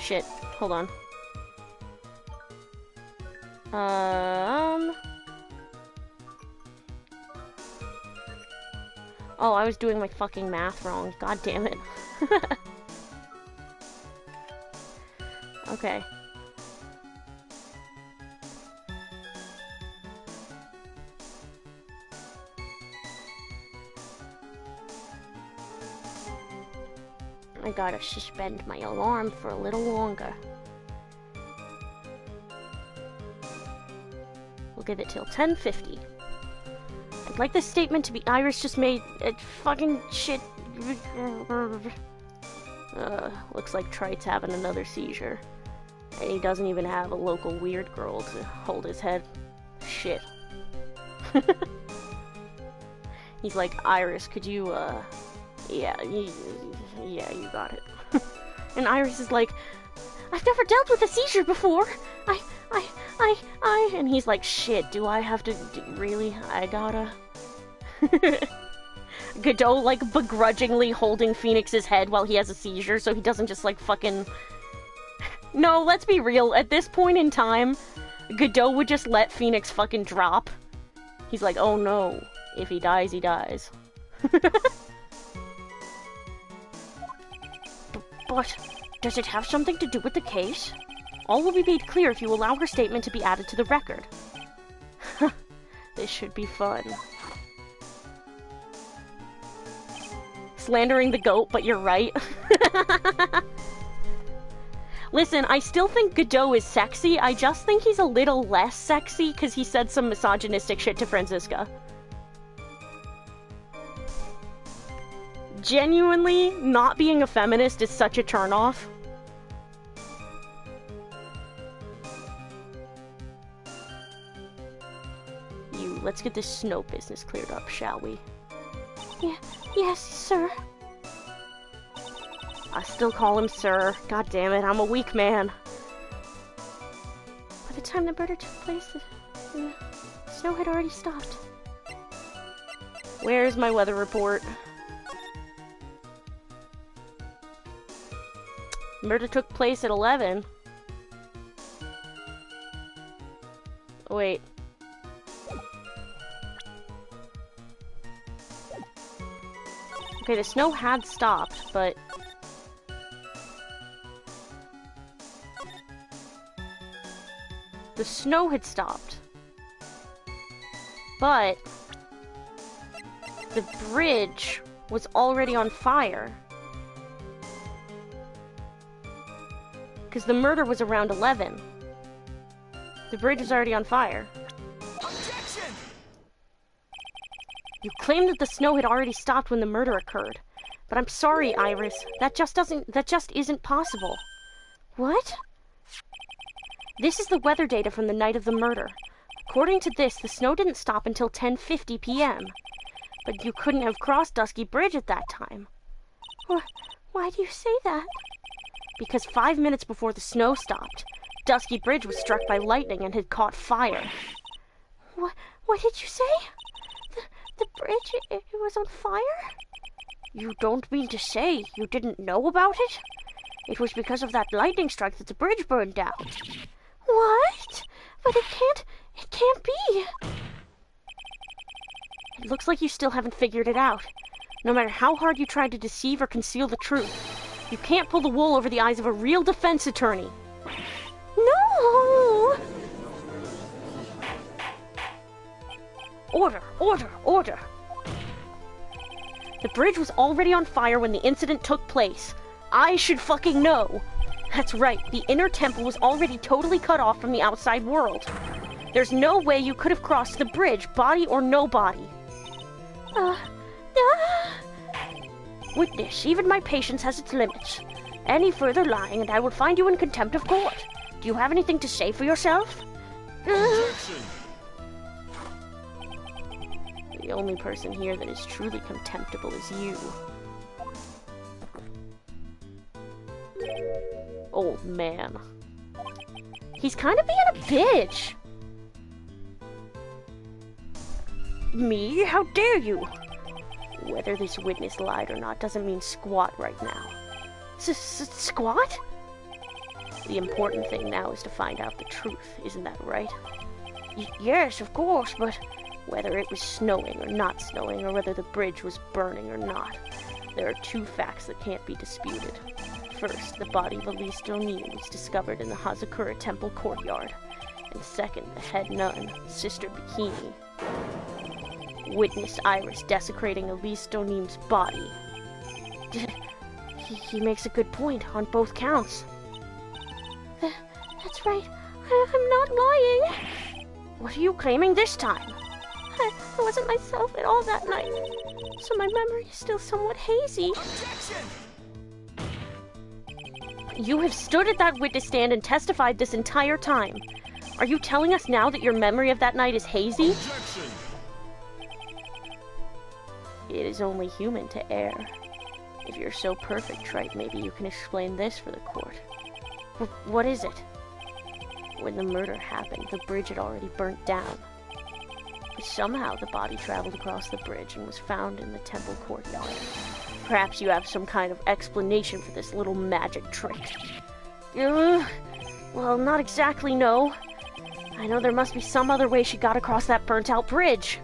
[SPEAKER 1] Shit. Hold on. Oh, I was doing my fucking math wrong. God damn it. Okay. I gotta suspend my alarm for a little longer. We'll give it till 10:50. I'd like this statement to be Iris just made fucking shit. Looks like Trite's having another seizure. And he doesn't even have a local weird girl to hold his head. Shit. He's like, Iris, could you, yeah, you got it. And Iris is like, I've never dealt with a seizure before. And he's like, shit, do I have to, really? I gotta. Godot, like, begrudgingly holding Phoenix's head while he has a seizure so he doesn't just, like, fucking... No, let's be real. At this point in time, Godot would just let Phoenix fucking drop. He's like, oh no. If he dies, he dies. But, does it have something to do with the case? All will be made clear if you allow her statement to be added to the record. This should be fun. Slandering the goat, but you're right. Listen, I still think Godot is sexy. I just think he's a little less sexy because he said some misogynistic shit to Franziska. Genuinely, not being a feminist is such a turnoff. Let's get this snow business cleared up, shall we?
[SPEAKER 2] Yeah, yes, sir.
[SPEAKER 1] I still call him sir. God damn it, I'm a weak man.
[SPEAKER 2] By the time the murder took place, the snow had already stopped.
[SPEAKER 1] Where's my weather report? Murder took place at 11. Wait. Okay, the snow had stopped, but... The snow had stopped. But... the bridge was already on fire. Because the murder was around 11. The bridge was already on fire. You claimed that the snow had already stopped when the murder occurred. But I'm sorry, Iris. That just isn't possible.
[SPEAKER 2] What?
[SPEAKER 1] This is the weather data from the night of the murder. According to this, the snow didn't stop until 10:50 p.m. But you couldn't have crossed Dusky Bridge at that time.
[SPEAKER 2] Why do you say that?
[SPEAKER 1] Because 5 minutes before the snow stopped, Dusky Bridge was struck by lightning and had caught fire.
[SPEAKER 2] What did you say? The bridge, it was on fire?
[SPEAKER 1] You don't mean to say you didn't know about it? It was because of that lightning strike that the bridge burned down.
[SPEAKER 2] What? But it can't be.
[SPEAKER 1] It looks like you still haven't figured it out. No matter how hard you try to deceive or conceal the truth, you can't pull the wool over the eyes of a real defense attorney.
[SPEAKER 2] No!
[SPEAKER 1] Order, order, order! The bridge was already on fire when the incident took place. I should fucking know. That's right, the inner temple was already totally cut off from the outside world. There's no way you could have crossed the bridge, body or no body. Witness, even my patience has its limits. Any further lying and I will find you in contempt of court. Do you have anything to say for yourself?
[SPEAKER 3] Objection!
[SPEAKER 1] The only person here that is truly contemptible is you. Old man. He's kind of being a bitch. Me? How dare you? Whether this witness lied or not doesn't mean squat right now. Squat? The important thing now is to find out the truth, isn't that right? Yes, of course, but whether it was snowing or not snowing, or whether the bridge was burning or not, there are two facts that can't be disputed. First, the body of Elise Donin was discovered in the Hazakura Temple courtyard. And second, the head nun, Sister Bikini, witnessed Iris desecrating Elise Donin's body. He makes a good point on both counts.
[SPEAKER 2] That's right. I'm not lying.
[SPEAKER 1] What are you claiming this time?
[SPEAKER 2] I wasn't myself at all that night, so my memory is still somewhat hazy.
[SPEAKER 3] Objection!
[SPEAKER 1] You have stood at that witness stand and testified this entire time. Are you telling us now that your memory of that night is hazy?
[SPEAKER 3] Objection!
[SPEAKER 1] It is only human to err. If you're so perfect, Trite, maybe you can explain this for the court. What is it? When the murder happened, the bridge had already burnt down. But somehow the body traveled across the bridge and was found in the temple courtyard. Perhaps you have some kind of explanation for this little magic trick. Well, not exactly, no. I know there must be some other way she got across that burnt-out bridge.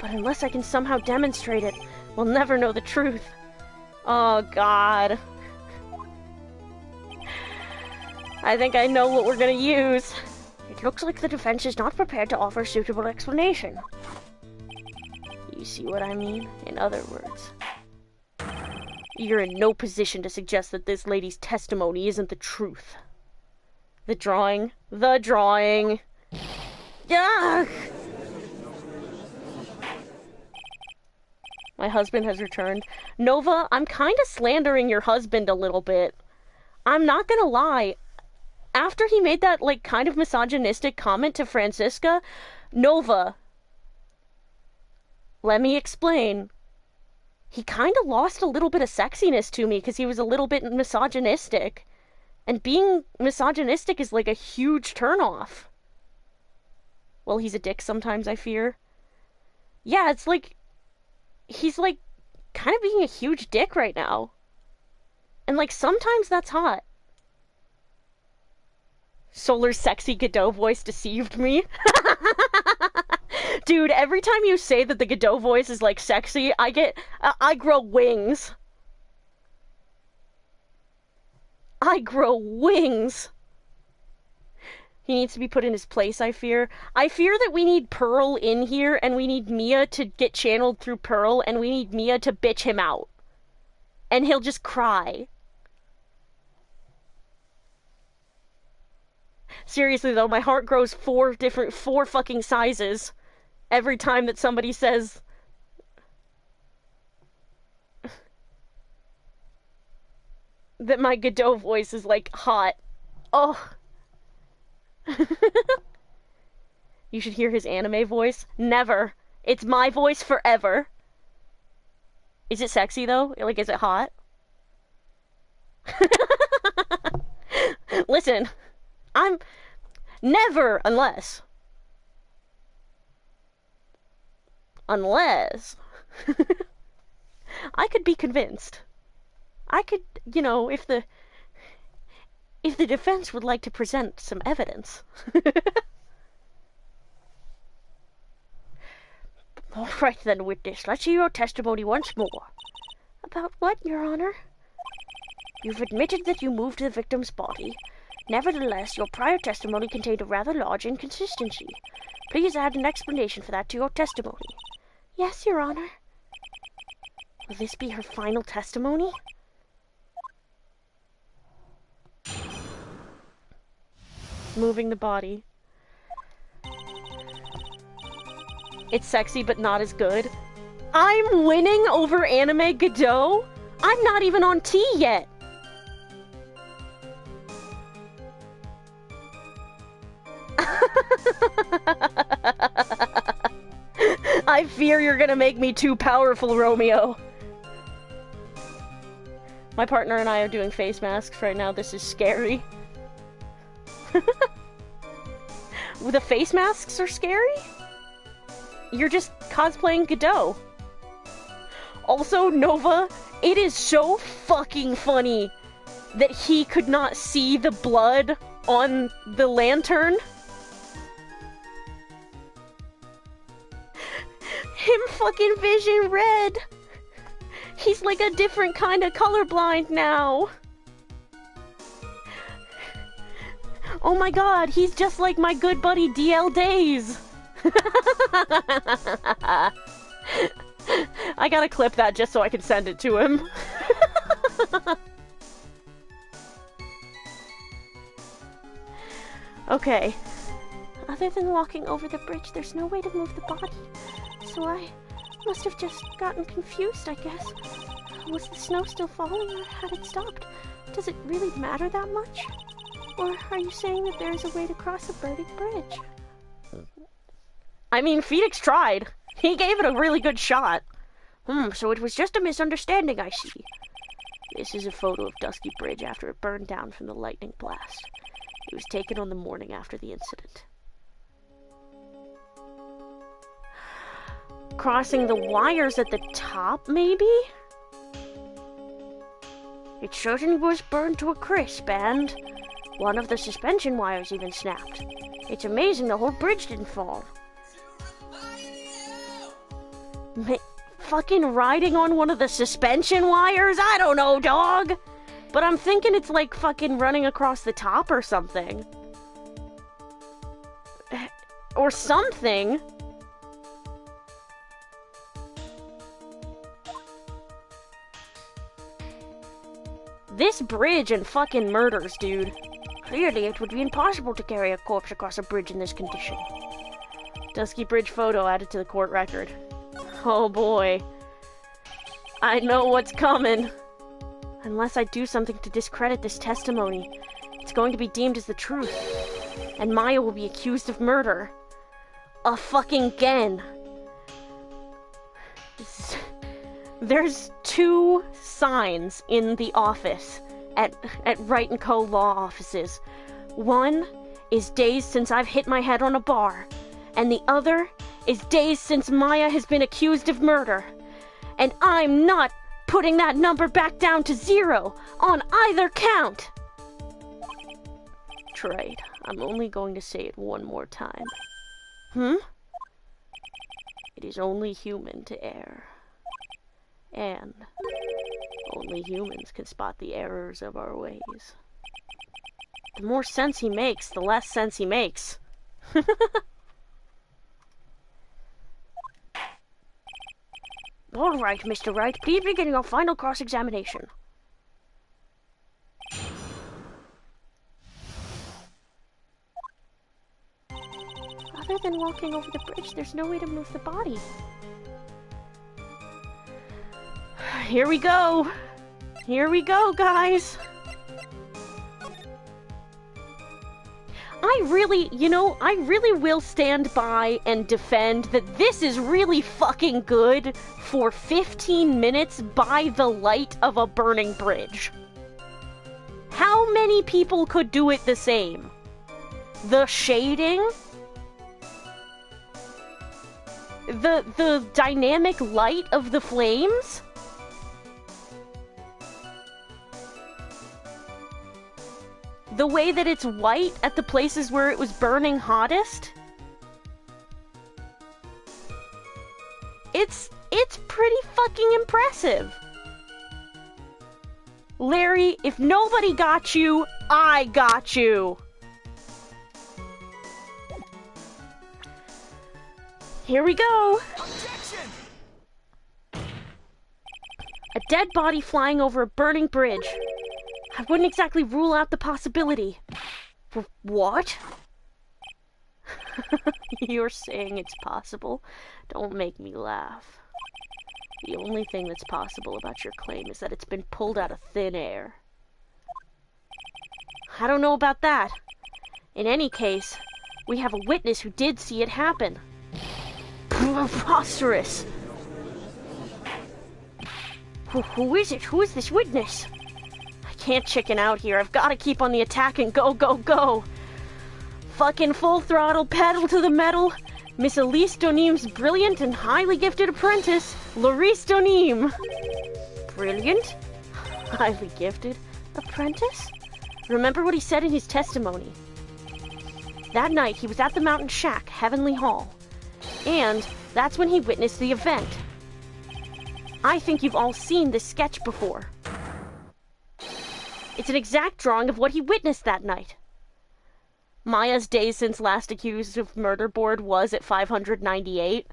[SPEAKER 1] But unless I can somehow demonstrate it, we'll never know the truth. Oh, God. I think I know what we're gonna use. It looks like the defense is not prepared to offer a suitable explanation. You see what I mean? In other words, you're in no position to suggest that this lady's testimony isn't the truth. The drawing. Ugh! My husband has returned. Nova, I'm kind of slandering your husband a little bit. I'm not gonna lie. After he made that, like, kind of misogynistic comment to Francisca, Nova, let me explain. He kind of lost a little bit of sexiness to me because he was a little bit misogynistic. And being misogynistic is, like, a huge turnoff. Well, he's a dick sometimes, I fear. Yeah, it's like, he's, like, kind of being a huge dick right now. And, like, sometimes that's hot. Solar's sexy Godot voice deceived me. Dude, every time you say that the Godot voice is, like, sexy, I grow wings. I grow wings. He needs to be put in his place, I fear. I fear that we need Pearl in here, and we need Mia to get channeled through Pearl, and we need Mia to bitch him out. And he'll just cry. Seriously, though, my heart grows four fucking sizes every time that somebody says... that my Godot voice is, like, hot. Oh. You should hear his anime voice. Never. It's my voice forever. Is it sexy, though? Like, is it hot? Listen. I'm... Never, unless... Unless... I could be convinced. I could, you know, if the defense would like to present some evidence. All right then, witness, let's hear your testimony once more.
[SPEAKER 2] About what, Your Honor?
[SPEAKER 1] You've admitted that you moved the victim's body. Nevertheless, your prior testimony contained a rather large inconsistency. Please add an explanation for that to your testimony.
[SPEAKER 2] Yes, Your Honor.
[SPEAKER 1] Will this be her final testimony? Moving the body. It's sexy, but not as good. I'm winning over Anime Godot? I'm not even on T yet. I fear you're gonna make me too powerful, Romeo. My partner and I are doing face masks right now. This is scary. The face masks are scary? You're just cosplaying Godot. Also, Nova, it is so fucking funny that he could not see the blood on the lantern. Him fucking vision red. He's like a different kind of colorblind now. Oh my god, he's just like my good buddy DL Days. I gotta clip that just so I can send it to him. Okay.
[SPEAKER 2] Other than walking over the bridge, there's no way to move the body. So I must have just gotten confused, I guess. Was the snow still falling or had it stopped? Does it really matter that much? Or are you saying that there is a way to cross a burning bridge?
[SPEAKER 1] I mean, Phoenix tried. He gave it a really good shot. So it was just a misunderstanding, I see. This is a photo of Dusky Bridge after it burned down from the lightning blast. It was taken on the morning after the incident. Crossing the wires at the top, maybe? It certainly was burned to a crisp, and one of the suspension wires even snapped. It's amazing the whole bridge didn't fall. Fucking riding on one of the suspension wires? I don't know, dog! But I'm thinking it's like fucking running across the top or something. Or something. This bridge and fucking murders, dude. Clearly, it would be impossible to carry a corpse across a bridge in this condition. Dusky Bridge photo added to the court record. Oh boy. I know what's coming. Unless I do something to discredit this testimony, it's going to be deemed as the truth. And Maya will be accused of murder. A fucking again. There's 2 signs in the office at Wright & Co. law offices. One is days since I've hit my head on a bar, and the other is days since Maya has been accused of murder. And I'm not putting that number back down to 0 on either count. Trade. I'm only going to say it one more time. It is only human to err. And only humans can spot the errors of our ways. The more sense he makes, the less sense he makes. All right, Mr. Wright, please begin your final cross-examination.
[SPEAKER 2] Other than walking over the bridge, there's no way to move the body.
[SPEAKER 1] Here we go. Here we go, guys. I really will stand by and defend that this is really fucking good for 15 minutes by the light of a burning bridge. How many people could do it the same? The shading? The dynamic light of the flames? The way that it's white at the places where it was burning hottest? It's pretty fucking impressive. Larry, if nobody got you, I got you. Here we go.
[SPEAKER 3] Objection!
[SPEAKER 1] A dead body flying over a burning bridge. I wouldn't exactly rule out the possibility. What? You're saying it's possible? Don't make me laugh. The only thing that's possible about your claim is that it's been pulled out of thin air. I don't know about that. In any case, we have a witness who did see it happen. Preposterous! Who is it? Who is this witness? I can't chicken out here. I've got to keep on the attack and go, go, go! Fucking full throttle, pedal to the metal! Miss Elise Donim's brilliant and highly gifted apprentice, Laurice Donim. Brilliant? Highly gifted apprentice? Remember what he said in his testimony. That night, he was at the Mountain Shack, Heavenly Hall. And that's when he witnessed the event. I think you've all seen this sketch before. It's an exact drawing of what he witnessed that night. Maya's days since last accused of murder board was at 598.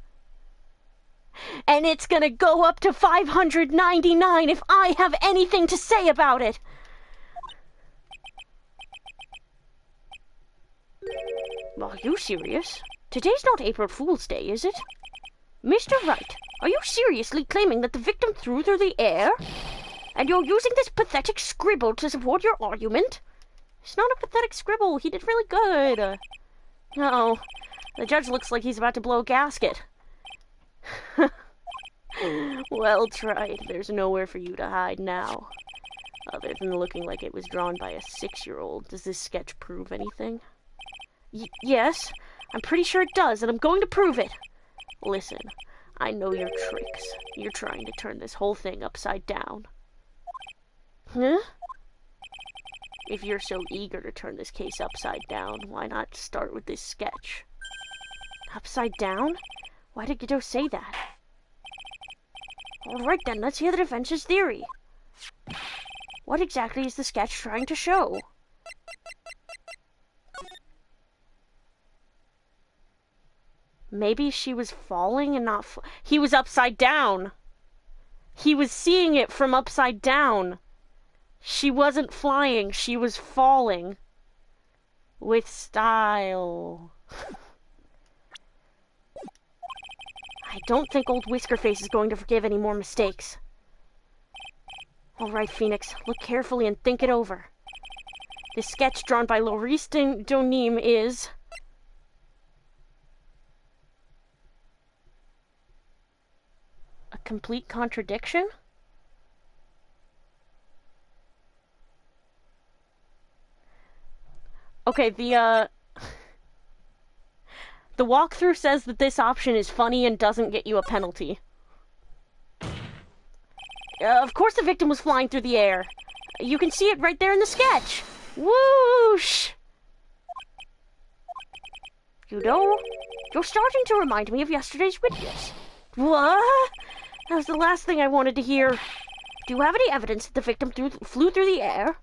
[SPEAKER 1] And it's gonna go up to 599 if I have anything to say about it! Are you serious? Today's not April Fool's Day, is it? Mr. Wright, are you seriously claiming that the victim threw through the air? And you're using this pathetic scribble to support your argument? It's not a pathetic scribble. He did really good. Uh-oh. The judge looks like he's about to blow a gasket. Well tried. There's nowhere for you to hide now. Other than looking like it was drawn by a 6-year-old. Does this sketch prove anything? Yes. I'm pretty sure it does, and I'm going to prove it. Listen, I know your tricks. You're trying to turn this whole thing upside down. Huh? If you're so eager to turn this case upside down, why not start with this sketch? Upside down? Why did Godot say that? Alright then, let's hear the defense's theory. What exactly is the sketch trying to show? Maybe she was falling and not he was upside down. He was seeing it from upside down. She wasn't flying, she was falling. With style. I don't think old Whiskerface is going to forgive any more mistakes. Alright, Phoenix, look carefully and think it over. This sketch drawn by Laurice Donim is... a complete contradiction? Okay, the walkthrough says that this option is funny and doesn't get you a penalty. Of course the victim was flying through the air. You can see it right there in the sketch. Whoosh! You know, you're starting to remind me of yesterday's witness. What? That was the last thing I wanted to hear. Do you have any evidence that the victim flew through the air?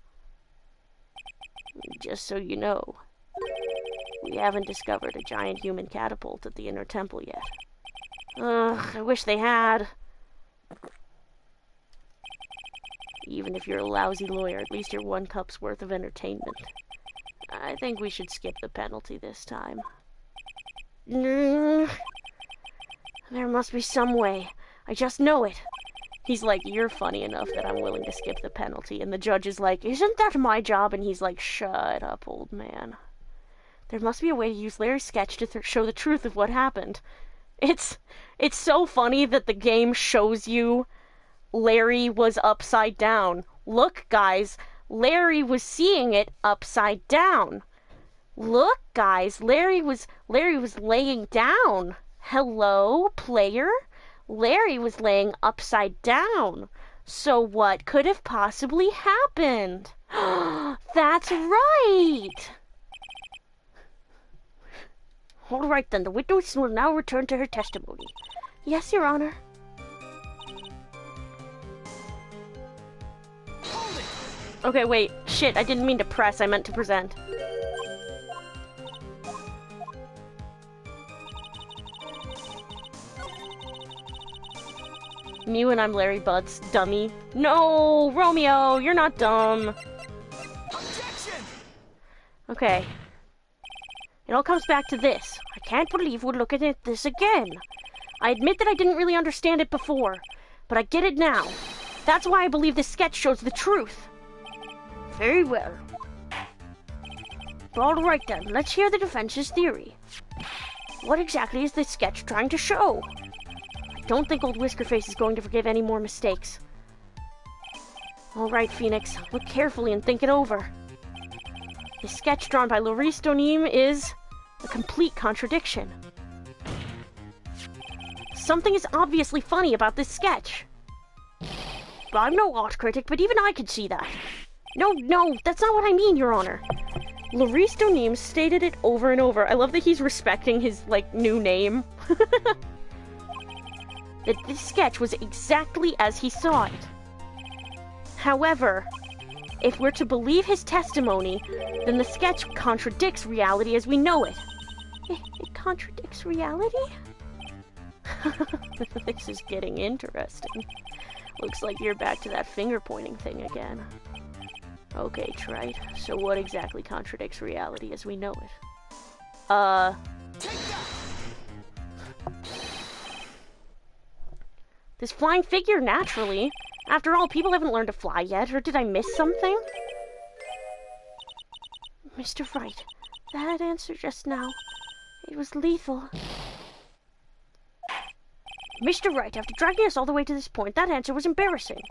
[SPEAKER 1] Just so you know, we haven't discovered a giant human catapult at the Inner Temple yet. Ugh, I wish they had. Even if you're a lousy lawyer, at least you're 1 cup's worth of entertainment. I think we should skip the penalty this time. There must be some way. I just know it. He's like, you're funny enough that I'm willing to skip the penalty. And the judge is like, isn't that my job? And he's like, shut up, old man. There must be a way to use Larry's sketch to show the truth of what happened. It's so funny that the game shows you Larry was upside down. Look, guys, Larry was seeing it upside down. Look, guys, Larry was laying down. Hello, player? Larry was laying upside down. So what could have possibly happened? That's right! All right, then. The witness will now return to her testimony.
[SPEAKER 2] Yes, Your Honor.
[SPEAKER 1] Okay, wait. Shit, I didn't mean to press. I meant to present. Mew and I'm Larry Butts, dummy. No, Romeo, you're not dumb.
[SPEAKER 3] Objection!
[SPEAKER 1] Okay. It all comes back to this. I can't believe we're looking at this again. I admit that I didn't really understand it before. But I get it now. That's why I believe this sketch shows the truth. Very well. Alright then, let's hear the defense's theory. What exactly is this sketch trying to show? I don't think old Whiskerface is going to forgive any more mistakes. Alright, Phoenix, look carefully and think it over. The sketch drawn by Laurice Donim is a complete contradiction. Something is obviously funny about this sketch. I'm no art critic, but even I could see that. No, that's not what I mean, Your Honor. Laurice Donim stated it over and over. I love that he's respecting his, new name. That this sketch was exactly as he saw it. However, if we're to believe his testimony, then the sketch contradicts reality as we know it.
[SPEAKER 2] It contradicts reality?
[SPEAKER 1] This is getting interesting. Looks like you're back to that finger-pointing thing again. Okay, Trite. So what exactly contradicts reality as we know it? This flying figure, naturally. After all, people haven't learned to fly yet, or did I miss something?
[SPEAKER 2] Mr. Wright, that answer just now, it was lethal.
[SPEAKER 1] Mr. Wright, after dragging us all the way to this point, that answer was embarrassing.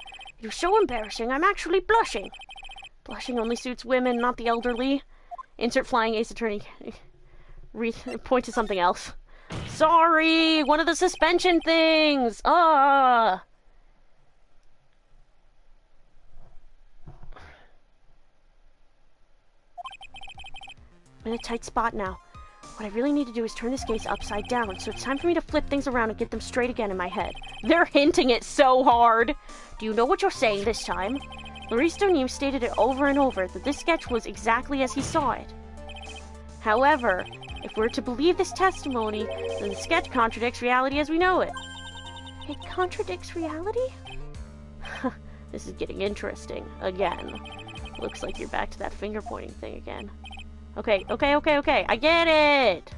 [SPEAKER 1] It was so embarrassing, I'm actually blushing. Blushing only suits women, not the elderly. Insert flying ace attorney. Point to something else. Sorry! One of the suspension things! Ah! I'm in a tight spot now. What I really need to do is turn this case upside down, so it's time for me to flip things around and get them straight again in my head. They're hinting it so hard! Do you know what you're saying this time? Laurice Donim stated it over and over that this sketch was exactly as he saw it. However, if we're to believe this testimony, then the sketch contradicts reality as we know it.
[SPEAKER 2] It contradicts reality?
[SPEAKER 1] This is getting interesting. Again. Looks like you're back to that finger-pointing thing again. Okay. I get it!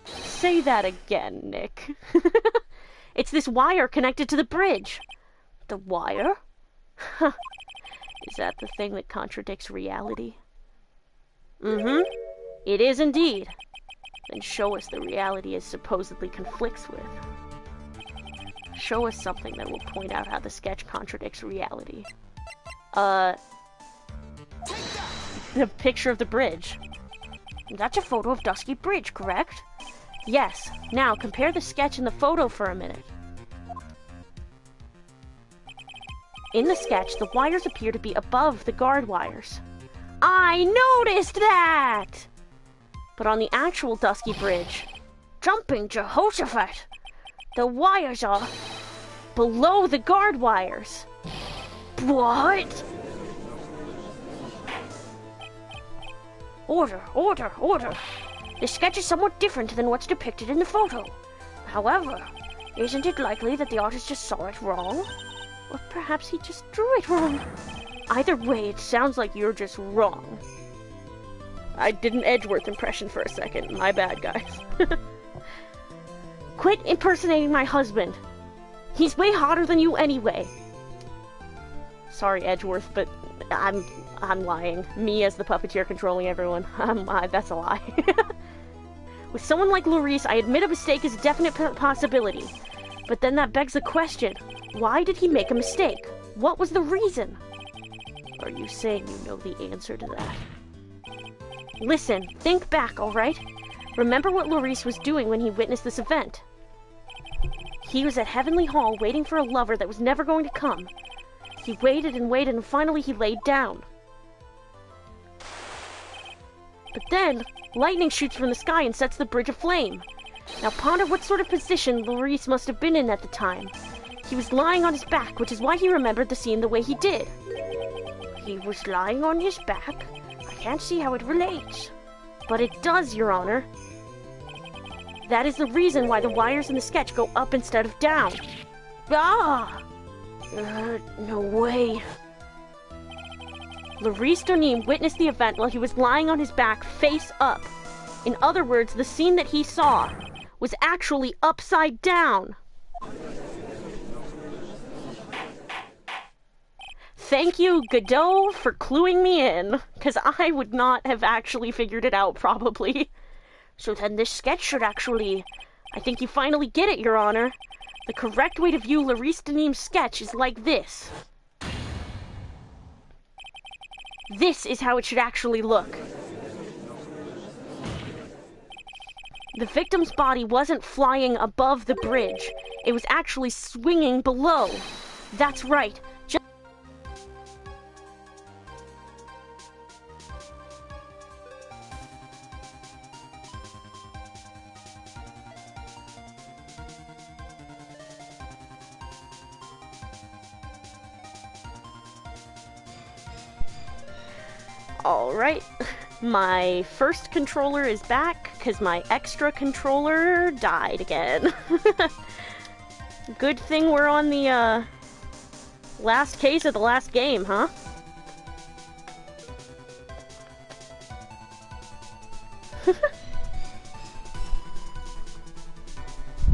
[SPEAKER 1] Say that again, Nick. It's this wire connected to the bridge. The wire? Is that the thing that contradicts reality? Mm-hmm. It is indeed. Then show us the reality it supposedly conflicts with. Show us something that will point out how the sketch contradicts reality. The picture of the bridge. That's a photo of Dusky Bridge, correct? Yes. Now, compare the sketch and the photo for a minute. In the sketch, the wires appear to be above the guard wires. I noticed that! But on the actual Dusky Bridge, jumping Jehoshaphat, the wires are below the guard wires. What? Order. The sketch is somewhat different than what's depicted in the photo. However, isn't it likely that the artist just saw it wrong? Or perhaps he just drew it wrong. Either way, it sounds like you're just wrong. I did an Edgeworth impression for a second. My bad, guys. Quit impersonating my husband. He's way hotter than you anyway. Sorry, Edgeworth, but I'm lying. Me as the puppeteer controlling everyone. That's a lie. With someone like Laurice, I admit a mistake is a definite possibility. But then that begs the question, why did he make a mistake? What was the reason? Are you saying you know the answer to that? Listen, think back, alright? Remember what Laurice was doing when he witnessed this event. He was at Heavenly Hall waiting for a lover that was never going to come. He waited and finally he laid down. But then, lightning shoots from the sky and sets the bridge aflame. Now ponder what sort of position Laurice must have been in at the time. He was lying on his back, which is why he remembered the scene the way he did. He was lying on his back? I can't see how it relates. But it does, Your Honor. That is the reason why the wires in the sketch go up instead of down. Ah! No way. Laurice Donim witnessed the event while he was lying on his back, face up. In other words, the scene that he saw was actually upside down. Thank you, Godot, for cluing me in, because I would not have actually figured it out, probably. So then this sketch should actually... I think you finally get it, Your Honor. The correct way to view Larice Denim's sketch is like this. This is how it should actually look. The victim's body wasn't flying above the bridge. It was actually swinging below. That's right. Alright, my first controller is back, because my extra controller died again. Good thing we're on the, last case of the last game, huh?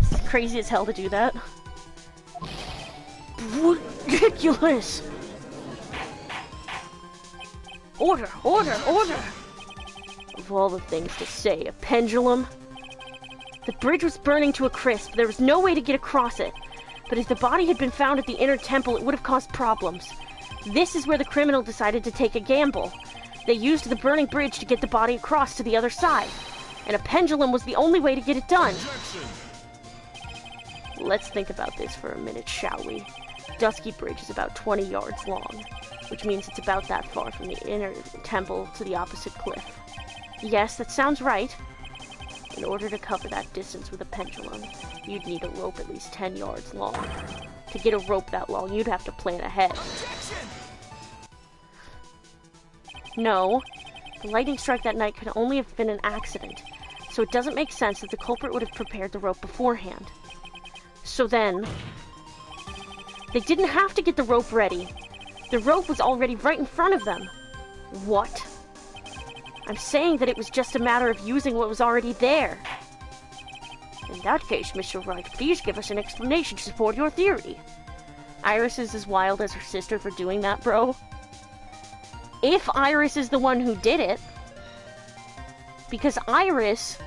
[SPEAKER 1] It's crazy as hell to do that. Ridiculous! Order! Order! Order! Of all the things to say, a pendulum. The bridge was burning to a crisp. There was no way to get across it. But if the body had been found at the inner temple, it would have caused problems. This is where the criminal decided to take a gamble. They used the burning bridge to get the body across to the other side. And a pendulum was the only way to get it done. Let's think about this for a minute, shall we? Dusky Bridge is about 20 yards long, which means it's about that far from the inner temple to the opposite cliff. Yes, that sounds right. In order to cover that distance with a pendulum, you'd need a rope at least 10 yards long. To get a rope that long, you'd have to plan ahead. No, the lightning strike that night could only have been an accident, so it doesn't make sense that the culprit would have prepared the rope beforehand. So then, they didn't have to get the rope ready. The rope was already right in front of them. What? I'm saying that it was just a matter of using what was already there. In that case, Mr. Wright, please give us an explanation to support your theory. Iris is as wild as her sister for doing that, bro. If Iris is the one who did it, because Iris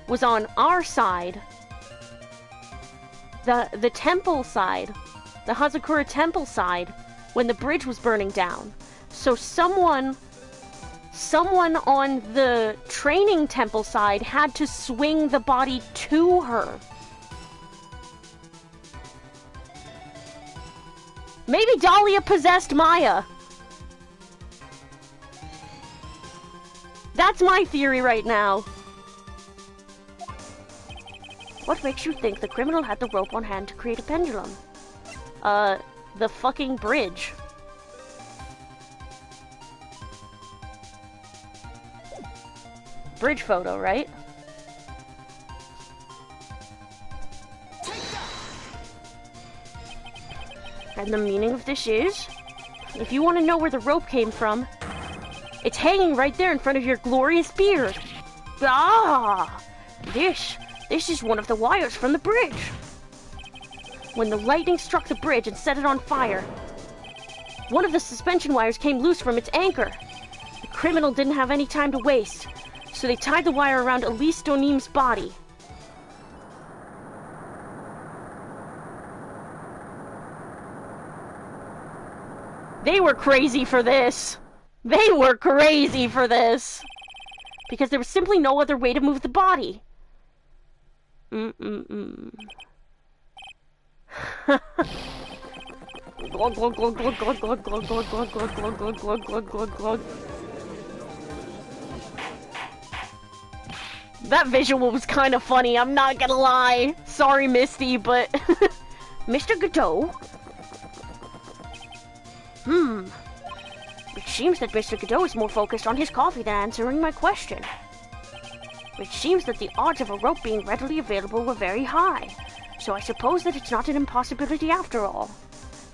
[SPEAKER 1] was on our side, the temple side, the Hazakura temple side, when the bridge was burning down. So someone on the training temple side had to swing the body to her. Maybe Dahlia possessed Maya. That's my theory right now. What makes you think the criminal had the rope on hand to create a pendulum? The fucking bridge. Bridge photo, right? And the meaning of this is, if you want to know where the rope came from, it's hanging right there in front of your glorious beard. Ah! This is one of the wires from the bridge. When the lightning struck the bridge and set it on fire, one of the suspension wires came loose from its anchor. The criminal didn't have any time to waste, so they tied the wire around Elise Donim's body. They were crazy for this. They were crazy for this. Because there was simply no other way to move the body. Glug, glug, glug, glug, glug, glug, glug, glug, glug, glug, glug, glug, glug, glug, glug, glug. That visual was kind of funny, I'm not gonna lie. Sorry, Misty, but... Mr. Godot? It seems that Mr. Godot is more focused on his coffee than answering my question. It seems that the odds of a rope being readily available were very high, so I suppose that it's not an impossibility after all.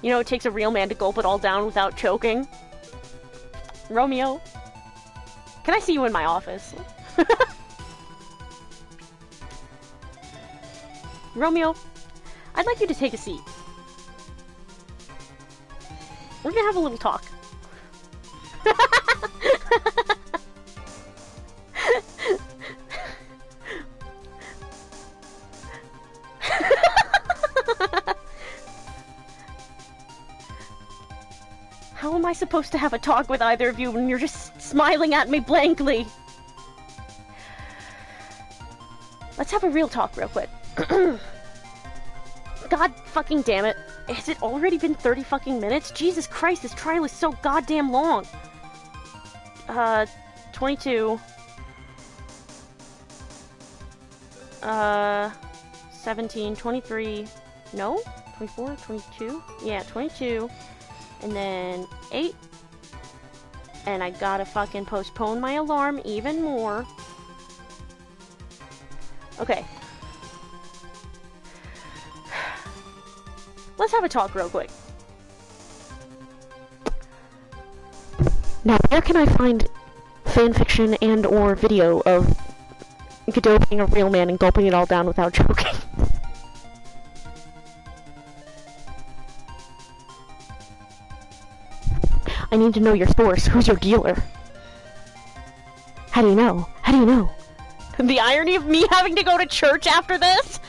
[SPEAKER 1] You know, it takes a real man to gulp it all down without choking. Romeo, can I see you in my office? Romeo, I'd like you to take a seat. We're gonna have a little talk. How am I supposed to have a talk with either of you when you're just smiling at me blankly? Let's have a real talk real quick. God fucking damn it. Has it already been 30 fucking minutes? Jesus Christ, this trial is so goddamn long. 22. 17, 23. No? 24, 22? Yeah, 22. And then 8. And I gotta fucking postpone my alarm even more. Okay. Let's have a talk real quick. Now, where can I find fanfiction and or video of Godot being a real man and gulping it all down without choking? I need to know your source. Who's your dealer? How do you know? How do you know? The irony of me having to go to church after this?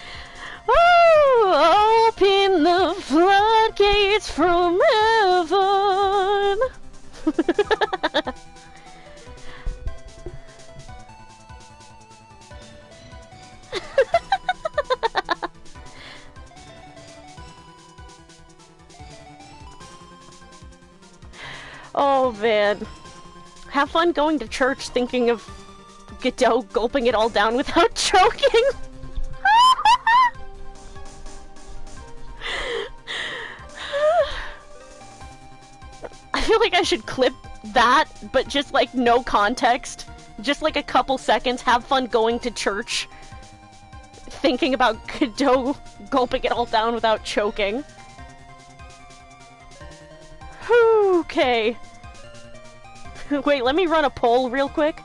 [SPEAKER 1] Oh, open the floodgates from heaven. Oh man. Have fun going to church thinking of Godot gulping it all down without choking. I feel like I should clip that, but just like no context. Just like a couple seconds, have fun going to church. Thinking about Godot gulping it all down without choking. Okay. Wait, let me run a poll real quick.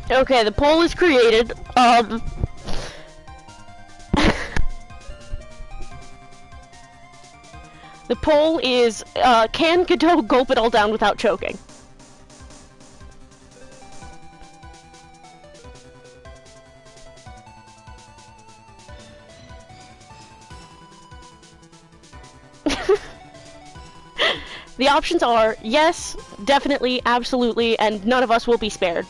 [SPEAKER 1] Okay, the poll is created. The poll is, can Godot gulp it all down without choking? The options are yes, definitely, absolutely, and none of us will be spared.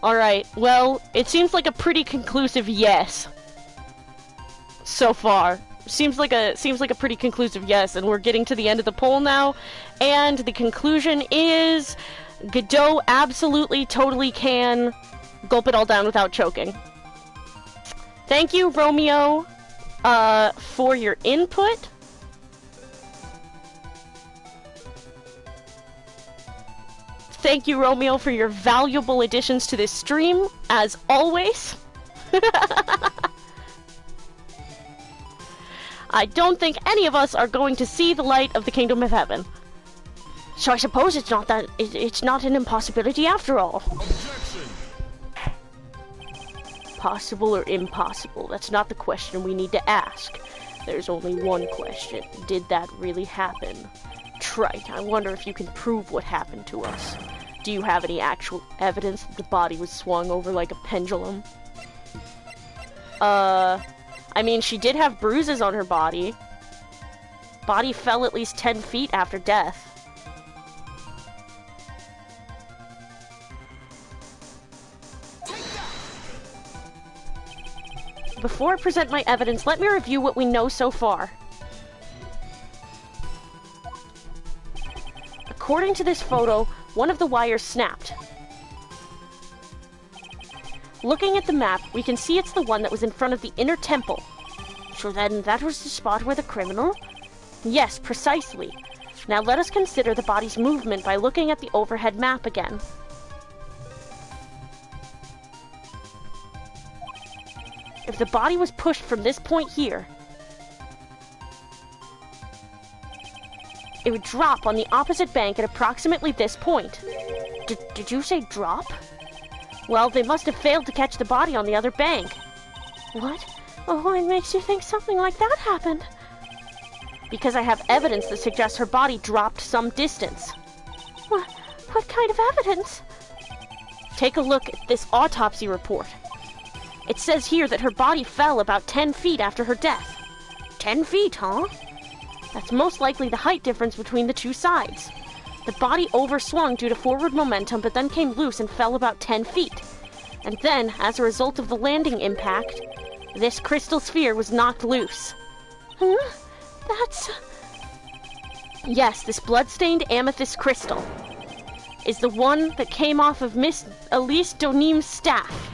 [SPEAKER 1] Alright, well, it seems like a pretty conclusive yes. So far. Seems like a pretty conclusive yes, and we're getting to the end of the poll now, and the conclusion is Godot absolutely, totally can gulp it all down without choking. Thank you, Romeo, for your input. Thank you, Romeo, for your valuable additions to this stream, as always. I don't think any of us are going to see the light of the Kingdom of Heaven. So I suppose it's not an impossibility after all.
[SPEAKER 3] Objection!
[SPEAKER 1] Possible or impossible? That's not the question we need to ask. There's only one question. Did that really happen? Trite. I wonder if you can prove what happened to us. Do you have any actual evidence that the body was swung over like a pendulum? I I mean, she did have bruises on her body. Body fell at least 10 feet after death. Before I present my evidence, let me review what we know so far. According to this photo, one of the wires snapped. Looking at the map, we can see it's the one that was in front of the inner temple. So then that was the spot where the criminal? Yes, precisely. Now let us consider the body's movement by looking at the overhead map again. If the body was pushed from this point here, it would drop on the opposite bank at approximately this point. Did you say drop? Well, they must have failed to catch the body on the other bank.
[SPEAKER 2] What? Oh, what makes you think something like that happened?
[SPEAKER 1] Because I have evidence that suggests her body dropped some distance.
[SPEAKER 2] What kind of evidence?
[SPEAKER 1] Take a look at this autopsy report. It says here that her body fell about 10 feet after her death. 10 feet, huh? That's most likely the height difference between the two sides. The body overswung due to forward momentum, but then came loose and fell about 10 feet. And then, as a result of the landing impact, this crystal sphere was knocked loose.
[SPEAKER 2] That's...
[SPEAKER 1] Yes, this blood-stained amethyst crystal is the one that came off of Miss Elise Donim's staff.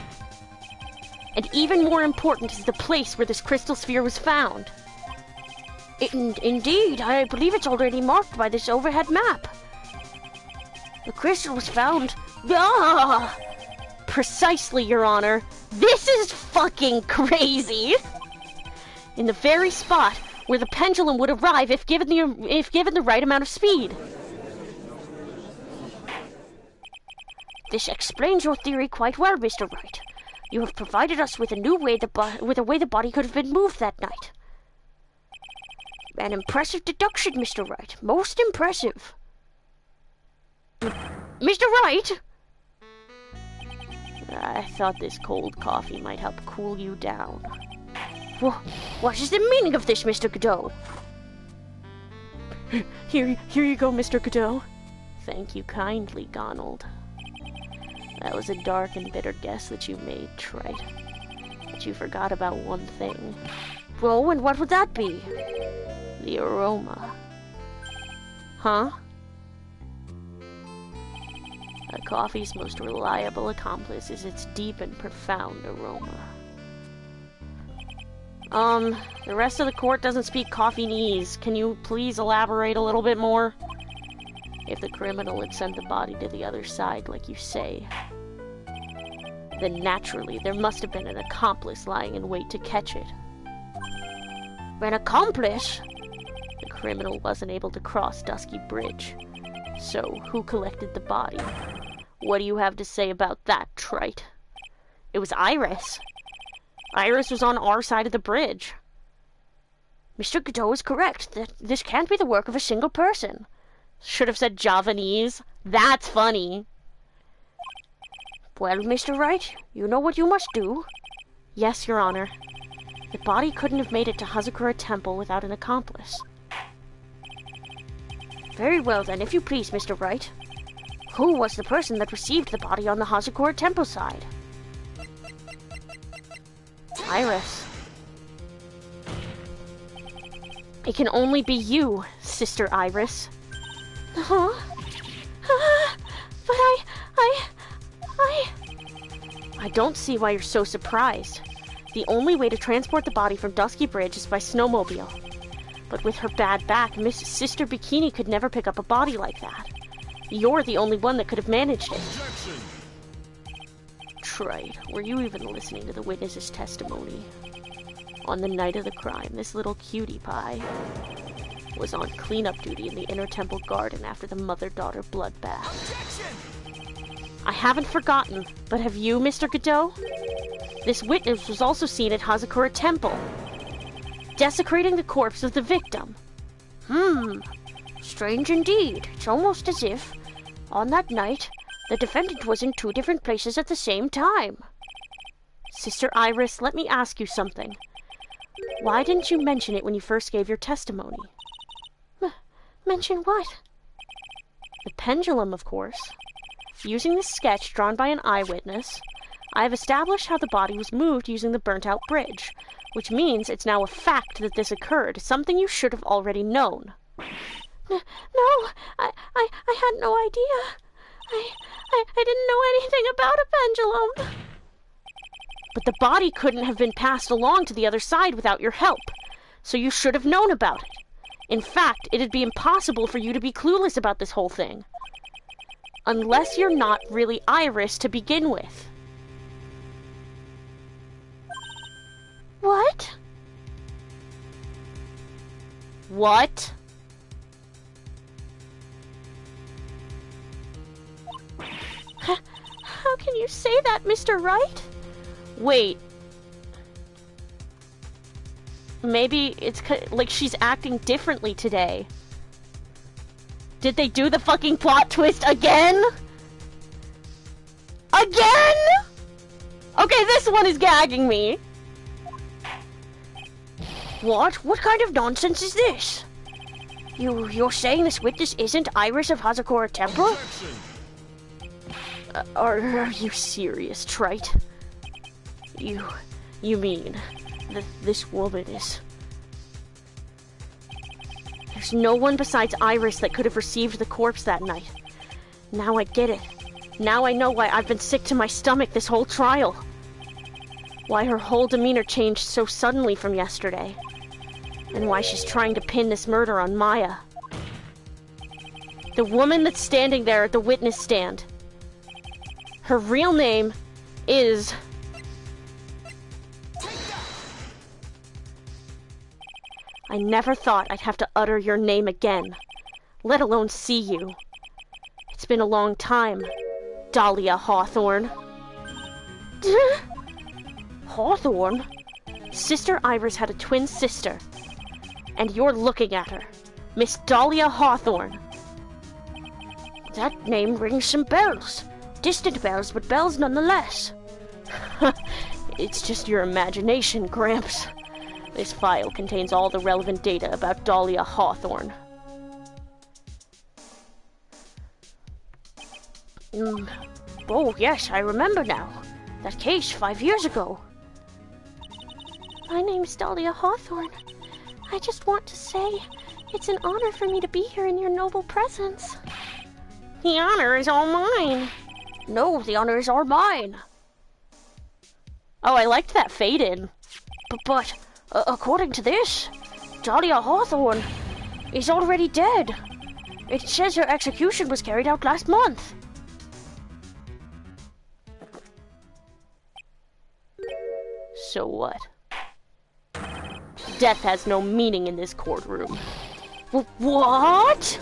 [SPEAKER 1] And even more important is the place where this crystal sphere was found.
[SPEAKER 2] Indeed, I believe it's already marked by this overhead map. The crystal was found...
[SPEAKER 1] Ah! Precisely, Your Honor. This is fucking crazy! In the very spot where the pendulum would arrive if given the right amount of speed.
[SPEAKER 2] This explains your theory quite well, Mr. Wright. You have provided us with a new way the body could have been moved that night. An impressive deduction, Mr. Wright. Most impressive. Mr. Wright!
[SPEAKER 1] I thought this cold coffee might help cool you down.
[SPEAKER 2] What is the meaning of this, Mr. Godot?
[SPEAKER 1] Here you go, Mr. Godot. Thank you kindly, Gonald. That was a dark and bitter guess that you made, Trite. But you forgot about one thing.
[SPEAKER 2] Oh, and what would that be?
[SPEAKER 1] The aroma. Huh? A coffee's most reliable accomplice is its deep and profound aroma. The rest of the court doesn't speak Coffeenese. Can you please elaborate a little bit more? If the criminal had sent the body to the other side, like you say, then naturally there must have been an accomplice lying in wait to catch it.
[SPEAKER 2] An accomplice?
[SPEAKER 1] The criminal wasn't able to cross Dusky Bridge. So, who collected the body? What do you have to say about that, Trite? It was Iris. Iris was on our side of the bridge.
[SPEAKER 2] Mr. Godot is correct. This can't be the work of a single person.
[SPEAKER 1] Should have said Javanese. That's funny.
[SPEAKER 2] Well, Mr. Wright, you know what you must do.
[SPEAKER 1] Yes, Your Honor. The body couldn't have made it to Hazakura Temple without an accomplice.
[SPEAKER 2] Very well, then, if you please, Mr. Wright. Who was the person that received the body on the Hazakura Temple side?
[SPEAKER 1] Iris. It can only be you, Sister Iris.
[SPEAKER 2] Huh? But
[SPEAKER 1] I don't see why you're so surprised. The only way to transport the body from Dusky Bridge is by snowmobile. But with her bad back, Sister Bikini could never pick up a body like that. You're the only one that could have managed it.
[SPEAKER 3] Objection!
[SPEAKER 1] Trite, were you even listening to the witness's testimony? On the night of the crime, this little cutie pie was on cleanup duty in the Inner Temple Garden after the mother-daughter bloodbath.
[SPEAKER 3] Objection!
[SPEAKER 1] I haven't forgotten, but have you, Mr. Godot? This witness was also seen at Hazakura Temple, desecrating the corpse of the victim.
[SPEAKER 2] Strange indeed. It's almost as if, on that night, the defendant was in two different places at the same time.
[SPEAKER 1] Sister Iris, let me ask you something. Why didn't you mention it when you first gave your testimony?
[SPEAKER 2] Mention what?
[SPEAKER 1] The pendulum, of course. Using this sketch drawn by an eyewitness, I have established how the body was moved using the burnt-out bridge, which means it's now a fact that this occurred, something you should have already known.
[SPEAKER 2] No, I had no idea. I didn't know anything about a pendulum.
[SPEAKER 1] But the body couldn't have been passed along to the other side without your help, so you should have known about it. In fact, it'd be impossible for you to be clueless about this whole thing. Unless you're not really Iris to begin with.
[SPEAKER 2] What?
[SPEAKER 1] What?
[SPEAKER 2] How can you say that, Mr. Wright?
[SPEAKER 1] Wait. Maybe it's like she's acting differently today. Did they do the fucking plot twist again? Again? Okay, this one is gagging me. What? What kind of nonsense is this? You're saying this witness isn't Iris of Hazakura Temple? Are you serious, Trite? You mean this woman is... There's no one besides Iris that could have received the corpse that night. Now I get it. Now I know why I've been sick to my stomach this whole trial. Why her whole demeanor changed so suddenly from yesterday. And why she's trying to pin this murder on Maya. The woman that's standing there at the witness stand. Her real name is... I never thought I'd have to utter your name again, let alone see you. It's been a long time, Dahlia Hawthorne. Hawthorne? Sister Iris had a twin sister, and you're looking at her, Miss Dahlia Hawthorne. That name rings some bells. Distant bells, but bells nonetheless. It's just your imagination, Gramps. This file contains all the relevant data about Dahlia Hawthorne. Oh, yes, I remember now. That case 5 years ago.
[SPEAKER 2] My name's Dahlia Hawthorne. I just want to say, it's an honor for me to be here in your noble presence.
[SPEAKER 1] The honor is all mine. No, the honor is all mine. Oh, I liked that fade-in. But according to this, Dahlia Hawthorne is already dead. It says her execution was carried out last month. So what? Death has no meaning in this courtroom. What?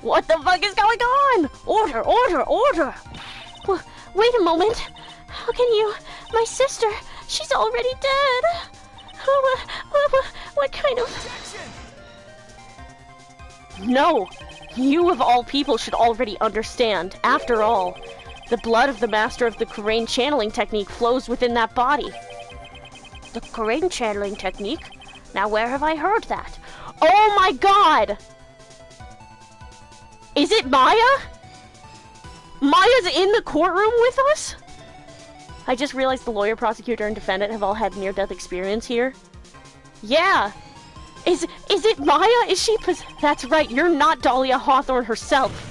[SPEAKER 1] What the fuck is going on? Order, order, order!
[SPEAKER 2] Wait a moment. How can you... My sister, she's already dead. What kind of...
[SPEAKER 1] No! You of all people should already understand. After all, the blood of the master of the Kurain channeling technique flows within that body. The Kurain channeling technique? Now where have I heard that? Oh my god! Is it Maya? Maya's in the courtroom with us? I just realized the lawyer, prosecutor, and defendant have all had near-death experience here. Yeah! Is it Maya? Is she That's right, you're not Dahlia Hawthorne herself.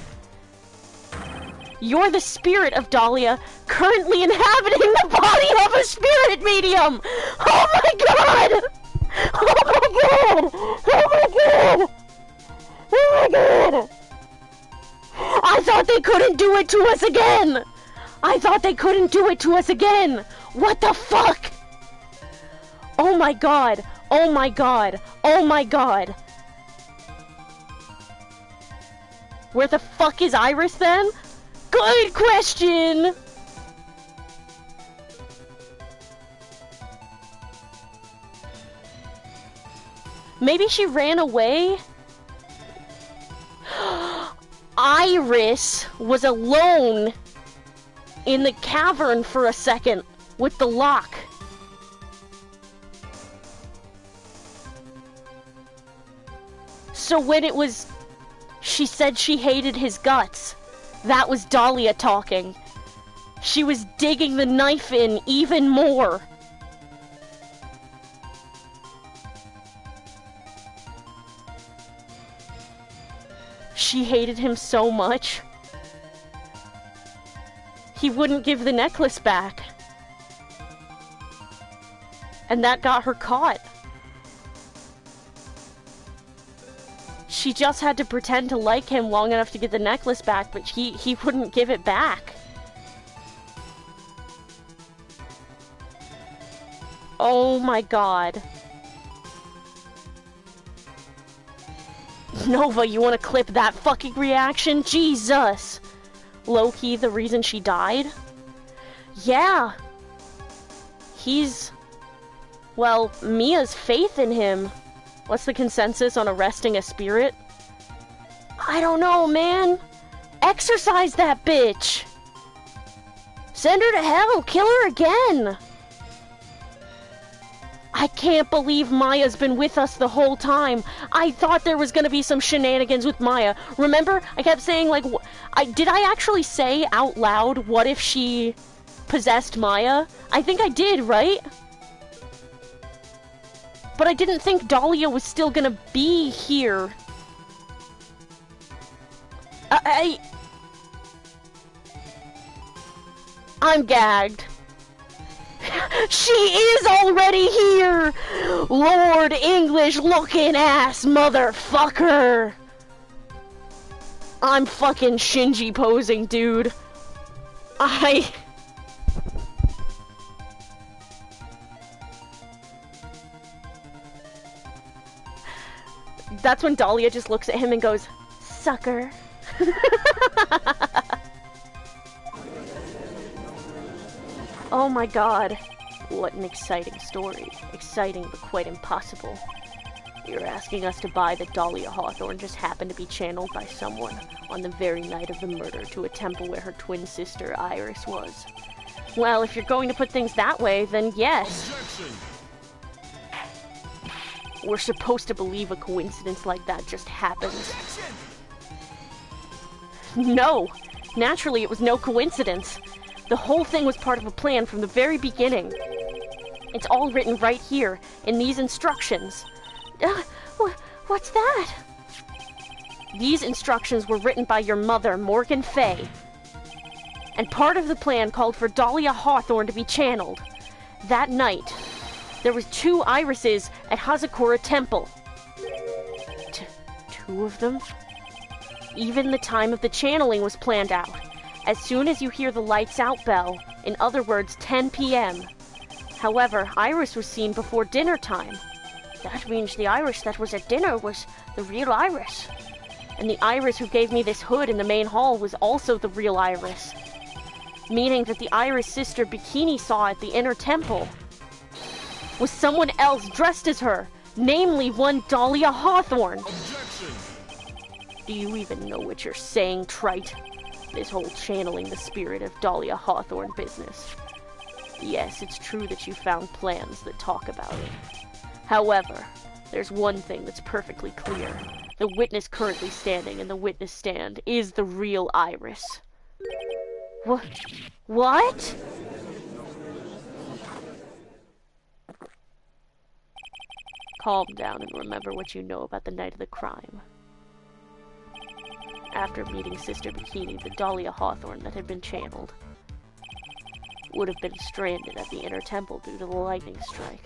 [SPEAKER 1] You're the spirit of Dahlia, currently inhabiting the body of a spirit medium! Oh my god! Oh my god! Oh my god! Oh my god! I thought they couldn't do it to us again! I thought they couldn't do it to us again! What the fuck? Oh my god! Oh my god! Oh my god! Where the fuck is Iris then? Good question! Maybe she ran away? Iris was alone in the cavern for a second with the lock. So when it was... She said she hated his guts. That was Dahlia talking. She was digging the knife in even more. She hated him so much. He wouldn't give the necklace back. And that got her caught. She just had to pretend to like him long enough to get the necklace back, but he wouldn't give it back. Oh my god. Nova, you wanna clip that fucking reaction? Jesus! Low-key the reason she died? Yeah! He's... Well, Mia's faith in him. What's the consensus on arresting a spirit? I don't know, man. Exorcise that bitch! Send her to hell! Kill her again! I can't believe Maya's been with us the whole time. I thought there was gonna be some shenanigans with Maya. Remember? I kept saying, like, did I actually say out loud, what if she possessed Maya? I think I did, right? But I didn't think Dahlia was still gonna be here. I'm gagged. She is already here! Lord English looking ass motherfucker! I'm fucking Shinji posing, dude. That's when Dahlia just looks at him and goes, sucker. Oh my god. What an exciting story. Exciting but quite impossible. You're asking us to buy that Dahlia Hawthorne just happened to be channeled by someone on the very night of the murder to a temple where her twin sister Iris was. Well, if you're going to put things that way, then yes.
[SPEAKER 3] Objection.
[SPEAKER 1] We're supposed to believe a coincidence like that just happens.
[SPEAKER 3] Objection.
[SPEAKER 1] No! Naturally, it was no coincidence. The whole thing was part of a plan from the very beginning. It's all written right here, in these instructions.
[SPEAKER 2] What's that?
[SPEAKER 1] These instructions were written by your mother, Morgan Fay. And part of the plan called for Dahlia Hawthorne to be channeled. That night, there was 2 irises at Hazakura Temple. 2 of them? Even the time of the channeling was planned out. As soon as you hear the lights out bell, in other words, 10 p.m. However, Iris was seen before dinner time. That means the Iris that was at dinner was the real Iris. And the Iris who gave me this hood in the main hall was also the real Iris. Meaning that the Iris sister Bikini saw at the inner temple was someone else dressed as her, namely one Dahlia Hawthorne.
[SPEAKER 3] Objection.
[SPEAKER 1] Do you even know what you're saying, trite? This whole channeling the spirit of Dahlia Hawthorne business. Yes, it's true that you found plans that talk about it. However, there's one thing that's perfectly clear. The witness currently standing in the witness stand is the real Iris. What? Calm down and remember what you know about the night of the crime. After meeting Sister Bikini, the Dahlia Hawthorne that had been channeled would have been stranded at the inner temple due to the lightning strike.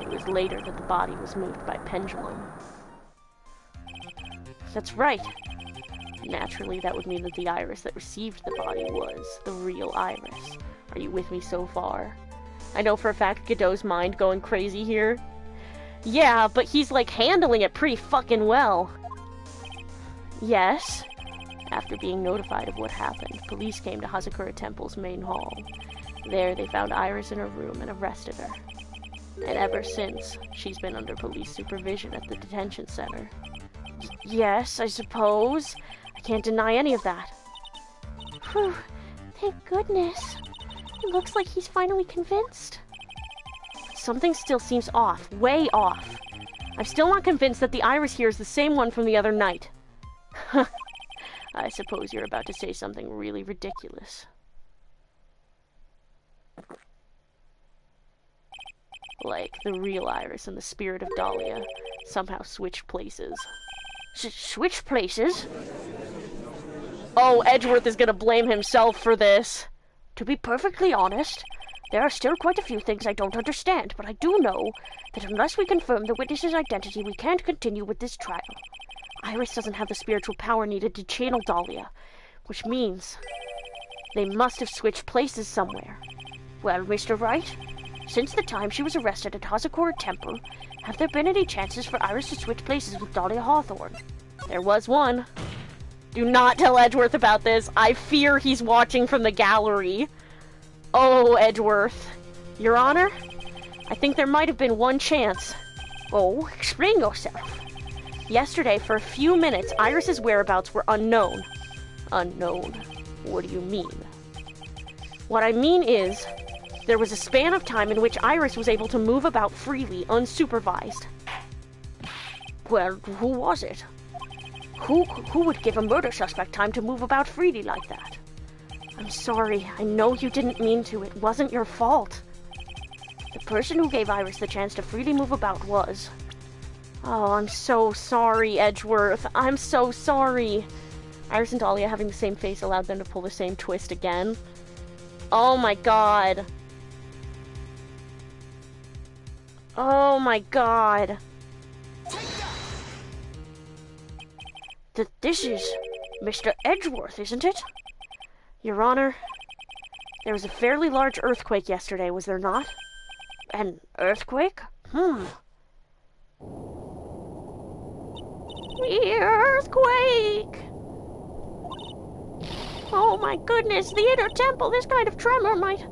[SPEAKER 1] It was later that the body was moved by pendulum. That's right. Naturally, that would mean that the Iris that received the body was the real Iris. Are you with me so far? I know for a fact Godot's mind going crazy here. Yeah, but he's like handling it pretty fucking well. Yes. After being notified of what happened, police came to Hazakura Temple's main hall. There, they found Iris in her room and arrested her. And ever since, she's been under police supervision at the detention center. Yes, I suppose. I can't deny any of that.
[SPEAKER 2] Whew, thank goodness.
[SPEAKER 1] It looks like he's finally convinced. Something still seems off, way off. I'm still not convinced that the iris here is the same one from the other night. I suppose you're about to say something really ridiculous. Like the real Iris and the spirit of Dahlia somehow switched places. Switched places? Oh, Edgeworth is gonna blame himself for this. To be perfectly honest, there are still quite a few things I don't understand, but I do know that unless we confirm the witness's identity, we can't continue with this trial. Iris doesn't have the spiritual power needed to channel Dahlia, which means they must have switched places somewhere. Well, Mr. Wright, since the time she was arrested at Hazakura Temple, have there been any chances for Iris to switch places with Dahlia Hawthorne? There was one. Do not tell Edgeworth about this. I fear he's watching from the gallery. Oh, Edgeworth. Your Honor, I think there might have been one chance. Oh, explain yourself. Yesterday, for a few minutes, Iris's whereabouts were unknown. Unknown? What do you mean? What I mean is, there was a span of time in which Iris was able to move about freely, unsupervised. Well, who was it? Who would give a murder suspect time to move about freely like that? I'm sorry. I know you didn't mean to. It wasn't your fault. The person who gave Iris the chance to freely move about was... Oh, I'm so sorry, Edgeworth. I'm so sorry. Iris and Dahlia having the same face allowed them to pull the same twist again. Oh my god. Oh my god. This is Mr. Edgeworth, isn't it? Your Honor, there was a fairly large earthquake yesterday, was there not? An earthquake? The earthquake! Oh my goodness, the inner temple, this kind of tremor might...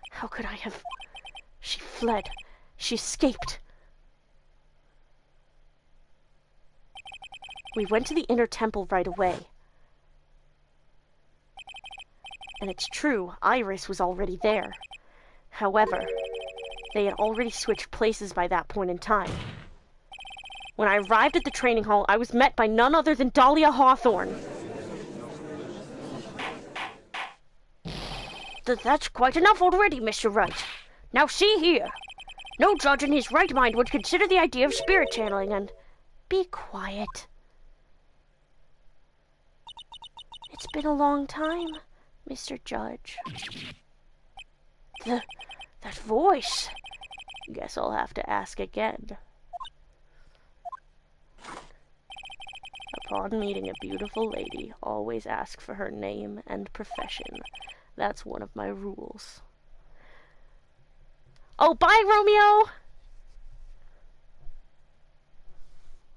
[SPEAKER 1] How could I have... She fled. She escaped. We went to the inner temple right away. And it's true, Iris was already there. However, they had already switched places by that point in time. When I arrived at the training hall, I was met by none other than Dahlia Hawthorne. That's quite enough already, Mr. Wright. Now see here. No judge in his right mind would consider the idea of spirit channeling and... Be quiet. It's been a long time, Mr. Judge. That voice. Guess I'll have to ask again. Upon meeting a beautiful lady, always ask for her name and profession. That's one of my rules. Oh, bye, Romeo!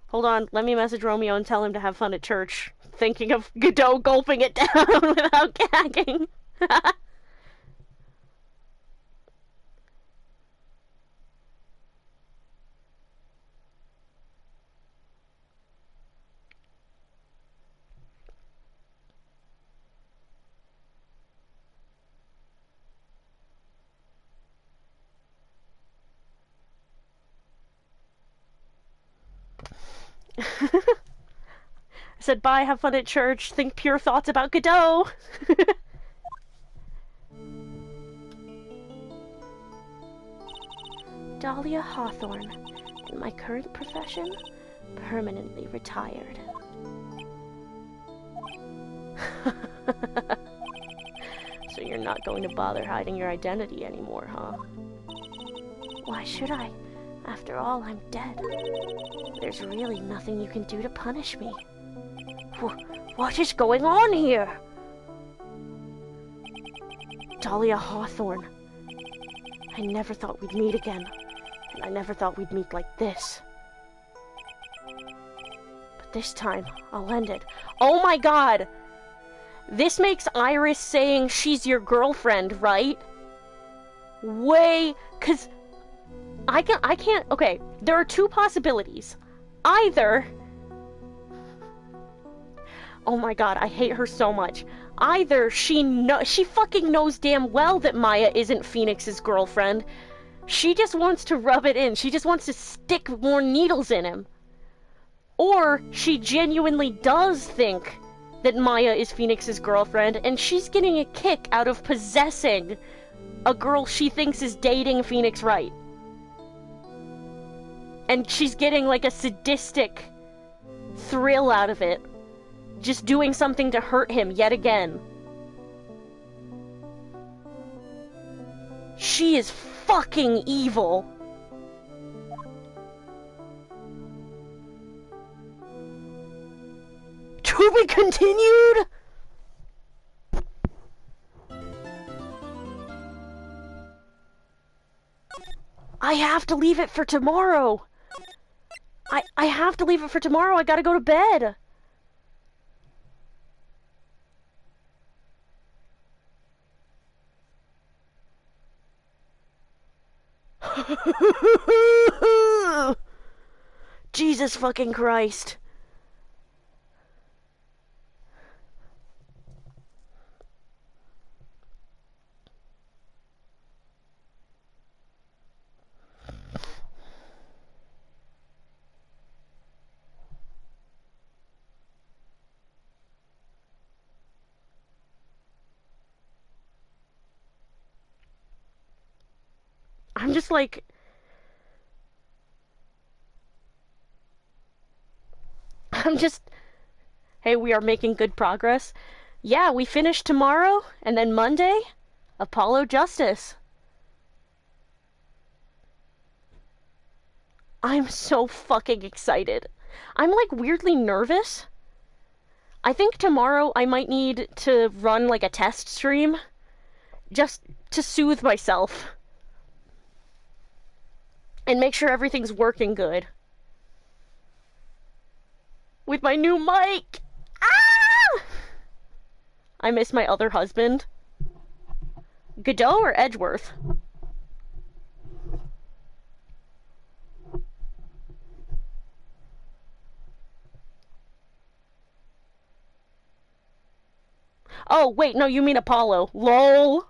[SPEAKER 1] Hold on, let me message Romeo and tell him to have fun at church. Thinking of Godot gulping it down without gagging. I said bye, have fun at church, think pure thoughts about Godot. Dahlia Hawthorne, in my current profession, permanently retired. So you're not going to bother hiding your identity anymore, huh? Why should I? After all, I'm dead. There's really nothing you can do to punish me. What is going on here? Dahlia Hawthorne. I never thought we'd meet again. And I never thought we'd meet like this. But this time, I'll end it. Oh my god! This makes Iris saying she's your girlfriend, right? Way... 'cause... I can't... Okay, there are two possibilities. Either... Oh my god, I hate her so much. Either she fucking knows damn well that Maya isn't Phoenix's girlfriend. She just wants to rub it in. She just wants to stick more needles in him. Or she genuinely does think that Maya is Phoenix's girlfriend, and she's getting a kick out of possessing a girl she thinks is dating Phoenix Wright. And she's getting like a sadistic thrill out of it. Just doing something to hurt him yet again. She is fucking evil. To be continued? I have to leave it for tomorrow. I have to leave it for tomorrow. I gotta go to bed. Jesus fucking Christ. I'm just like... Hey, we are making good progress. Yeah, we finish tomorrow, and then Monday, Apollo Justice. I'm so fucking excited. I'm like weirdly nervous. I think tomorrow I might need to run like a test stream, just to soothe myself. And make sure everything's working good. With my new mic! Ah! I miss my other husband. Godot or Edgeworth? Oh, wait, no, you mean Apollo. LOL.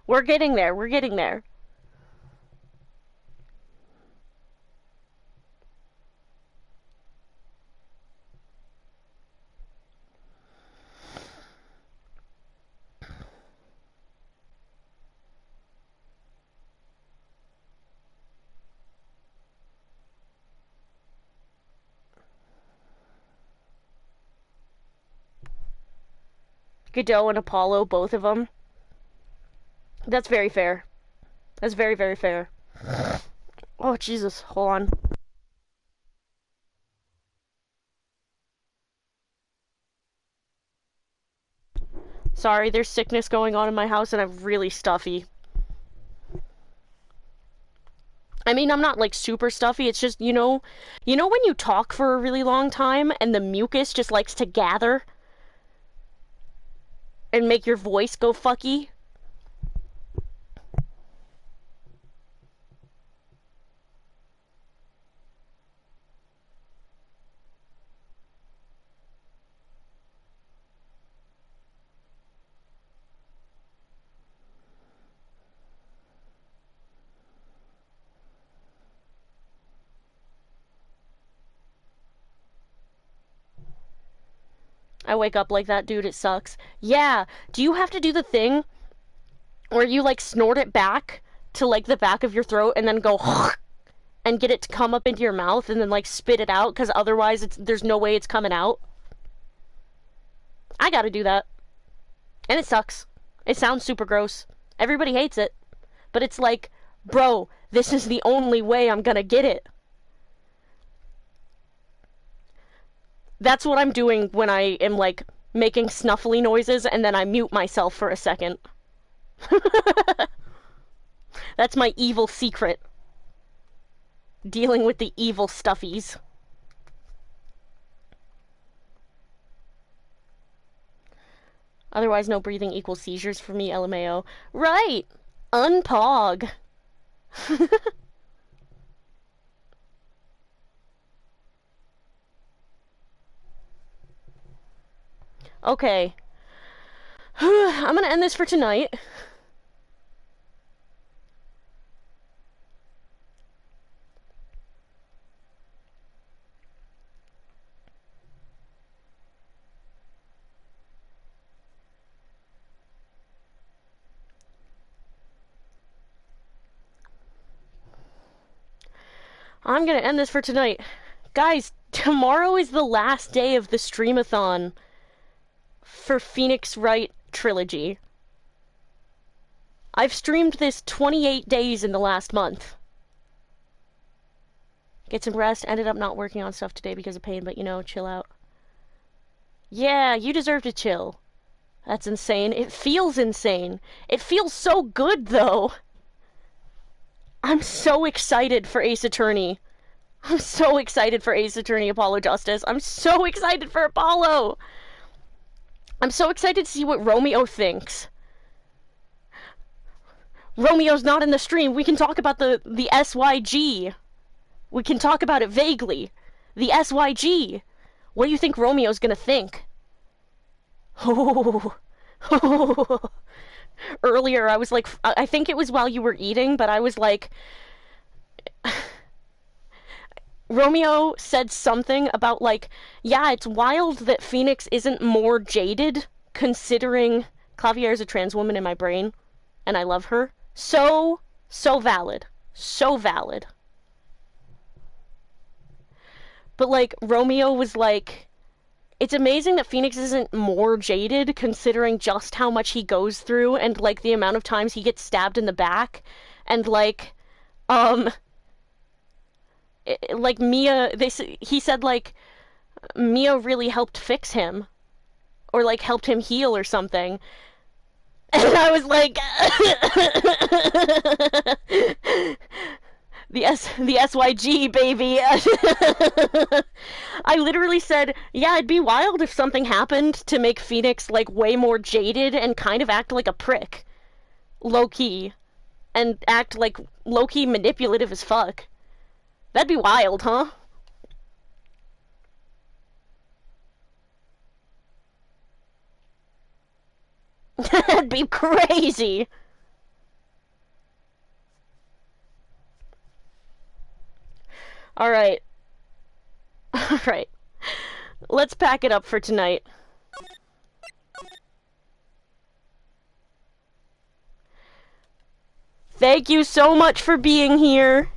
[SPEAKER 1] We're getting there, we're getting there. Godot and Apollo, both of them. That's very fair. That's very, very fair. Oh, Jesus. Hold on. Sorry, there's sickness going on in my house and I'm really stuffy. I mean, I'm not like super stuffy, it's just, you know when you talk for a really long time and the mucus just likes to gather? And make your voice go fucky? I wake up like that, dude, it sucks. Yeah, do you have to do the thing where you, like, snort it back to, like, the back of your throat and then go and get it to come up into your mouth and then, like, spit it out, because otherwise there's no way it's coming out? I gotta do that. And it sucks. It sounds super gross. Everybody hates it. But it's like, bro, this is the only way I'm gonna get it. That's what I'm doing when I am, like, making snuffly noises and then I mute myself for a second. That's my evil secret. Dealing with the evil stuffies. Otherwise, no breathing equals seizures for me, LMAO. Right! Unpog. Okay. I'm gonna end this for tonight. I'm gonna end this for tonight. Guys, tomorrow is the last day of the Streamathon for Phoenix Wright Trilogy. I've streamed this 28 days in the last month. Get some rest. Ended up not working on stuff today because of pain, but you know, chill out. Yeah, you deserve to chill. That's insane. It feels insane. It feels so good, though. I'm so excited for Ace Attorney. I'm so excited for Ace Attorney Apollo Justice. I'm so excited for Apollo. I'm so excited to see what Romeo thinks. Romeo's not in the stream. We can talk about the SYG. We can talk about it vaguely. The SYG. What do you think Romeo's gonna think? Oh. Earlier, I was like, I think it was while you were eating, but I was like, Romeo said something about like, yeah, it's wild that Phoenix isn't more jaded, considering Clavier is a trans woman in my brain, and I love her. So valid. So valid. But like, Romeo was like, it's amazing that Phoenix isn't more jaded, considering just how much he goes through, and like the amount of times he gets stabbed in the back, and like, like Mia, he said like, Mia really helped fix him, or like helped him heal or something. And I was like, the SYG, baby. I literally said, yeah, it'd be wild if something happened to make Phoenix, like, way more jaded and kind of act like a prick. Low-key. And act, like, low-key manipulative as fuck. That'd be wild, huh? That'd be crazy. Alright. Alright. Let's pack it up for tonight. Thank you so much for being here.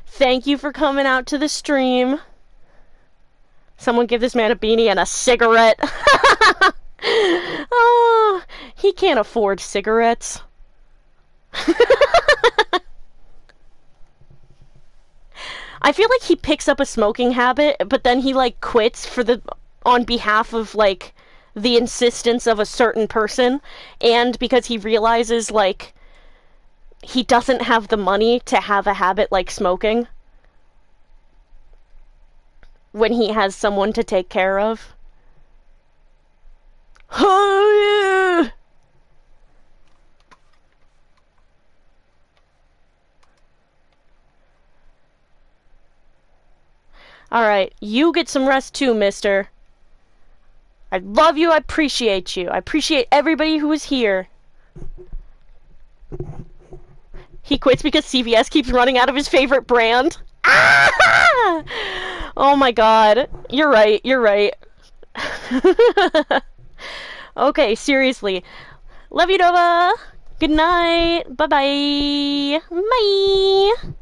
[SPEAKER 1] Thank you for coming out to the stream. Someone give this man a beanie and a cigarette. Oh, he can't afford cigarettes. I feel like he picks up a smoking habit, but then he, like, quits on behalf of, like, the insistence of a certain person, and because he realizes, like, he doesn't have the money to have a habit like smoking when he has someone to take care of. Oh, yeah! Alright, you get some rest too, mister. I love you, I appreciate you. I appreciate everybody who is here. He quits because CVS keeps running out of his favorite brand. Ah! Oh my god. You're right, you're right. Okay, seriously. Love you, Nova. Good night. Bye-bye. Bye.